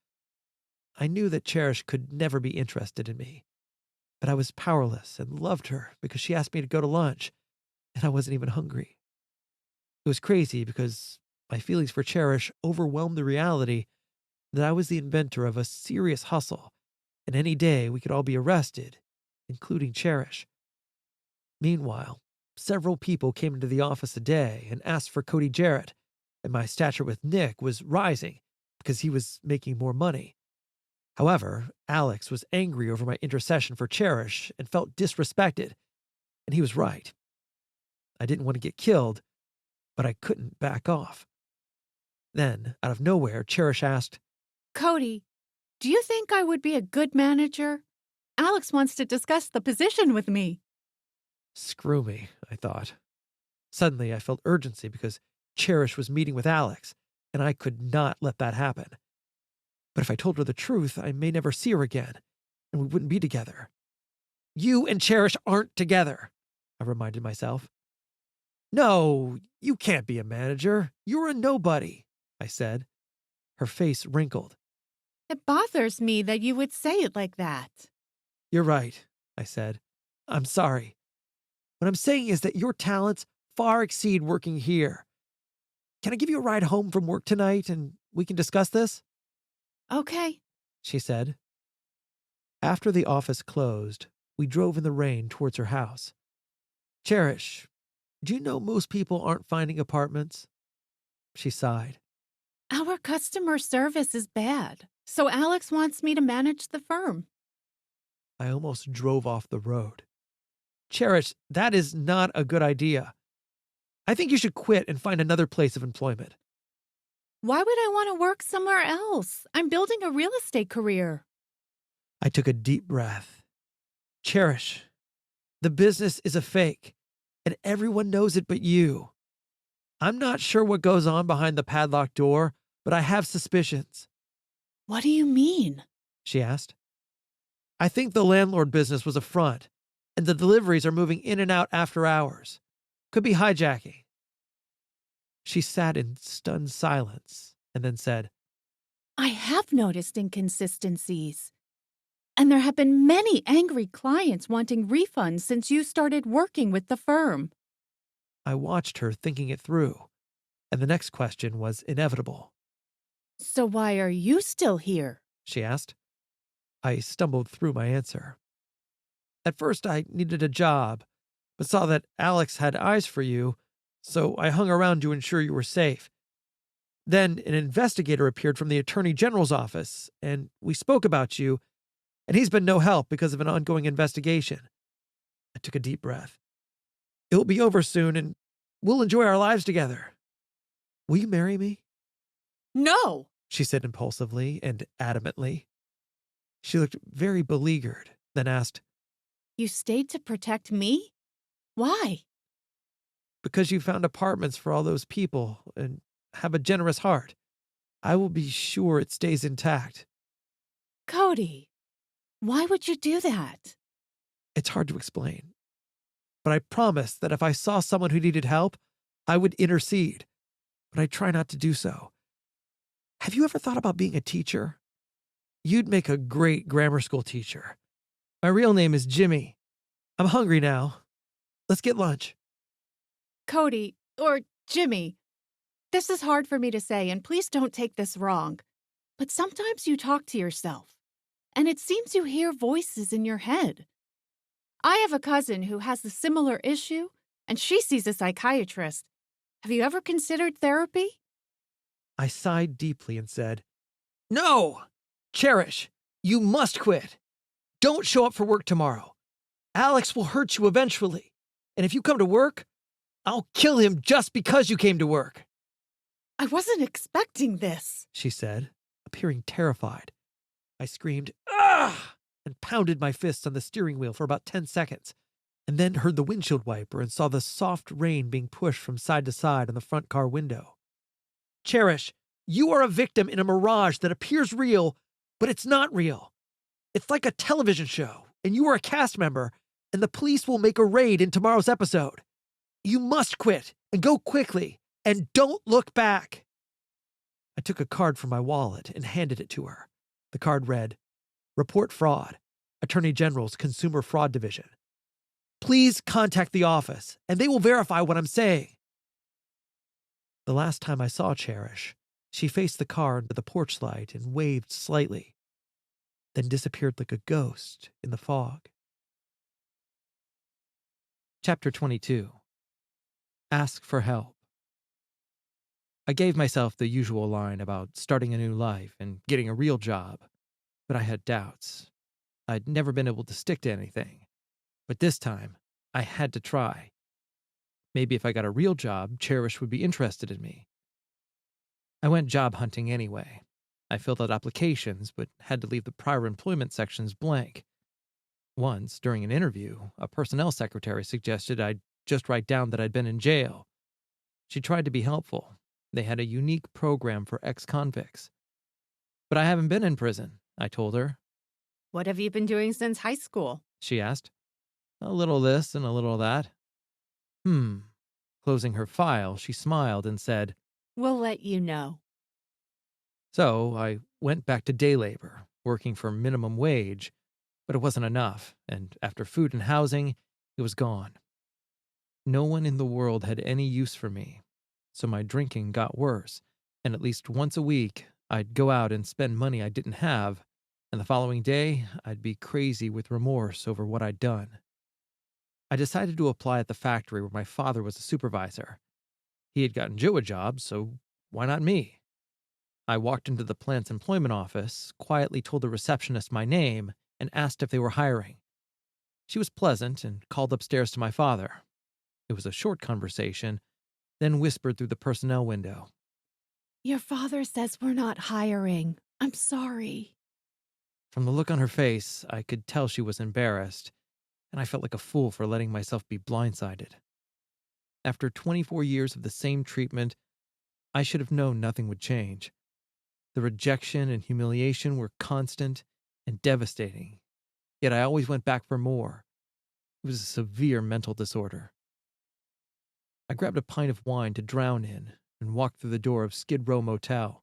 I knew that Cherish could never be interested in me, but I was powerless and loved her because she asked me to go to lunch, and I wasn't even hungry. It was crazy because my feelings for Cherish overwhelmed the reality that I was the inventor of a serious hustle, and any day we could all be arrested, including Cherish. Meanwhile, several people came into the office a day and asked for Cody Jarrett, and my stature with Nick was rising because he was making more money. However, Alex was angry over my intercession for Cherish and felt disrespected, and he was right. I didn't want to get killed, but I couldn't back off. Then, out of nowhere, Cherish asked, Cody, do you think I would be a good manager? Alex wants to discuss the position with me. Screw me, I thought. Suddenly, I felt urgency because Cherish was meeting with Alex, and I could not let that happen. But if I told her the truth, I may never see her again, and we wouldn't be together. You and Cherish aren't together, I reminded myself. No, you can't be a manager. You're a nobody, I said. Her face wrinkled. It bothers me that you would say it like that. You're right, I said. I'm sorry. What I'm saying is that your talents far exceed working here. Can I give you a ride home from work tonight and we can discuss this? Okay, She said. After the office closed, we drove in the rain towards her house. Cherish, do you know most people aren't finding apartments? She sighed. our customer service is bad, so Alex wants me to manage the firm. I almost drove off the road. Cherish, that is not a good idea. I think you should quit and find another place of employment. Why would I want to work somewhere else? I'm building a real estate career. I took a deep breath. Cherish, the business is a fake, and everyone knows it but you. I'm not sure what goes on behind the padlocked door, but I have suspicions. What do you mean? She asked. I think the landlord business was a front, and the deliveries are moving in and out after hours. Could be hijacking. She sat in stunned silence and then said, I have noticed inconsistencies. And there have been many angry clients wanting refunds since you started working with the firm. I watched her thinking it through, and the next question was inevitable. So why are you still here? She asked. I stumbled through my answer. At first, I needed a job, but saw that Alex had eyes for you, so I hung around to ensure you were safe. Then an investigator appeared from the Attorney General's office, and we spoke about you, and he's been no help because of an ongoing investigation. I took a deep breath. It will be over soon, and we'll enjoy our lives together. Will you marry me? No! She said impulsively and adamantly. She looked very beleaguered, then asked, You stayed to protect me? Why? Because you found apartments for all those people and have a generous heart. I will be sure it stays intact. Cody, why would you do that? It's hard to explain. But I promised that if I saw someone who needed help, I would intercede. But I try not to do so. Have you ever thought about being a teacher? You'd make a great grammar school teacher. My real name is Jimmy. I'm hungry now. Let's get lunch. Cody, or Jimmy, this is hard for me to say, and please don't take this wrong. But sometimes you talk to yourself, and it seems you hear voices in your head. I have a cousin who has a similar issue, and she sees a psychiatrist. Have you ever considered therapy? I sighed deeply and said, No! Cherish, you must quit. Don't show up for work tomorrow. Alex will hurt you eventually. And if you come to work, I'll kill him just because you came to work. I wasn't expecting this, She said, appearing terrified. I screamed, "Ah!" and pounded my fists on the steering wheel for about 10 seconds, and then heard the windshield wiper and saw the soft rain being pushed from side to side on the front car window. Cherish, you are a victim in a mirage that appears real, but it's not real. It's like a television show, and you are a cast member, and the police will make a raid in tomorrow's episode. You must quit, and go quickly, and don't look back. I took a card from my wallet and handed it to her. The card read, Report Fraud, Attorney General's Consumer Fraud Division. Please contact the office, and they will verify what I'm saying. The last time I saw Cherish, she faced the car under the porch light and waved slightly, then disappeared like a ghost in the fog. Chapter 22. Ask for Help. I gave myself the usual line about starting a new life and getting a real job, but I had doubts. I'd never been able to stick to anything, but this time I had to try. Maybe if I got a real job, Cherish would be interested in me. I went job hunting anyway. I filled out applications, but had to leave the prior employment sections blank. Once, during an interview, a personnel secretary suggested I just write down that I'd been in jail. She tried to be helpful. They had a unique program for ex-convicts. But I haven't been in prison, I told her. What have you been doing since high school? She asked. A little this and a little that. Closing her file, she smiled and said, We'll let you know. So I went back to day labor, working for minimum wage, but it wasn't enough, and after food and housing, it was gone. No one in the world had any use for me, so my drinking got worse, and at least once a week, I'd go out and spend money I didn't have, and the following day, I'd be crazy with remorse over what I'd done. I decided to apply at the factory where my father was a supervisor. He had gotten Joe a job, so why not me? I walked into the plant's employment office, quietly told the receptionist my name, and asked if they were hiring. She was pleasant and called upstairs to my father. It was a short conversation, then whispered through the personnel window. Your father says we're not hiring. I'm sorry. From the look on her face, I could tell she was embarrassed, and I felt like a fool for letting myself be blindsided. After 24 years of the same treatment, I should have known nothing would change. The rejection and humiliation were constant and devastating, yet I always went back for more. It was a severe mental disorder. I grabbed a pint of wine to drown in and walked through the door of Skid Row Motel.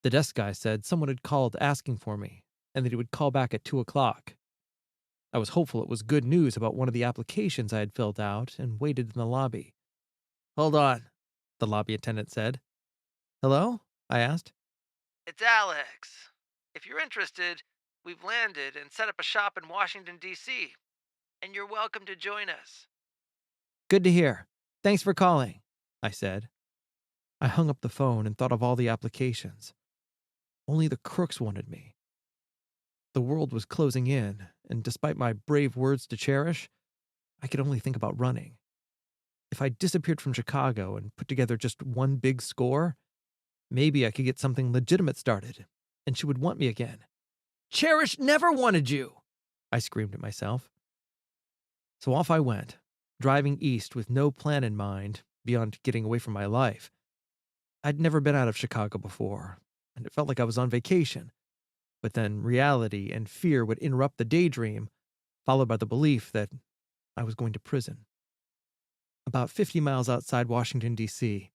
The desk guy said someone had called asking for me and that he would call back at 2 o'clock. I was hopeful it was good news about one of the applications I had filled out and waited in the lobby. "Hold on," the lobby attendant said. "Hello?" I asked. It's Alex. If you're interested, we've landed and set up a shop in Washington, D.C., and you're welcome to join us. "Good to hear. Thanks for calling," I said. I hung up the phone and thought of all the applications. Only the crooks wanted me. The world was closing in, and despite my brave words to Cherish, I could only think about running. If I disappeared from Chicago and put together just one big score, maybe I could get something legitimate started, and she would want me again. "Cherish never wanted you!" I screamed at myself. So off I went, driving east with no plan in mind beyond getting away from my life. I'd never been out of Chicago before, and it felt like I was on vacation. But then reality and fear would interrupt the daydream, followed by the belief that I was going to prison. About 50 miles outside Washington, D.C.,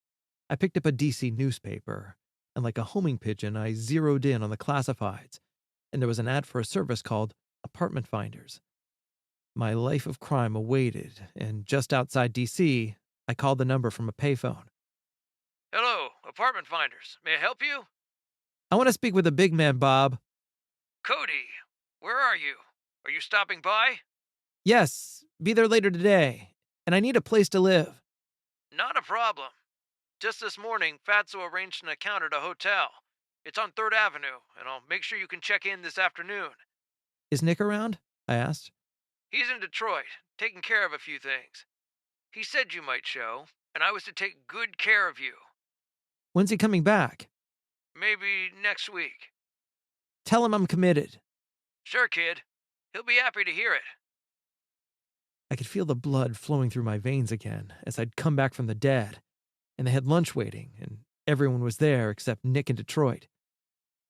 I picked up a D.C. newspaper, and like a homing pigeon, I zeroed in on the classifieds, and there was an ad for a service called Apartment Finders. My life of crime awaited, and just outside D.C., I called the number from a payphone. Hello, Apartment Finders. May I help you? "I want to speak with the big man, Bob." Cody, where are you? Are you stopping by? "Yes, be there later today, and I need a place to live." Not a problem. Just this morning, Fatso arranged an account at a hotel. It's on 3rd Avenue, and I'll make sure you can check in this afternoon. "Is Nick around?" I asked. He's in Detroit, taking care of a few things. He said you might show, and I was to take good care of you. "When's he coming back?" Maybe next week. "Tell him I'm committed." Sure, kid. He'll be happy to hear it. I could feel the blood flowing through my veins again as I'd come back from the dead, and they had lunch waiting, and everyone was there except Nick in Detroit.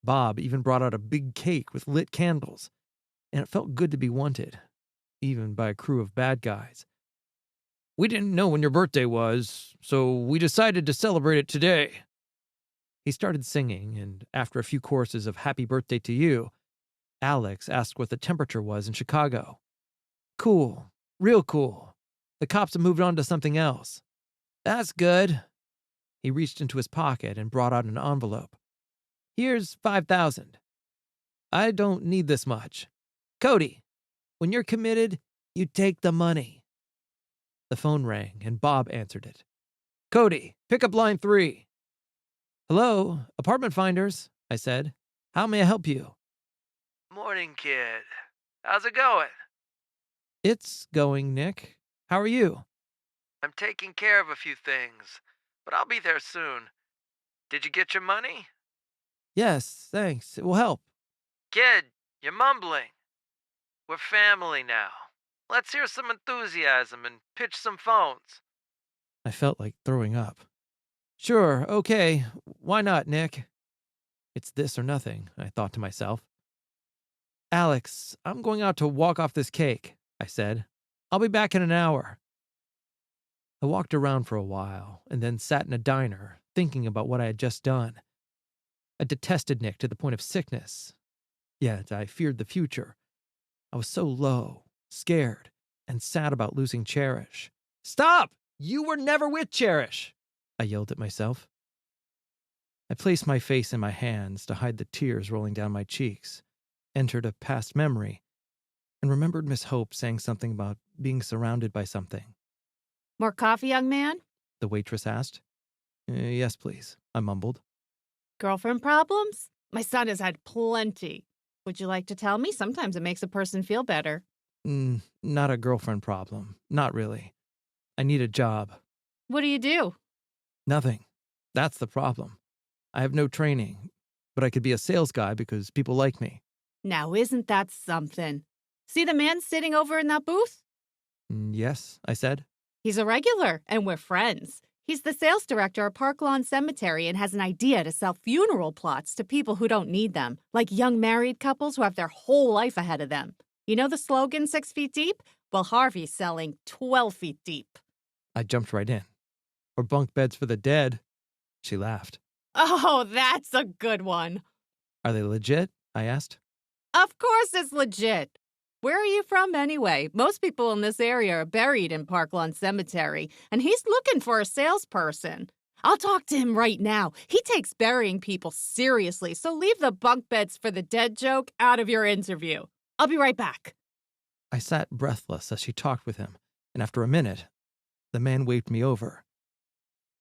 Bob even brought out a big cake with lit candles, and it felt good to be wanted, even by a crew of bad guys. "We didn't know when your birthday was, so we decided to celebrate it today." He started singing, and after a few choruses of Happy Birthday to You, Alex asked what the temperature was in Chicago. "Cool. Real cool. The cops have moved on to something else." "That's good." He reached into his pocket and brought out an envelope. "Here's $5,000. I don't need this much. Cody, when you're committed, you take the money." The phone rang, and Bob answered it. "Cody, pick up line 3. "Hello, Apartment Finders," I said. "How may I help you?" Morning, kid. How's it going? "It's going, Nick. How are you?" I'm taking care of a few things, but I'll be there soon. Did you get your money? "Yes, thanks. It will help." Kid, you're mumbling. We're family now. Let's hear some enthusiasm and pitch some phones. I felt like throwing up. "Sure, okay. Why not, Nick?" It's this or nothing, I thought to myself. "Alex, I'm going out to walk off this cake," I said. "I'll be back in an hour." I walked around for a while and then sat in a diner, thinking about what I had just done. I detested Nick to the point of sickness, yet I feared the future. I was so low, scared, and sad about losing Cherish. "Stop! You were never with Cherish!" I yelled at myself. I placed my face in my hands to hide the tears rolling down my cheeks, entered a past memory, and remembered Miss Hope saying something about being surrounded by something. More coffee, young man? The waitress asked. Yes, please," I mumbled. Girlfriend problems? My son has had plenty. Would you like to tell me? Sometimes it makes a person feel better. Not a girlfriend problem. Not really. I need a job. What do you do? Nothing. That's the problem. I have no training, but I could be a sales guy because people like me. Now, isn't that something? See the man sitting over in that booth? Yes, I said. He's a regular, and we're friends. He's the sales director at Park Lawn Cemetery and has an idea to sell funeral plots to people who don't need them, like young married couples who have their whole life ahead of them. You know the slogan, 6 feet deep? Well, Harvey's selling 12 feet deep. I jumped right in. Or bunk beds for the dead. She laughed. Oh, that's a good one. Are they legit? I asked. Of course it's legit. Where are you from anyway? Most people in this area are buried in Park Lawn Cemetery, and he's looking for a salesperson. I'll talk to him right now. He takes burying people seriously, so leave the bunk beds for the dead joke out of your interview. I'll be right back. I sat breathless as she talked with him, and after a minute, the man waved me over.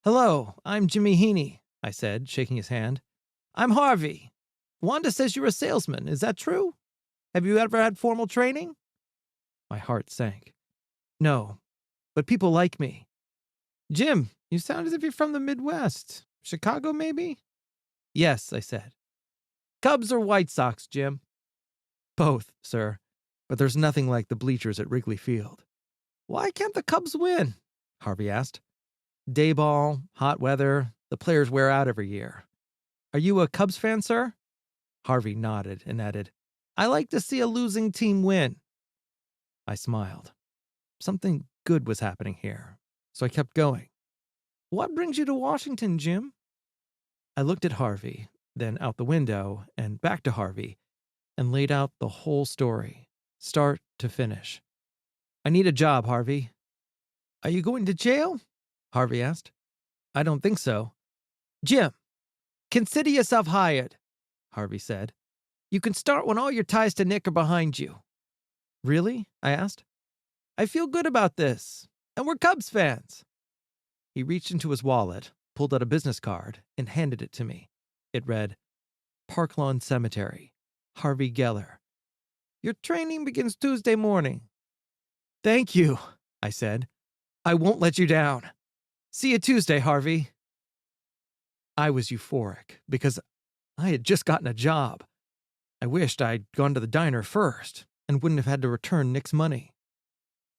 "Hello, I'm Jimmy Heaney," I said, shaking his hand. "I'm Harvey. Wanda says you're a salesman. Is that true? Have you ever had formal training?" My heart sank. "No, but people like me." "Jim, you sound as if you're from the Midwest. Chicago, maybe?" "Yes," I said. "Cubs or White Sox, Jim?" "Both, sir. But there's nothing like the bleachers at Wrigley Field." "Why can't the Cubs win?" Harvey asked. "Day ball, hot weather, the players wear out every year." "Are you a Cubs fan, sir?" Harvey nodded and added, "I like to see a losing team win." I smiled. Something good was happening here, so I kept going. "What brings you to Washington, Jim?" I looked at Harvey, then out the window and back to Harvey, and laid out the whole story, start to finish. "I need a job, Harvey." "Are you going to jail?" Harvey asked. "I don't think so." "Jim, consider yourself hired," Harvey said. "You can start when all your ties to Nick are behind you." "Really?" I asked. "I feel good about this, and we're Cubs fans." He reached into his wallet, pulled out a business card, and handed it to me. It read, "Park Lawn Cemetery, Harvey Geller. Your training begins Tuesday morning." "Thank you," I said. "I won't let you down. See you Tuesday, Harvey." I was euphoric because I had just gotten a job. I wished I'd gone to the diner first and wouldn't have had to return Nick's money.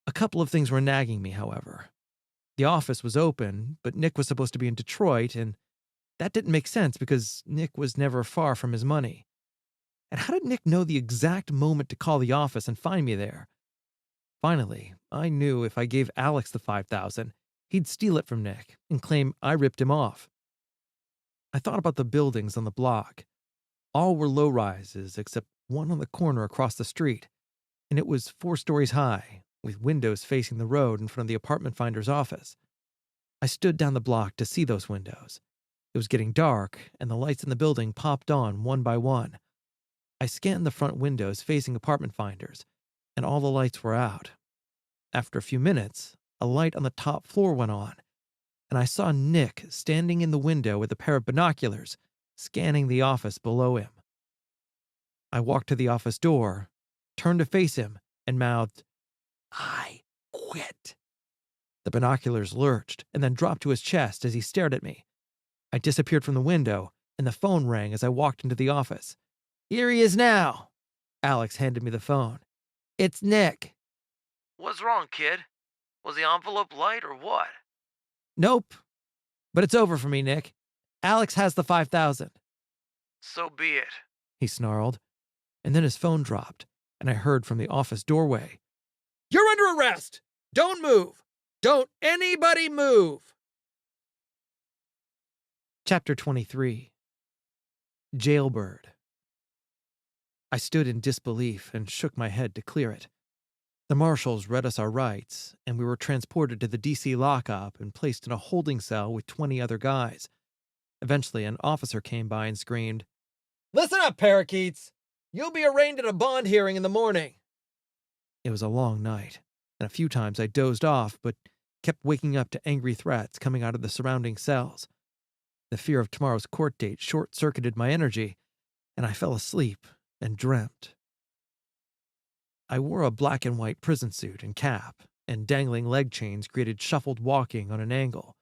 A couple of things were nagging me, however. The office was open, but Nick was supposed to be in Detroit, and that didn't make sense because Nick was never far from his money. And how did Nick know the exact moment to call the office and find me there? Finally, I knew if I gave Alex the $5,000, he'd steal it from Nick and claim I ripped him off. I thought about the buildings on the block. All were low-rises except one on the corner across the street, and it was 4 stories high, with windows facing the road in front of the apartment finder's office. I stood down the block to see those windows. It was getting dark, and the lights in the building popped on one by one. I scanned the front windows facing apartment finders, and all the lights were out. After a few minutes, a light on the top floor went on, and I saw Nick standing in the window with a pair of binoculars, scanning the office below him. I walked to the office door, turned to face him, and mouthed, "I quit." The binoculars lurched and then dropped to his chest as he stared at me. I disappeared from the window, and the phone rang as I walked into the office. "Here he is now." Alex handed me the phone. "It's Nick." What's wrong, kid? Was the envelope light or what? "Nope. But it's over for me, Nick. Alex has the $5,000. So be it. He snarled. And then his phone dropped, and I heard from the office doorway, "You're under arrest! Don't move! Don't anybody move!" Chapter 23. Jailbird. I stood in disbelief and shook my head to clear it. The marshals read us our rights, and we were transported to the D.C. lockup and placed in a holding cell with 20 other guys. Eventually, an officer came by and screamed, "Listen up, parakeets! You'll be arraigned at a bond hearing in the morning." It was a long night, and a few times I dozed off, but kept waking up to angry threats coming out of the surrounding cells. The fear of tomorrow's court date short-circuited my energy, and I fell asleep and dreamt. I wore a black and white prison suit and cap, and dangling leg chains created shuffled walking on an angle.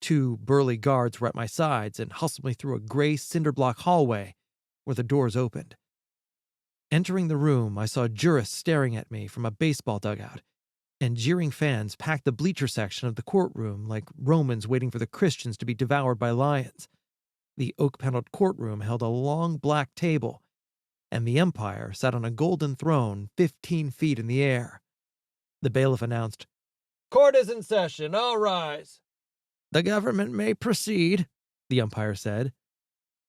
2 burly guards were at my sides and hustled me through a gray cinder-block hallway where the doors opened. Entering the room, I saw jurists staring at me from a baseball dugout, and jeering fans packed the bleacher section of the courtroom like Romans waiting for the Christians to be devoured by lions. The oak-paneled courtroom held a long black table, and the umpire sat on a golden throne 15 feet in the air. The bailiff announced, "Court is in session, all rise." "The government may proceed," the umpire said,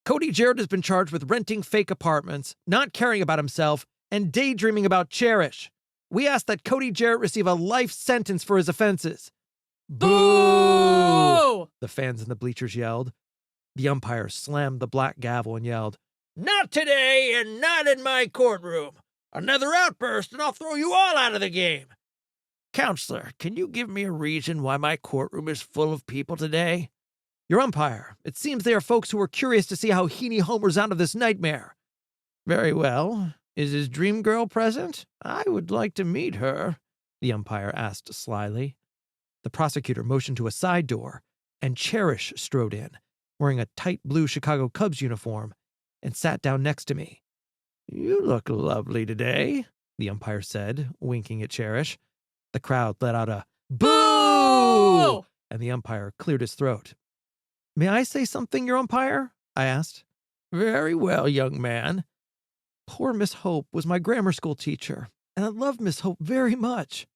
Cody Jarrett has been charged with renting fake apartments, not caring about himself, and daydreaming about Cherish. We ask that Cody Jarrett receive a life sentence for his offenses. Boo! The fans in the bleachers yelled. The umpire slammed the black gavel and yelled, "Not today and not in my courtroom. Another outburst and I'll throw you all out of the game. Counselor, can you give me a reason why my courtroom is full of people today?" "Your umpire, it seems they are folks who are curious to see how Heaney homers out of this nightmare." "Very well. Is his dream girl present? I would like to meet her," the umpire asked slyly. The prosecutor motioned to a side door, and Cherish strode in, wearing a tight blue Chicago Cubs uniform, and sat down next to me. "You look lovely today," the umpire said, winking at Cherish. The crowd let out a boo, and the umpire cleared his throat. "May I say something, your umpire?" I asked. "Very well, young man." Poor Miss Hope was my grammar school teacher, and I loved Miss Hope very much.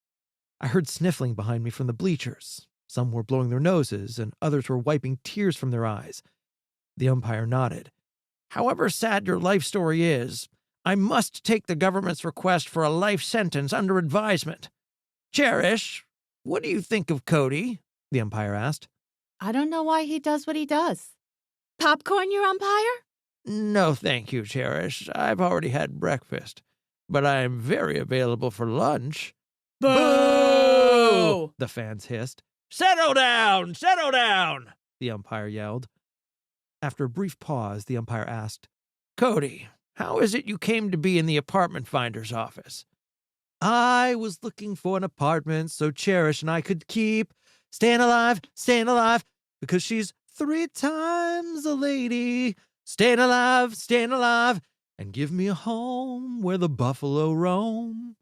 I heard sniffling behind me from the bleachers. Some were blowing their noses, and others were wiping tears from their eyes. The umpire nodded. "However sad your life story is, I must take the government's request for a life sentence under advisement. Cherish, what do you think of Cody?" the umpire asked. I don't know why he does what he does. Popcorn, your umpire? "No, thank you, Cherish. I've already had breakfast, but I am very available for lunch." Boo! The fans hissed. "Settle down! Settle down!" the umpire yelled. After a brief pause, the umpire asked, "Cody, how is it you came to be in the apartment finder's office?" "I was looking for an apartment so Cherish and I could keep staying alive, because she's 3 times a lady. Staying alive, and give me a home where the buffalo roam."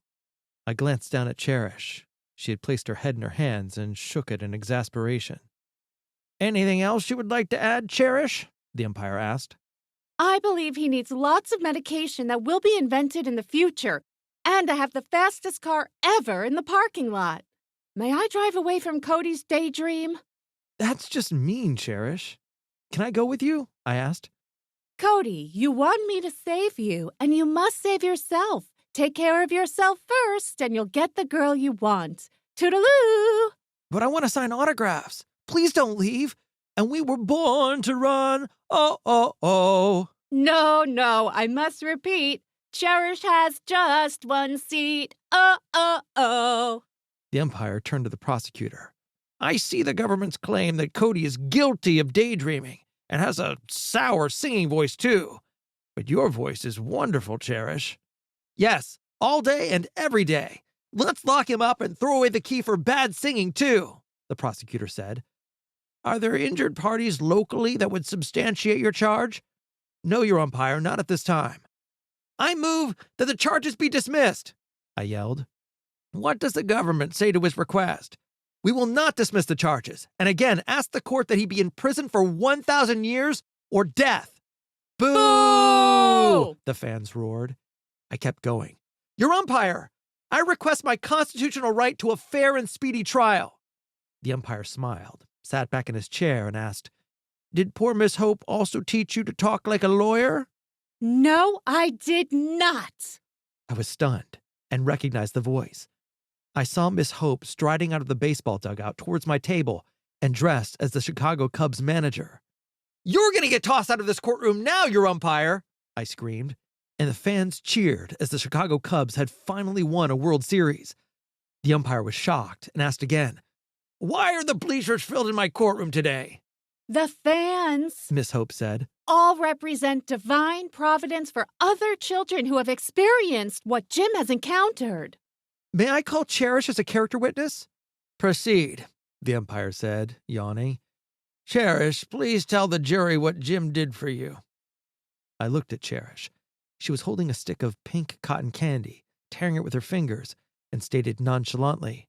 I glanced down at Cherish. She had placed her head in her hands and shook it in exasperation. "Anything else you would like to add, Cherish?" the umpire asked. I believe he needs lots of medication that will be invented in the future, and I have the fastest car ever in the parking lot. May I drive away from Cody's daydream? "That's just mean, Cherish. Can I go with you?" I asked. Cody, you want me to save you, and you must save yourself. Take care of yourself first, and you'll get the girl you want. Toodaloo! "But I want to sign autographs. Please don't leave. And we were born to run. Oh, oh, oh." No, I must repeat. Cherish has just 1 seat. Oh, oh, oh. The umpire turned to the prosecutor. "I see the government's claim that Cody is guilty of daydreaming and has a sour singing voice, too. But your voice is wonderful, Cherish." "Yes, all day and every day. Let's lock him up and throw away the key for bad singing, too," the prosecutor said. "Are there injured parties locally that would substantiate your charge?" "No, your umpire, not at this time." "I move that the charges be dismissed," I yelled. "What does the government say to his request?" "We will not dismiss the charges, and again ask the court that he be in prison for 1,000 years or death." "Boo!" the fans roared. I kept going. "Your umpire, I request my constitutional right to a fair and speedy trial." The umpire smiled, sat back in his chair, and asked, "Did poor Miss Hope also teach you to talk like a lawyer?" No, I did not. I was stunned and recognized the voice. I saw Miss Hope striding out of the baseball dugout towards my table and dressed as the Chicago Cubs manager. "You're going to get tossed out of this courtroom now, your umpire!" I screamed, and the fans cheered as the Chicago Cubs had finally won a World Series. The umpire was shocked and asked again, "Why are the bleachers filled in my courtroom today?" The fans Miss Hope said. all represent divine providence for other children who have experienced what Jim has encountered. "May I call Cherish as a character witness?" "Proceed," the umpire said, yawning. "Cherish, please tell the jury what Jim did for you." I looked at Cherish. She was holding a stick of pink cotton candy, tearing it with her fingers, and stated nonchalantly,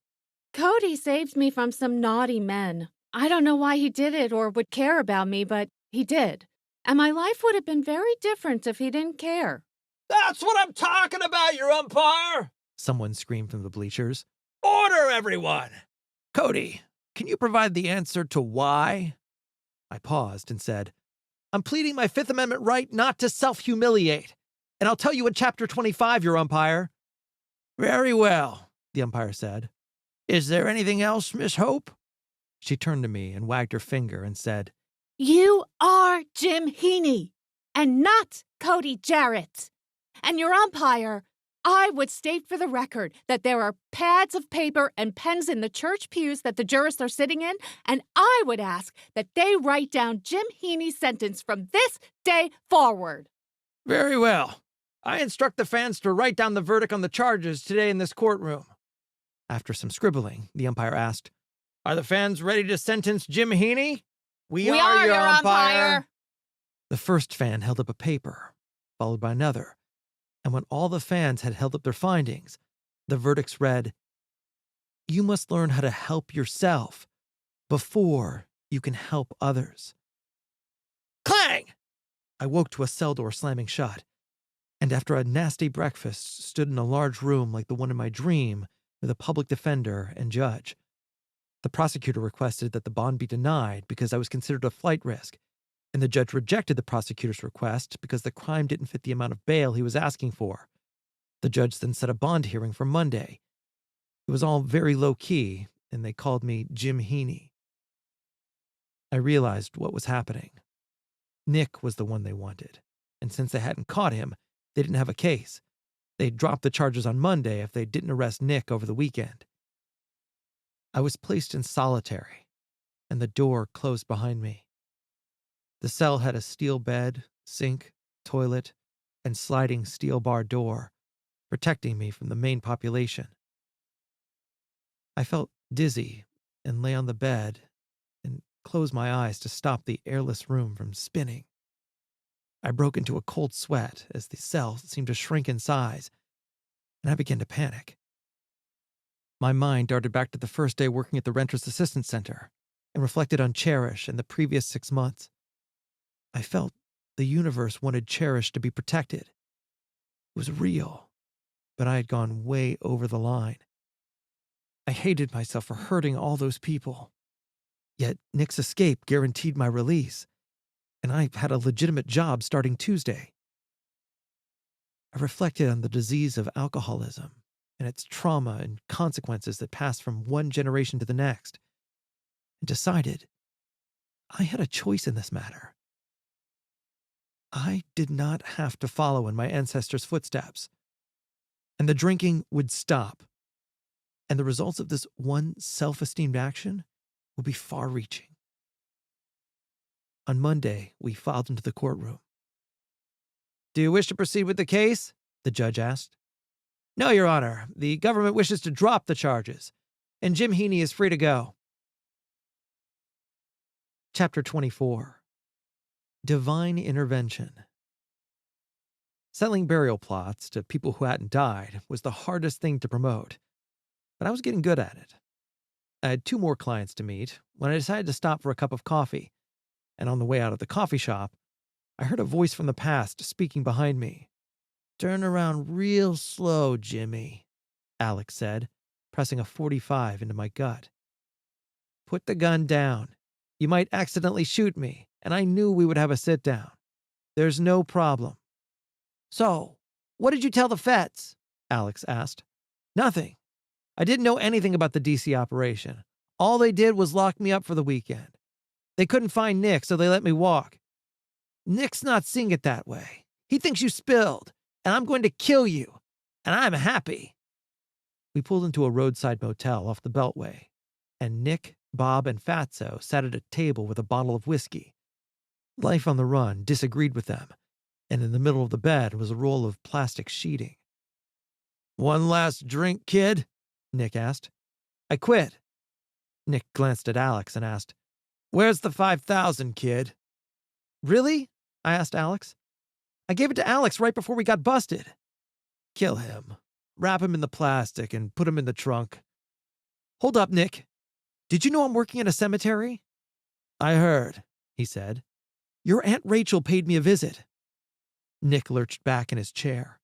Cody saved me from some naughty men. I don't know why he did it or would care about me, but he did. And my life would have been very different if he didn't care. "That's what I'm talking about, your umpire!" someone screamed from the bleachers. "Order, everyone! Cody, can you provide the answer to why?" I paused and said, I'm pleading my Fifth Amendment right not to self-humiliate. And I'll tell you in Chapter 25, Your Umpire. Very well, the umpire said. Is there anything else, Miss Hope? She turned to me and wagged her finger and said, You are Jim Heaney, and not Cody Jarrett. And your umpire, I would state for the record that there are pads of paper and pens in the church pews that the jurists are sitting in, and I would ask that they write down Jim Heaney's sentence from this day forward. Very well. I instruct the fans to write down the verdict on the charges today in this courtroom. After some scribbling, the umpire asked, Are the fans ready to sentence Jim Heaney? We are your umpire. The first fan held up a paper, followed by another, and when all the fans had held up their findings, the verdicts read, You must learn how to help yourself before you can help others. Clang! I woke to a cell door slamming shut, and after a nasty breakfast, stood in a large room like the one in my dream with a public defender and judge. The prosecutor requested that the bond be denied because I was considered a flight risk, and the judge rejected the prosecutor's request because the crime didn't fit the amount of bail he was asking for. The judge then set a bond hearing for Monday. It was all very low-key, and they called me Jim Heaney. I realized what was happening. Nick was the one they wanted, and since they hadn't caught him, they didn't have a case. They'd drop the charges on Monday if they didn't arrest Nick over the weekend. I was placed in solitary, and the door closed behind me. The cell had a steel bed, sink, toilet, and sliding steel bar door, protecting me from the main population. I felt dizzy and lay on the bed and closed my eyes to stop the airless room from spinning. I broke into a cold sweat as the cell seemed to shrink in size, and I began to panic. My mind darted back to the first day working at the Renters Assistance Center and reflected on Cherish and the previous 6 months. I felt the universe wanted Cherish to be protected. It was real, but I had gone way over the line. I hated myself for hurting all those people. Yet Nick's escape guaranteed my release, and I had a legitimate job starting Tuesday. I reflected on the disease of alcoholism and its trauma and consequences that passed from one generation to the next, and decided I had a choice in this matter. I did not have to follow in my ancestors' footsteps, and the drinking would stop, and the results of this one self-esteemed action will be far-reaching. On Monday, we filed into the courtroom. Do you wish to proceed with the case? The judge asked. No, Your Honor. The government wishes to drop the charges, and Jim Heaney is free to go. Chapter 24. Divine Intervention. Selling burial plots to people who hadn't died was the hardest thing to promote, but I was getting good at it. I had 2 more clients to meet when I decided to stop for a cup of coffee, and on the way out of the coffee shop, I heard a voice from the past speaking behind me. Turn around real slow, Jimmy, Alex said, pressing a .45 into my gut. Put the gun down. You might accidentally shoot me, and I knew we would have a sit-down. There's no problem. So, what did you tell the feds? Alex asked. Nothing. I didn't know anything about the DC operation. All they did was lock me up for the weekend. They couldn't find Nick, so they let me walk. Nick's not seeing it that way. He thinks you spilled, and I'm going to kill you, and I'm happy. We pulled into a roadside motel off the Beltway, and Nick, Bob, and Fatso sat at a table with a bottle of whiskey. Life on the run disagreed with them, and in the middle of the bed was a roll of plastic sheeting. One last drink, kid? Nick asked. I quit. Nick glanced at Alex and asked, Where's the 5,000, kid? Really? I asked Alex. I gave it to Alex right before we got busted. Kill him. Wrap him in the plastic and put him in the trunk. Hold up, Nick. Did you know I'm working at a cemetery? I heard, he said. Your Aunt Rachel paid me a visit. Nick lurched back in his chair.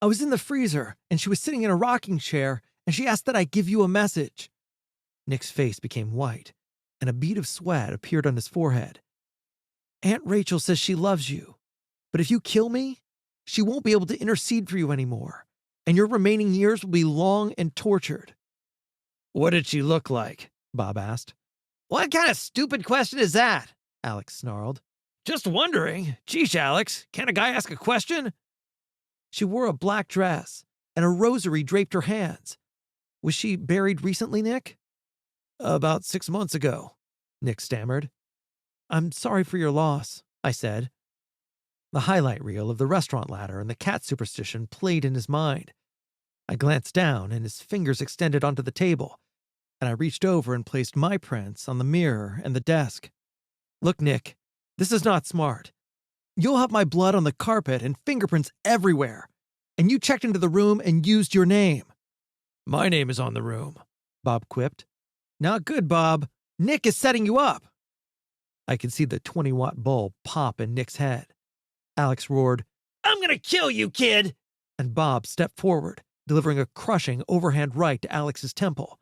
I was in the freezer, and she was sitting in a rocking chair, and she asked that I give you a message. Nick's face became white, and a bead of sweat appeared on his forehead. Aunt Rachel says she loves you, but if you kill me, she won't be able to intercede for you anymore, and your remaining years will be long and tortured." "What did she look like?" Bob asked. "What kind of stupid question is that?" Alex snarled. "Just wondering. Geesh, Alex, can't a guy ask a question?" "She wore a black dress, and a rosary draped her hands. Was she buried recently, Nick?" "About 6 months ago," Nick stammered. "I'm sorry for your loss," I said. The highlight reel of the restaurant ladder and the cat superstition played in his mind. I glanced down, and his fingers extended onto the table, and I reached over and placed my prints on the mirror and the desk. "Look, Nick, this is not smart. You'll have my blood on the carpet and fingerprints everywhere, and you checked into the room and used your name." "My name is on the room," Bob quipped. "Not good, Bob. Nick is setting you up." I could see the 20-watt bulb pop in Nick's head. Alex roared, "I'm gonna kill you, kid!" And Bob stepped forward, delivering a crushing overhand right to Alex's temple.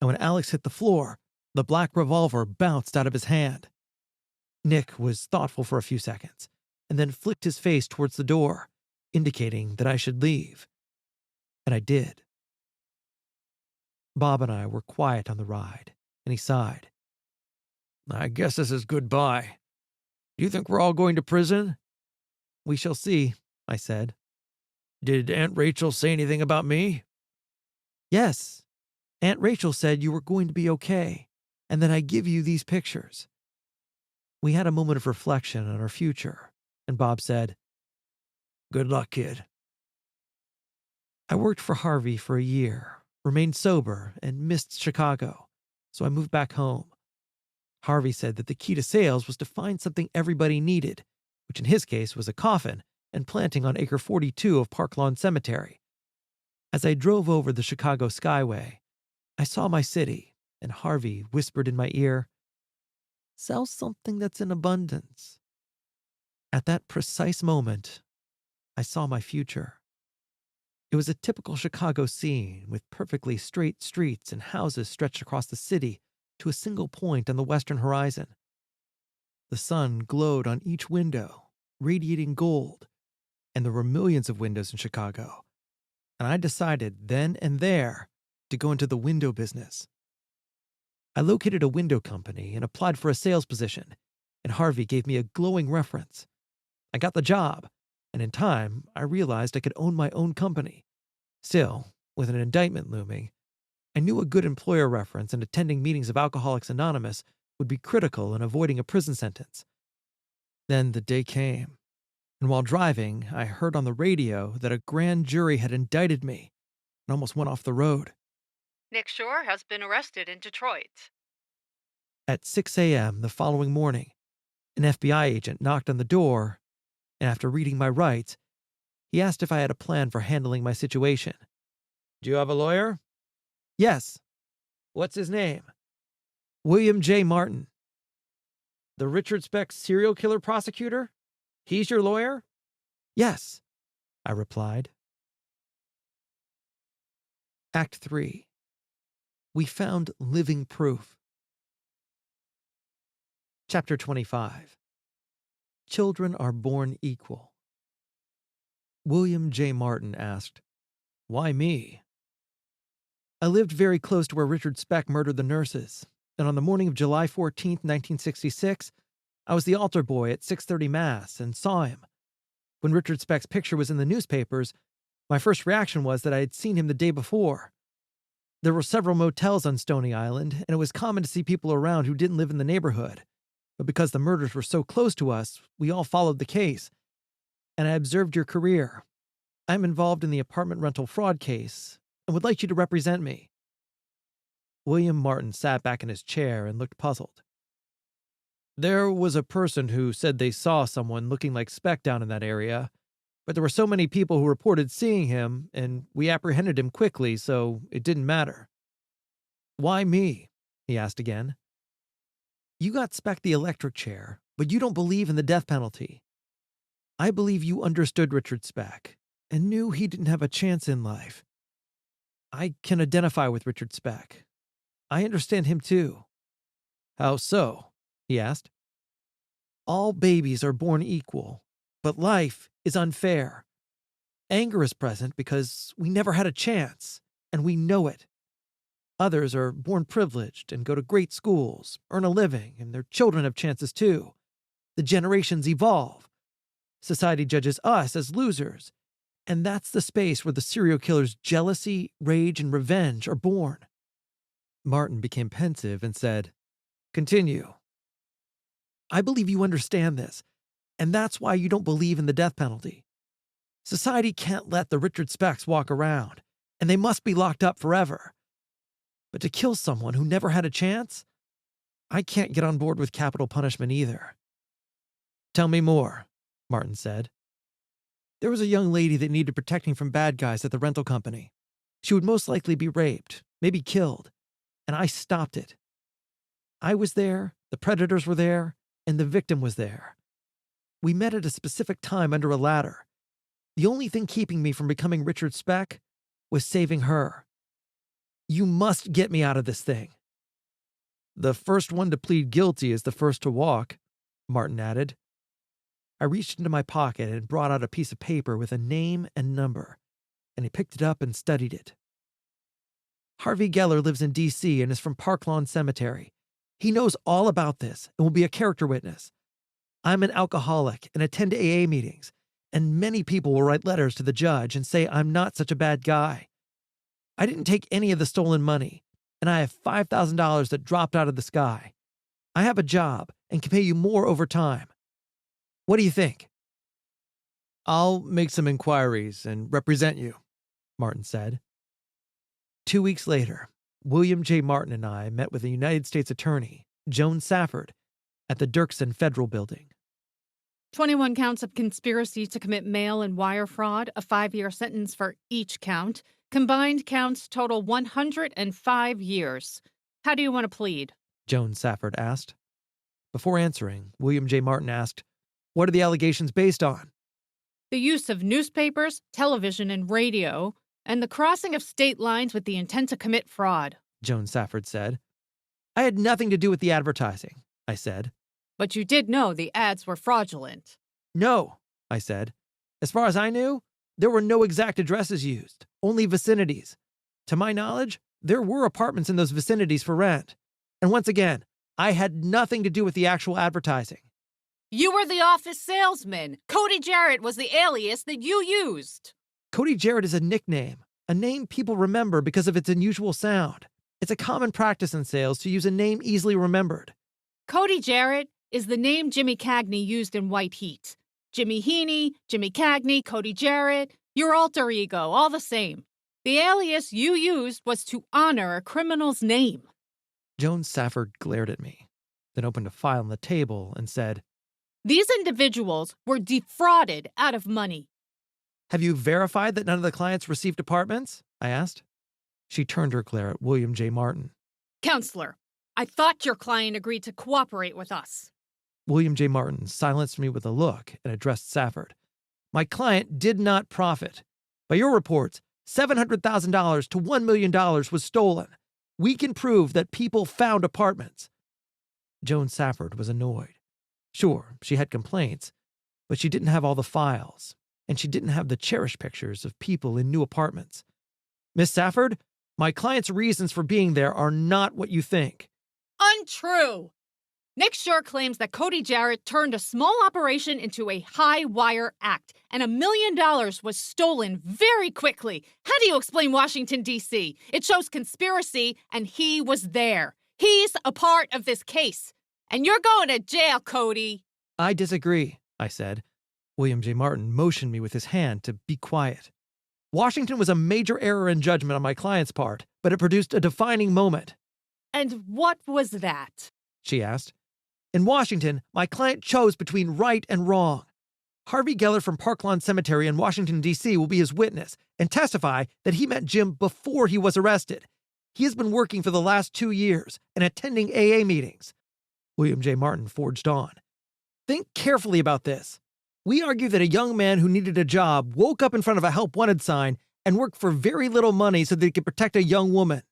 And when Alex hit the floor, the black revolver bounced out of his hand. Nick was thoughtful for a few seconds, and then flicked his face towards the door, indicating that I should leave. And I did. Bob and I were quiet on the ride, and he sighed. "I guess this is goodbye. Do you think we're all going to prison?" "We shall see," I said. "Did Aunt Rachel say anything about me?" "Yes. Aunt Rachel said you were going to be okay, and that I'd give you these pictures." We had a moment of reflection on our future, and Bob said, "Good luck, kid." I worked for Harvey for a year, remained sober, and missed Chicago, so I moved back home. Harvey said that the key to sales was to find something everybody needed, which in his case was a coffin and planting on acre 42 of Park Lawn Cemetery. As I drove over the Chicago Skyway, I saw my city, and Harvey whispered in my ear, "Sell something that's in abundance." At that precise moment, I saw my future. It was a typical Chicago scene with perfectly straight streets and houses stretched across the city to a single point on the western horizon. The sun glowed on each window, radiating gold, and there were millions of windows in Chicago. And I decided then and there to go into the window business. I located a window company and applied for a sales position, and Harvey gave me a glowing reference. I got the job, and in time, I realized I could own my own company. Still, with an indictment looming, I knew a good employer reference and attending meetings of Alcoholics Anonymous would be critical in avoiding a prison sentence. Then the day came, and while driving, I heard on the radio that a grand jury had indicted me and almost went off the road. Nick Shore has been arrested in Detroit. At 6 a.m. the following morning, an FBI agent knocked on the door, and after reading my rights, he asked if I had a plan for handling my situation. "Do you have a lawyer?" "Yes." "What's his name?" "William J. Martin." "The Richard Speck serial killer prosecutor? He's your lawyer?" "Yes," I replied. Act 3. We found living proof. Chapter 25. Children are born equal. William J. Martin asked, "Why me?" I lived very close to where Richard Speck murdered the nurses, and on the morning of July 14th, 1966, I was the altar boy at 6:30 Mass and saw him. When Richard Speck's picture was in the newspapers, my first reaction was that I had seen him the day before. There were several motels on Stony Island, and it was common to see people around who didn't live in the neighborhood. But because the murders were so close to us, we all followed the case. And I observed your career. I'm involved in the apartment rental fraud case and would like you to represent me. William Martin sat back in his chair and looked puzzled. "There was a person who said they saw someone looking like Speck down in that area, but there were so many people who reported seeing him, and we apprehended him quickly, so it didn't matter." "Why me?" he asked again. "You got Speck the electric chair, but you don't believe in the death penalty. I believe you understood Richard Speck and knew he didn't have a chance in life. I can identify with Richard Speck. I understand him too." "How so?" he asked. All babies are born equal, but life is unfair. Anger is present because we never had a chance, and we know it. Others are born privileged and go to great schools, earn a living, and their children have chances too. The generations evolve. Society judges us as losers, and that's the space where the serial killer's jealousy, rage, and revenge are born. Martin became pensive and said, "Continue." "I believe you understand this, and that's why you don't believe in the death penalty. Society can't let the Richard Specks walk around, and they must be locked up forever. But to kill someone who never had a chance? I can't get on board with capital punishment either." "Tell me more," Martin said. "There was a young lady that needed protecting from bad guys at the rental company. She would most likely be raped, maybe killed, and I stopped it. I was there, the predators were there, and the victim was there. We met at a specific time under a ladder. The only thing keeping me from becoming Richard Speck was saving her. You must get me out of this thing." "The first one to plead guilty is the first to walk," Martin added. I reached into my pocket and brought out a piece of paper with a name and number, and he picked it up and studied it. "Harvey Geller lives in D.C. and is from Park Lawn Cemetery. He knows all about this and will be a character witness. I'm an alcoholic and attend AA meetings, and many people will write letters to the judge and say I'm not such a bad guy. I didn't take any of the stolen money, and I have $5,000 that dropped out of the sky. I have a job and can pay you more over time. What do you think?" "I'll make some inquiries and represent you," Martin said. 2 weeks later, William J. Martin and I met with a United States Attorney, Joan Safford, at the Dirksen Federal Building. 21 counts of conspiracy to commit mail and wire fraud, a 5-year sentence for each count. Combined counts total 105 years. How do you want to plead? Joan Safford asked. Before answering, William J. Martin asked, "What are the allegations based on?" The use of newspapers, television, and radio, and the crossing of state lines with the intent to commit fraud. Joan Safford said. "I had nothing to do with the advertising," I said. But you did know the ads were fraudulent. "No," I said. "As far as I knew, there were no exact addresses used, only vicinities. To my knowledge, there were apartments in those vicinities for rent. And once again, I had nothing to do with the actual advertising." You were the office salesman. Cody Jarrett was the alias that you used. Cody Jarrett is a nickname, a name people remember because of its unusual sound. It's a common practice in sales to use a name easily remembered. Cody Jarrett is the name Jimmy Cagney used in White Heat. Jimmy Heaney, Jimmy Cagney, Cody Jarrett, your alter ego, all the same. The alias you used was to honor a criminal's name. Joan Safford glared at me, then opened a file on the table and said, These individuals were defrauded out of money. "Have you verified that none of the clients received apartments?" I asked. She turned her glare at William J. Martin. Counselor, I thought your client agreed to cooperate with us. William J. Martin silenced me with a look and addressed Safford. "My client did not profit. By your reports, $700,000 to $1 million was stolen. We can prove that people found apartments." Joan Safford was annoyed. Sure, she had complaints, but she didn't have all the files, and she didn't have the cherished pictures of people in new apartments. "Miss Safford, my client's reasons for being there are not what you think." Untrue! Nick Shore claims that Cody Jarrett turned a small operation into a high-wire act, and $1 million was stolen very quickly. How do you explain Washington, D.C.? It shows conspiracy, and he was there. He's a part of this case. And you're going to jail, Cody. "I disagree," I said. William J. Martin motioned me with his hand to be quiet. "Washington was a major error in judgment on my client's part, but it produced a defining moment." And what was that? She asked. "In Washington, my client chose between right and wrong. Harvey Geller from Park Lawn Cemetery in Washington, D.C. will be his witness and testify that he met Jim before he was arrested. He has been working for the last 2 years and attending AA meetings." William J. Martin forged on. "Think carefully about this. We argue that a young man who needed a job woke up in front of a help wanted sign and worked for very little money so that he could protect a young woman.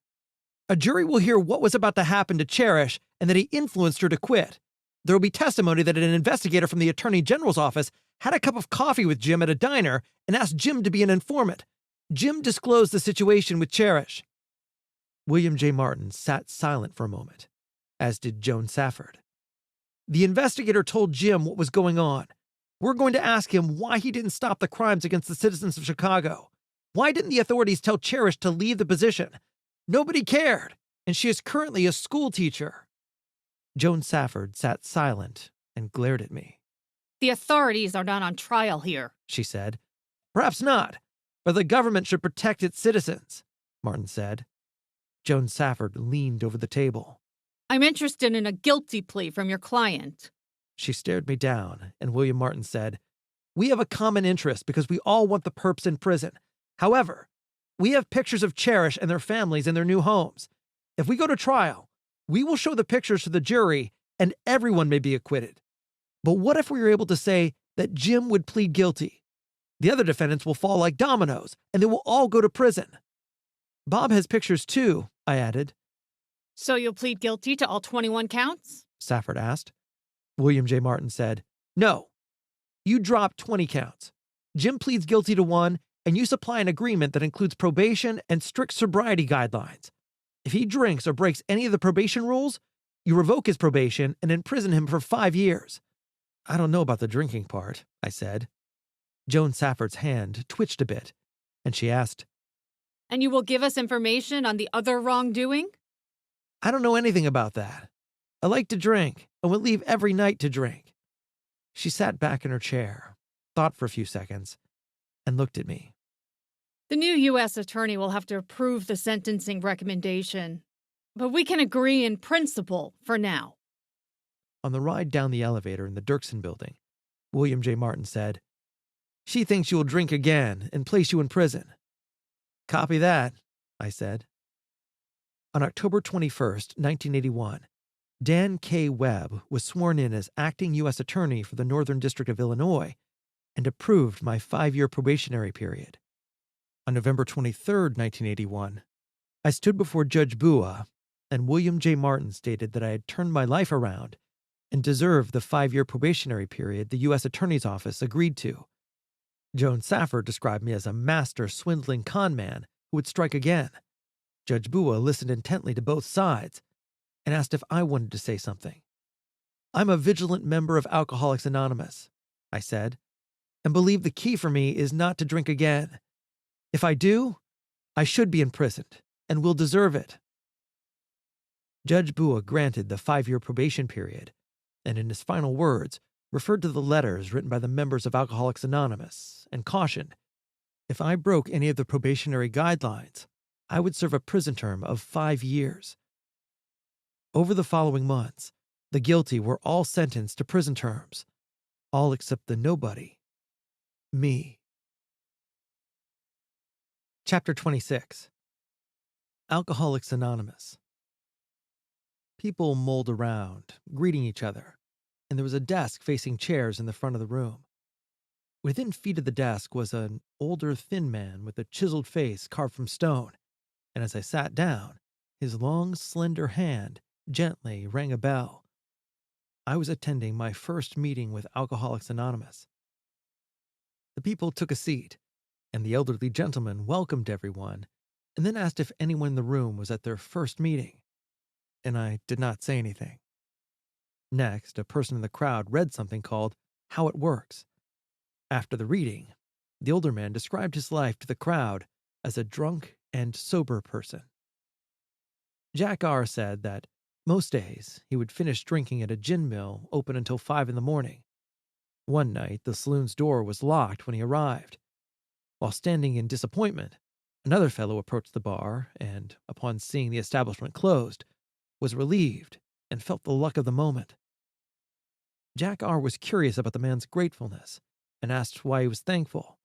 A jury will hear what was about to happen to Cherish and that he influenced her to quit. There will be testimony that an investigator from the Attorney General's office had a cup of coffee with Jim at a diner and asked Jim to be an informant. Jim disclosed the situation with Cherish. William J. Martin sat silent for a moment, as did Joan Safford. The investigator told Jim what was going on. We're going to ask him why he didn't stop the crimes against the citizens of Chicago. Why didn't the authorities tell Cherish to leave the position? Nobody cared, and she is currently a school teacher. Joan Safford sat silent and glared at me. The authorities are not on trial here, She said. Perhaps not, but the government should protect its citizens, Martin said. Joan Safford leaned over the table. I'm interested in a guilty plea from your client. She stared me down, and William Martin said, We have a common interest because we all want the perps in prison. However, we have pictures of Cherish and their families in their new homes. If we go to trial, we will show the pictures to the jury, and everyone may be acquitted. But what if we were able to say that Jim would plead guilty? The other defendants will fall like dominoes, and they will all go to prison. Bob has pictures too, I added. So you'll plead guilty to all 21 counts? Safford asked. William J. Martin said, No. You drop 20 counts. Jim pleads guilty to one, and you supply an agreement that includes probation and strict sobriety guidelines. If he drinks or breaks any of the probation rules, you revoke his probation and imprison him for 5 years. I don't know about the drinking part, I said. Joan Safford's hand twitched a bit, and she asked, And you will give us information on the other wrongdoing? I don't know anything about that. I like to drink and would leave every night to drink. She sat back in her chair, thought for a few seconds, and looked at me. The new U.S. attorney will have to approve the sentencing recommendation, but we can agree in principle for now. On the ride down the elevator in the Dirksen building, William J. Martin said, She thinks you will drink again and place you in prison. Copy that, I said. On October 21st, 1981, Dan K. Webb was sworn in as acting U.S. Attorney for the Northern District of Illinois and approved my 5-year probationary period. On November 23rd, 1981, I stood before Judge Bua, and William J. Martin stated that I had turned my life around and deserved the 5-year probationary period the U.S. Attorney's Office agreed to. Joan Safford described me as a master swindling con man who would strike again. Judge Bua listened intently to both sides and asked if I wanted to say something. I'm a vigilant member of Alcoholics Anonymous, I said, and believe the key for me is not to drink again. If I do, I should be imprisoned and will deserve it. Judge Bua granted the 5-year probation period, and in his final words, referred to the letters written by the members of Alcoholics Anonymous and cautioned, if I broke any of the probationary guidelines, I would serve a prison term of 5 years. Over the following months, the guilty were all sentenced to prison terms, all except the nobody, me. Chapter 26. Alcoholics Anonymous. People mulled around, greeting each other, and there was a desk facing chairs in the front of the room. Within feet of the desk was an older, thin man with a chiseled face carved from stone, and as I sat down, his long, slender hand gently rang a bell. I was attending my first meeting with Alcoholics Anonymous. The people took a seat, and the elderly gentleman welcomed everyone and then asked if anyone in the room was at their first meeting, and I did not say anything. Next, a person in the crowd read something called How It Works. After the reading, the older man described his life to the crowd as a drunk and sober person. Jack R. said that most days he would finish drinking at a gin mill open until 5 in the morning. One night, the saloon's door was locked when he arrived. While standing in disappointment, another fellow approached the bar and, upon seeing the establishment closed, was relieved and felt the luck of the moment. Jack R. was curious about the man's gratefulness and asked why he was thankful.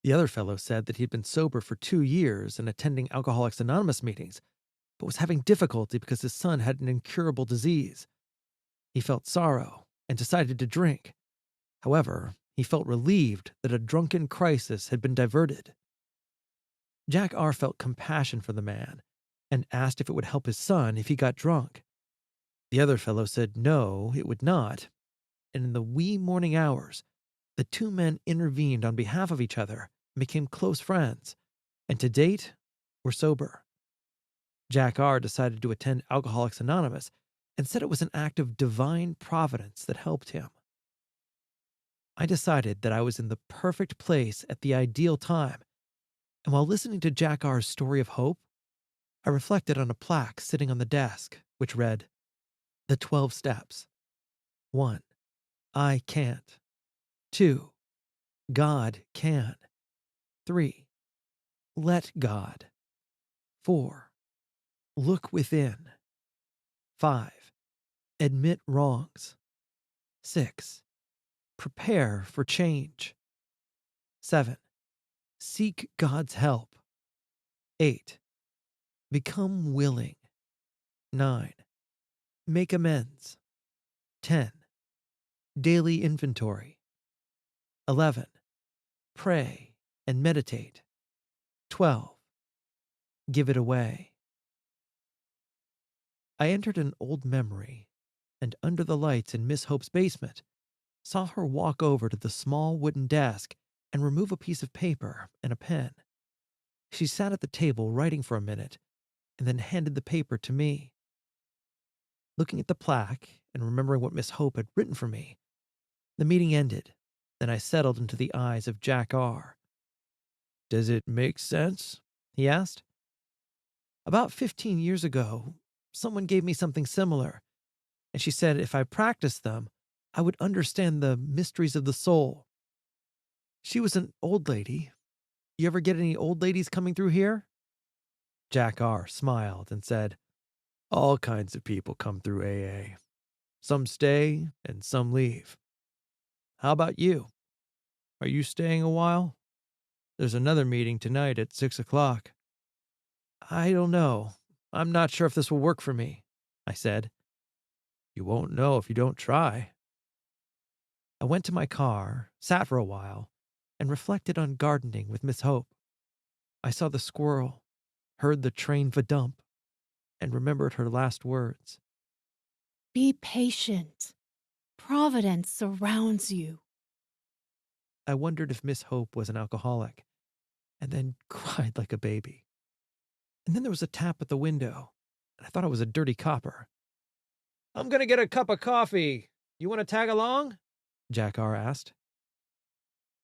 The other fellow said that he had been sober for 2 years and attending Alcoholics Anonymous meetings, but was having difficulty because his son had an incurable disease. He felt sorrow and decided to drink. However, he felt relieved that a drunken crisis had been diverted. Jack R. felt compassion for the man and asked if it would help his son if he got drunk. The other fellow said no, it would not, and in the wee morning hours, the two men intervened on behalf of each other and became close friends, and to date, were sober. Jack R. decided to attend Alcoholics Anonymous and said it was an act of divine providence that helped him. I decided that I was in the perfect place at the ideal time, and while listening to Jack R.'s story of hope, I reflected on a plaque sitting on the desk, which read, "The 12 Steps. 1. I can't. 2. God can. 3. Let God. 4. Look within. 5. Admit wrongs. 6. Prepare for change. 7. Seek God's help. 8. Become willing. 9. Make amends. 10. Daily inventory. 11. Pray and meditate. 12. Give it away." I entered an old memory, and under the lights in Miss Hope's basement, saw her walk over to the small wooden desk and remove a piece of paper and a pen. She sat at the table writing for a minute, and then handed the paper to me. Looking at the plaque and remembering what Miss Hope had written for me, the meeting ended, and I settled into the eyes of Jack R. "Does it make sense?" he asked. "About 15 years ago, someone gave me something similar, and she said if I practiced them, I would understand the mysteries of the soul. She was an old lady. You ever get any old ladies coming through here?" Jack R. smiled and said, "All kinds of people come through AA. Some stay and some leave. How about you? Are you staying a while? There's another meeting tonight at 6 o'clock. "I don't know. I'm not sure if this will work for me," I said. "You won't know if you don't try." I went to my car, sat for a while, and reflected on gardening with Miss Hope. I saw the squirrel, heard the train vadump, and remembered her last words. Be patient. Providence surrounds you. I wondered if Miss Hope was an alcoholic, and then cried like a baby. And then there was a tap at the window, and I thought it was a dirty copper. "I'm going to get a cup of coffee. You want to tag along?" Jack R. asked.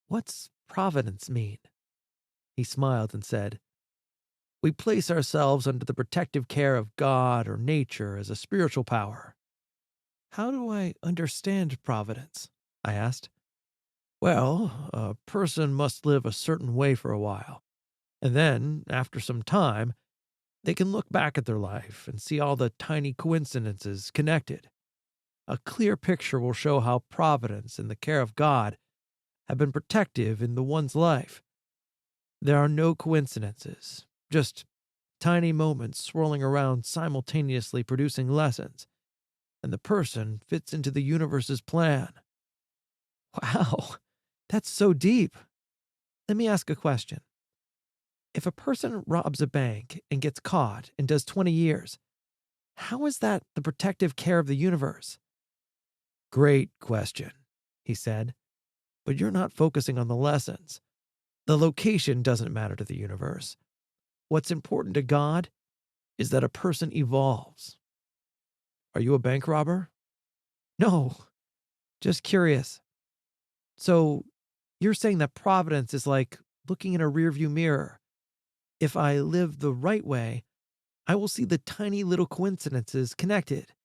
"What's providence mean?" He smiled and said, "We place ourselves under the protective care of God or nature as a spiritual power." "How do I understand providence?" I asked. "Well, a person must live a certain way for a while, and then, after some time, they can look back at their life and see all the tiny coincidences connected. A clear picture will show how providence and the care of God have been protective in the one's life. There are no coincidences, just tiny moments swirling around simultaneously producing lessons, and the person fits into the universe's plan." Wow, that's so deep. Let me ask a question. If a person robs a bank and gets caught and does 20 years, how is that the protective care of the universe? "Great question," he said, "but you're not focusing on the lessons. The location doesn't matter to the universe. What's important to God is that a person evolves." "Are you a bank robber?" "No, just curious." "So you're saying that providence is like looking in a rearview mirror. If I live the right way, I will see the tiny little coincidences connected,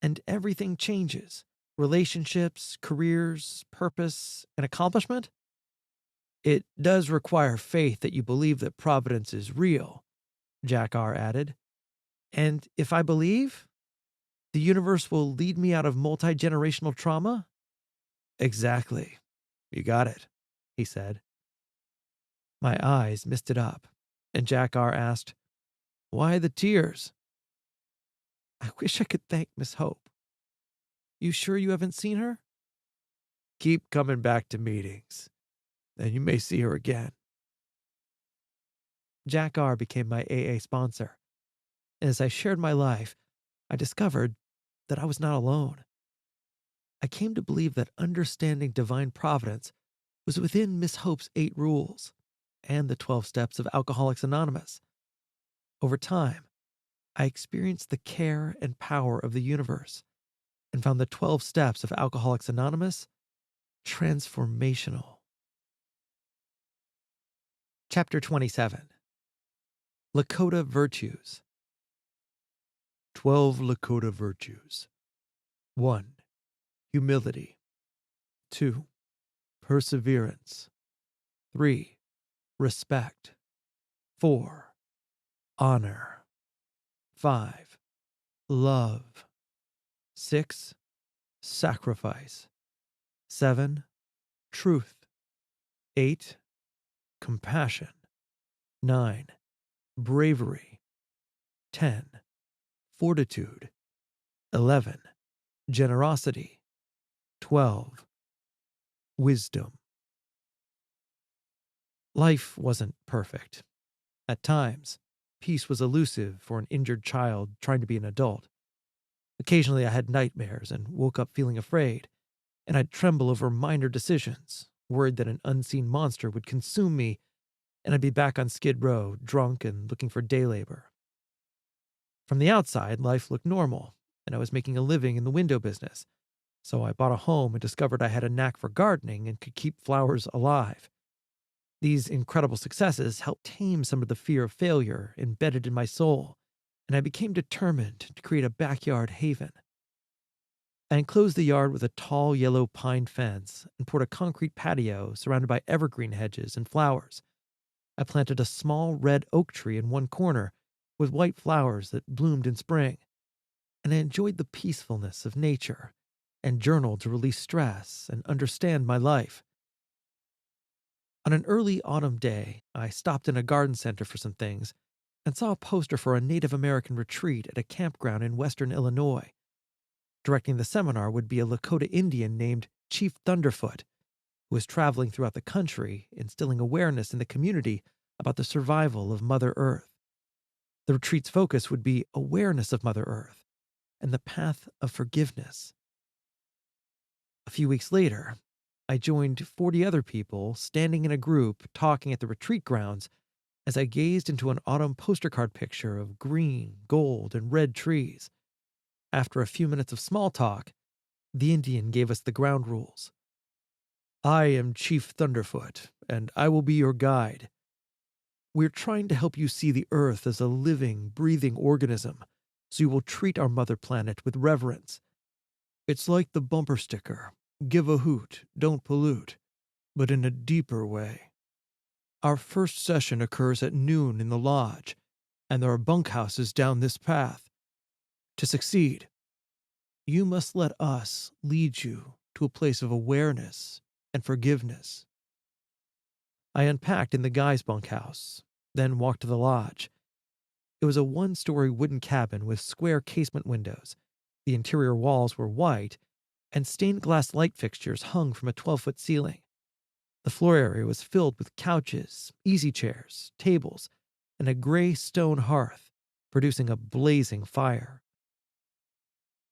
and everything changes. Relationships, careers, purpose, and accomplishment? It does require faith that you believe that providence is real," Jack R. added. "And if I believe, the universe will lead me out of multi-generational trauma?" "Exactly. You got it," he said. My eyes misted up, and Jack R. asked, "Why the tears?" "I wish I could thank Miss Hope. You sure you haven't seen her?" "Keep coming back to meetings, and you may see her again." Jack R. became my AA sponsor, and as I shared my life, I discovered that I was not alone. I came to believe that understanding divine providence was within Miss Hope's 8 rules and the 12 steps of Alcoholics Anonymous. Over time, I experienced the care and power of the universe and found the 12 steps of Alcoholics Anonymous transformational. Chapter 27. Lakota Virtues. 12 Lakota Virtues. 1. Humility. 2. Perseverance. 3. Respect. 4. Honor. 5. Love. 6. Sacrifice. 7. Truth. 8. Compassion. 9. Bravery. 10. Fortitude. 11. Generosity. 12. Wisdom. Life wasn't perfect. At times, peace was elusive for an injured child trying to be an adult. Occasionally, I had nightmares and woke up feeling afraid, and I'd tremble over minor decisions, worried that an unseen monster would consume me, and I'd be back on Skid Row, drunk and looking for day labor. From the outside, life looked normal, and I was making a living in the window business, so I bought a home and discovered I had a knack for gardening and could keep flowers alive. These incredible successes helped tame some of the fear of failure embedded in my soul, and I became determined to create a backyard haven. I enclosed the yard with a tall yellow pine fence and poured a concrete patio surrounded by evergreen hedges and flowers. I planted a small red oak tree in one corner with white flowers that bloomed in spring, and I enjoyed the peacefulness of nature and journaled to release stress and understand my life. On an early autumn day, I stopped in a garden center for some things and saw a poster for a Native American retreat at a campground in western Illinois. Directing the seminar would be a Lakota Indian named Chief Thunderfoot, who was traveling throughout the country, instilling awareness in the community about the survival of Mother Earth. The retreat's focus would be awareness of Mother Earth and the path of forgiveness. A few weeks later, I joined 40 other people standing in a group talking at the retreat grounds as I gazed into an autumn poster card picture of green, gold, and red trees. After a few minutes of small talk, the Indian gave us the ground rules. I am Chief Thunderfoot, and I will be your guide. We're trying to help you see the Earth as a living, breathing organism, so you will treat our mother planet with reverence. It's like the bumper sticker, give a hoot, don't pollute, but in a deeper way. Our first session occurs at noon in the lodge, and there are bunkhouses down this path. To succeed, you must let us lead you to a place of awareness and forgiveness. I unpacked in the guys' bunkhouse, then walked to the lodge. It was a 1-story wooden cabin with square casement windows. The interior walls were white, and stained glass light fixtures hung from a 12-foot ceiling. The floor area was filled with couches, easy chairs, tables, and a gray stone hearth, producing a blazing fire.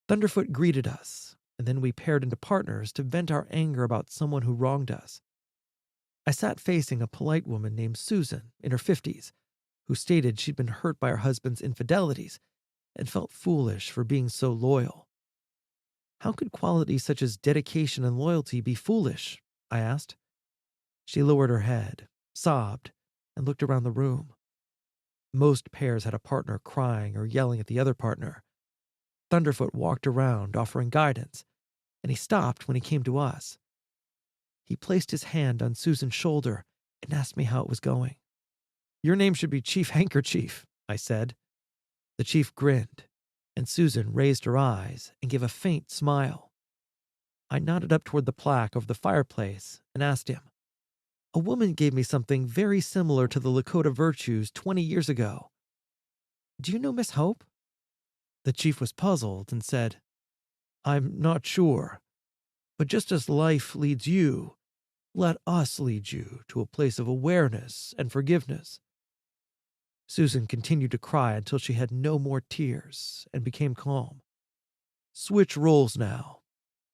Thunderfoot greeted us, and then we paired into partners to vent our anger about someone who wronged us. I sat facing a polite woman named Susan, in her 50s, who stated she'd been hurt by her husband's infidelities and felt foolish for being so loyal. How could qualities such as dedication and loyalty be foolish? I asked. She lowered her head, sobbed, and looked around the room. Most pairs had a partner crying or yelling at the other partner. Thunderfoot walked around, offering guidance, and he stopped when he came to us. He placed his hand on Susan's shoulder and asked me how it was going. Your name should be Chief Handkerchief, I said. The chief grinned, and Susan raised her eyes and gave a faint smile. I nodded up toward the plaque over the fireplace and asked him, A woman gave me something very similar to the Lakota virtues 20 years ago. Do you know Miss Hope? The chief was puzzled and said, I'm not sure, but just as life leads you, let us lead you to a place of awareness and forgiveness. Susan continued to cry until she had no more tears and became calm. Switch roles now,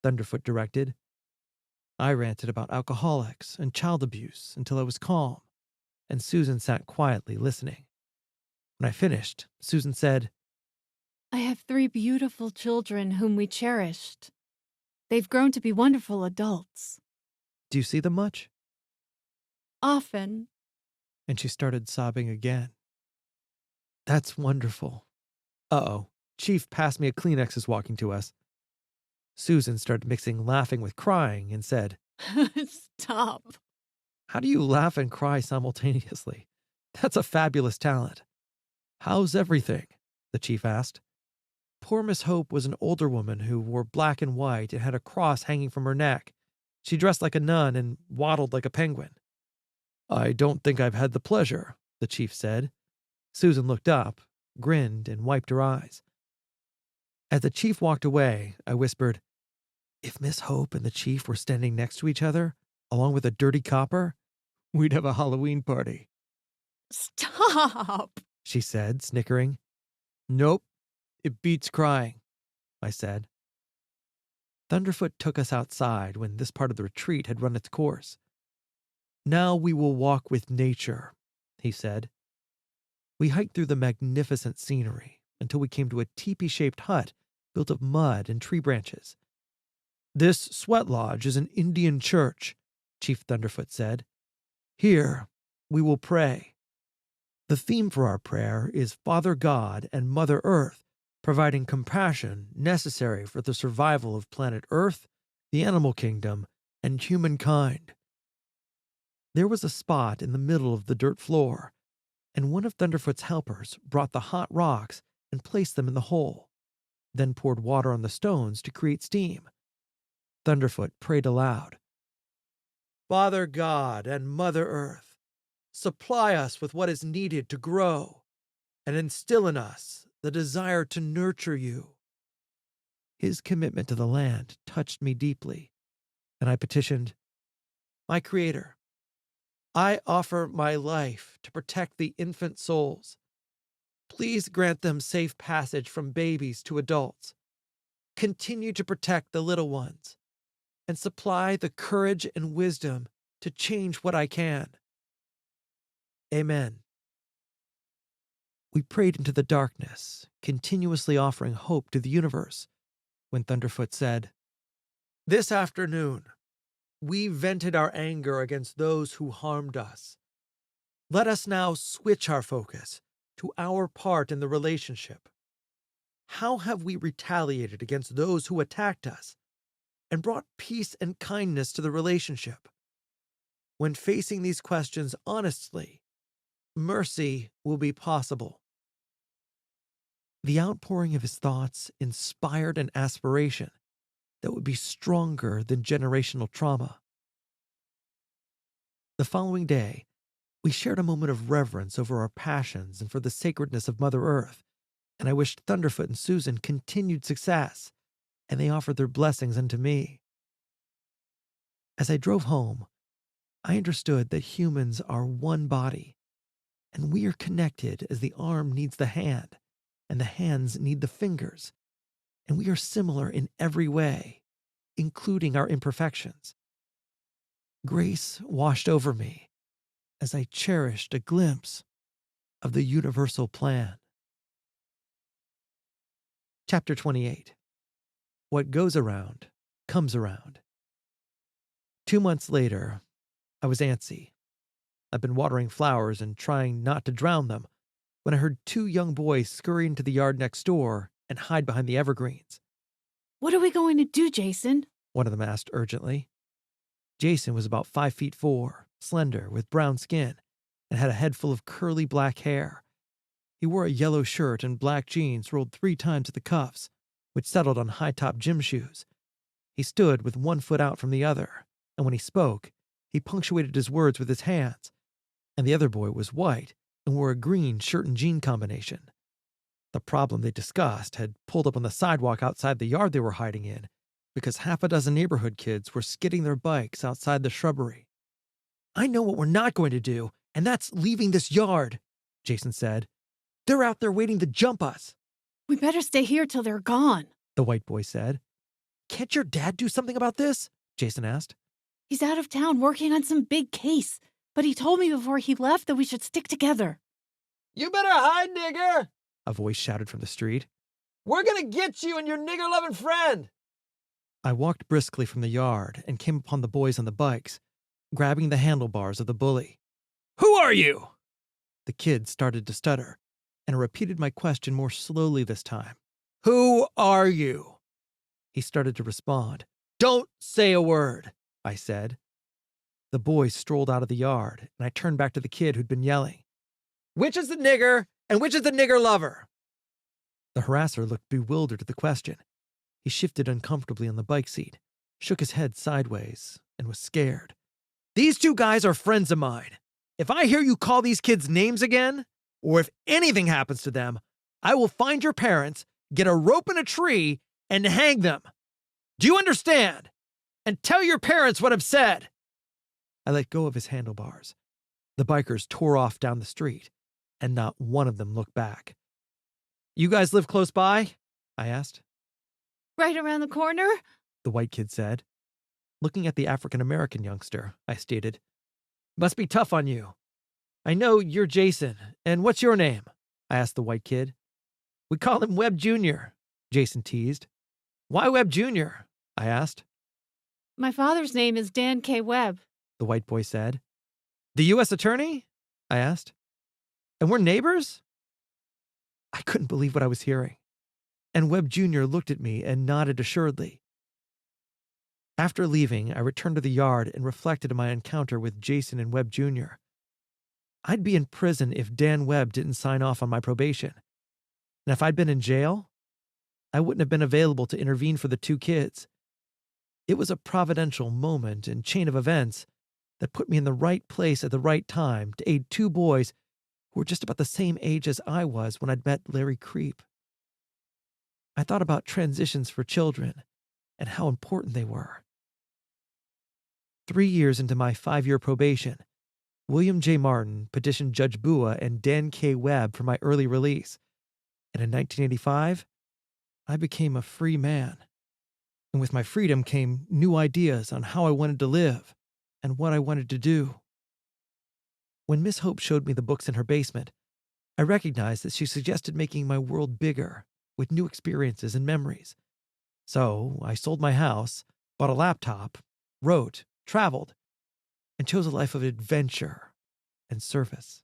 Thunderfoot directed. I ranted about alcoholics and child abuse until I was calm, and Susan sat quietly listening. When I finished, Susan said, I have 3 beautiful children whom we cherished. They've grown to be wonderful adults. Do you see them much? Often. And she started sobbing again. That's wonderful. Uh-oh. Chief passed me a Kleenex as walking to us. Susan started mixing laughing with crying and said, Stop. How do you laugh and cry simultaneously? That's a fabulous talent. How's everything? The chief asked. Poor Miss Hope was an older woman who wore black and white and had a cross hanging from her neck. She dressed like a nun and waddled like a penguin. I don't think I've had the pleasure, the chief said. Susan looked up, grinned, and wiped her eyes. As the chief walked away, I whispered, if Miss Hope and the chief were standing next to each other, along with a dirty copper, we'd have a Halloween party. Stop. She said, snickering. Nope, it beats crying, I said. Thunderfoot took us outside when this part of the retreat had run its course. Now we will walk with nature, he said. We hiked through the magnificent scenery until we came to a teepee-shaped hut built of mud and tree branches. This sweat lodge is an Indian church, Chief Thunderfoot said. Here, we will pray. The theme for our prayer is Father God and Mother Earth, providing compassion necessary for the survival of planet Earth, the animal kingdom, and humankind. There was a spot in the middle of the dirt floor, and one of Thunderfoot's helpers brought the hot rocks and placed them in the hole, then poured water on the stones to create steam. Thunderfoot prayed aloud. Father God and Mother Earth, supply us with what is needed to grow, and instill in us the desire to nurture you. His commitment to the land touched me deeply, and I petitioned, My Creator, I offer my life to protect the infant souls. Please grant them safe passage from babies to adults. Continue to protect the little ones, and supply the courage and wisdom to change what I can. Amen. We prayed into the darkness, continuously offering hope to the universe, when Thunderfoot said, This afternoon, we vented our anger against those who harmed us. Let us now switch our focus to our part in the relationship. How have we retaliated against those who attacked us and brought peace and kindness to the relationship? When facing these questions honestly, mercy will be possible. The outpouring of his thoughts inspired an aspiration that would be stronger than generational trauma. The following day, we shared a moment of reverence over our passions and for the sacredness of Mother Earth, and I wished Thunderfoot and Susan continued success, and they offered their blessings unto me. As I drove home, I understood that humans are one body, and we are connected as the arm needs the hand, and the hands need the fingers, and we are similar in every way, including our imperfections. Grace washed over me as I cherished a glimpse of the universal plan. Chapter 28. What goes around comes around. 2 months later, I was antsy. I've been watering flowers and trying not to drown them when I heard 2 young boys scurry into the yard next door and hide behind the evergreens. What are we going to do, Jason? One of them asked urgently. Jason was about 5'4", slender, with brown skin, and had a head full of curly black hair. He wore a yellow shirt and black jeans rolled 3 times at the cuffs, which settled on high-top gym shoes. He stood with one foot out from the other, and when he spoke, he punctuated his words with his hands. And the other boy was white and wore a green shirt and jean combination. The problem they discussed had pulled up on the sidewalk outside the yard they were hiding in, because 6 neighborhood kids were skidding their bikes outside the shrubbery. I know what we're not going to do, and that's leaving this yard, Jason said. They're out there waiting to jump us. We better stay here till they're gone. the white boy said. Can't your dad do something about this? Jason asked. He's out of town working on some big case, but he told me before he left that we should stick together. You better hide, nigger! A voice shouted from the street. We're gonna get you and your nigger-loving friend! I walked briskly from the yard and came upon the boys on the bikes, grabbing the handlebars of the bully. Who are you? The kid started to stutter, and I repeated my question more slowly this time. Who are you? He started to respond. Don't say a word, I said. The boys strolled out of the yard, and I turned back to the kid who'd been yelling. Which is the nigger, and which is the nigger lover? The harasser looked bewildered at the question. He shifted uncomfortably on the bike seat, shook his head sideways, and was scared. These two guys are friends of mine. If I hear you call these kids names again, or if anything happens to them, I will find your parents, get a rope and a tree, and hang them. Do you understand? And tell your parents what I've said. I let go of his handlebars. The bikers tore off down the street, and not one of them looked back. You guys live close by? I asked. Right around the corner? The white kid said. Looking at the African-American youngster, I stated, Must be tough on you. I know you're Jason, and what's your name? I asked the white kid. We call him Webb Jr., Jason teased. Why Webb Jr.? I asked. My father's name is Dan K. Webb, The white boy said. The U.S. attorney? I asked. And we're neighbors? I couldn't believe what I was hearing, and Webb Jr. looked at me and nodded assuredly. After leaving, I returned to the yard and reflected on my encounter with Jason and Webb Jr. I'd be in prison if Dan Webb didn't sign off on my probation. And if I'd been in jail, I wouldn't have been available to intervene for the two kids. It was a providential moment and chain of events that put me in the right place at the right time to aid two boys who were just about the same age as I was when I'd met Larry Creep. I thought about transitions for children and how important they were. 3 years into my 5-year probation, William J. Martin petitioned Judge Bua and Dan K. Webb for my early release, and in 1985, I became a free man. And with my freedom came new ideas on how I wanted to live and what I wanted to do. When Miss Hope showed me the books in her basement, I recognized that she suggested making my world bigger with new experiences and memories. So I sold my house, bought a laptop, wrote, traveled, and chose a life of adventure and service.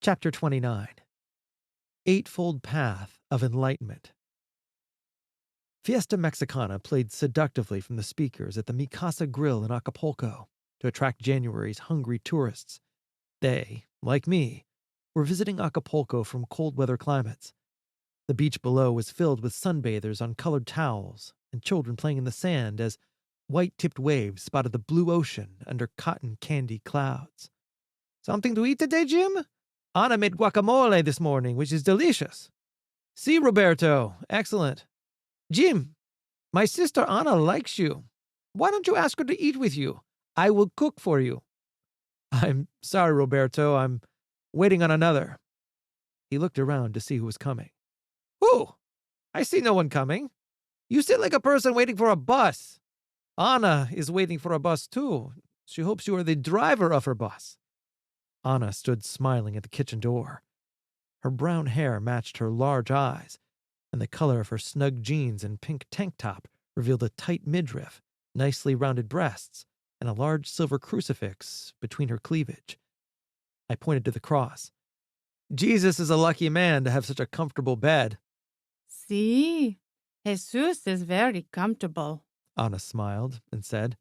Chapter 29. Eightfold Path of Enlightenment. Fiesta Mexicana played seductively from the speakers at the Mi Casa Grill in Acapulco to attract January's hungry tourists. They, like me, were visiting Acapulco from cold weather climates. The beach below was filled with sunbathers on colored towels and children playing in the sand as white-tipped waves spotted the blue ocean under cotton candy clouds. Something to eat today, Jim? Anna made guacamole this morning, which is delicious. See, Roberto, excellent. Jim, my sister Anna likes you. Why don't you ask her to eat with you? I will cook for you. I'm sorry, Roberto, I'm waiting on another. He looked around to see who was coming. Who? I see no one coming. You sit like a person waiting for a bus. Anna is waiting for a bus, too. She hopes you are the driver of her bus. Anna stood smiling at the kitchen door. Her brown hair matched her large eyes, and the color of her snug jeans and pink tank top revealed a tight midriff, nicely rounded breasts, and a large silver crucifix between her cleavage. I pointed to the cross. Jesus is a lucky man to have such a comfortable bed. See, Jesus is very comfortable. Anna smiled and said,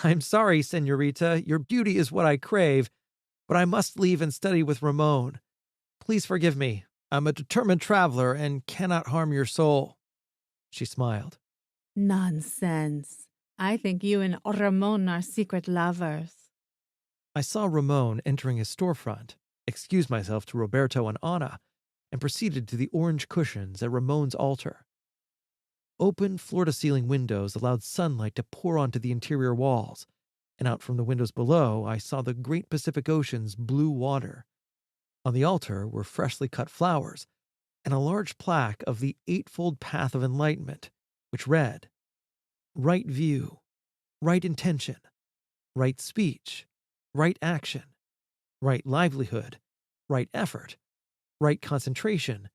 I'm sorry, senorita, your beauty is what I crave, but I must leave and study with Ramon. Please forgive me. I'm a determined traveler and cannot harm your soul. She smiled. Nonsense. I think you and Ramon are secret lovers. I saw Ramon entering his storefront, excused myself to Roberto and Anna, and proceeded to the orange cushions at Ramon's altar. Open floor-to-ceiling windows allowed sunlight to pour onto the interior walls, and out from the windows below I saw the great Pacific Ocean's blue water. On the altar were freshly cut flowers, and a large plaque of the Eightfold Path of Enlightenment, which read, "Right view, right intention, right speech, right action, right livelihood, right effort, right concentration,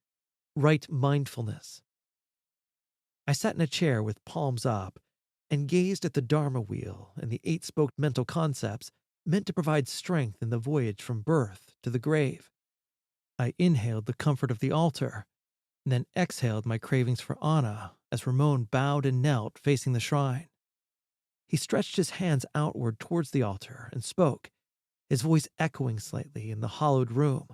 right mindfulness." I sat in a chair with palms up and gazed at the Dharma wheel and the eight-spoked mental concepts meant to provide strength in the voyage from birth to the grave. I inhaled the comfort of the altar, and then exhaled my cravings for Anna as Ramon bowed and knelt facing the shrine. He stretched his hands outward towards the altar and spoke, his voice echoing slightly in the hollowed room.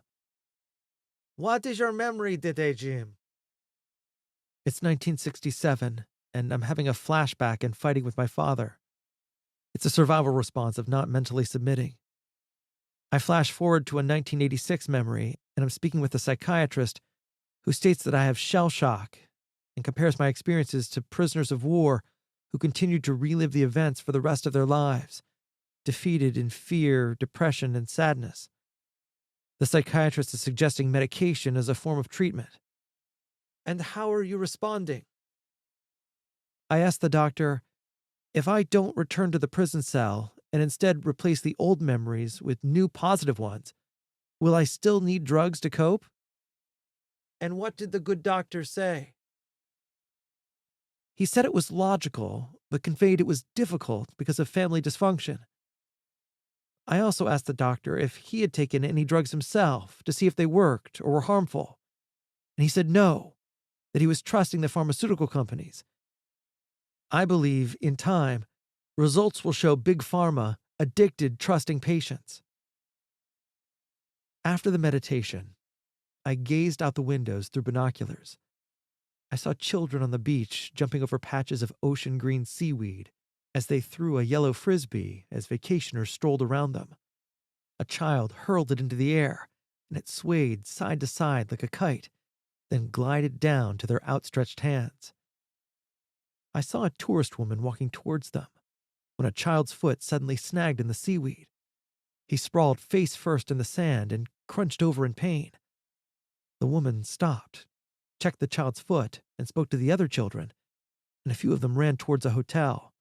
What is your memory today, Jim? It's 1967, and I'm having a flashback and fighting with my father. It's a survival response of not mentally submitting. I flash forward to a 1986 memory, and I'm speaking with a psychiatrist who states that I have shell shock and compares my experiences to prisoners of war who continue to relive the events for the rest of their lives, defeated in fear, depression, and sadness. The psychiatrist is suggesting medication as a form of treatment. And how are you responding? I asked the doctor, if I don't return to the prison cell and instead replace the old memories with new positive ones, will I still need drugs to cope? And what did the good doctor say? He said it was logical, but conveyed it was difficult because of family dysfunction. I also asked the doctor if he had taken any drugs himself to see if they worked or were harmful. And he said no, that he was trusting the pharmaceutical companies. I believe, in time, results will show Big Pharma addicted trusting patients. After the meditation, I gazed out the windows through binoculars. I saw children on the beach jumping over patches of ocean green seaweed as they threw a yellow frisbee as vacationers strolled around them. A child hurled it into the air, and it swayed side to side like a kite, then glided down to their outstretched hands. I saw a tourist woman walking towards them when a child's foot suddenly snagged in the seaweed. He sprawled face first in the sand and crunched over in pain. The woman stopped, checked the child's foot, and spoke to the other children, and a few of them ran towards a hotel.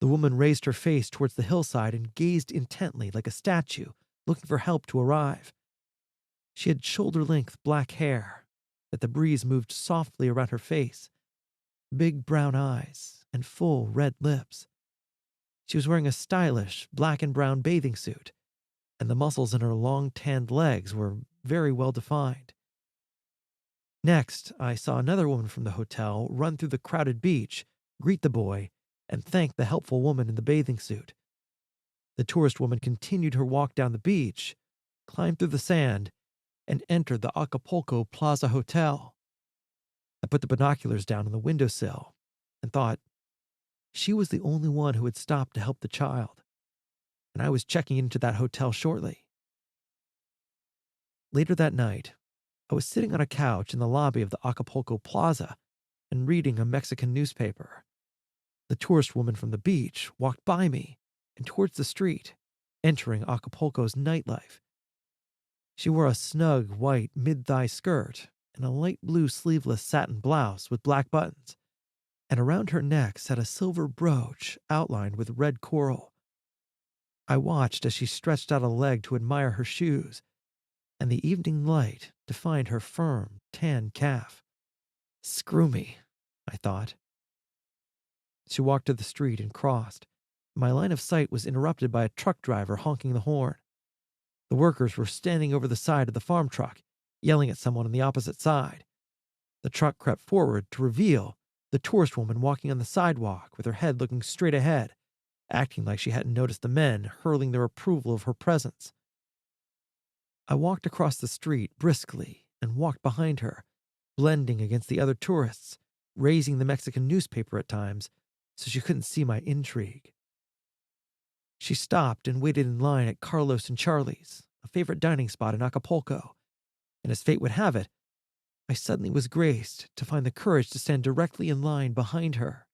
The woman raised her face towards the hillside and gazed intently like a statue, looking for help to arrive. She had shoulder-length black hair that the breeze moved softly around her face, big brown eyes, and full red lips. She was wearing a stylish black and brown bathing suit, and the muscles in her long tanned legs were very well defined. Next, I saw another woman from the hotel run through the crowded beach, greet the boy, and thank the helpful woman in the bathing suit. The tourist woman continued her walk down the beach, climbed through the sand, and entered the Acapulco Plaza Hotel. I put the binoculars down on the windowsill and thought, she was the only one who had stopped to help the child, and I was checking into that hotel shortly. Later that night, I was sitting on a couch in the lobby of the Acapulco Plaza and reading a Mexican newspaper. The tourist woman from the beach walked by me and towards the street, entering Acapulco's nightlife. She wore a snug white mid-thigh skirt and a light blue sleeveless satin blouse with black buttons, and around her neck sat a silver brooch outlined with red coral. I watched as she stretched out a leg to admire her shoes, and the evening light defined her firm, tan calf. Screw me, I thought. She walked to the street and crossed. My line of sight was interrupted by a truck driver honking the horn. The workers were standing over the side of the farm truck, yelling at someone on the opposite side. The truck crept forward to reveal the tourist woman walking on the sidewalk with her head looking straight ahead, acting like she hadn't noticed the men hurling their approval of her presence. I walked across the street briskly and walked behind her, blending against the other tourists, raising the Mexican newspaper at times so she couldn't see my intrigue. She stopped and waited in line at Carlos and Charlie's, a favorite dining spot in Acapulco, and as fate would have it, I suddenly was graced to find the courage to stand directly in line behind her.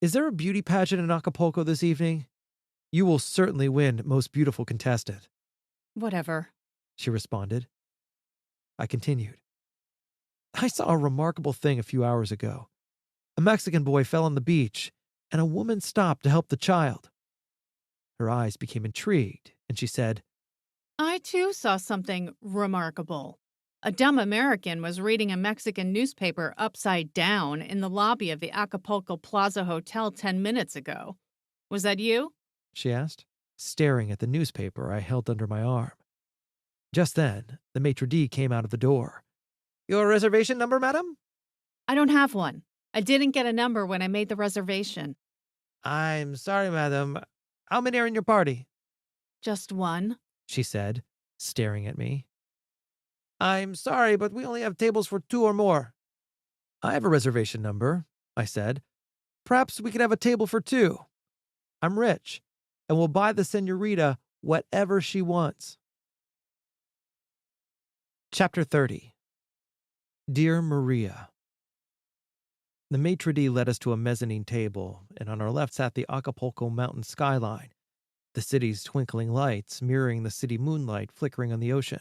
Is there a beauty pageant in Acapulco this evening? You will certainly win Most Beautiful Contestant. Whatever. She responded. I continued. I saw a remarkable thing a few hours ago. A Mexican boy fell on the beach, and a woman stopped to help the child. Her eyes became intrigued, and she said, I too saw something remarkable. A dumb American was reading a Mexican newspaper upside down in the lobby of the Acapulco Plaza Hotel 10 minutes ago. Was that you? she asked, staring at the newspaper I held under my arm. Just then, the maitre d' came out of the door. Your reservation number, madam? I don't have one. I didn't get a number when I made the reservation. I'm sorry, madam. How many are in your party? Just one. She said, staring at me. I'm sorry, but we only have tables for 2 or more. I have a reservation number, I said. Perhaps we could have a table for 2. I'm rich, and will buy the senorita whatever she wants. Chapter 30. Dear Maria. The maitre d' led us to a mezzanine table, and on our left sat the Acapulco mountain skyline, the city's twinkling lights mirroring the city moonlight flickering on the ocean.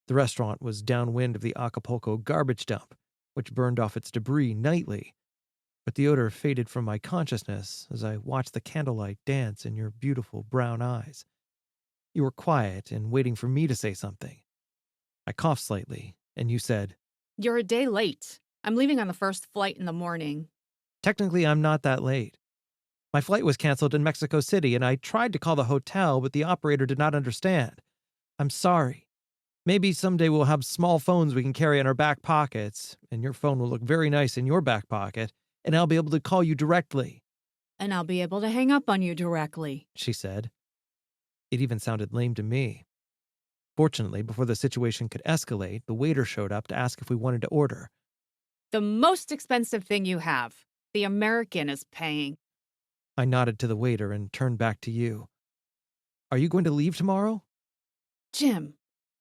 The restaurant was downwind of the Acapulco garbage dump, which burned off its debris nightly, but the odor faded from my consciousness as I watched the candlelight dance in your beautiful brown eyes. You were quiet and waiting for me to say something. I coughed slightly, and you said, You're a day late. I'm leaving on the first flight in the morning. Technically, I'm not that late. My flight was canceled in Mexico City, and I tried to call the hotel, but the operator did not understand. I'm sorry. Maybe someday we'll have small phones we can carry in our back pockets, and your phone will look very nice in your back pocket, and I'll be able to call you directly, And I'll be able to hang up on you directly. she said. It even sounded lame to me. Fortunately, before the situation could escalate, the waiter showed up to ask if we wanted to order. The most expensive thing you have. The American is paying. I nodded to the waiter and turned back to you. Are you going to leave tomorrow? Jim,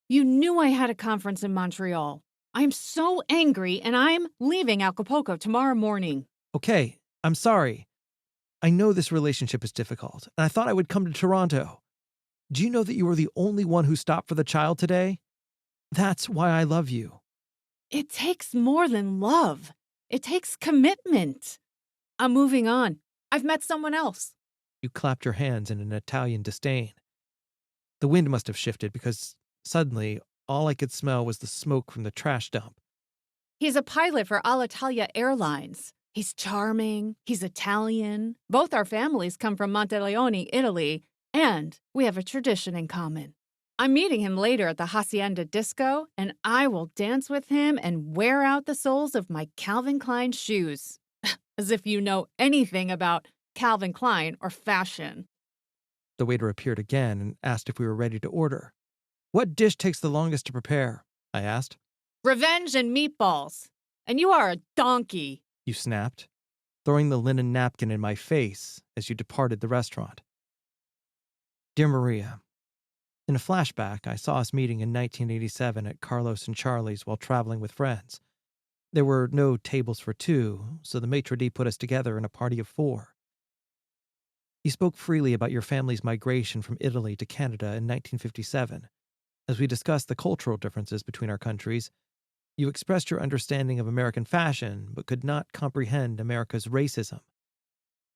you knew I had a conference in Montreal. I'm so angry, and I'm leaving Acapulco tomorrow morning. Okay, I'm sorry. I know this relationship is difficult, and I thought I would come to Toronto. Do you know that you were the only one who stopped for the child today? That's why I love you. It takes more than love. It takes commitment. I'm moving on. I've met someone else. You clapped your hands in an Italian disdain. The wind must have shifted because suddenly all I could smell was the smoke from the trash dump. He's a pilot for Alitalia Airlines. He's charming. He's Italian. Both our families come from Monteleone, Italy, and we have a tradition in common. I'm meeting him later at the Hacienda Disco, and I will dance with him and wear out the soles of my Calvin Klein shoes. As if you know anything about Calvin Klein or fashion. The waiter appeared again and asked if we were ready to order. What dish takes the longest to prepare? I asked. Revenge and meatballs. And you are a donkey. You snapped, throwing the linen napkin in my face as you departed the restaurant. Dear Maria, in a flashback, I saw us meeting in 1987 at Carlos and Charlie's while traveling with friends. There were no tables for 2, so the maitre d' put us together in a party of 4. You spoke freely about your family's migration from Italy to Canada in 1957. As we discussed the cultural differences between our countries, you expressed your understanding of American fashion, but could not comprehend America's racism.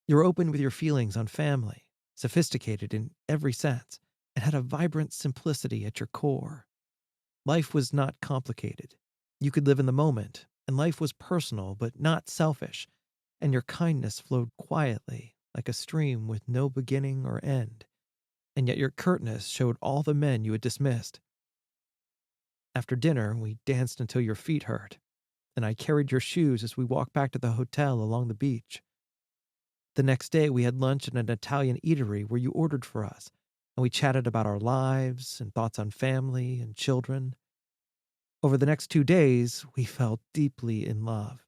You were open with your feelings on family, sophisticated in every sense, and had a vibrant simplicity at your core. Life was not complicated. You could live in the moment, and life was personal but not selfish, and your kindness flowed quietly, like a stream with no beginning or end, and yet your curtness showed all the men you had dismissed. After dinner, we danced until your feet hurt, and I carried your shoes as we walked back to the hotel along the beach. The next day, we had lunch at an Italian eatery where you ordered for us, and we chatted about our lives and thoughts on family and children. Over the next 2 days, we fell deeply in love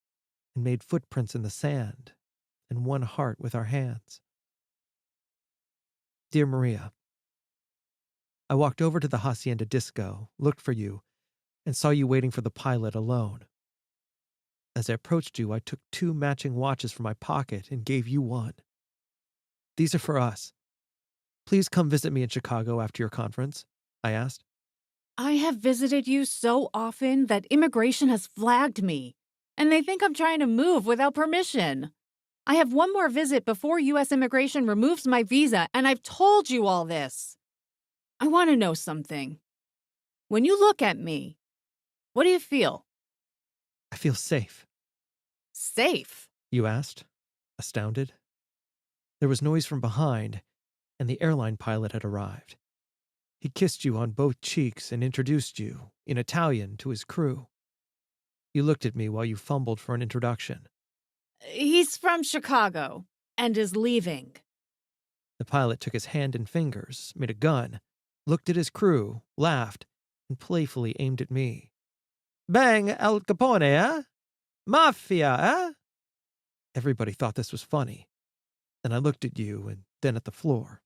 and made footprints in the sand and won heart with our hands. Dear Maria, I walked over to the Hacienda Disco, looked for you, and saw you waiting for the pilot alone. As I approached you, I took 2 matching watches from my pocket and gave you one. These are for us. Please come visit me in Chicago after your conference, I asked. I have visited you so often that immigration has flagged me, and they think I'm trying to move without permission. I have one more visit before U.S. immigration removes my visa, and I've told you all this. I want to know something. When you look at me, what do you feel? I feel safe, Safe? you asked, astounded. There was noise from behind, and the airline pilot had arrived. He kissed you on both cheeks and introduced you, in Italian, to his crew. You looked at me while you fumbled for an introduction. He's from Chicago and is leaving. The pilot took his hand and fingers, made a gun, looked at his crew, laughed, and playfully aimed at me. Bang, Al Capone, eh? Mafia, eh? Everybody thought this was funny. Then I looked at you and then at the floor.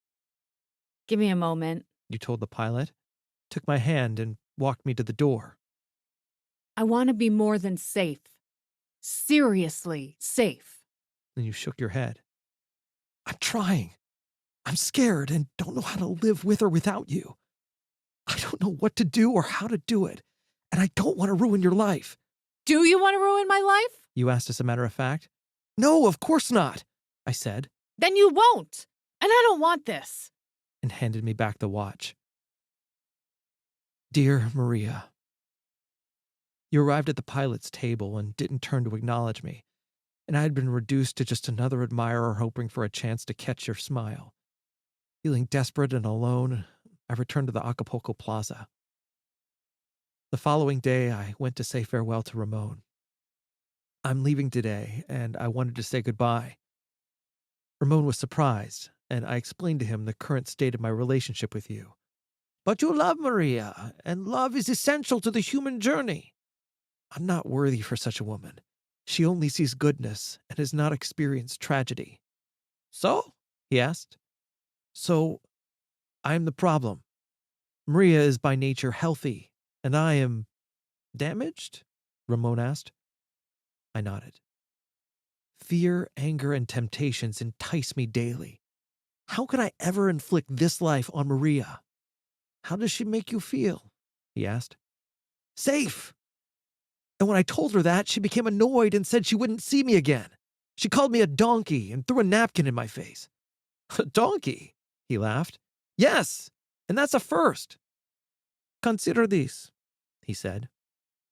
Give me a moment. You told the pilot, took my hand and walked me to the door. I want to be more than safe. Seriously safe. Then you shook your head. I'm trying. I'm scared and don't know how to live with or without you. I don't know what to do or how to do it, and I don't want to ruin your life. Do you want to ruin my life? You asked as a matter of fact. No, of course not, I said, Then you won't. And I don't want this. and handed me back the watch. Dear Maria, you arrived at the pilot's table and didn't turn to acknowledge me, and I had been reduced to just another admirer hoping for a chance to catch your smile. Feeling desperate and alone, I returned to the Acapulco Plaza. The following day, I went to say farewell to Ramon. I'm leaving today, and I wanted to say goodbye. Ramon was surprised, and I explained to him the current state of my relationship with you. But you love Maria, and love is essential to the human journey. I'm not worthy for such a woman. She only sees goodness and has not experienced tragedy. So? He asked. So, I'm the problem. Maria is by nature healthy, and I am damaged? Ramon asked. I nodded. Fear, anger, and temptations entice me daily. How could I ever inflict this life on Maria? How does she make you feel? He asked. Safe. And when I told her that, she became annoyed and said she wouldn't see me again. She called me a donkey and threw a napkin in my face. A donkey? He laughed. Yes, and that's a first. Consider this, he said.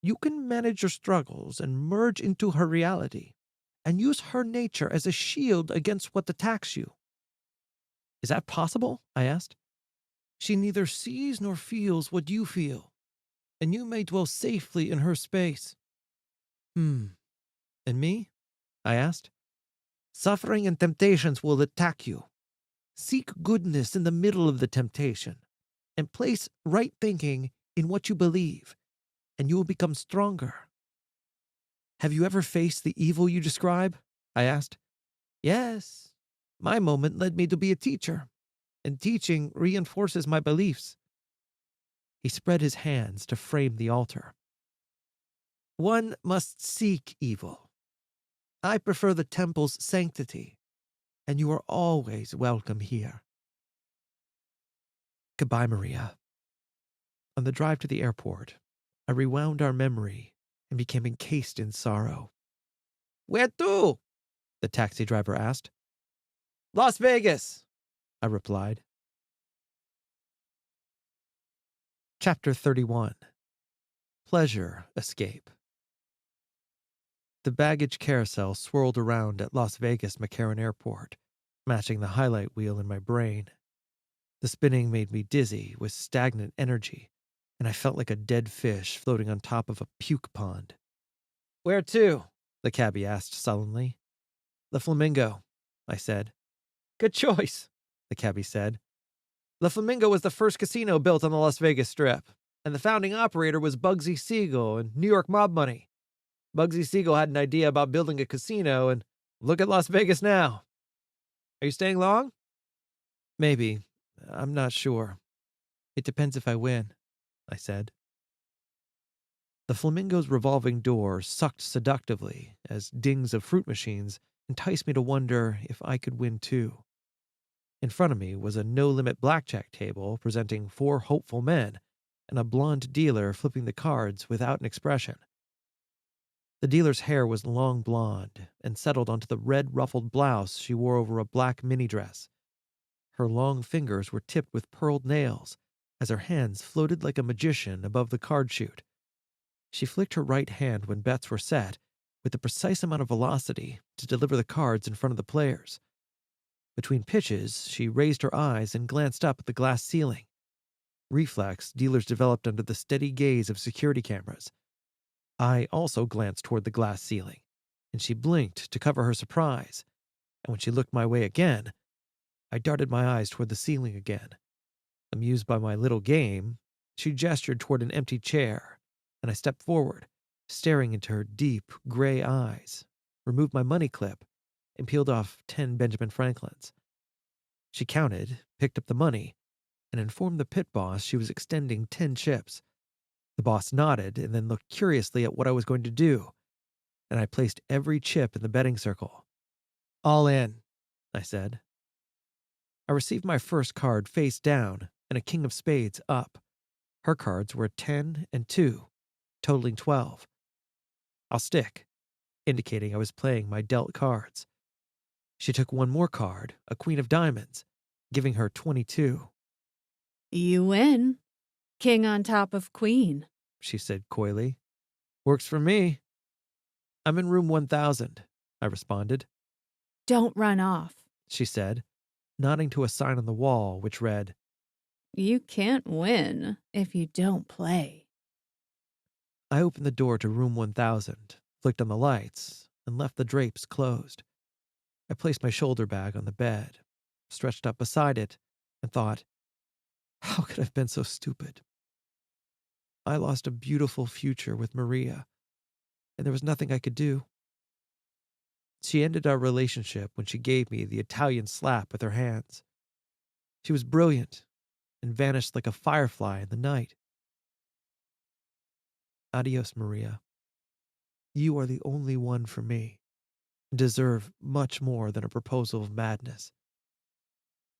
You can manage your struggles and merge into her reality, and use her nature as a shield against what attacks you. Is that possible? I asked. She neither sees nor feels what you feel, and you may dwell safely in her space. And me? I asked. Suffering and temptations will attack you. Seek goodness in the middle of the temptation, and place right thinking in what you believe, and you will become stronger. Have you ever faced the evil you describe? I asked. Yes. My moment led me to be a teacher, and teaching reinforces my beliefs. He spread his hands to frame the altar. One must seek evil. I prefer the temple's sanctity, and you are always welcome here. Goodbye, Maria. On the drive to the airport, I rewound our memory and became encased in sorrow. Where to? The taxi driver asked. Las Vegas, I replied. Chapter 31. Pleasure Escape. The baggage carousel swirled around at Las Vegas McCarran Airport, matching the highlight wheel in my brain. The spinning made me dizzy with stagnant energy, and I felt like a dead fish floating on top of a puke pond. Where to? The cabbie asked sullenly. The Flamingo, I said. Good choice, the cabbie said. The Flamingo was the first casino built on the Las Vegas Strip, and the founding operator was Bugsy Siegel and New York mob money. Bugsy Siegel had an idea about building a casino, and look at Las Vegas now. Are you staying long? Maybe. I'm not sure. It depends if I win, I said. The Flamingo's revolving door sucked seductively as dings of fruit machines enticed me to wonder if I could win too. In front of me was a no-limit blackjack table presenting 4 hopeful men, and a blonde dealer flipping the cards without an expression. The dealer's hair was long blonde and settled onto the red ruffled blouse she wore over a black mini dress. Her long fingers were tipped with pearled nails as her hands floated like a magician above the card chute. She flicked her right hand when bets were set with the precise amount of velocity to deliver the cards in front of the players. Between pitches, she raised her eyes and glanced up at the glass ceiling. Reflex dealers developed under the steady gaze of security cameras. I also glanced toward the glass ceiling, and she blinked to cover her surprise. And when she looked my way again, I darted my eyes toward the ceiling again. Amused by my little game, she gestured toward an empty chair, and I stepped forward, staring into her deep, gray eyes, removed my money clip, and peeled off 10 Benjamin Franklins. She counted, picked up the money, and informed the pit boss she was extending 10 chips. The boss nodded and then looked curiously at what I was going to do, and I placed every chip in the betting circle. "All in," I said. I received my first card face down and a king of spades up. Her cards were a 10 and 2, totaling 12. "I'll stick," indicating I was playing my dealt cards. She took one more card, a queen of diamonds, giving her 22. You win. King on top of queen. She said coyly. "Works for me." "I'm in room 1000, I responded. Don't run off. She said, nodding to a sign on the wall which read, You can't win if you don't play. I opened the door to room 1000, flicked on the lights, and left the drapes closed. I placed my shoulder bag on the bed, stretched up beside it, and thought, how could I have been so stupid? I lost a beautiful future with Maria, and there was nothing I could do. She ended our relationship when she gave me the Italian slap with her hands. She was brilliant and vanished like a firefly in the night. Adios, Maria. You are the only one for me, and deserve much more than a proposal of madness.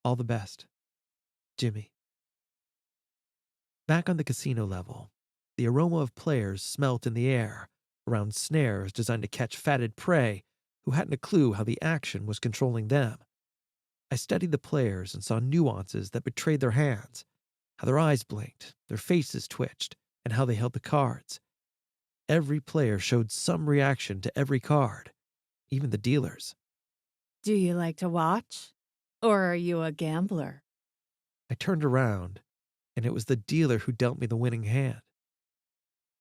All the best, Jimmy. Back on the casino level, the aroma of players smelt in the air around snares designed to catch fatted prey who hadn't a clue how the action was controlling them. I studied the players and saw nuances that betrayed their hands, how their eyes blinked, their faces twitched, and how they held the cards. Every player showed some reaction to every card, even the dealers. Do you like to watch? Or are you a gambler? I turned around, and it was the dealer who dealt me the winning hand.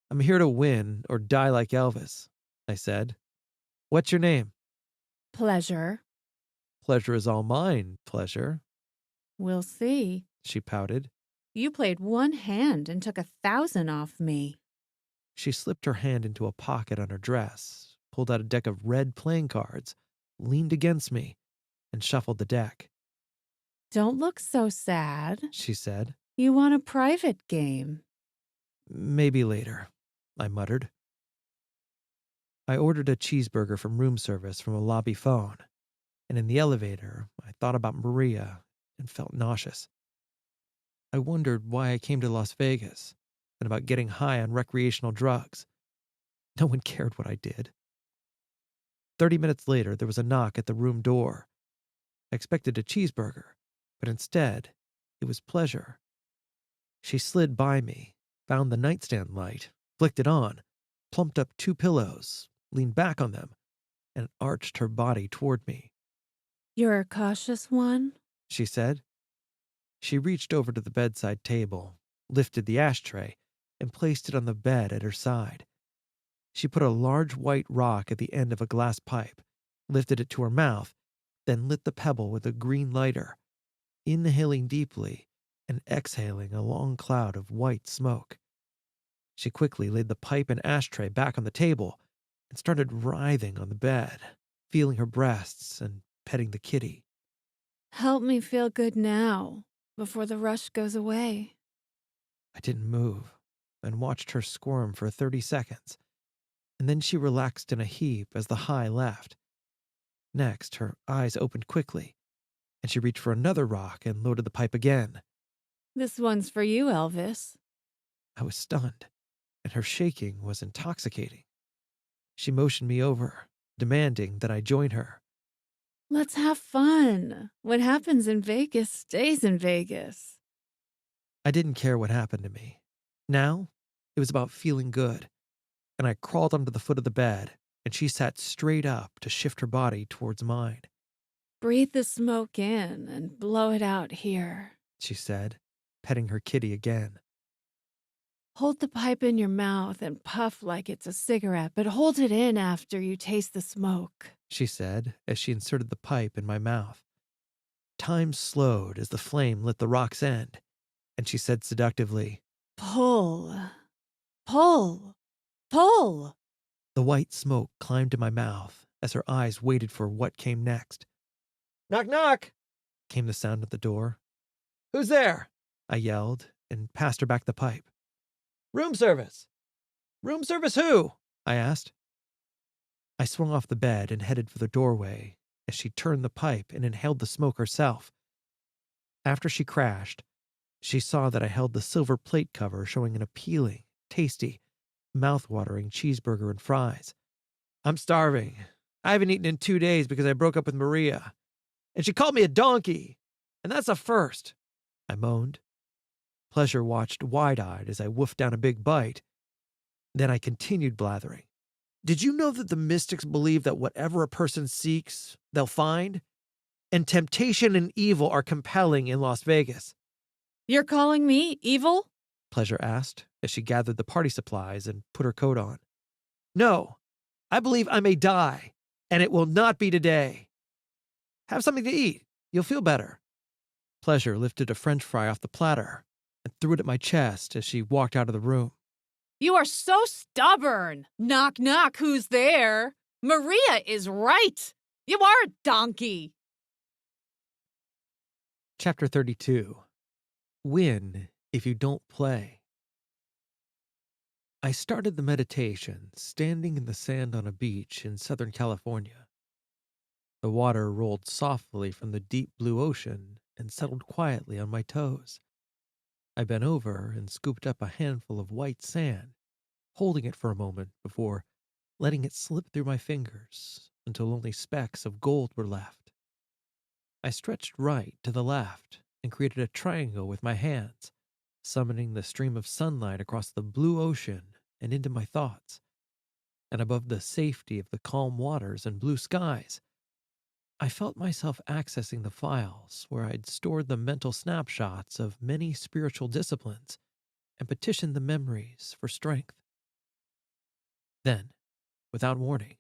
I'm here to win or die like Elvis, I said. What's your name? Pleasure. Pleasure is all mine, Pleasure, We'll see. she pouted. You played one hand and took 1,000 off me. She slipped her hand into a pocket on her dress, pulled out a deck of red playing cards, leaned against me, and shuffled the deck. Don't look so sad. She said. You want a private game. Maybe later, I muttered. I ordered a cheeseburger from room service from a lobby phone, and in the elevator, I thought about Maria and felt nauseous. I wondered why I came to Las Vegas and about getting high on recreational drugs. No one cared what I did. 30 minutes later, there was a knock at the room door. I expected a cheeseburger, but instead, it was Pleasure. She slid by me, found the nightstand light, flicked it on, plumped up 2 pillows, leaned back on them, and arched her body toward me. You're a cautious one? She said. She reached over to the bedside table, lifted the ashtray, and placed it on the bed at her side. She put a large white rock at the end of a glass pipe, lifted it to her mouth, then lit the pebble with a green lighter, inhaling deeply and exhaling a long cloud of white smoke. She quickly laid the pipe and ashtray back on the table and started writhing on the bed, feeling her breasts and petting the kitty. Help me feel good now, before the rush goes away. I didn't move and watched her squirm for 30 seconds, and then she relaxed in a heap as the high left. Next, her eyes opened quickly, and she reached for another rock and loaded the pipe again. This one's for you, Elvis. I was stunned, and her shaking was intoxicating. She motioned me over, demanding that I join her. Let's have fun. What happens in Vegas stays in Vegas. I didn't care what happened to me. Now, it was about feeling good, and I crawled onto the foot of the bed, and she sat straight up to shift her body towards mine. Breathe the smoke in and blow it out here. She said, petting her kitty again. Hold the pipe in your mouth and puff like it's a cigarette, but hold it in after you taste the smoke. She said as she inserted the pipe in my mouth. Time slowed as the flame lit the rock's end, and she said seductively, Pull. Pull. Pull. The white smoke climbed to my mouth as her eyes waited for what came next. Knock, knock. Came the sound at the door. Who's there? I yelled and passed her back the pipe. Room service. Room service who? I asked. I swung off the bed and headed for the doorway as she turned the pipe and inhaled the smoke herself. After she crashed, she saw that I held the silver plate cover showing an appealing, tasty, mouth-watering cheeseburger and fries. I'm starving. I haven't eaten in 2 days because I broke up with Maria. And she called me a donkey. And that's a first. I moaned. Pleasure watched wide-eyed as I woofed down a big bite. Then I continued blathering. Did you know that the mystics believe that whatever a person seeks, they'll find? And temptation and evil are compelling in Las Vegas. You're calling me evil? Pleasure asked as she gathered the party supplies and put her coat on. No, I believe I may die, and it will not be today. Have something to eat. You'll feel better. Pleasure lifted a French fry off the platter and threw it at my chest as she walked out of the room. You are so stubborn. Knock, knock, who's there? Maria is right. You are a donkey. Chapter 32. Win if you don't play. I started the meditation standing in the sand on a beach in Southern California. The water rolled softly from the deep blue ocean and settled quietly on my toes. I bent over and scooped up a handful of white sand, holding it for a moment before letting it slip through my fingers until only specks of gold were left. I stretched right to the left and created a triangle with my hands, summoning the stream of sunlight across the blue ocean and into my thoughts. And above the safety of the calm waters and blue skies, I felt myself accessing the files where I'd stored the mental snapshots of many spiritual disciplines and petitioned the memories for strength. Then, without warning,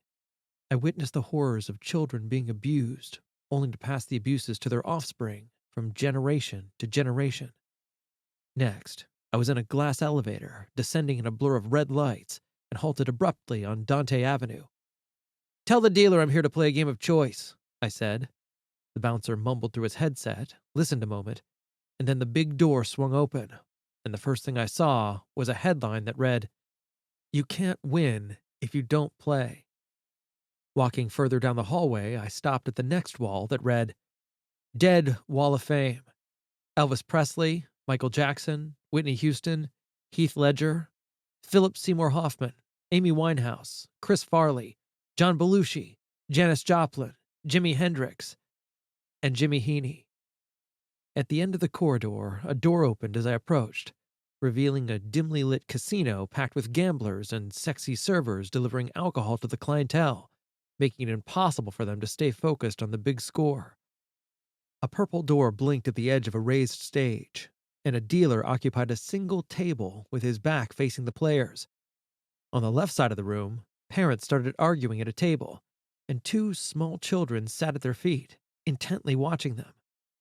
I witnessed the horrors of children being abused, only to pass the abuses to their offspring from generation to generation. Next, I was in a glass elevator, descending in a blur of red lights, and halted abruptly on Dante Avenue. Tell the dealer I'm here to play a game of choice, I said. The bouncer mumbled through his headset, listened a moment, and then the big door swung open, and the first thing I saw was a headline that read, "You can't win if you don't play." Walking further down the hallway, I stopped at the next wall that read, "Dead Wall of Fame. Elvis Presley, Michael Jackson, Whitney Houston, Heath Ledger, Philip Seymour Hoffman, Amy Winehouse, Chris Farley, John Belushi, Janis Joplin, Jimi Hendrix, and Jimmy Heaney." At the end of the corridor, a door opened as I approached, revealing a dimly lit casino packed with gamblers and sexy servers delivering alcohol to the clientele, making it impossible for them to stay focused on the big score. A purple door blinked at the edge of a raised stage, and a dealer occupied a single table with his back facing the players. On the left side of the room, parents started arguing at a table, and two small children sat at their feet, intently watching them,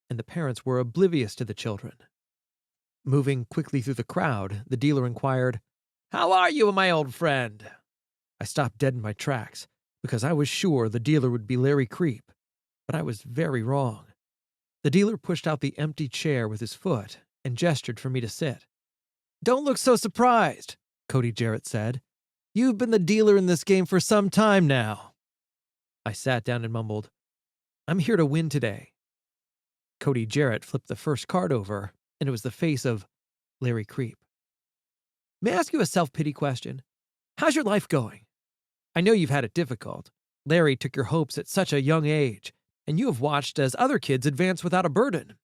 and the parents were oblivious to the children. Moving quickly through the crowd, the dealer inquired, How are you, my old friend? I stopped dead in my tracks, because I was sure the dealer would be Larry Creep, but I was very wrong. The dealer pushed out the empty chair with his foot and gestured for me to sit. Don't look so surprised, Cody Jarrett said. You've been the dealer in this game for some time now. I sat down and mumbled, "I'm here to win today." Cody Jarrett flipped the first card over, and it was the face of Larry Creep. May I ask you a self-pity question? How's your life going? I know you've had it difficult. Larry took your hopes at such a young age, and you have watched as other kids advance without a burden.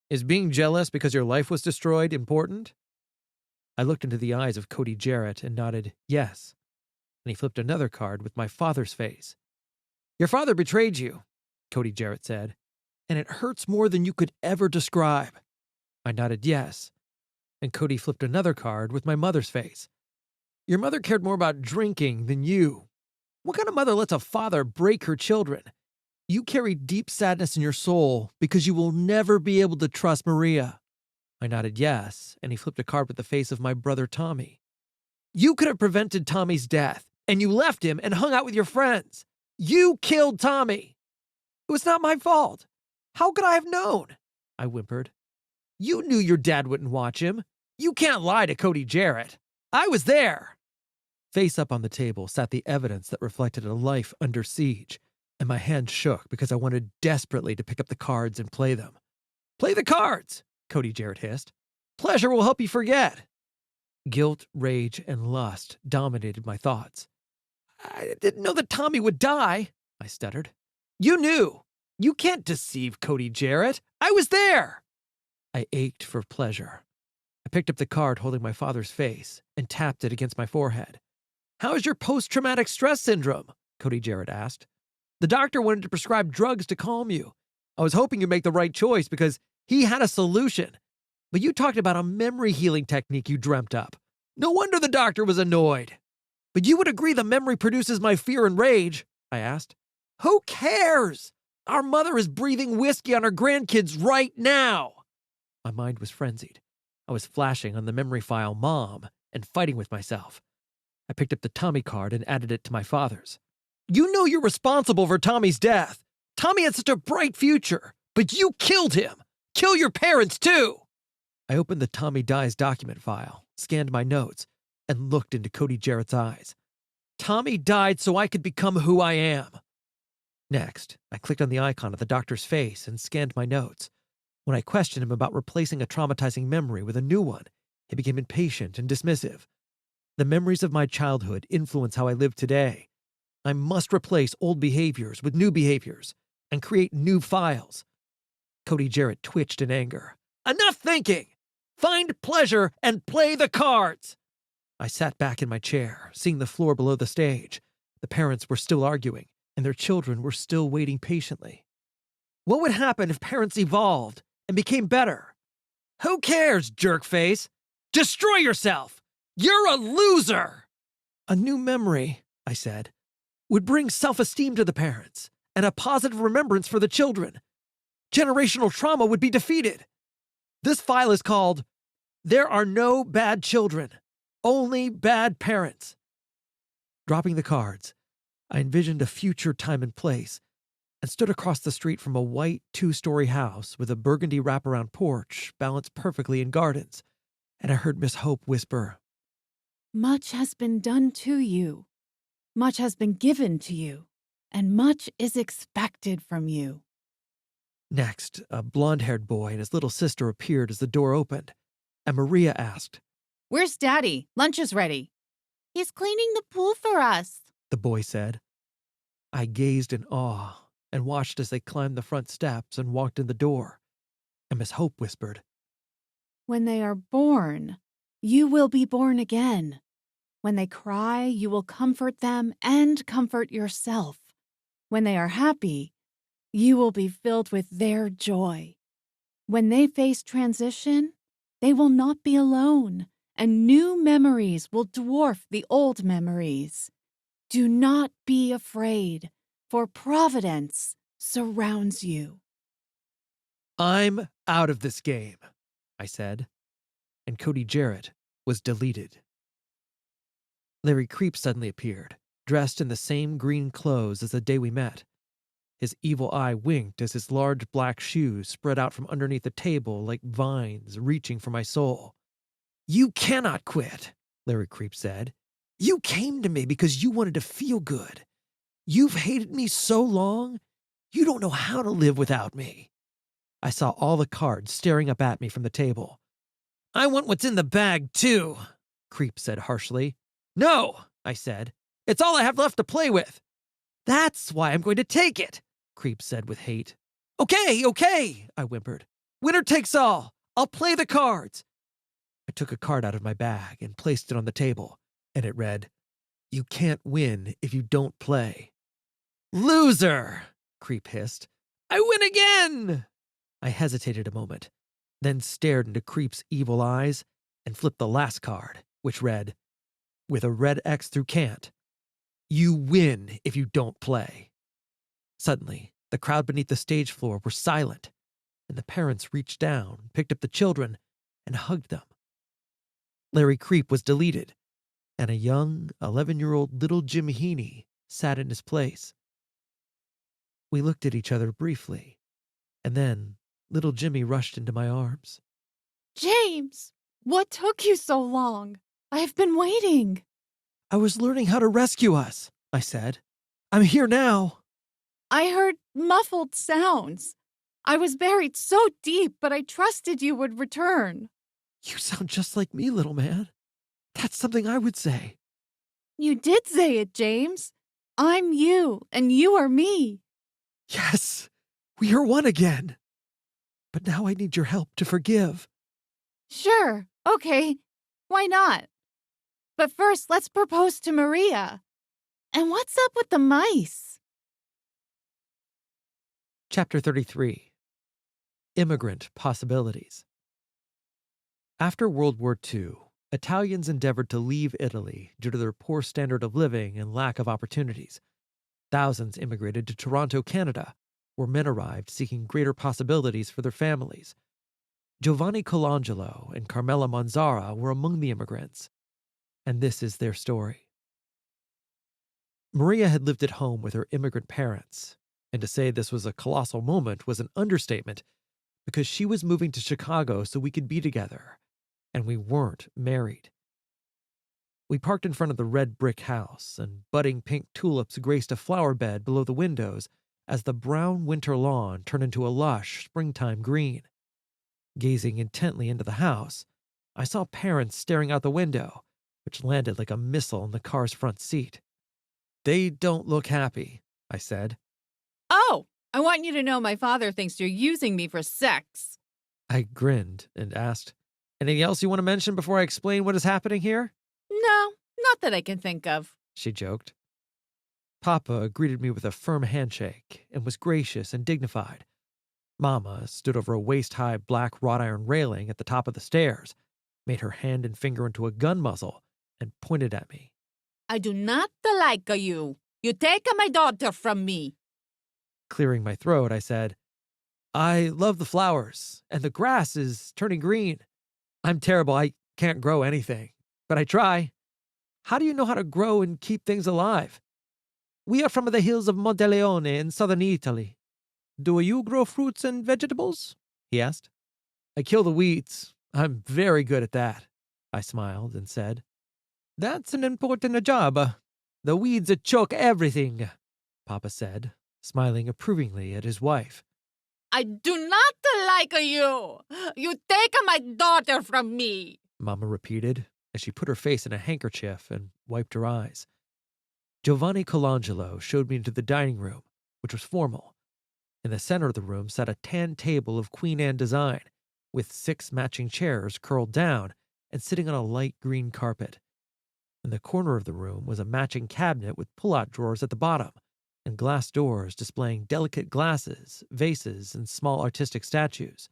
Is being jealous because your life was destroyed important? I looked into the eyes of Cody Jarrett and nodded yes, and he flipped another card with my father's face. Your father betrayed you, Cody Jarrett said, and it hurts more than you could ever describe. I nodded yes, and Cody flipped another card with my mother's face. Your mother cared more about drinking than you. What kind of mother lets a father break her children? You carry deep sadness in your soul because you will never be able to trust Maria. I nodded yes, and he flipped a card with the face of my brother Tommy. You could have prevented Tommy's death, and you left him and hung out with your friends. You killed Tommy. It was not my fault. How could I have known? I whimpered. You knew your dad wouldn't watch him. You can't lie to Cody Jarrett. I was there. Face up on the table sat the evidence that reflected a life under siege, and my hand shook because I wanted desperately to pick up the cards and play them. Play the cards, Cody Jarrett hissed. Pleasure will help you forget. Guilt, rage, and lust dominated my thoughts. I didn't know that Tommy would die, I stuttered. You knew. You can't deceive Cody Jarrett. I was there. I ached for pleasure. I picked up the card holding my father's face and tapped it against my forehead. How is your post-traumatic stress syndrome? Cody Jarrett asked. The doctor wanted to prescribe drugs to calm you. I was hoping you'd make the right choice because he had a solution. But you talked about a memory healing technique you dreamt up. No wonder the doctor was annoyed. But you would agree the memory produces my fear and rage, I asked. Who cares? Our mother is breathing whiskey on her grandkids right now. My mind was frenzied. I was flashing on the memory file Mom and fighting with myself. I picked up the Tommy card and added it to my father's. You know you're responsible for Tommy's death. Tommy had such a bright future, but you killed him. Kill your parents too. I opened the Tommy Dies document file, scanned my notes, and looked into Cody Jarrett's eyes. Tommy died so I could become who I am. Next, I clicked on the icon of the doctor's face and scanned my notes. When I questioned him about replacing a traumatizing memory with a new one, he became impatient and dismissive. The memories of my childhood influence how I live today. I must replace old behaviors with new behaviors and create new files. Cody Jarrett twitched in anger. Enough thinking! Find pleasure and play the cards! I sat back in my chair, seeing the floor below the stage. The parents were still arguing, and their children were still waiting patiently. What would happen if parents evolved and became better? Who cares, jerkface? Destroy yourself! You're a loser! A new memory, I said, would bring self-esteem to the parents and a positive remembrance for the children. Generational trauma would be defeated. This file is called There Are No Bad Children, Only Bad Parents. Dropping the cards, I envisioned a future time and place and stood across the street from a white 2-story house with a burgundy wraparound porch balanced perfectly in gardens, and I heard Miss Hope whisper, Much has been done to you. Much has been given to you. And much is expected from you. Next, a blonde-haired boy and his little sister appeared as the door opened, and Maria asked, Where's Daddy? Lunch is ready. He's cleaning the pool for us. the boy said. I gazed in awe and watched as they climbed the front steps and walked in the door, and Miss Hope whispered, When they are born, you will be born again. When they cry, you will comfort them and comfort yourself. When they are happy, you will be filled with their joy. When they face transition, they will not be alone, and new memories will dwarf the old memories. Do not be afraid, for Providence surrounds you. I'm out of this game, I said, and Cody Jarrett was deleted. Larry Creep suddenly appeared, dressed in the same green clothes as the day we met. His evil eye winked as his large black shoes spread out from underneath the table like vines reaching for my soul. You cannot quit, Larry Creep said. You came to me because you wanted to feel good. You've hated me so long, you don't know how to live without me. I saw all the cards staring up at me from the table. I want what's in the bag, too, Creep said harshly. No, I said. It's all I have left to play with. That's why I'm going to take it, Creep said with hate. Okay, I whimpered. Winner takes all. I'll play the cards. I took a card out of my bag and placed it on the table, and it read, You can't win if you don't play. Loser, Creep hissed. I win again! I hesitated a moment, then stared into Creep's evil eyes and flipped the last card, which read, with a red X through can't, You win if you don't play. Suddenly, the crowd beneath the stage floor were silent, and the parents reached down, picked up the children, and hugged them. Larry Creep was deleted, and a young 11-year-old little Jim Heaney sat in his place. We looked at each other briefly, and then little Jimmy rushed into my arms. James, what took you so long? I have been waiting. I was learning how to rescue us, I said. I'm here now. I heard muffled sounds. I was buried so deep, but I trusted you would return. You sound just like me, little man. That's something I would say. You did say it, James. I'm you, and you are me. Yes, we are one again. But now I need your help to forgive. Sure, okay. Why not? But first, let's propose to Maria. And what's up with the mice? Chapter 33. Immigrant Possibilities. After World War II, Italians endeavored to leave Italy due to their poor standard of living and lack of opportunities. Thousands immigrated to Toronto, Canada, where men arrived seeking greater possibilities for their families. Giovanni Colangelo and Carmela Manzara were among the immigrants, and this is their story. Maria had lived at home with her immigrant parents, and to say this was a colossal moment was an understatement, because she was moving to Chicago so we could be together, and we weren't married. We parked in front of the red brick house, and budding pink tulips graced a flower bed below the windows as the brown winter lawn turned into a lush springtime green. Gazing intently into the house, I saw parents staring out the window, which landed like a missile in the car's front seat. They don't look happy, I said. Oh, I want you to know my father thinks you're using me for sex. I grinned and asked, Anything else you want to mention before I explain what is happening here? No, not that I can think of. She joked. Papa greeted me with a firm handshake and was gracious and dignified. Mama stood over a waist-high black wrought iron railing at the top of the stairs, made her hand and finger into a gun muzzle, and pointed at me. I do not like you. You take my daughter from me. Clearing my throat, I said, I love the flowers, and the grass is turning green. I'm terrible. I can't grow anything, but I try. How do you know how to grow and keep things alive? We are from the hills of Monteleone in southern Italy. Do you grow fruits and vegetables? He asked. I kill the weeds. I'm very good at that. I smiled and said, That's an important job. The weeds choke everything, Papa said, smiling approvingly at his wife. I do not like you. You take my daughter from me, Mama repeated as she put her face in a handkerchief and wiped her eyes. Giovanni Colangelo showed me into the dining room, which was formal. In the center of the room sat a tan table of Queen Anne design, with 6 matching chairs curled down and sitting on a light green carpet. In the corner of the room was a matching cabinet with pull-out drawers at the bottom, and glass doors displaying delicate glasses, vases, and small artistic statues.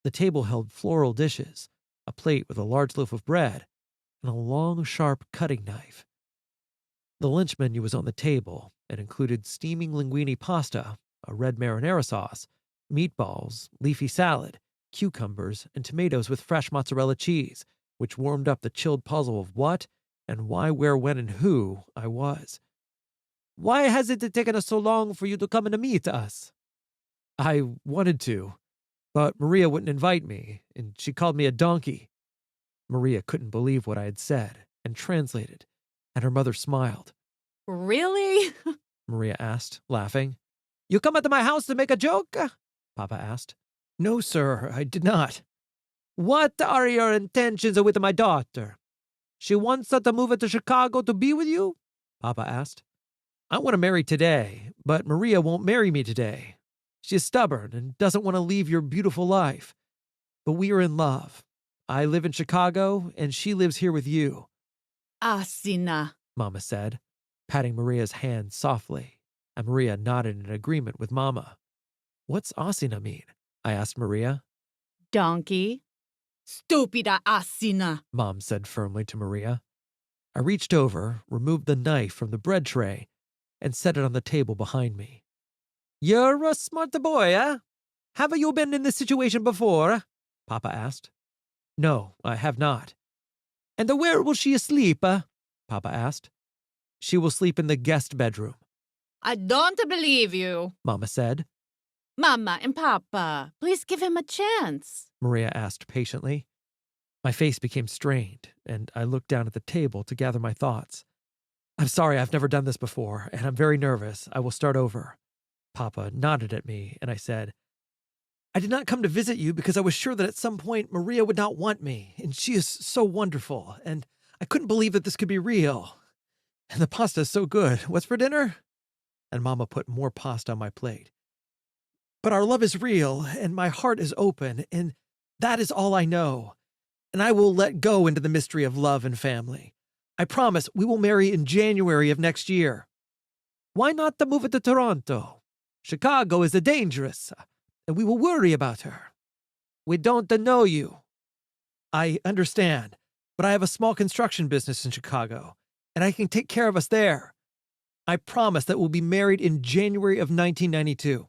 The table held floral dishes, a plate with a large loaf of bread, and a long, sharp cutting knife. The lunch menu was on the table and included steaming linguine pasta, a red marinara sauce, meatballs, leafy salad, cucumbers, and tomatoes with fresh mozzarella cheese, which warmed up the chilled puzzle of what and why, where, when, and who I was. Why has it taken us so long for you to come and meet us? I wanted to, but Maria wouldn't invite me, and she called me a donkey. Maria couldn't believe what I had said and translated, and her mother smiled. Really? Maria asked, laughing. You come into my house to make a joke? Papa asked. No, sir, I did not. What are your intentions with my daughter? She wants her to move it to Chicago to be with you? Papa asked. I want to marry today, but Maria won't marry me today. She's stubborn and doesn't want to leave your beautiful life. But we are in love. I live in Chicago, and she lives here with you, Asina. Mama said, patting Maria's hand softly, and Maria nodded in agreement with Mama. What's Asina mean? I asked Maria. Donkey. Stupida Asina. Mom said firmly to Maria. I reached over, removed the knife from the bread tray, and set it on the table behind me. You're a smart boy, eh? Have you been in this situation before? Papa asked. No, I have not. And where will she sleep? Papa asked. She will sleep in the guest bedroom, I don't believe you. Mama said. Mama and Papa, please give him a chance. Maria asked patiently. My face became strained, and I looked down at the table to gather my thoughts. I'm sorry, I've never done this before, and I'm very nervous. I will start over. Papa nodded at me, and I said, I did not come to visit you because I was sure that at some point Maria would not want me, and she is so wonderful, and I couldn't believe that this could be real. And the pasta is so good. What's for dinner? And Mama put more pasta on my plate. But our love is real, and my heart is open, and that is all I know. And I will let go into the mystery of love and family. I promise we will marry in January of next year. Why not to move it to Toronto? Chicago is dangerous, and we will worry about her. We don't know you. I understand, but I have a small construction business in Chicago, and I can take care of us there. I promise that we'll be married in January of 1992.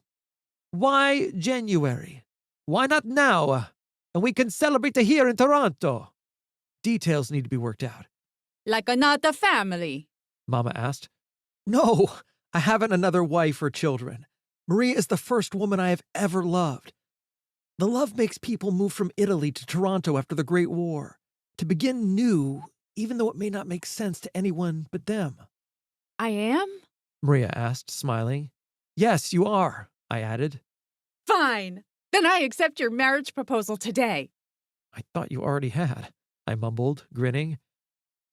Why January? Why not now? And we can celebrate here in Toronto. Details need to be worked out. Like another family. Mama asked. No, I haven't another wife or children. Maria is the first woman I have ever loved. The love makes people move from Italy to Toronto after the Great War, to begin new, even though it may not make sense to anyone but them. I am? Maria asked, smiling. Yes, you are, I added. Fine. Then I accept your marriage proposal today. I thought you already had, I mumbled, grinning.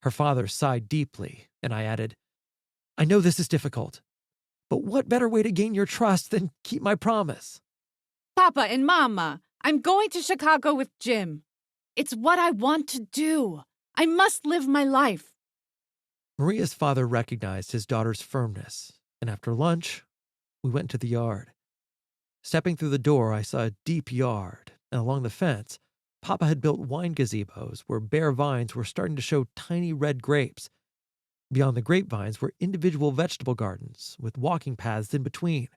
Her father sighed deeply, and I added, I know this is difficult, but what better way to gain your trust than keep my promise? Papa and Mama, I'm going to Chicago with Jim. It's what I want to do. I must live my life. Maria's father recognized his daughter's firmness, and after lunch, we went to the yard. Stepping through the door, I saw a deep yard, and along the fence, Papa had built wine gazebos where bare vines were starting to show tiny red grapes. Beyond the grapevines were individual vegetable gardens with walking paths in between.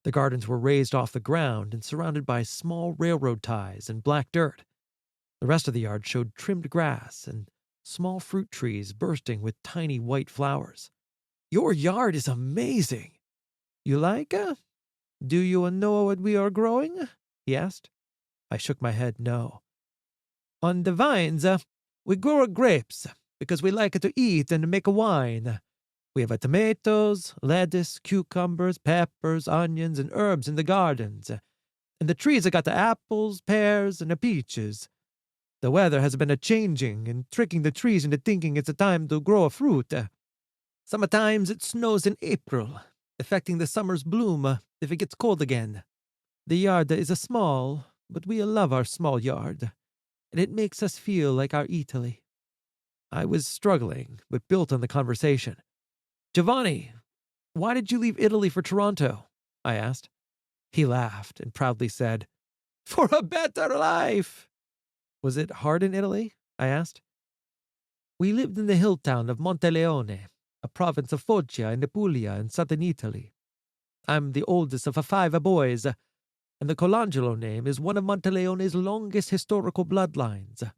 The gardens were raised off the ground and surrounded by small railroad ties and black dirt. The rest of the yard showed trimmed grass and small fruit trees bursting with tiny white flowers. Your yard is amazing. You like it? Do you know what we are growing? He asked. I shook my head no. On the vines, we grow grapes because we like to eat and make wine. We have tomatoes, lettuce, cucumbers, peppers, onions, and herbs in the gardens. And the trees have got the apples, pears, and the peaches. The weather has been changing and tricking the trees into thinking it's a time to grow a fruit. Sometimes it snows in April, affecting the summer's bloom if it gets cold again. The yard is small, but we love our small yard, and it makes us feel like our Italy. I was struggling, but built on the conversation. Giovanni, why did you leave Italy for Toronto? I asked. He laughed and proudly said, For a better life. Was it hard in Italy? I asked. We lived in the hill town of Monteleone, a province of Foggia in Apulia in southern Italy. I'm the oldest of 5 boys, and the Colangelo name is one of Monteleone's longest historical bloodlines.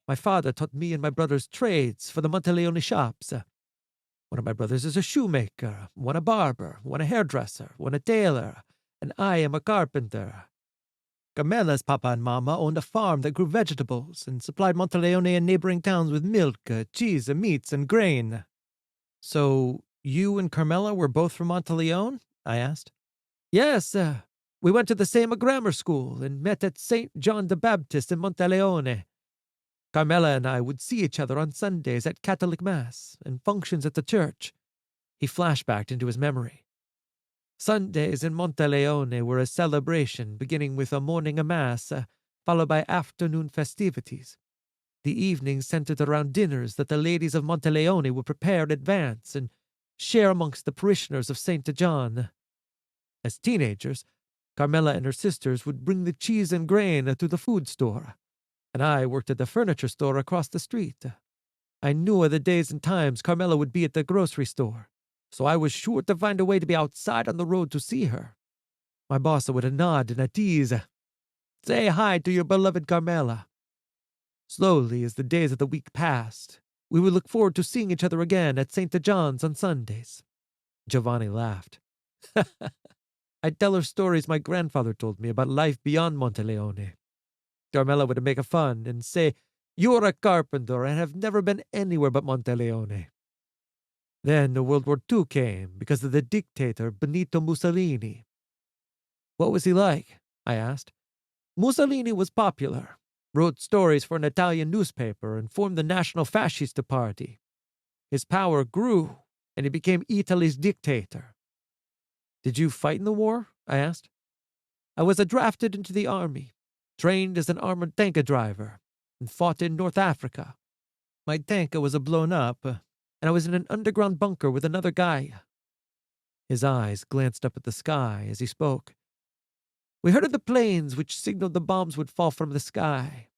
My father taught me and my brothers trades for the Monteleone shops. One of my brothers is a shoemaker, one a barber, one a hairdresser, one a tailor, and I am a carpenter. Carmela's papa and mama owned a farm that grew vegetables and supplied Monteleone and neighboring towns with milk, cheese, meats, and grain. So, you and Carmela were both from Monteleone? I asked. Yes, we went to the same grammar school and met at St. John the Baptist in Monteleone. Carmela and I would see each other on Sundays at Catholic Mass and functions at the church. He flashbacked into his memory. Sundays in Monteleone were a celebration, beginning with a morning Mass, followed by afternoon festivities. The evenings centered around dinners that the ladies of Monteleone would prepare in advance and share amongst the parishioners of St. John. As teenagers, Carmela and her sisters would bring the cheese and grain to the food store, and I worked at the furniture store across the street. I knew of the days and times Carmela would be at the grocery store, so I was sure to find a way to be outside on the road to see her. My boss would nod and tease, "Say hi to your beloved Carmela." Slowly, as the days of the week passed, we would look forward to seeing each other again at St. John's on Sundays. Giovanni laughed. I'd tell her stories my grandfather told me about life beyond Monteleone. Carmela would make fun and say, "You're a carpenter and have never been anywhere but Monteleone." Then World War II came because of the dictator Benito Mussolini. "What was he like?" I asked. "Mussolini was popular, wrote stories for an Italian newspaper, and formed the National Fascist Party. His power grew, and he became Italy's dictator." "Did you fight in the war?" I asked. "I was drafted into the army, trained as an armored tank driver, and fought in North Africa. My tank was blown up, and I was in an underground bunker with another guy." His eyes glanced up at the sky as he spoke. "We heard of the planes which signaled the bombs would fall from the sky.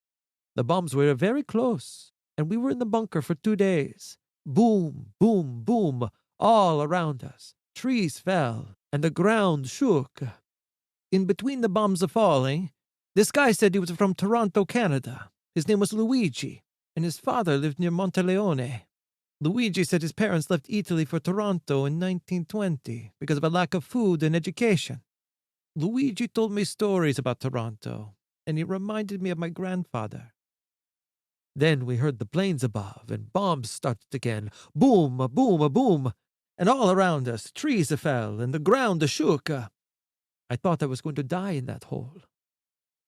The bombs were very close, and we were in the bunker for 2 days. Boom, boom, boom, all around us. Trees fell, and the ground shook. In between the bombs falling, this guy said he was from Toronto, Canada. His name was Luigi, and his father lived near Monteleone. Luigi said his parents left Italy for Toronto in 1920 because of a lack of food and education. Luigi told me stories about Toronto, and he reminded me of my grandfather. Then we heard the planes above, and bombs started again. Boom, boom, boom. And all around us, trees fell, and the ground shook. I thought I was going to die in that hole.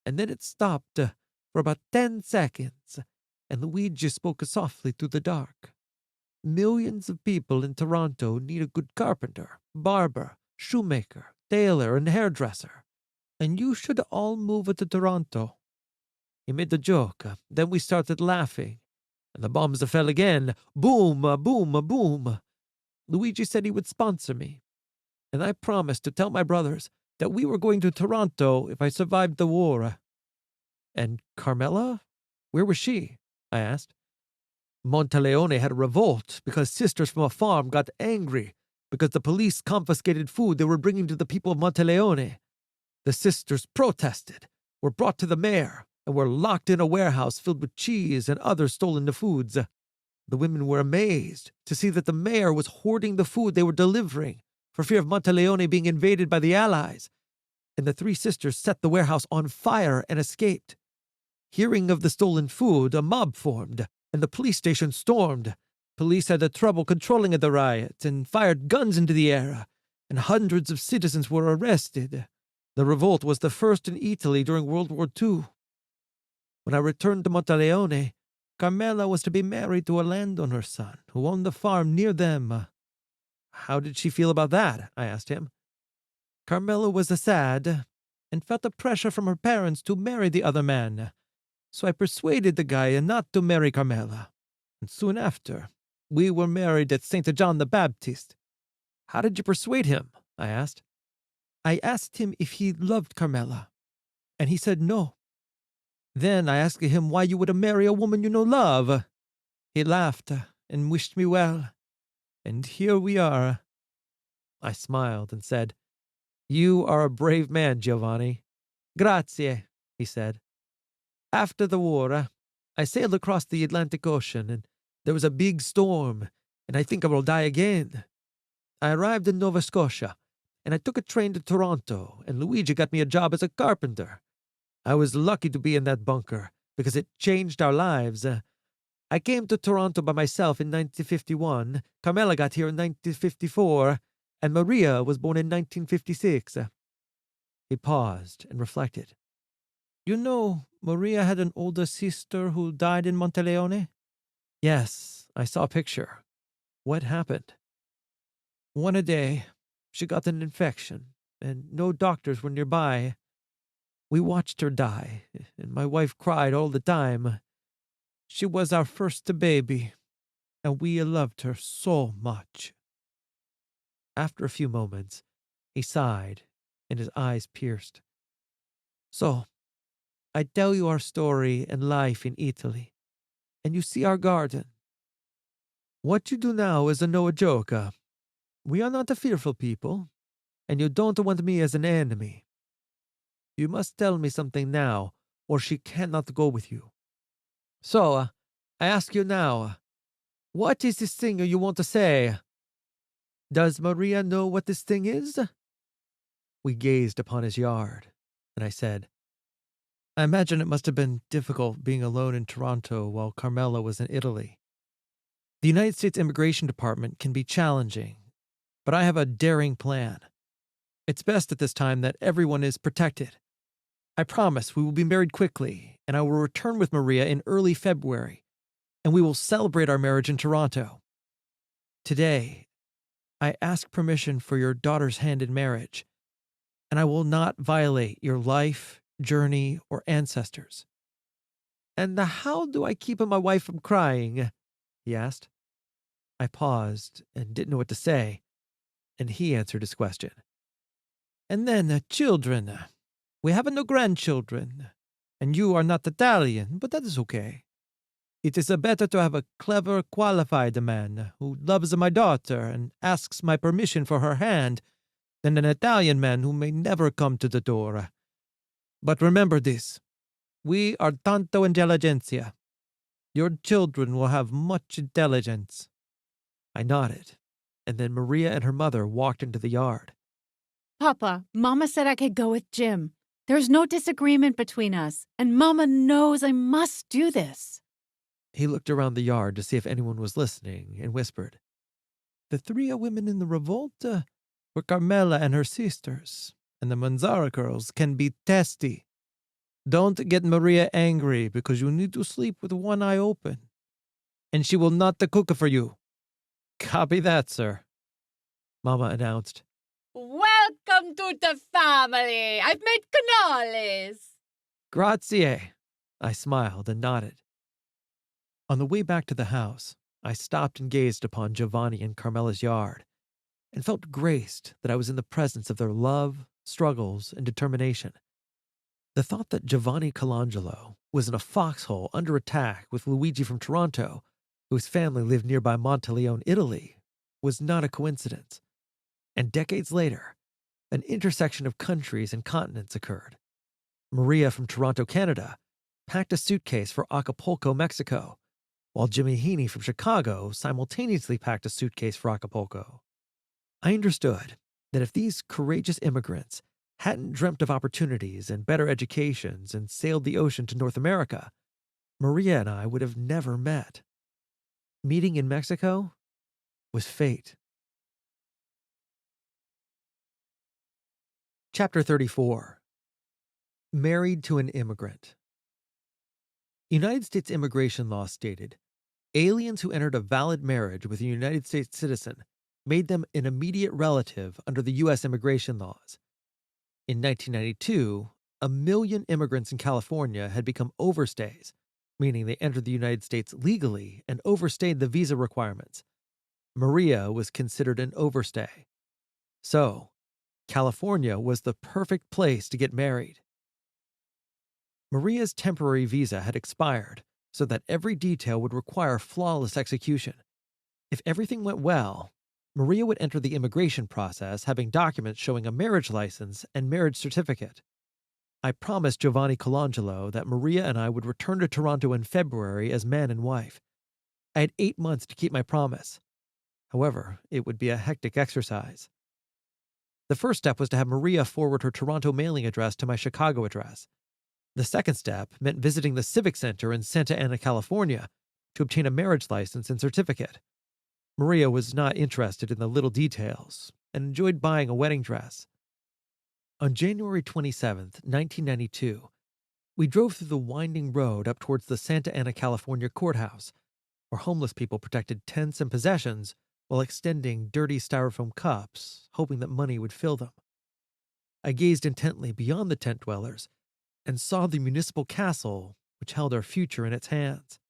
And then it stopped for about 10 seconds, and Luigi spoke softly through the dark. Millions of people in Toronto need a good carpenter, barber, shoemaker, tailor, and hairdresser, and you should all move to Toronto." He made the joke. Then we started laughing, and the bombs fell again. Boom, boom, boom. Luigi said he would sponsor me, and I promised to tell my brothers that we were going to Toronto if I survived the war. "And Carmela? Where was she?" I asked. "Monteleone had a revolt because sisters from a farm got angry because the police confiscated food they were bringing to the people of Monteleone. The sisters protested, were brought to the mayor, and were locked in a warehouse filled with cheese and other stolen foods. The women were amazed to see that the mayor was hoarding the food they were delivering for fear of Monteleone being invaded by the Allies, and the 3 sisters set the warehouse on fire and escaped. Hearing of the stolen food, a mob formed, and the police station stormed. Police had trouble controlling the riot and fired guns into the air, and hundreds of citizens were arrested. The revolt was the first in Italy during World War II. When I returned to Monteleone, Carmela was to be married to a landowner's son who owned the farm near them." "How did she feel about that?" I asked him. "Carmela was sad and felt the pressure from her parents to marry the other man. So I persuaded the guy not to marry Carmela. And soon after, we were married at St. John the Baptist." "How did you persuade him?" I asked. "I asked him if he loved Carmela, and he said no. Then I asked him why you would marry a woman you no love. He laughed and wished me well, and here we are." I smiled and said, "You are a brave man, Giovanni." "Grazie," he said. "After the war, I sailed across the Atlantic Ocean, and there was a big storm, and I think I will die again. I arrived in Nova Scotia, and I took a train to Toronto, and Luigi got me a job as a carpenter. I was lucky to be in that bunker, because it changed our lives. I came to Toronto by myself in 1951, Carmela got here in 1954, and Maria was born in 1956. He paused and reflected. You know, Maria had an older sister who died in Monteleone? Yes, I saw a picture. What happened? One day, she got an infection, and no doctors were nearby. We watched her die, and my wife cried all the time. She was our first baby, and we loved her so much. After a few moments, he sighed, and his eyes pierced. So, I tell you our story and life in Italy, and you see our garden. What you do now is no joke. We are not a fearful people, and you don't want me as an enemy. You must tell me something now, or she cannot go with you. So, I ask you now, what is this thing you want to say? Does Maria know what this thing is? We gazed upon his yard, and I said, I imagine it must have been difficult being alone in Toronto while Carmela was in Italy. the United States Immigration Department can be challenging, but I have a daring plan. It's best at this time that everyone is protected. I promise we will be married quickly, and I will return with Maria in early February, and we will celebrate our marriage in Toronto. Today, I ask permission for your daughter's hand in marriage, and I will not violate your life, journey, or ancestors. And how do I keep my wife from crying? He asked. I paused and didn't know what to say, and he answered his question. And then, children. We have no grandchildren. And you are not Italian, but that is okay. It is better to have a clever, qualified man who loves my daughter and asks my permission for her hand than an Italian man who may never come to the door. But remember this. We are tanto intelligentsia. Your children will have much intelligence. I nodded, and then Maria and her mother walked into the yard. Papa, Mama said I could go with Jim. There's no disagreement between us, and Mama knows I must do this. He looked around the yard to see if anyone was listening and whispered, The three women in the revolt were Carmela and her sisters, and the Manzara girls can be testy. Don't get Maria angry because you need to sleep with one eye open. And she will not cook for you. Copy that, sir, Mama announced. Welcome to the family. I've made cannolis. Grazie. I smiled and nodded. On the way back to the house, I stopped and gazed upon Giovanni and Carmela's yard, and felt graced that I was in the presence of their love, struggles, and determination. The thought that Giovanni Colangelo was in a foxhole under attack with Luigi from Toronto, whose family lived nearby Monteleone, Italy, was not a coincidence. And decades later, an intersection of countries and continents occurred. Maria from Toronto, Canada, packed a suitcase for Acapulco, Mexico, while Jimmy Heaney from Chicago simultaneously packed a suitcase for Acapulco. I understood that if these courageous immigrants hadn't dreamt of opportunities and better educations and sailed the ocean to North America, Maria and I would have never met. Meeting in Mexico was fate. Chapter 34. Married to an Immigrant. United States immigration law stated, aliens who entered a valid marriage with a United States citizen made them an immediate relative under the U.S. immigration laws. In 1992, 1 million immigrants in California had become overstays, meaning they entered the United States legally and overstayed the visa requirements. Maria was considered an overstay. So, California was the perfect place to get married. Maria's temporary visa had expired, so that every detail would require flawless execution. If everything went well, Maria would enter the immigration process having documents showing a marriage license and marriage certificate. I promised Giovanni Colangelo that Maria and I would return to Toronto in February as man and wife. I had 8 months to keep my promise. However, it would be a hectic exercise. The first step was to have Maria forward her Toronto mailing address to my Chicago address. The second step meant visiting the Civic Center in Santa Ana, California, to obtain a marriage license and certificate. Maria was not interested in the little details and enjoyed buying a wedding dress. On January 27, 1992, We drove through the winding road up towards the Santa Ana, California courthouse, where homeless people protected tents and possessions while extending dirty styrofoam cups, hoping that money would fill them. I gazed intently beyond the tent dwellers and saw the municipal castle, which held our future in its hands.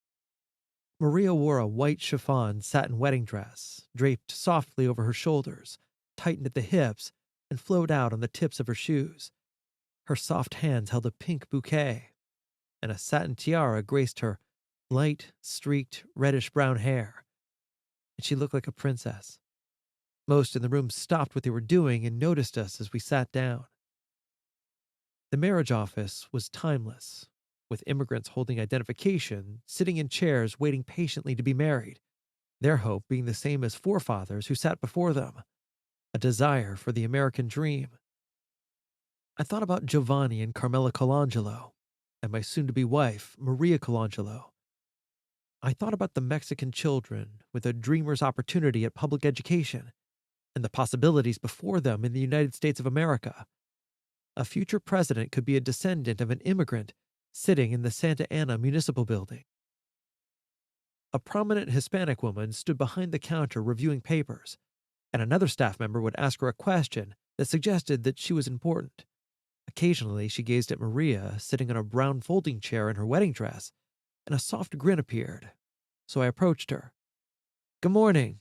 Maria wore a white chiffon satin wedding dress, draped softly over her shoulders, tightened at the hips, and flowed out on the tips of her shoes. Her soft hands held a pink bouquet, and a satin tiara graced her light, streaked, reddish-brown hair, and she looked like a princess. Most in the room stopped what they were doing and noticed us as we sat down. The marriage office was timeless, with immigrants holding identification, sitting in chairs waiting patiently to be married, their hope being the same as forefathers who sat before them, a desire for the American dream. I thought about Giovanni and Carmela Colangelo, and my soon-to-be wife, Maria Colangelo. I thought about the Mexican children with a dreamer's opportunity at public education, and the possibilities before them in the United States of America. A future president could be a descendant of an immigrant sitting in the Santa Ana Municipal Building. A prominent Hispanic woman stood behind the counter reviewing papers, and another staff member would ask her a question that suggested that she was important. Occasionally, she gazed at Maria sitting on a brown folding chair in her wedding dress, and a soft grin appeared, so I approached her. "Good morning."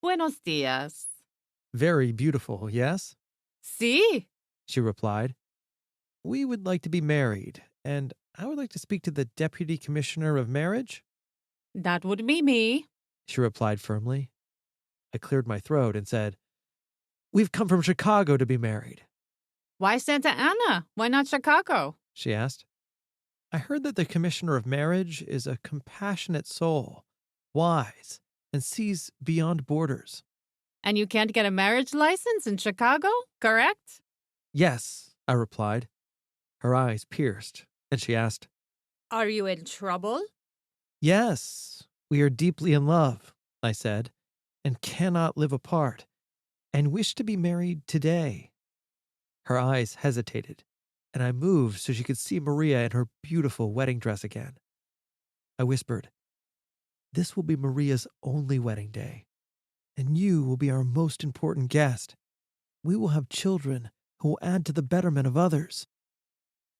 Buenos dias. "Very beautiful, yes?" Sí. she replied. "We would like to be married, and I would like to speak to the Deputy Commissioner of Marriage," That would be me. she replied firmly. I cleared my throat and said, "We've come from Chicago to be married," Why Santa Ana? Why not Chicago? she asked. "I heard that the Commissioner of Marriage is a compassionate soul, wise, and sees beyond borders." And you can't get a marriage license in Chicago, correct? "Yes," I replied. Her eyes pierced, and she asked, Are you in trouble? "Yes, we are deeply in love," I said, "and cannot live apart, and wish to be married today." Her eyes hesitated, and I moved so she could see Maria in her beautiful wedding dress again. I whispered, "This will be Maria's only wedding day, and you will be our most important guest. We will have children who will add to the betterment of others."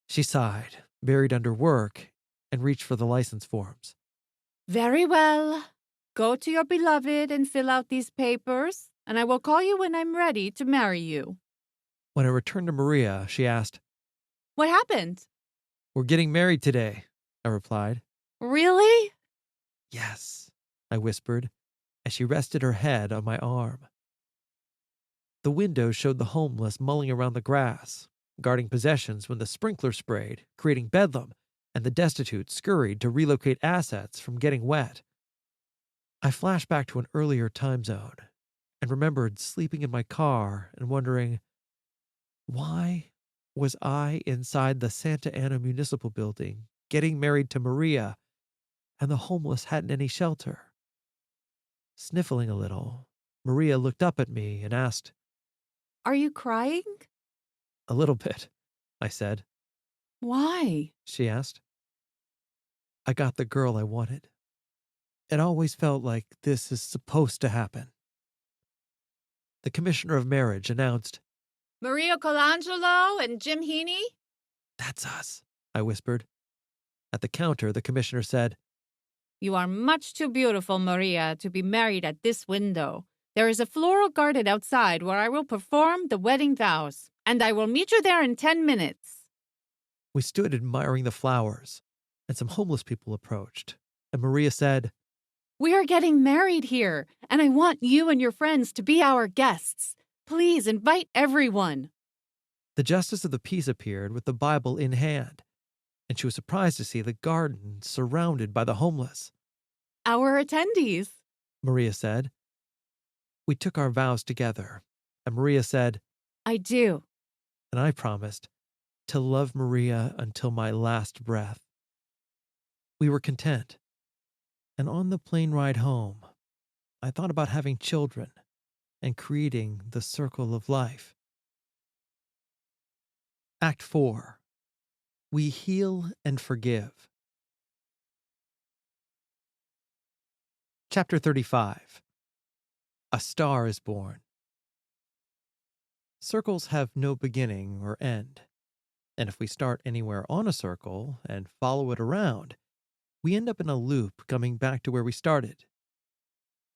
She sighed, buried under work, and reached for the license forms. Very well. Go to your beloved and fill out these papers, and I will call you when I'm ready to marry you. When I returned to Maria, she asked, What happened? "We're getting married today," I replied. Really? "Yes," I whispered, as she rested her head on my arm. The window showed the homeless mulling around the grass, guarding possessions when the sprinkler sprayed, creating bedlam, and the destitute scurried to relocate assets from getting wet. I flashed back to an earlier time zone and remembered sleeping in my car and wondering, why was I inside the Santa Ana Municipal Building getting married to Maria, and the homeless hadn't any shelter? Sniffling a little, Maria looked up at me and asked, Are you crying? "A little bit," I said. Why? She asked. "I got the girl I wanted. It always felt like this is supposed to happen." The Commissioner of Marriage announced, Maria Colangelo and Jim Heaney? "That's us," I whispered. At the counter, the commissioner said, You are much too beautiful, Maria, to be married at this window. There is a floral garden outside where I will perform the wedding vows, and I will meet you there in 10 minutes. We stood admiring the flowers, and some homeless people approached, and Maria said, We are getting married here, and I want you and your friends to be our guests. Please invite everyone. The Justice of the Peace appeared with the Bible in hand, and she was surprised to see the garden surrounded by the homeless. Our attendees. Maria said. We took our vows together, and Maria said, I do. and I promised to love Maria until my last breath. We were content, and on the plane ride home, I thought about having children and creating the circle of life. Act 4. We heal and forgive. Chapter 35. A Star is Born. Circles have no beginning or end, and if we start anywhere on a circle and follow it around, we end up in a loop coming back to where we started.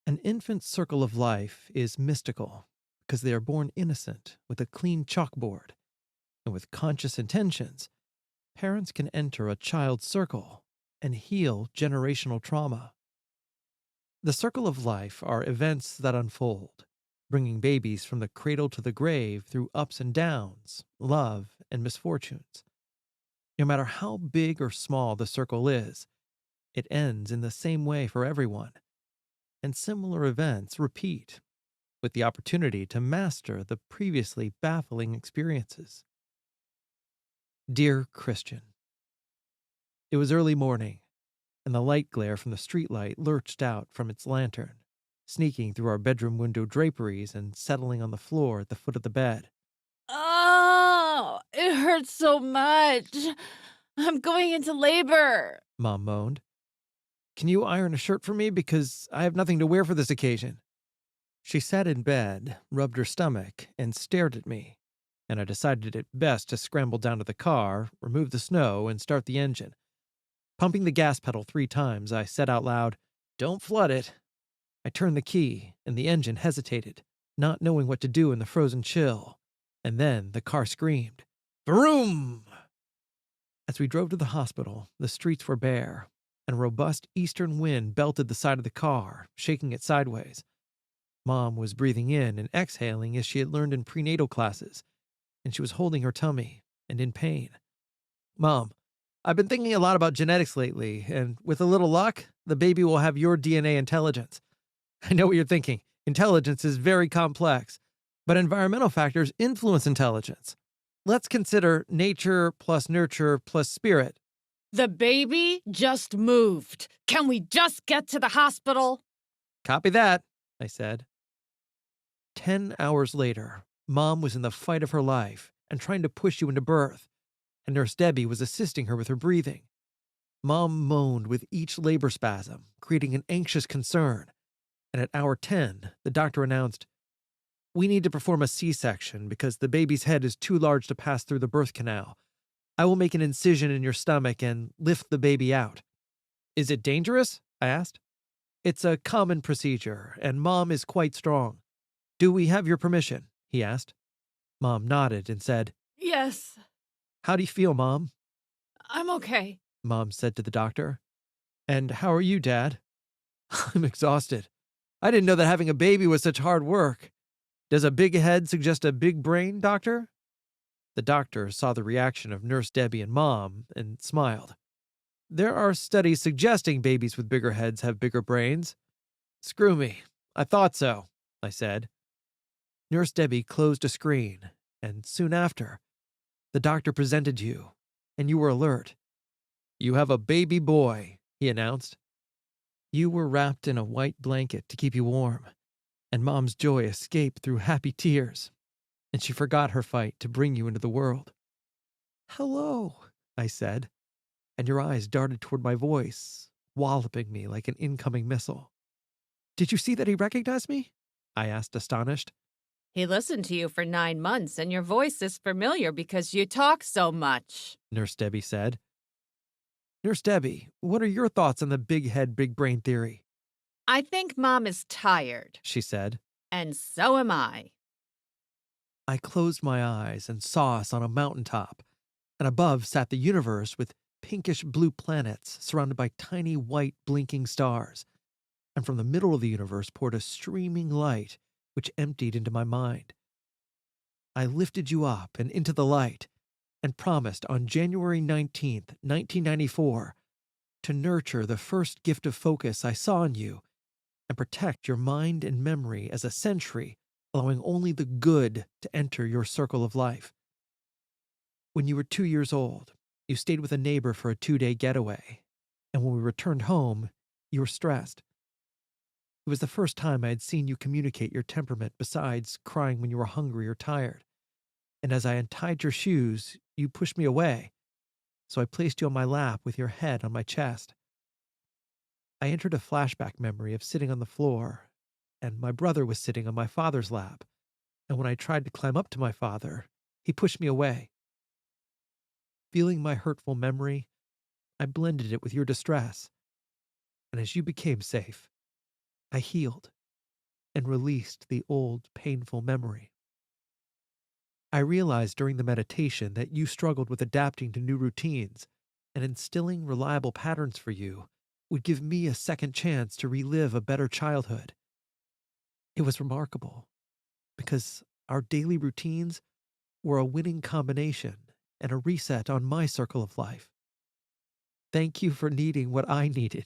An infant's circle of life is mystical because they are born innocent with a clean chalkboard, and with conscious intentions, parents can enter a child's circle and heal generational trauma. The circle of life are events that unfold, bringing babies from the cradle to the grave through ups and downs, love, and misfortunes. No matter how big or small the circle is, it ends in the same way for everyone, and similar events repeat, with the opportunity to master the previously baffling experiences. Dear Christian, it was early morning, and the light glare from the streetlight lurched out from its lantern, sneaking through our bedroom window draperies and settling on the floor at the foot of the bed. Oh, it hurts so much. I'm going into labor. Mom moaned. Can you iron a shirt for me because I have nothing to wear for this occasion? She sat in bed, rubbed her stomach, and stared at me, and I decided it best to scramble down to the car, remove the snow, and start the engine. Pumping the gas pedal 3 times, I said out loud, "Don't flood it." I turned the key, and the engine hesitated, not knowing what to do in the frozen chill. And then the car screamed, "Vroom!" As we drove to the hospital, the streets were bare, and a robust eastern wind belted the side of the car, shaking it sideways. Mom was breathing in and exhaling as she had learned in prenatal classes, and she was holding her tummy and in pain. Mom, I've been thinking a lot about genetics lately, and with a little luck, the baby will have your DNA intelligence. I know what you're thinking. Intelligence is very complex, but environmental factors influence intelligence. Let's consider nature plus nurture plus spirit. The baby just moved. Can we just get to the hospital? Copy that, I said. 10 hours later, Mom was in the fight of her life and trying to push you into birth, and Nurse Debbie was assisting her with her breathing. Mom moaned with each labor spasm, creating an anxious concern, and at hour 10, the doctor announced, "We need to perform a C-section because the baby's head is too large to pass through the birth canal. I will make an incision in your stomach and lift the baby out." Is it dangerous? I asked. It's a common procedure, and Mom is quite strong. Do we have your permission? He asked. Mom nodded and said, Yes, How do you feel, Mom? I'm okay. Mom said to the doctor. And how are you, Dad? I'm exhausted. I didn't know that having a baby was such hard work. Does a big head suggest a big brain, Doctor? The doctor saw the reaction of Nurse Debbie and Mom and smiled. There are studies suggesting babies with bigger heads have bigger brains. Screw me. I thought so, I said. Nurse Debbie closed a screen, and soon after, the doctor presented you, and you were alert. You have a baby boy, he announced. You were wrapped in a white blanket to keep you warm, and Mom's joy escaped through happy tears, and she forgot her fight to bring you into the world. "Hello," I said, and your eyes darted toward my voice, walloping me like an incoming missile. Did you see that he recognized me? I asked, astonished. He listened to you for 9 months, and your voice is familiar because you talk so much. Nurse Debbie said. Nurse Debbie, what are your thoughts on the big head, big brain theory? I think Mom is tired, she said. and so am I. I closed my eyes and saw us on a mountaintop, and above sat the universe with pinkish blue planets surrounded by tiny white blinking stars, and from the middle of the universe poured a streaming light which emptied into my mind. I lifted you up and into the light and promised on January 19th, 1994, to nurture the first gift of focus I saw in you and protect your mind and memory as a sentry, allowing only the good to enter your circle of life. When you were 2 years old, you stayed with a neighbor for a 2-day getaway, and when we returned home, you were stressed. It was the first time I had seen you communicate your temperament besides crying when you were hungry or tired, and as I untied your shoes, you pushed me away, so I placed you on my lap with your head on my chest. I entered a flashback memory of sitting on the floor, and my brother was sitting on my father's lap, and when I tried to climb up to my father, he pushed me away. Feeling my hurtful memory, I blended it with your distress, and as you became safe, I healed and released the old painful memory. I realized during the meditation that you struggled with adapting to new routines, and instilling reliable patterns for you would give me a second chance to relive a better childhood. It was remarkable because our daily routines were a winning combination and a reset on my circle of life. Thank you for needing what I needed.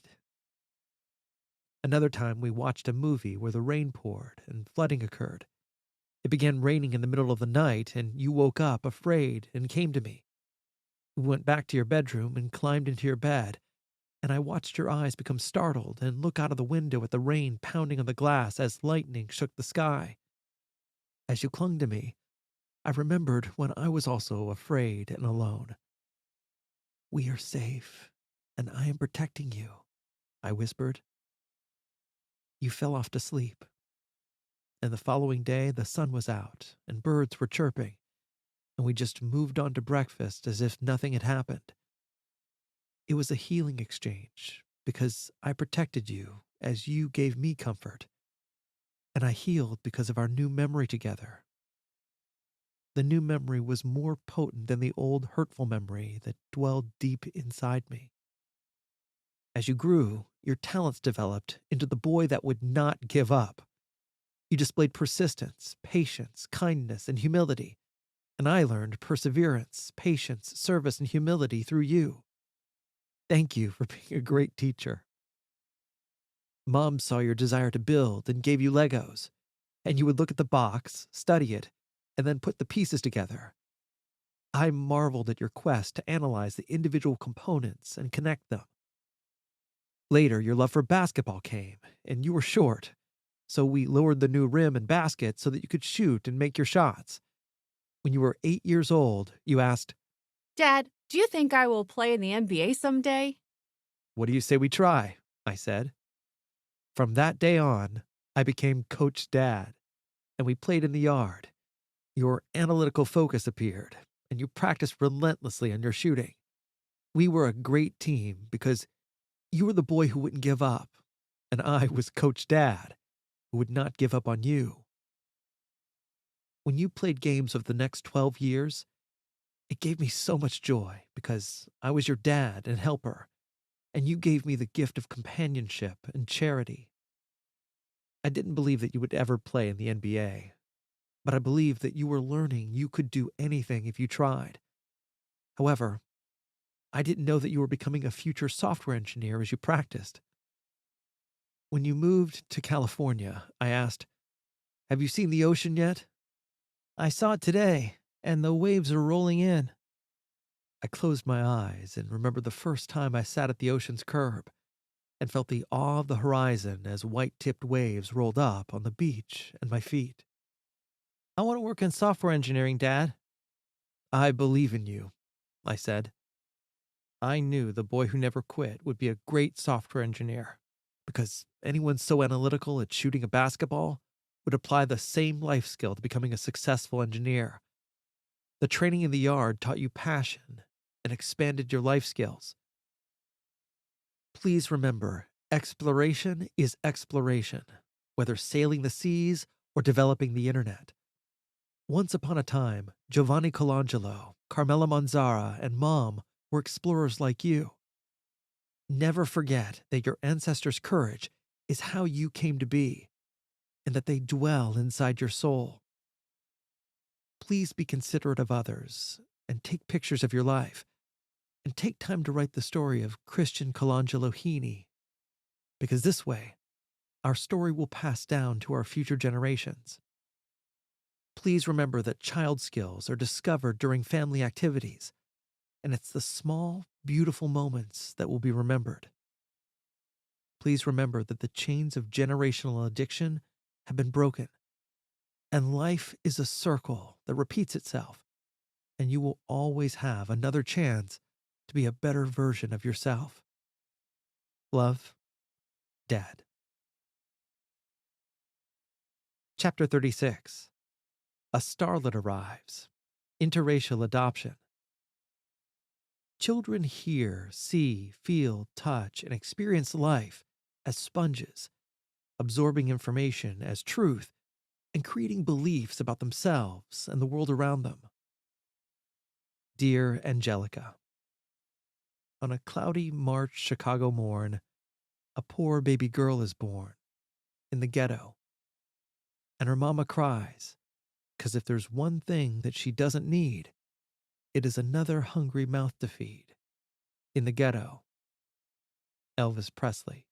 Another time, we watched a movie where the rain poured and flooding occurred. It began raining in the middle of the night, and you woke up afraid and came to me. We went back to your bedroom and climbed into your bed, and I watched your eyes become startled and look out of the window at the rain pounding on the glass as lightning shook the sky. As you clung to me, I remembered when I was also afraid and alone. We are safe, and I am protecting you, I whispered. You fell off to sleep. And the following day, the sun was out and birds were chirping, and we just moved on to breakfast as if nothing had happened. It was a healing exchange because I protected you as you gave me comfort, and I healed because of our new memory together. The new memory was more potent than the old hurtful memory that dwelled deep inside me. As you grew, your talents developed into the boy that would not give up. You displayed persistence, patience, kindness, and humility, and I learned perseverance, patience, service, and humility through you. Thank you for being a great teacher. Mom saw your desire to build and gave you Legos, and you would look at the box, study it, and then put the pieces together. I marveled at your quest to analyze the individual components and connect them. Later, your love for basketball came, and you were short, so we lowered the new rim and basket so that you could shoot and make your shots. When you were 8 years old, you asked, Dad, do you think I will play in the NBA someday? "What do you say we try?" I said. From that day on, I became Coach Dad, and we played in the yard. Your analytical focus appeared, and you practiced relentlessly on your shooting. We were a great team because you were the boy who wouldn't give up, and I was Coach Dad, who would not give up on you. When you played games of the next 12 years, it gave me so much joy because I was your dad and helper, and you gave me the gift of companionship and charity. I didn't believe that you would ever play in the NBA, but I believed that you were learning you could do anything if you tried. However, I didn't know that you were becoming a future software engineer as you practiced. When you moved to California, I asked, "Have you seen the ocean yet?" "I saw it today, and the waves are rolling in." I closed my eyes and remembered the first time I sat at the ocean's curb and felt the awe of the horizon as white-tipped waves rolled up on the beach and my feet. "I want to work in software engineering, Dad." "I believe in you," I said. I knew the boy who never quit would be a great software engineer because anyone so analytical at shooting a basketball would apply the same life skill to becoming a successful engineer. The training in the yard taught you passion and expanded your life skills. Please remember, exploration is exploration, whether sailing the seas or developing the internet. Once upon a time, Giovanni Colangelo, Carmela Manzara, and Mom were explorers like you. Never forget that your ancestors' courage is how you came to be, and that they dwell inside your soul. Please be considerate of others, and take pictures of your life, and take time to write the story of Christian Colangelo Heaney, because this way, our story will pass down to our future generations. Please remember that child skills are discovered during family activities, and it's the small, beautiful moments that will be remembered. Please remember that the chains of generational addiction have been broken, and life is a circle that repeats itself, and you will always have another chance to be a better version of yourself. Love, Dad. Chapter 36. A Starlet Arrives. Interracial Adoption. Children hear, see, feel, touch, and experience life as sponges, absorbing information as truth and creating beliefs about themselves and the world around them. Dear Angelica, on a cloudy March Chicago morn, a poor baby girl is born in the ghetto, and her mama cries, 'cause if there's one thing that she doesn't need, it is another hungry mouth to feed. In the ghetto. Elvis Presley.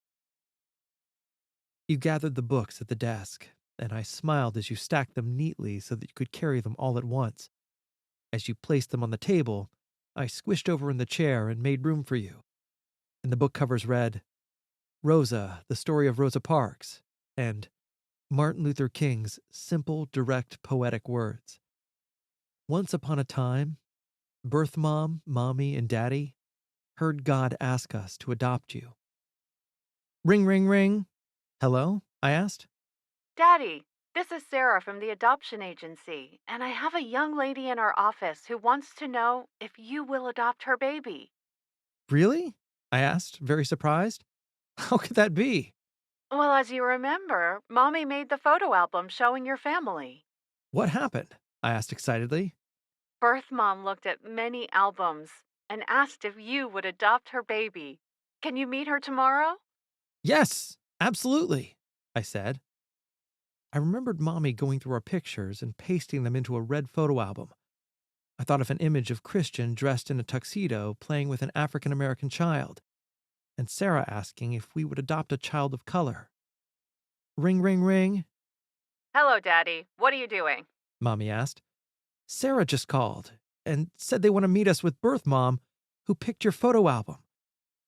You gathered the books at the desk, and I smiled as you stacked them neatly so that you could carry them all at once. As you placed them on the table, I squished over in the chair and made room for you. And the book covers read, Rosa, the Story of Rosa Parks, and Martin Luther King's simple, direct, poetic words. Once upon a time, birth mom, mommy, and daddy heard God ask us to adopt you. Ring, ring, ring. Hello? I asked. Daddy, this is Sarah from the adoption agency, and I have a young lady in our office who wants to know if you will adopt her baby. Really? I asked, very surprised. How could that be? Well, as you remember, Mommy made the photo album showing your family. What happened? I asked excitedly. Birth Mom looked at many albums and asked if you would adopt her baby. Can you meet her tomorrow? Yes, absolutely, I said. I remembered Mommy going through our pictures and pasting them into a red photo album. I thought of an image of Christian dressed in a tuxedo playing with an African American child, and Sarah asking if we would adopt a child of color. Ring, ring, ring. Hello, Daddy. What are you doing? Mommy asked. Sarah just called and said they want to meet us with Birth Mom, who picked your photo album.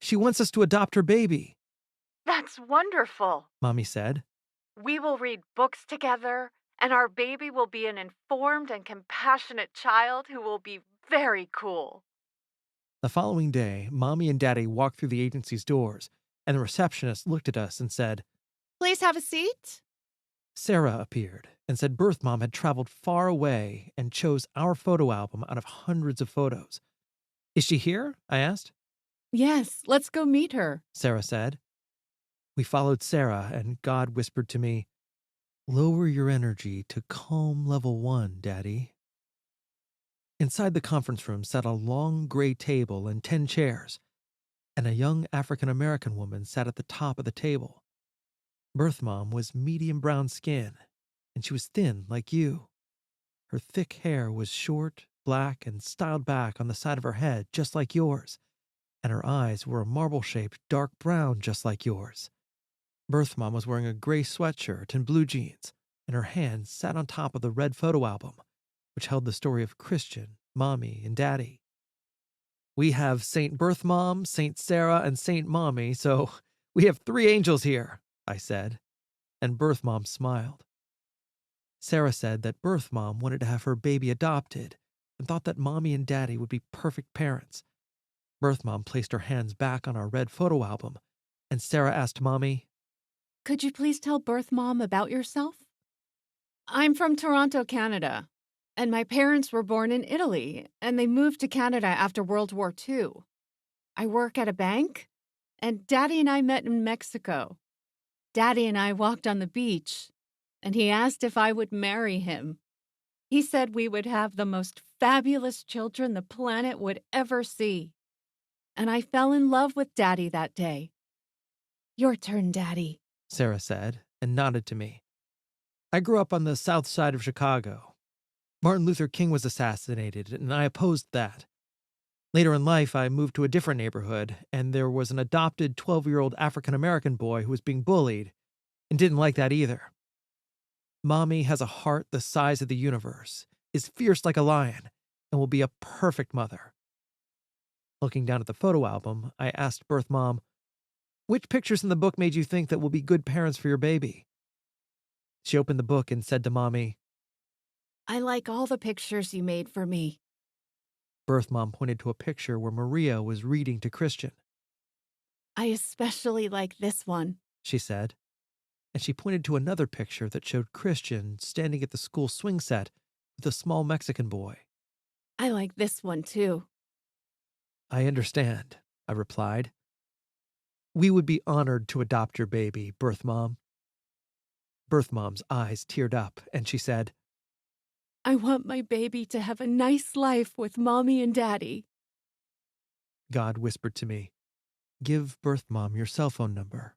She wants us to adopt her baby, That's wonderful. Mommy said. We will read books together, and our baby will be an informed and compassionate child who will be very cool. The following day, Mommy and Daddy walked through the agency's doors, and the receptionist looked at us and said, Please have a seat. Sarah appeared and said Birth Mom had traveled far away and chose our photo album out of hundreds of photos. Is she here? I asked. Yes, let's go meet her. Sarah said. We followed Sarah, and God whispered to me, Lower your energy to calm level 1, Daddy. Inside the conference room sat a long gray table and 10 chairs, and a young African American woman sat at the top of the table. Birth Mom was medium brown skin, and she was thin like you. Her thick hair was short, black, and styled back on the side of her head just like yours, and her eyes were a marble-shaped dark brown just like yours. Birth Mom was wearing a gray sweatshirt and blue jeans, and her hand sat on top of the red photo album, which held the story of Christian, Mommy, and Daddy. We have Saint Birth Mom, Saint Sarah, and Saint Mommy, so we have 3 angels here, I said, and Birth Mom smiled. Sarah said that Birth Mom wanted to have her baby adopted and thought that Mommy and Daddy would be perfect parents. Birth Mom placed her hands back on our red photo album, and Sarah asked Mommy, Could you please tell Birth Mom about yourself? I'm from Toronto, Canada, and my parents were born in Italy, and they moved to Canada after World War II. I work at a bank, and Daddy and I met in Mexico. Daddy and I walked on the beach, and he asked if I would marry him. He said we would have the most fabulous children the planet would ever see. And I fell in love with Daddy that day. Your turn, Daddy, Sarah said, and nodded to me. I grew up on the south side of Chicago. Martin Luther King was assassinated, and I opposed that. Later in life, I moved to a different neighborhood, and there was an adopted 12-year-old African-American boy who was being bullied, and didn't like that either. Mommy has a heart the size of the universe, is fierce like a lion, and will be a perfect mother. Looking down at the photo album, I asked Birth Mom, which pictures in the book made you think that will be good parents for your baby? She opened the book and said to Mommy, I like all the pictures you made for me. Birth mom pointed to a picture where Maria was reading to Christian. I especially like this one. She said, and she pointed to another picture that showed Christian standing at the school swing set with a small Mexican boy. I like this one too. I understand, I replied. We would be honored to adopt your baby, Birth Mom. Birth Mom's eyes teared up, and she said, I want my baby to have a nice life with Mommy and Daddy. God whispered to me, give Birth Mom your cell phone number.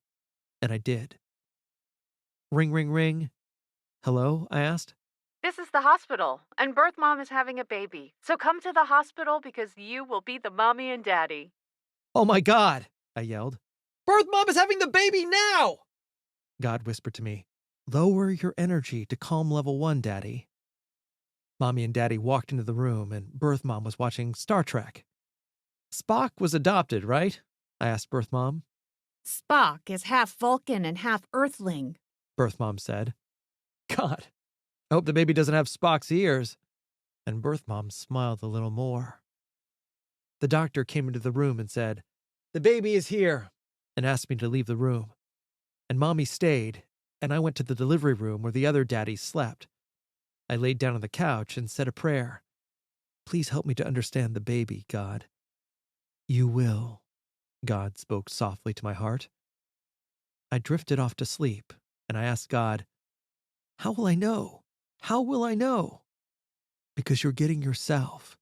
And I did. Ring, ring, ring. Hello? I asked. This is the hospital, and Birth Mom is having a baby. So come to the hospital because you will be the Mommy and Daddy. Oh my God, I yelled. Birth Mom is having the baby now! God whispered to me, lower your energy to calm level 1, Daddy. Mommy and Daddy walked into the room, and Birth Mom was watching Star Trek. Spock was adopted, right? I asked Birth Mom. Spock is half Vulcan and half Earthling. Birth Mom said. God, I hope the baby doesn't have Spock's ears. And Birth Mom smiled a little more. The doctor came into the room and said, the baby is here, and asked me to leave the room. And Mommy stayed, and I went to the delivery room where the other daddies slept. I laid down on the couch and said a prayer. Please help me to understand the baby, God. You will, God spoke softly to my heart. I drifted off to sleep, and I asked God, how will I know? How will I know? Because you're getting yourself.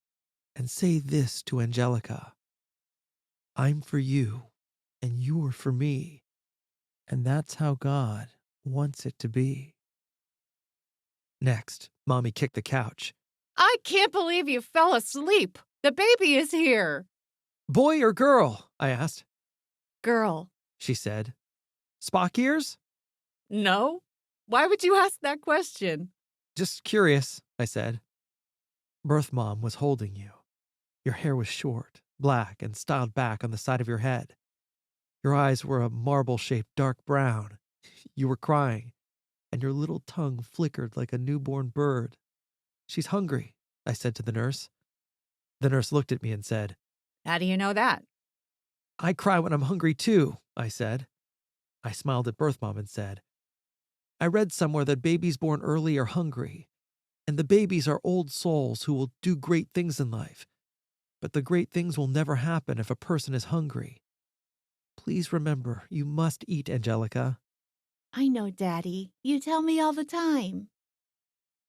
And say this to Angelica. I'm for you, and you're for me. And that's how God wants it to be. Next, Mommy kicked the couch. I can't believe you fell asleep. The baby is here. Boy or girl? I asked. Girl. She said. Spock ears? No? Why would you ask that question? Just curious, I said. Birth Mom was holding you. Your hair was short, black, and styled back on the side of your head. Your eyes were a marble-shaped dark brown. You were crying, and your little tongue flickered like a newborn bird. She's hungry, I said to the nurse. The nurse looked at me and said, How do you know that? I cry when I'm hungry too, I said. I smiled at Birth Mom and said, I read somewhere that babies born early are hungry, and the babies are old souls who will do great things in life. But the great things will never happen if a person is hungry. Please remember, you must eat, Angelica. I know, Daddy. You tell me all the time.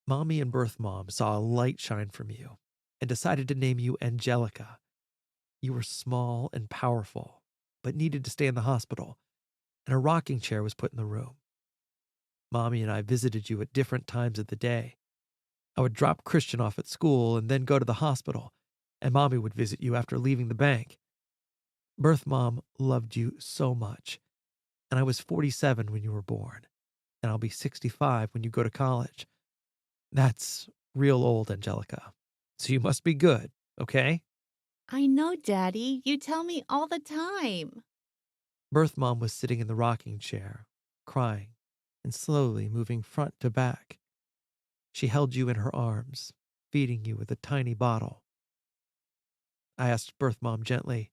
Mommy and Birth Mom saw a light shine from you and decided to name you Angelica. You were small and powerful, but needed to stay in the hospital, and a rocking chair was put in the room. Mommy and I visited you at different times of the day. I would drop Christian off at school and then go to the hospital, and Mommy would visit you after leaving the bank. Birth Mom loved you so much, and I was 47 when you were born, and I'll be 65 when you go to college. That's real old, Angelica. So you must be good, okay? I know, Daddy. You tell me all the time. Birth Mom was sitting in the rocking chair, crying, and slowly moving front to back. She held you in her arms, feeding you with a tiny bottle. I asked Birth Mom gently,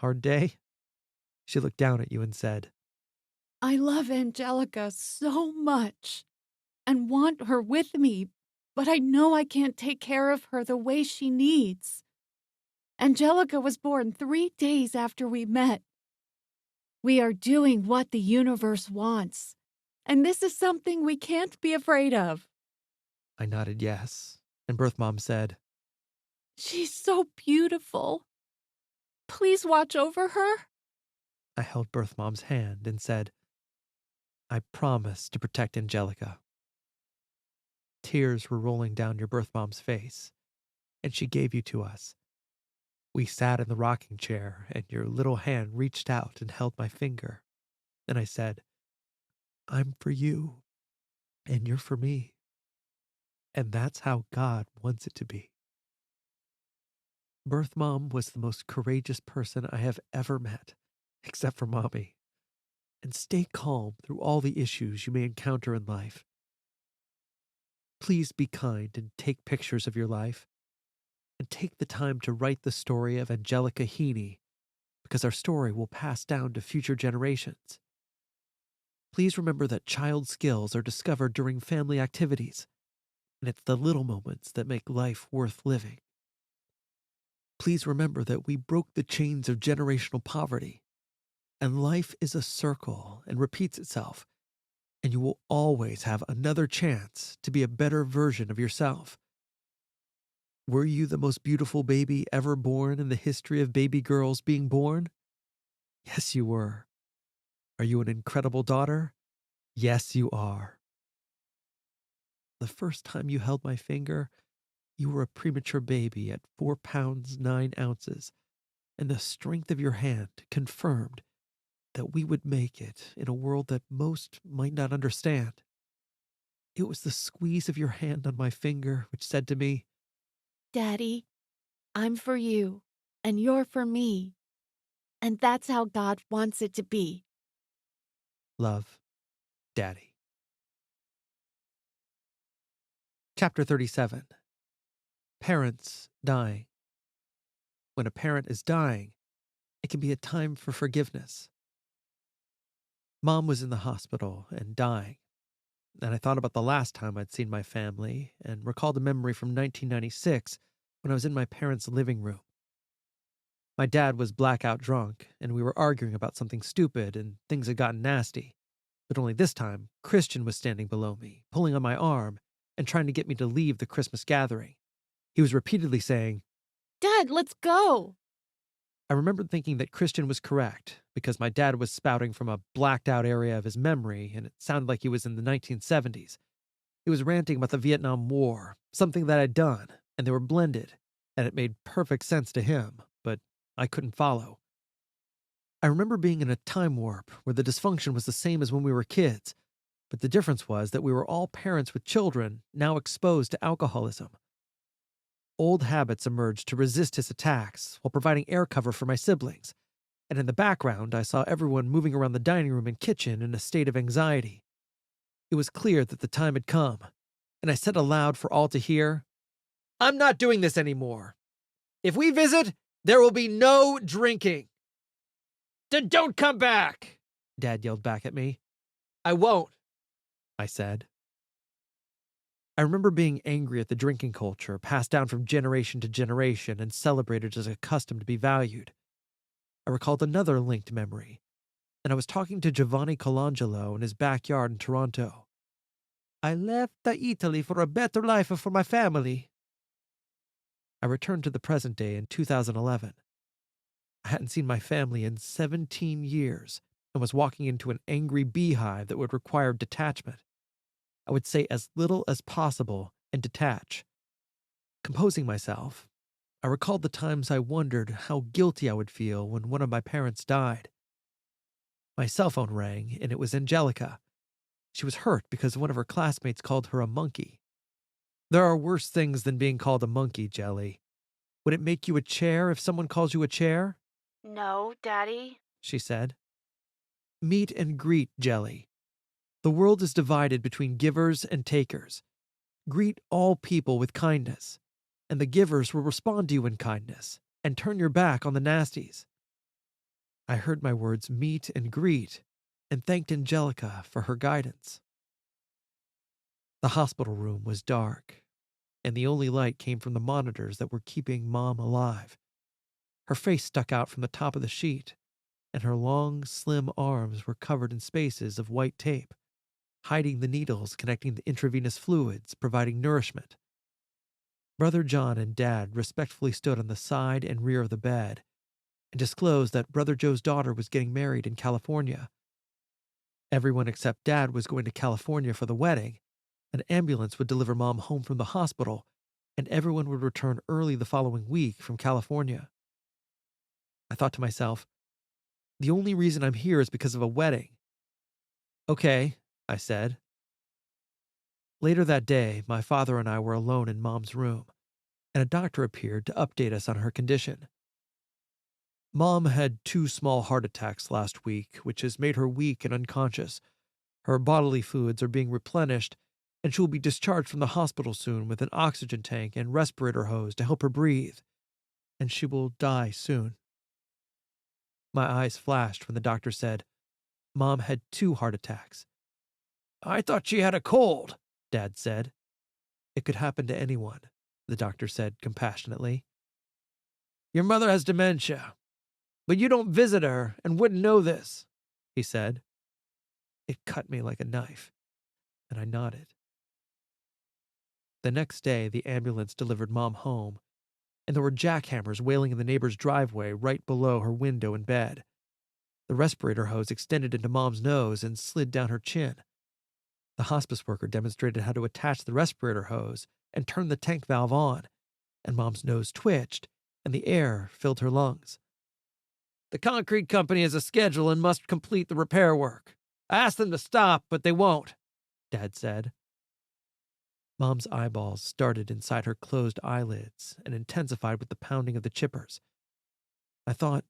hard day? She looked down at you and said, I love Angelica so much and want her with me, but I know I can't take care of her the way she needs. Angelica was born 3 days after we met. We are doing what the universe wants, and this is something we can't be afraid of. I nodded yes, and Birth Mom said, She's so beautiful. Please watch over her. I held Birth Mom's hand and said, I promise to protect Angelica. Tears were rolling down your Birth Mom's face, and she gave you to us. We sat in the rocking chair, and your little hand reached out and held my finger. And I said, I'm for you, and you're for me. And that's how God wants it to be. Birth Mom was the most courageous person I have ever met, except for Mommy. And stay calm through all the issues you may encounter in life. Please be kind and take pictures of your life. and take the time to write the story of Angelica Heaney, because our story will pass down to future generations. Please remember that child skills are discovered during family activities, and it's the little moments that make life worth living. Please remember that we broke the chains of generational poverty, and life is a circle and repeats itself, and you will always have another chance to be a better version of yourself. Were you the most beautiful baby ever born in the history of baby girls being born? Yes, you were. Are you an incredible daughter? Yes, you are. The first time you held my finger, you were a premature baby at 4 pounds 9 ounces, and the strength of your hand confirmed that we would make it in a world that most might not understand. It was the squeeze of your hand on my finger which said to me, Daddy, I'm for you, and you're for me. And that's how God wants it to be. "Love, Daddy." Chapter 37. Parents dying. When a parent is dying, it can be a time for forgiveness. Mom was in the hospital and dying, and I thought about the last time I'd seen my family and recalled a memory from 1996 when I was in my parents' living room. My dad was blackout drunk, and we were arguing about something stupid, and things had gotten nasty. But only this time, Christian was standing below me, pulling on my arm and trying to get me to leave the Christmas gathering. He was repeatedly saying, Dad, let's go. I remembered thinking that Christian was correct, because my dad was spouting from a blacked out area of his memory, and it sounded like he was in the 1970s. He was ranting about the Vietnam War, something that I'd done, and they were blended, and it made perfect sense to him, but I couldn't follow. I remember being in a time warp where the dysfunction was the same as when we were kids, but the difference was that we were all parents with children now exposed to alcoholism. Old habits emerged to resist his attacks while providing air cover for my siblings, and in the background I saw everyone moving around the dining room and kitchen in a state of anxiety. It was clear that the time had come, and I said aloud for all to hear, "I'm not doing this anymore. If we visit, there will be no drinking." "Then don't come back," Dad yelled back at me. "I won't," I said. I remember being angry at the drinking culture passed down from generation to generation and celebrated as a custom to be valued. I recalled another linked memory, and I was talking to Giovanni Colangelo in his backyard in Toronto. "I left Italy for a better life for my family." I returned to the present day in 2011. I hadn't seen my family in 17 years and was walking into an angry beehive that would require detachment. I would say as little as possible and detach. Composing myself, I recalled the times I wondered how guilty I would feel when one of my parents died. My cell phone rang, and it was Angelica. She was hurt because one of her classmates called her a monkey. There are worse things than being called a monkey, Jelly. Would it make you a chair if someone calls you a chair? No, Daddy. She said. Meet and greet, Jelly. The world is divided between givers and takers. Greet all people with kindness, and the givers will respond to you in kindness and turn your back on the nasties. I heard my words meet and greet and thanked Angelica for her guidance. The hospital room was dark, and the only light came from the monitors that were keeping Mom alive. Her face stuck out from the top of the sheet, and her long, slim arms were covered in spaces of white tape, hiding the needles connecting the intravenous fluids providing nourishment. Brother John and Dad respectfully stood on the side and rear of the bed and disclosed that Brother Joe's daughter was getting married in California. Everyone except Dad was going to California for the wedding. An ambulance would deliver Mom home from the hospital, and everyone would return early the following week from California. I thought to myself, the only reason I'm here is because of a wedding. Okay, I said. Later that day, my father and I were alone in Mom's room, and a doctor appeared to update us on her condition. Mom had 2 small heart attacks last week, which has made her weak and unconscious. Her bodily fluids are being replenished, and she will be discharged from the hospital soon with an oxygen tank and respirator hose to help her breathe, and she will die soon. My eyes flashed when the doctor said, Mom had 2 heart attacks. I thought she had a cold, Dad said. It could happen to anyone, the doctor said compassionately. Your mother has dementia, but you don't visit her and wouldn't know this, he said. It cut me like a knife, and I nodded. The next day, the ambulance delivered Mom home, and there were jackhammers wailing in the neighbor's driveway right below her window in bed. The respirator hose extended into Mom's nose and slid down her chin. The hospice worker demonstrated how to attach the respirator hose and turn the tank valve on, and Mom's nose twitched, and the air filled her lungs. The concrete company has a schedule and must complete the repair work. I asked them to stop, but they won't, Dad said. Mom's eyeballs started inside her closed eyelids and intensified with the pounding of the chippers. I thought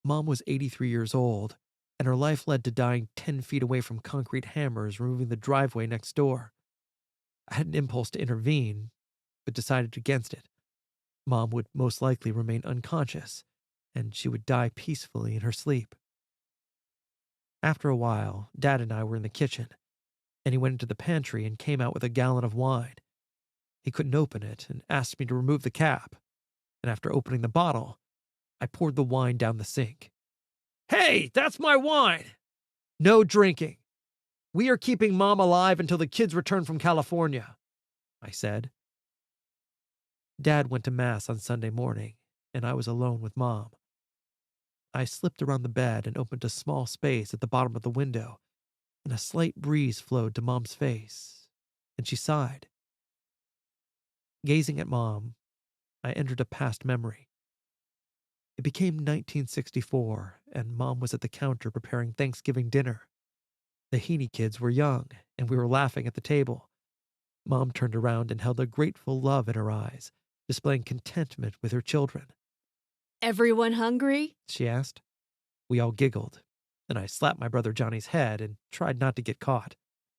Mom was 83 years old, and her life led to dying 10 feet away from concrete hammers removing the driveway next door. I had an impulse to intervene, but decided against it. Mom would most likely remain unconscious, and she would die peacefully in her sleep. After a while, Dad and I were in the kitchen, and he went into the pantry and came out with a gallon of wine. He couldn't open it and asked me to remove the cap, and after opening the bottle, I poured the wine down the sink. Hey, that's my wine! No drinking. We are keeping Mom alive until the kids return from California, I said. Dad went to Mass on Sunday morning, and I was alone with Mom. I slipped around the bed and opened a small space at the bottom of the window, and a slight breeze flowed to Mom's face, and she sighed. Gazing at Mom, I entered a past memory. It became 1964, and Mom was at the counter preparing Thanksgiving dinner. The Heaney kids were young, and we were laughing at the table. Mom turned around and held a grateful love in her eyes, displaying contentment with her children. Everyone hungry? She asked. We all giggled, and I slapped my brother Johnny's head and tried not to get caught.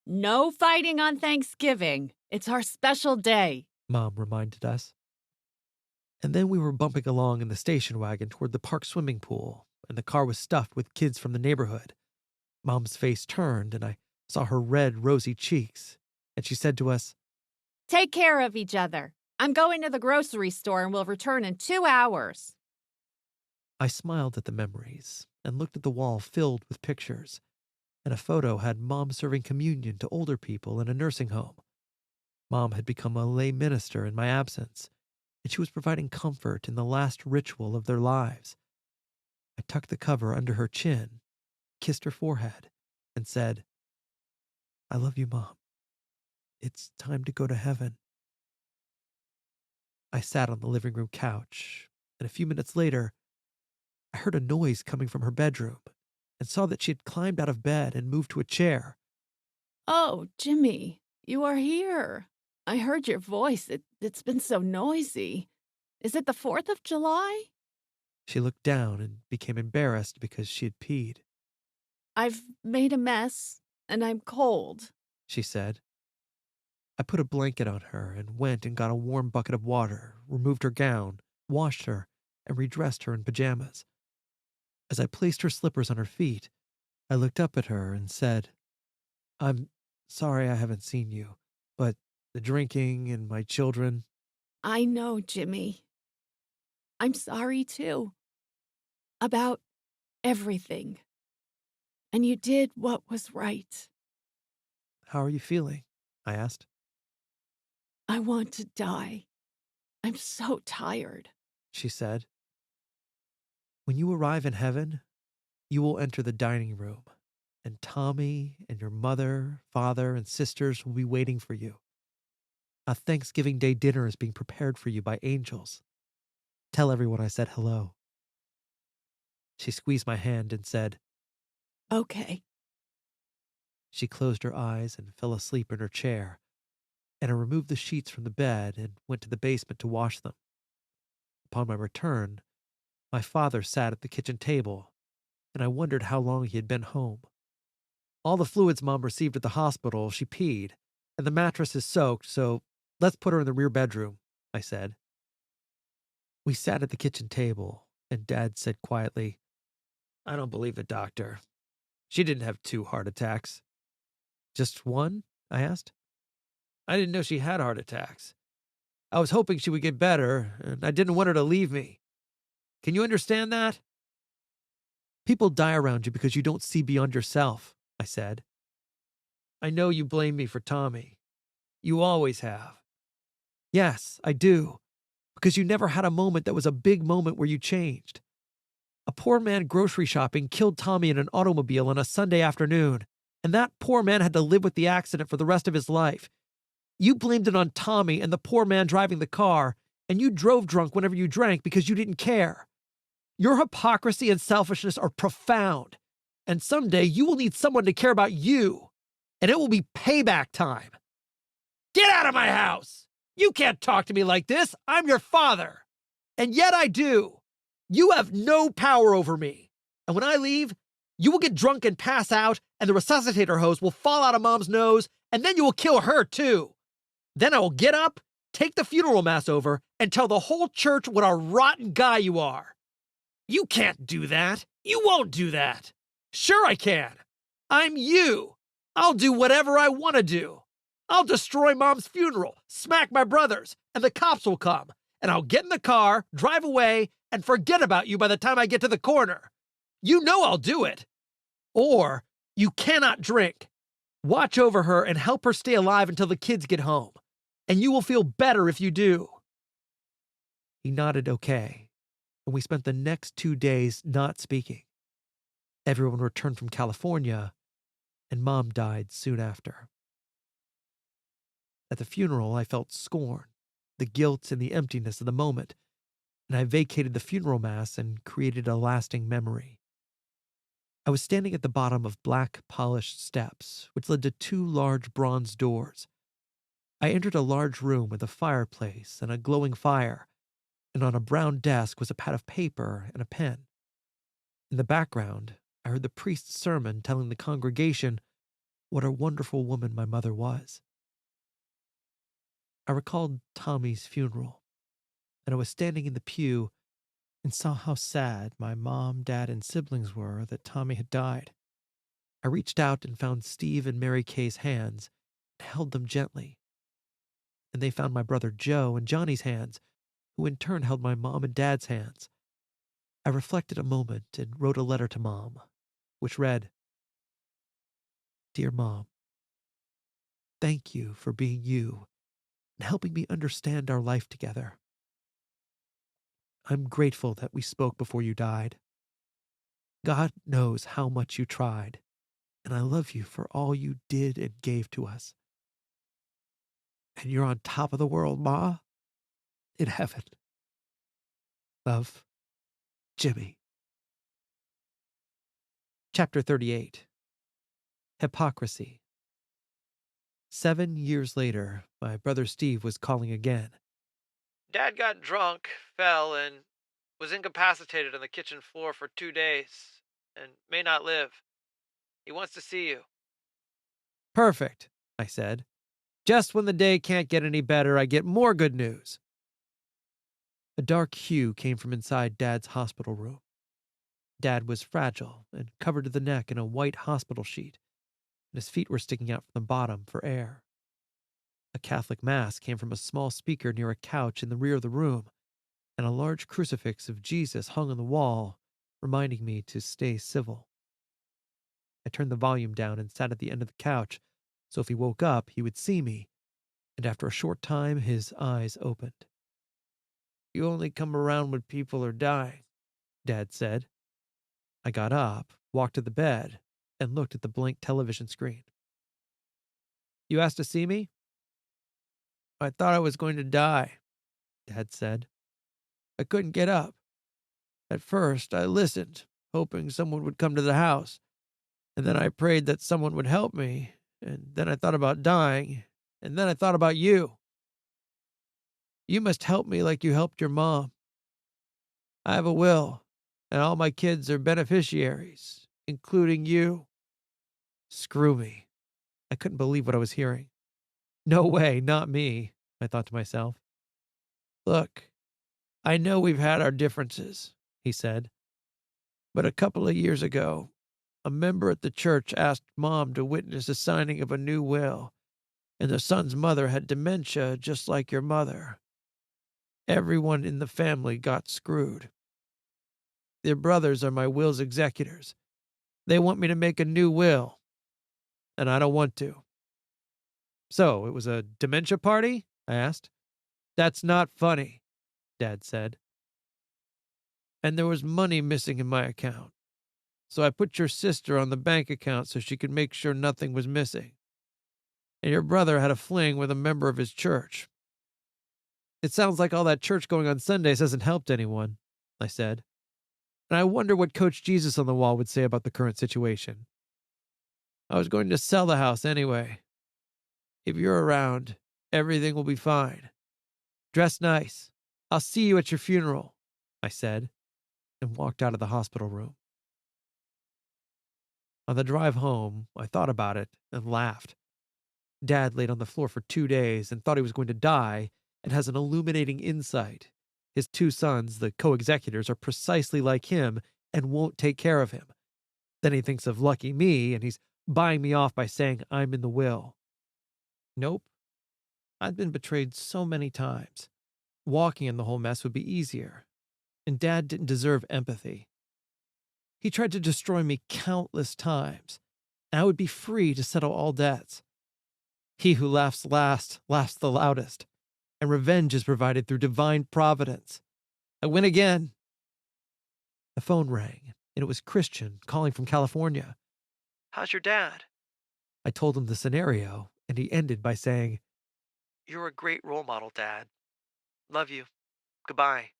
No fighting on Thanksgiving. It's our special day, Mom reminded us. And then we were bumping along in the station wagon toward the park swimming pool, and the car was stuffed with kids from the neighborhood. Mom's face turned, and I saw her red, rosy cheeks, and she said to us, Take care of each other. I'm going to the grocery store and will return in 2 hours. I smiled at the memories and looked at the wall filled with pictures, and a photo had Mom serving communion to older people in a nursing home. Mom had become a lay minister in my absence, and she was providing comfort in the last ritual of their lives. I tucked the cover under her chin, kissed her forehead, and said, I love you, Mom. It's time to go to heaven. I sat on the living room couch, and a few minutes later, I heard a noise coming from her bedroom and saw that she had climbed out of bed and moved to a chair. Oh, Jimmy, you are here. I heard your voice. It's been so noisy. Is it the 4th of July? She looked down and became embarrassed because she had peed. I've made a mess, and I'm cold, she said. I put a blanket on her and went and got a warm bucket of water, removed her gown, washed her, and redressed her in pajamas. As I placed her slippers on her feet, I looked up at her and said, I'm sorry I haven't seen you, but the drinking and my children. I know, Jimmy. I'm sorry, too. About everything. And you did what was right. How are you feeling? I asked. I want to die. I'm so tired, she said. When you arrive in heaven, you will enter the dining room, and Tommy and your mother, father, and sisters will be waiting for you. A Thanksgiving Day dinner is being prepared for you by angels. Tell everyone I said hello. She squeezed my hand and said, Okay. She closed her eyes and fell asleep in her chair, and I removed the sheets from the bed and went to the basement to wash them. Upon my return, my father sat at the kitchen table, and I wondered how long he had been home. All the fluids Mom received at the hospital, she peed, and the mattress is soaked, so let's put her in the rear bedroom, I said. We sat at the kitchen table, and Dad said quietly, I don't believe the doctor. She didn't have 2 heart attacks. Just one? I asked. I didn't know she had heart attacks. I was hoping she would get better, and I didn't want her to leave me. Can you understand that? People die around you because you don't see beyond yourself, I said. I know you blame me for Tommy. You always have. Yes, I do. Because you never had a moment that was a big moment where you changed. A poor man grocery shopping killed Tommy in an automobile on a Sunday afternoon, and that poor man had to live with the accident for the rest of his life. You blamed it on Tommy and the poor man driving the car, and you drove drunk whenever you drank because you didn't care. Your hypocrisy and selfishness are profound, and someday you will need someone to care about you, and it will be payback time. Get out of my house! You can't talk to me like this. I'm your father. And yet I do. You have no power over me. And when I leave, you will get drunk and pass out, and the resuscitator hose will fall out of Mom's nose, and then you will kill her too. Then I will get up, take the funeral mass over, and tell the whole church what a rotten guy you are. You can't do that. You won't do that. Sure I can. I'm you. I'll do whatever I want to do. I'll destroy Mom's funeral, smack my brothers, and the cops will come, and I'll get in the car, drive away, and forget about you by the time I get to the corner. You know I'll do it. Or you cannot drink. Watch over her and help her stay alive until the kids get home, and you will feel better if you do. He nodded okay, and we spent the next 2 days not speaking. Everyone returned from California, and Mom died soon after. At the funeral, I felt scorn, the guilt and the emptiness of the moment, and I vacated the funeral mass and created a lasting memory. I was standing at the bottom of black polished steps, which led to 2 large bronze doors. I entered a large room with a fireplace and a glowing fire, and on a brown desk was a pad of paper and a pen. In the background, I heard the priest's sermon telling the congregation what a wonderful woman my mother was. I recalled Tommy's funeral, and I was standing in the pew and saw how sad my mom, dad, and siblings were that Tommy had died. I reached out and found Steve and Mary Kay's hands and held them gently. And they found my brother Joe and Johnny's hands, who in turn held my mom and dad's hands. I reflected a moment and wrote a letter to Mom, which read, Dear Mom, thank you for being you and helping me understand our life together. I'm grateful that we spoke before you died. God knows how much you tried, and I love you for all you did and gave to us. And you're on top of the world, Ma, in heaven. Love, Jimmy. Chapter 38. Hypocrisy. 7 years later, my brother Steve was calling again. Dad got drunk, fell, and was incapacitated on the kitchen floor for 2 days and may not live. He wants to see you. Perfect, I said. Just when the day can't get any better, I get more good news. A dark hue came from inside Dad's hospital room. Dad was fragile and covered to the neck in a white hospital sheet, and his feet were sticking out from the bottom for air. A Catholic mass came from a small speaker near a couch in the rear of the room, and a large crucifix of Jesus hung on the wall, reminding me to stay civil. I turned the volume down and sat at the end of the couch, so if he woke up, he would see me, and after a short time, his eyes opened. You only come around when people are dying, Dad said. I got up, walked to the bed, and looked at the blank television screen. You asked to see me? I thought I was going to die, Dad said. I couldn't get up. At first, I listened, hoping someone would come to the house, and then I prayed that someone would help me, and then I thought about dying, and then I thought about you. You must help me like you helped your mom. I have a will, and all my kids are beneficiaries, including you. Screw me. I couldn't believe what I was hearing. No way, not me, I thought to myself. Look, I know we've had our differences, he said, but a couple of years ago, a member at the church asked Mom to witness the signing of a new will, and the son's mother had dementia just like your mother. Everyone in the family got screwed. Their brothers are my will's executors. They want me to make a new will, and I don't want to. So, it was a dementia party? I asked. That's not funny, Dad said. And there was money missing in my account. So I put your sister on the bank account so she could make sure nothing was missing. And your brother had a fling with a member of his church. It sounds like all that church going on Sundays hasn't helped anyone, I said. And I wonder what Coach Jesus on the wall would say about the current situation. I was going to sell the house anyway. If you're around, everything will be fine. Dress nice. I'll see you at your funeral, I said, and walked out of the hospital room. On the drive home, I thought about it and laughed. Dad laid on the floor for 2 days and thought he was going to die and has an illuminating insight. His 2 sons, the co-executors, are precisely like him and won't take care of him. Then he thinks of lucky me and he's buying me off by saying I'm in the will. Nope. I'd been betrayed so many times. Walking in the whole mess would be easier. And Dad didn't deserve empathy. He tried to destroy me countless times, and I would be free to settle all debts. He who laughs last laughs the loudest, and revenge is provided through divine providence. I win again. The phone rang, and it was Christian calling from California. How's your dad? I told him the scenario, and he ended by saying, You're a great role model, Dad. Love you. Goodbye.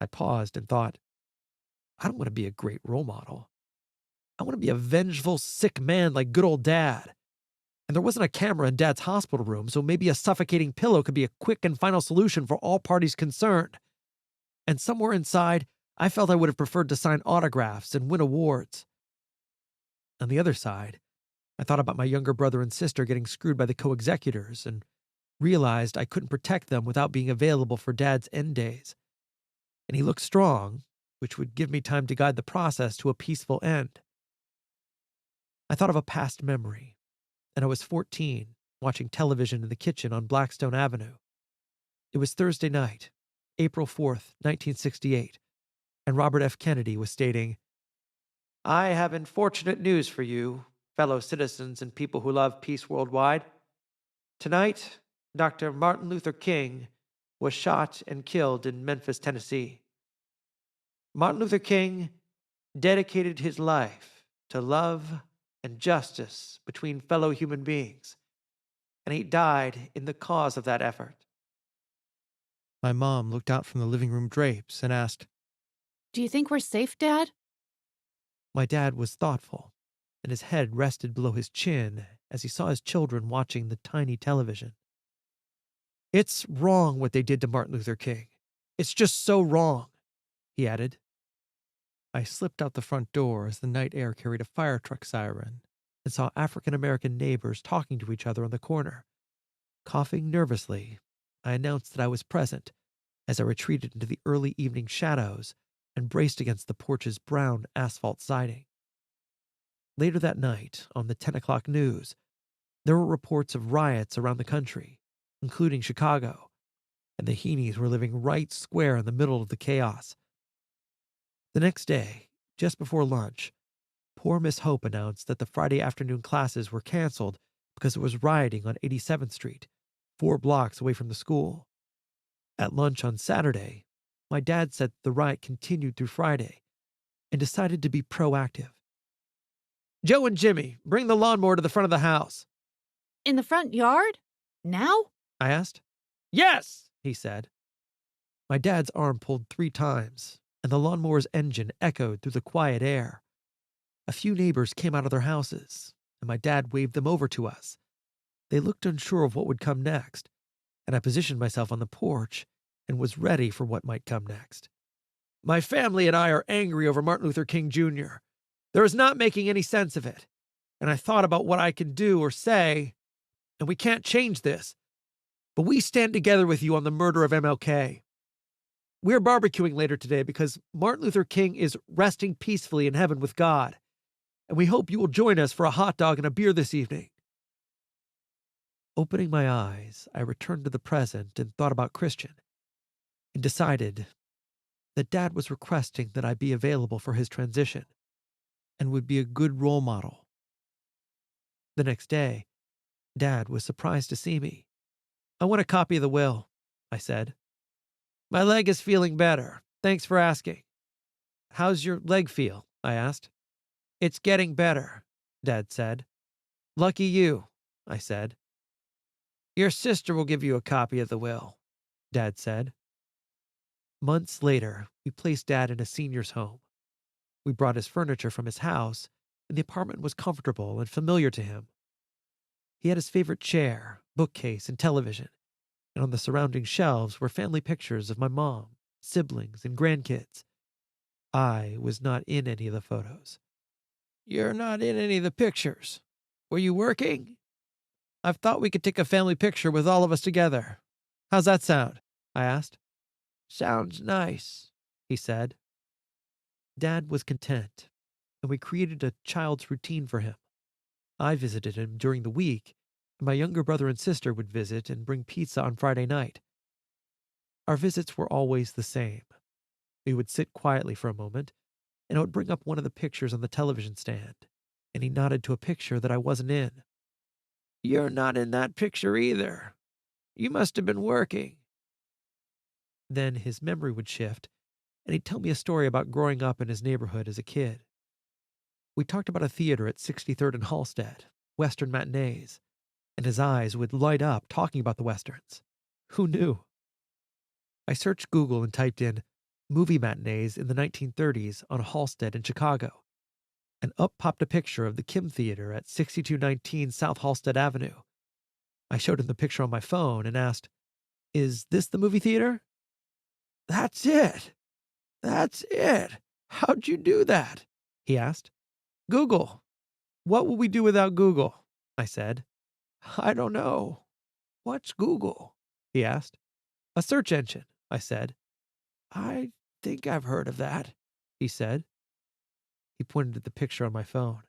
I paused and thought, I don't want to be a great role model. I want to be a vengeful, sick man like good old Dad. And there wasn't a camera in Dad's hospital room, so maybe a suffocating pillow could be a quick and final solution for all parties concerned. And somewhere inside, I felt I would have preferred to sign autographs and win awards. On the other side, I thought about my younger brother and sister getting screwed by the co-executors and realized I couldn't protect them without being available for Dad's end days. And he looked strong, which would give me time to guide the process to a peaceful end. I thought of a past memory, and I was 14, watching television in the kitchen on Blackstone Avenue. It was Thursday night, April 4th, 1968, and Robert F. Kennedy was stating, I have unfortunate news for you, fellow citizens and people who love peace worldwide. Tonight, Dr. Martin Luther King was shot and killed in Memphis, Tennessee. Martin Luther King dedicated his life to love and justice between fellow human beings, and he died in the cause of that effort. My mom looked out from the living room drapes and asked, Do you think we're safe, Dad? My dad was thoughtful, and his head rested below his chin as he saw his children watching the tiny television. It's wrong what they did to Martin Luther King. It's just so wrong, he added. I slipped out the front door as the night air carried a fire truck siren and saw African-American neighbors talking to each other on the corner. Coughing nervously, I announced that I was present as I retreated into the early evening shadows and braced against the porch's brown asphalt siding. Later that night, on the 10 o'clock news, there were reports of riots around the country, including Chicago, and the Heenies were living right square in the middle of the chaos. The next day, just before lunch, poor Miss Hope announced that the Friday afternoon classes were canceled because it was rioting on 87th Street, 4 blocks away from the school. At lunch on Saturday, my dad said the riot continued through Friday and decided to be proactive. Joe and Jimmy, bring the lawnmower to the front of the house. In the front yard? Now? I asked. Yes, he said. My dad's arm pulled 3 times, and the lawnmower's engine echoed through the quiet air. A few neighbors came out of their houses, and my dad waved them over to us. They looked unsure of what would come next, and I positioned myself on the porch and was ready for what might come next. My family and I are angry over Martin Luther King Jr. There is not making any sense of it, and I thought about what I could do or say. and we can't change this. But we stand together with you on the murder of MLK. We're barbecuing later today because Martin Luther King is resting peacefully in heaven with God, and we hope you will join us for a hot dog and a beer this evening." Opening my eyes, I returned to the present and thought about Christian, and decided that Dad was requesting that I be available for his transition and would be a good role model. The next day, Dad was surprised to see me. "I want a copy of the will," I said. "My leg is feeling better. Thanks for asking." "How's your leg feel?" I asked. "It's getting better," Dad said. "Lucky you," I said. "Your sister will give you a copy of the will," Dad said. Months later, we placed Dad in a senior's home. We brought his furniture from his house, and the apartment was comfortable and familiar to him. He had his favorite chair, bookcase, and television, and on the surrounding shelves were family pictures of my mom, siblings, and grandkids. I was not in any of the photos. "You're not in any of the pictures. Were you working? I've thought we could take a family picture with all of us together. How's that sound?" I asked. "Sounds nice," he said. Dad was content, and we created a child's routine for him. I visited him during the week, and my younger brother and sister would visit and bring pizza on Friday night. Our visits were always the same. We would sit quietly for a moment, and I would bring up one of the pictures on the television stand, and he nodded to a picture that I wasn't in. "You're not in that picture either. You must have been working." Then his memory would shift, and he'd tell me a story about growing up in his neighborhood as a kid. We talked about a theater at 63rd and Halsted, Western matinees, and his eyes would light up talking about the Westerns. Who knew? I searched Google and typed in movie matinees in the 1930s on Halsted in Chicago, and up popped a picture of the Kim Theater at 6219 South Halsted Avenue. I showed him the picture on my phone and asked, "Is this the movie theater?" "That's it. That's it. How'd you do that?" he asked. "Google. What will we do without Google?" I said. "I don't know. What's Google?" he asked. "A search engine," I said. "I think I've heard of that," he said. He pointed at the picture on my phone.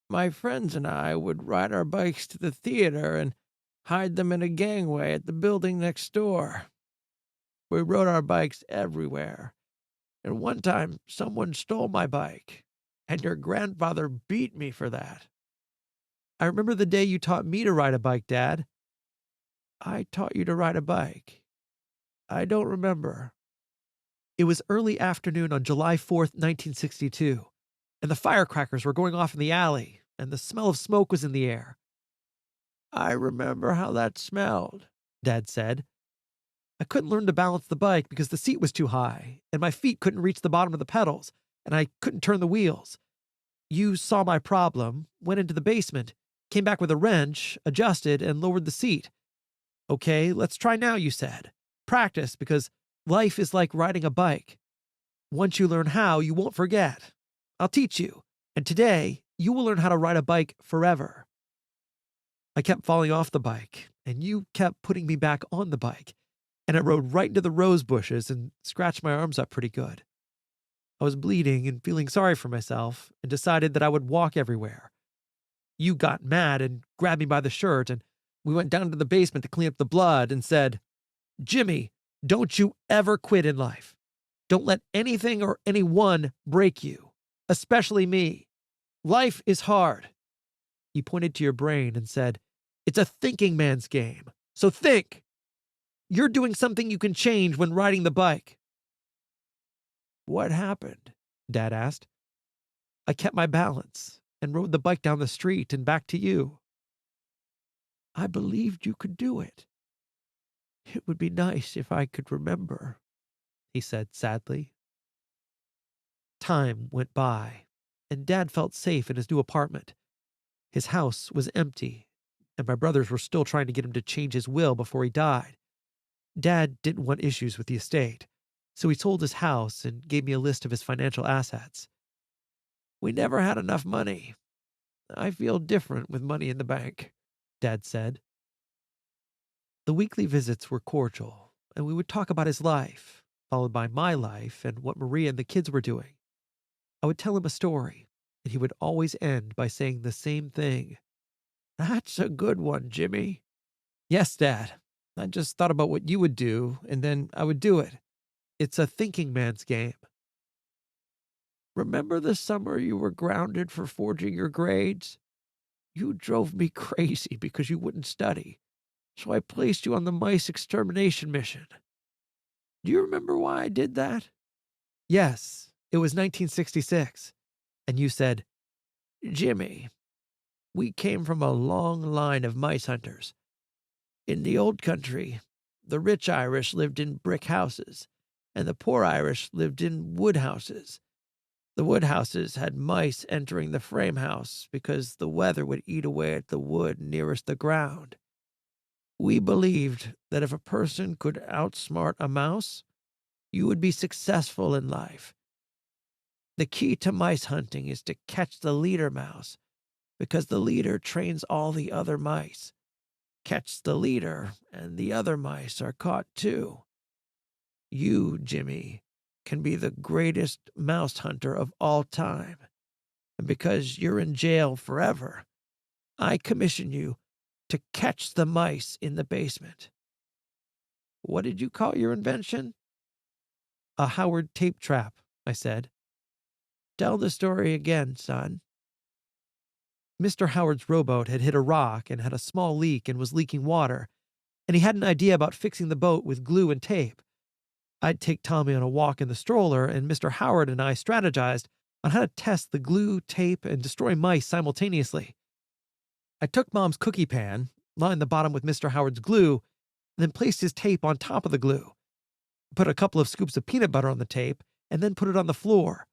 "My friends and I would ride our bikes to the theater and hide them in a gangway at the building next door. We rode our bikes everywhere, and one time someone stole my bike, and your grandfather beat me for that." "I remember the day you taught me to ride a bike, Dad." "I taught you to ride a bike? I don't remember." It was early afternoon on July 4th, 1962, and the firecrackers were going off in the alley, and the smell of smoke was in the air. "I remember how that smelled," Dad said. "I couldn't learn to balance the bike because the seat was too high, and my feet couldn't reach the bottom of the pedals, and I couldn't turn the wheels. You saw my problem, went into the basement, came back with a wrench, adjusted, and lowered the seat. 'Okay, let's try now,' you said. 'Practice, because life is like riding a bike. Once you learn how, you won't forget. I'll teach you, and today, you will learn how to ride a bike forever.' I kept falling off the bike, and you kept putting me back on the bike, and I rode right into the rose bushes and scratched my arms up pretty good. I was bleeding and feeling sorry for myself, and decided that I would walk everywhere. You got mad and grabbed me by the shirt, and we went down to the basement to clean up the blood and said, 'Jimmy, don't you ever quit in life. Don't let anything or anyone break you, especially me. Life is hard.' You pointed to your brain and said, 'It's a thinking man's game, so think. You're doing something you can change when riding the bike.'" "What happened?" Dad asked. "I kept my balance and rode the bike down the street and back to you." "I believed you could do it. It would be nice if I could remember," he said sadly. Time went by, and Dad felt safe in his new apartment. His house was empty, and my brothers were still trying to get him to change his will before he died. Dad didn't want issues with the estate, so he sold his house and gave me a list of his financial assets. "We never had enough money. I feel different with money in the bank. Dad said. The weekly visits were cordial, and we would talk about his life, followed by my life and what Maria and the kids were doing. I would tell him a story, and he would always end by saying the same thing. "That's a good one, Jimmy." "Yes, Dad. I just thought about what you would do, and then I would do it. It's a thinking man's game." "Remember the summer you were grounded for forging your grades? You drove me crazy because you wouldn't study, so I placed you on the mice extermination mission. Do you remember why I did that?" "Yes, it was 1966. And you said, 'Jimmy, we came from a long line of mice hunters. In the old country, the rich Irish lived in brick houses, and the poor Irish lived in wood houses. The wood houses had mice entering the frame house because the weather would eat away at the wood nearest the ground. We believed that if a person could outsmart a mouse, you would be successful in life. The key to mice hunting is to catch the leader mouse, because the leader trains all the other mice. Catch the leader, and the other mice are caught too. You, Jimmy, can be the greatest mouse hunter of all time. And because you're in jail forever, I commission you to catch the mice in the basement." "What did you call your invention?" "A Howard tape trap," I said. "Tell the story again, son." Mr. Howard's rowboat had hit a rock and had a small leak and was leaking water, and he had an idea about fixing the boat with glue and tape. I'd take Tommy on a walk in the stroller, and Mr. Howard and I strategized on how to test the glue, tape, and destroy mice simultaneously. I took Mom's cookie pan, lined the bottom with Mr. Howard's glue, and then placed his tape on top of the glue. Put a couple of scoops of peanut butter on the tape, and then put it on the floor.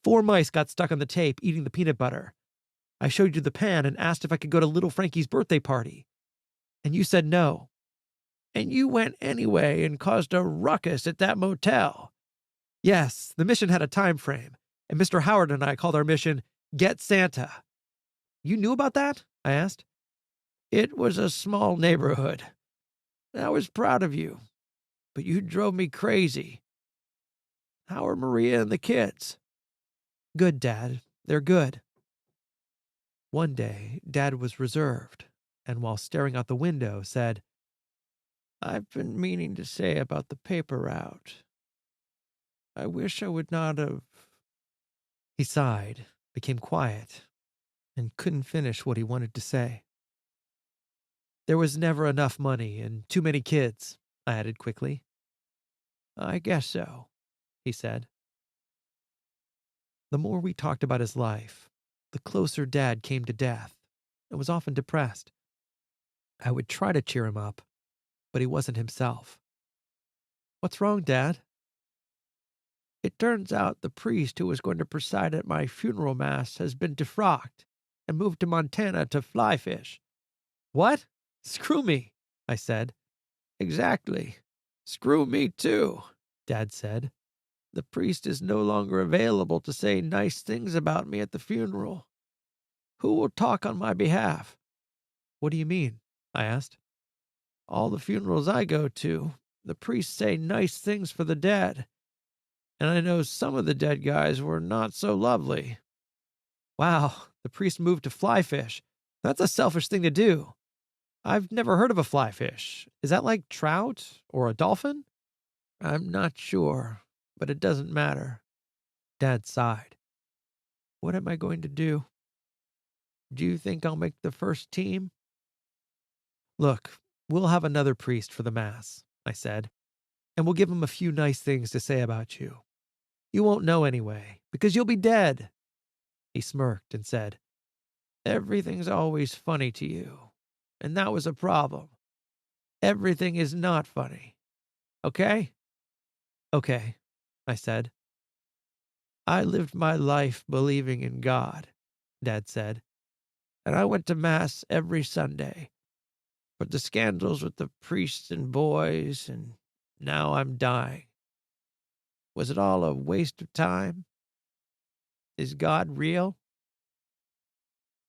4 mice got stuck on the tape eating the peanut butter. I showed you the pan and asked if I could go to little Frankie's birthday party. And you said no. And you went anyway and caused a ruckus at that motel. Yes, the mission had a time frame, and Mr. Howard and I called our mission Get Santa. You knew about that? I asked. It was a small neighborhood. I was proud of you, but you drove me crazy. How are Maria and the kids? Good, Dad. They're good. One day, Dad was reserved, and while staring out the window, said, I've been meaning to say about the paper route. I wish I would not have. He sighed, became quiet, and couldn't finish what he wanted to say. There was never enough money and too many kids, I added quickly. I guess so, he said. The more we talked about his life, the closer Dad came to death and was often depressed. I would try to cheer him up, but he wasn't himself. What's wrong, Dad? It turns out the priest who was going to preside at my funeral mass has been defrocked and moved to Montana to fly fish. What? Screw me, I said. Exactly. Screw me too, Dad said. The priest is no longer available to say nice things about me at the funeral. Who will talk on my behalf? What do you mean? I asked. All the funerals I go to, the priests say nice things for the dead. And I know some of the dead guys were not so lovely. Wow, the priest moved to fly fish. That's a selfish thing to do. I've never heard of a fly fish. Is that like trout or a dolphin? I'm not sure, but it doesn't matter. Dad sighed. What am I going to do? Do you think I'll make the first team? Look, we'll have another priest for the mass, I said, and we'll give him a few nice things to say about you. You won't know anyway, because you'll be dead. He smirked and said, Everything's always funny to you, and that was a problem. Everything is not funny. Okay? Okay, I said. I lived my life believing in God, Dad said, and I went to Mass every Sunday. But the scandals with the priests and boys, and now I'm dying. Was it all a waste of time? Is God real?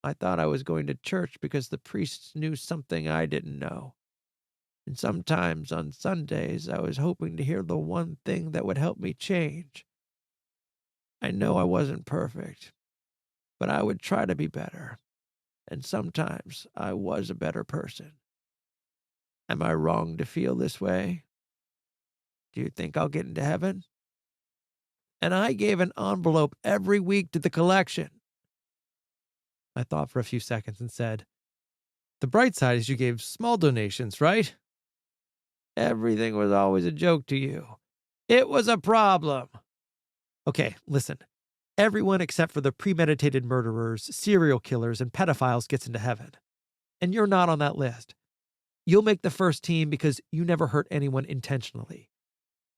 I thought I was going to church because the priests knew something I didn't know. And sometimes on Sundays, I was hoping to hear the one thing that would help me change. I know I wasn't perfect, but I would try to be better. And sometimes I was a better person. Am I wrong to feel this way? Do you think I'll get into heaven? And I gave an envelope every week to the collection. I thought for a few seconds and said, The bright side is you gave small donations, right? Everything was always a joke to you. It was a problem. Okay, listen. Everyone except for the premeditated murderers, serial killers, and pedophiles gets into heaven. And you're not on that list. You'll make the first team because you never hurt anyone intentionally.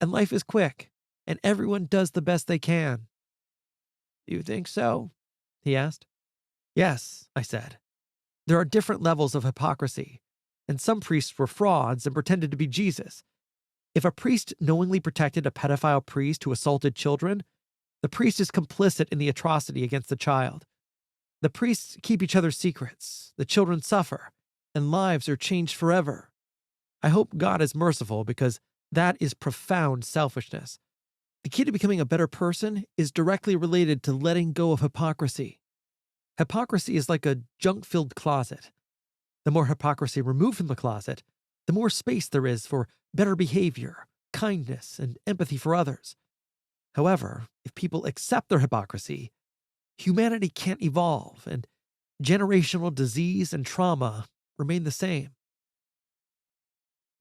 And life is quick, and everyone does the best they can. You think so? He asked. Yes, I said. There are different levels of hypocrisy, and some priests were frauds and pretended to be Jesus. If a priest knowingly protected a pedophile priest who assaulted children, the priest is complicit in the atrocity against the child. The priests keep each other's secrets, the children suffer, and lives are changed forever. I hope God is merciful because that is profound selfishness. The key to becoming a better person is directly related to letting go of hypocrisy. Hypocrisy is like a junk-filled closet. The more hypocrisy removed from the closet, the more space there is for better behavior, kindness, and empathy for others. However, if people accept their hypocrisy, humanity can't evolve, and generational disease and trauma remain the same.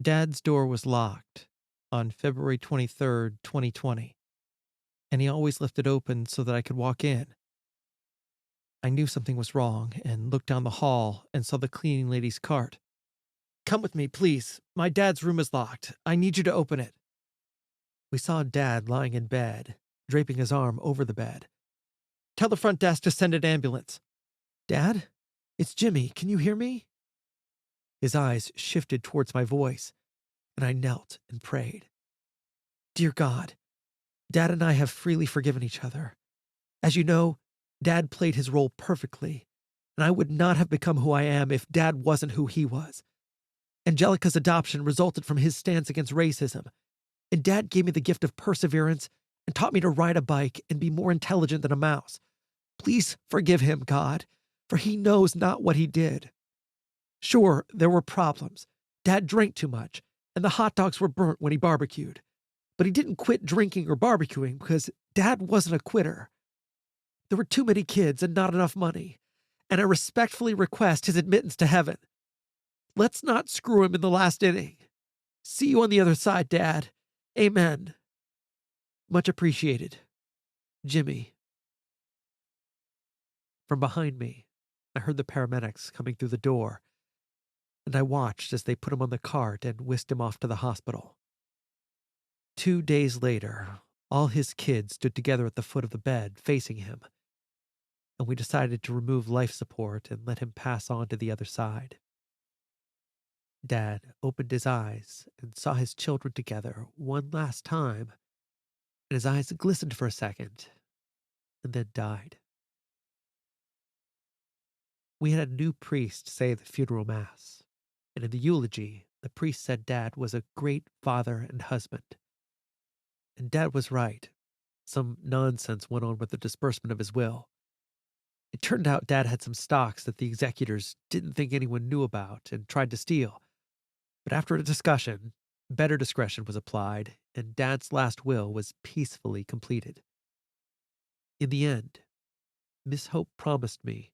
Dad's door was locked on February 23rd, 2020, and he always left it open so that I could walk in. I knew something was wrong and looked down the hall and saw the cleaning lady's cart. Come with me, please. My dad's room is locked. I need you to open it. We saw Dad lying in bed, draping his arm over the bed. Tell the front desk to send an ambulance. Dad? It's Jimmy. Can you hear me? His eyes shifted towards my voice, and I knelt and prayed. Dear God, Dad and I have freely forgiven each other. As you know, Dad played his role perfectly, and I would not have become who I am if Dad wasn't who he was. Angelica's adoption resulted from his stance against racism, and Dad gave me the gift of perseverance and taught me to ride a bike and be more intelligent than a mouse. Please forgive him, God, for he knows not what he did. Sure, there were problems. Dad drank too much, and the hot dogs were burnt when he barbecued. But he didn't quit drinking or barbecuing because Dad wasn't a quitter. There were too many kids and not enough money, and I respectfully request his admittance to heaven. Let's not screw him in the last inning. See you on the other side, Dad. Amen. Much appreciated. Jimmy. From behind me, I heard the paramedics coming through the door, and I watched as they put him on the cart and whisked him off to the hospital. 2 days later, all his kids stood together at the foot of the bed, facing him, and we decided to remove life support and let him pass on to the other side. Dad opened his eyes and saw his children together one last time, and his eyes glistened for a second, and then died. We had a new priest say the funeral mass, and in the eulogy, the priest said Dad was a great father and husband. And Dad was right. Some nonsense went on with the disbursement of his will. It turned out Dad had some stocks that the executors didn't think anyone knew about and tried to steal. But after a discussion, better discretion was applied, and Dad's last will was peacefully completed. In the end, Miss Hope promised me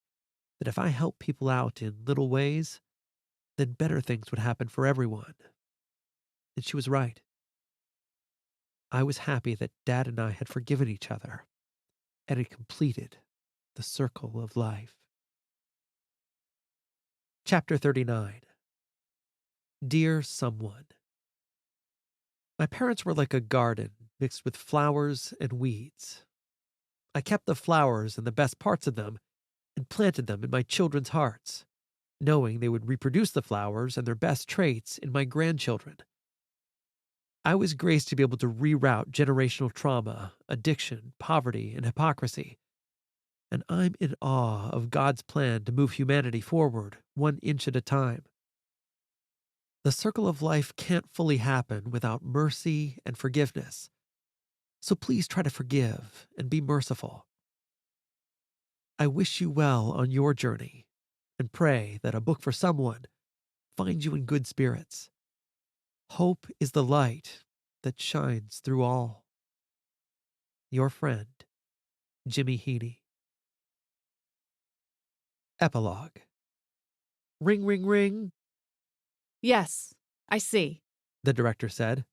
that if I helped people out in little ways, then better things would happen for everyone. And she was right. I was happy that Dad and I had forgiven each other and had completed the circle of life. Chapter 39. Dear Someone. My parents were like a garden mixed with flowers and weeds. I kept the flowers and the best parts of them and planted them in my children's hearts, knowing they would reproduce the flowers and their best traits in my grandchildren. I was graced to be able to reroute generational trauma, addiction, poverty, and hypocrisy. and I'm in awe of God's plan to move humanity forward 1 inch at a time. The circle of life can't fully happen without mercy and forgiveness. So please try to forgive and be merciful. I wish you well on your journey and pray that A Book for Someone finds you in good spirits. Hope is the light that shines through all. Your friend, Jimmy Heaney. Epilogue. Ring, ring, ring, Yes, I see. the director said.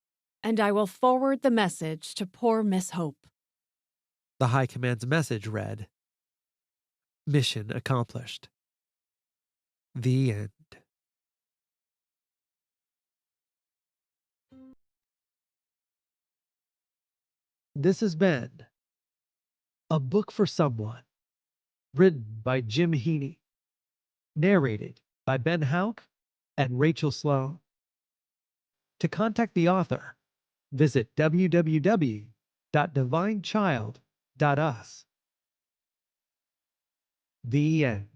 And I will forward the message to poor Miss Hope. The High Command's message read, Mission accomplished. The end. This has been A Book for Someone, written by Jim Heaney, narrated by Ben Houck and Rachel Sloan. To contact the author, visit www.divinechild.us. The end.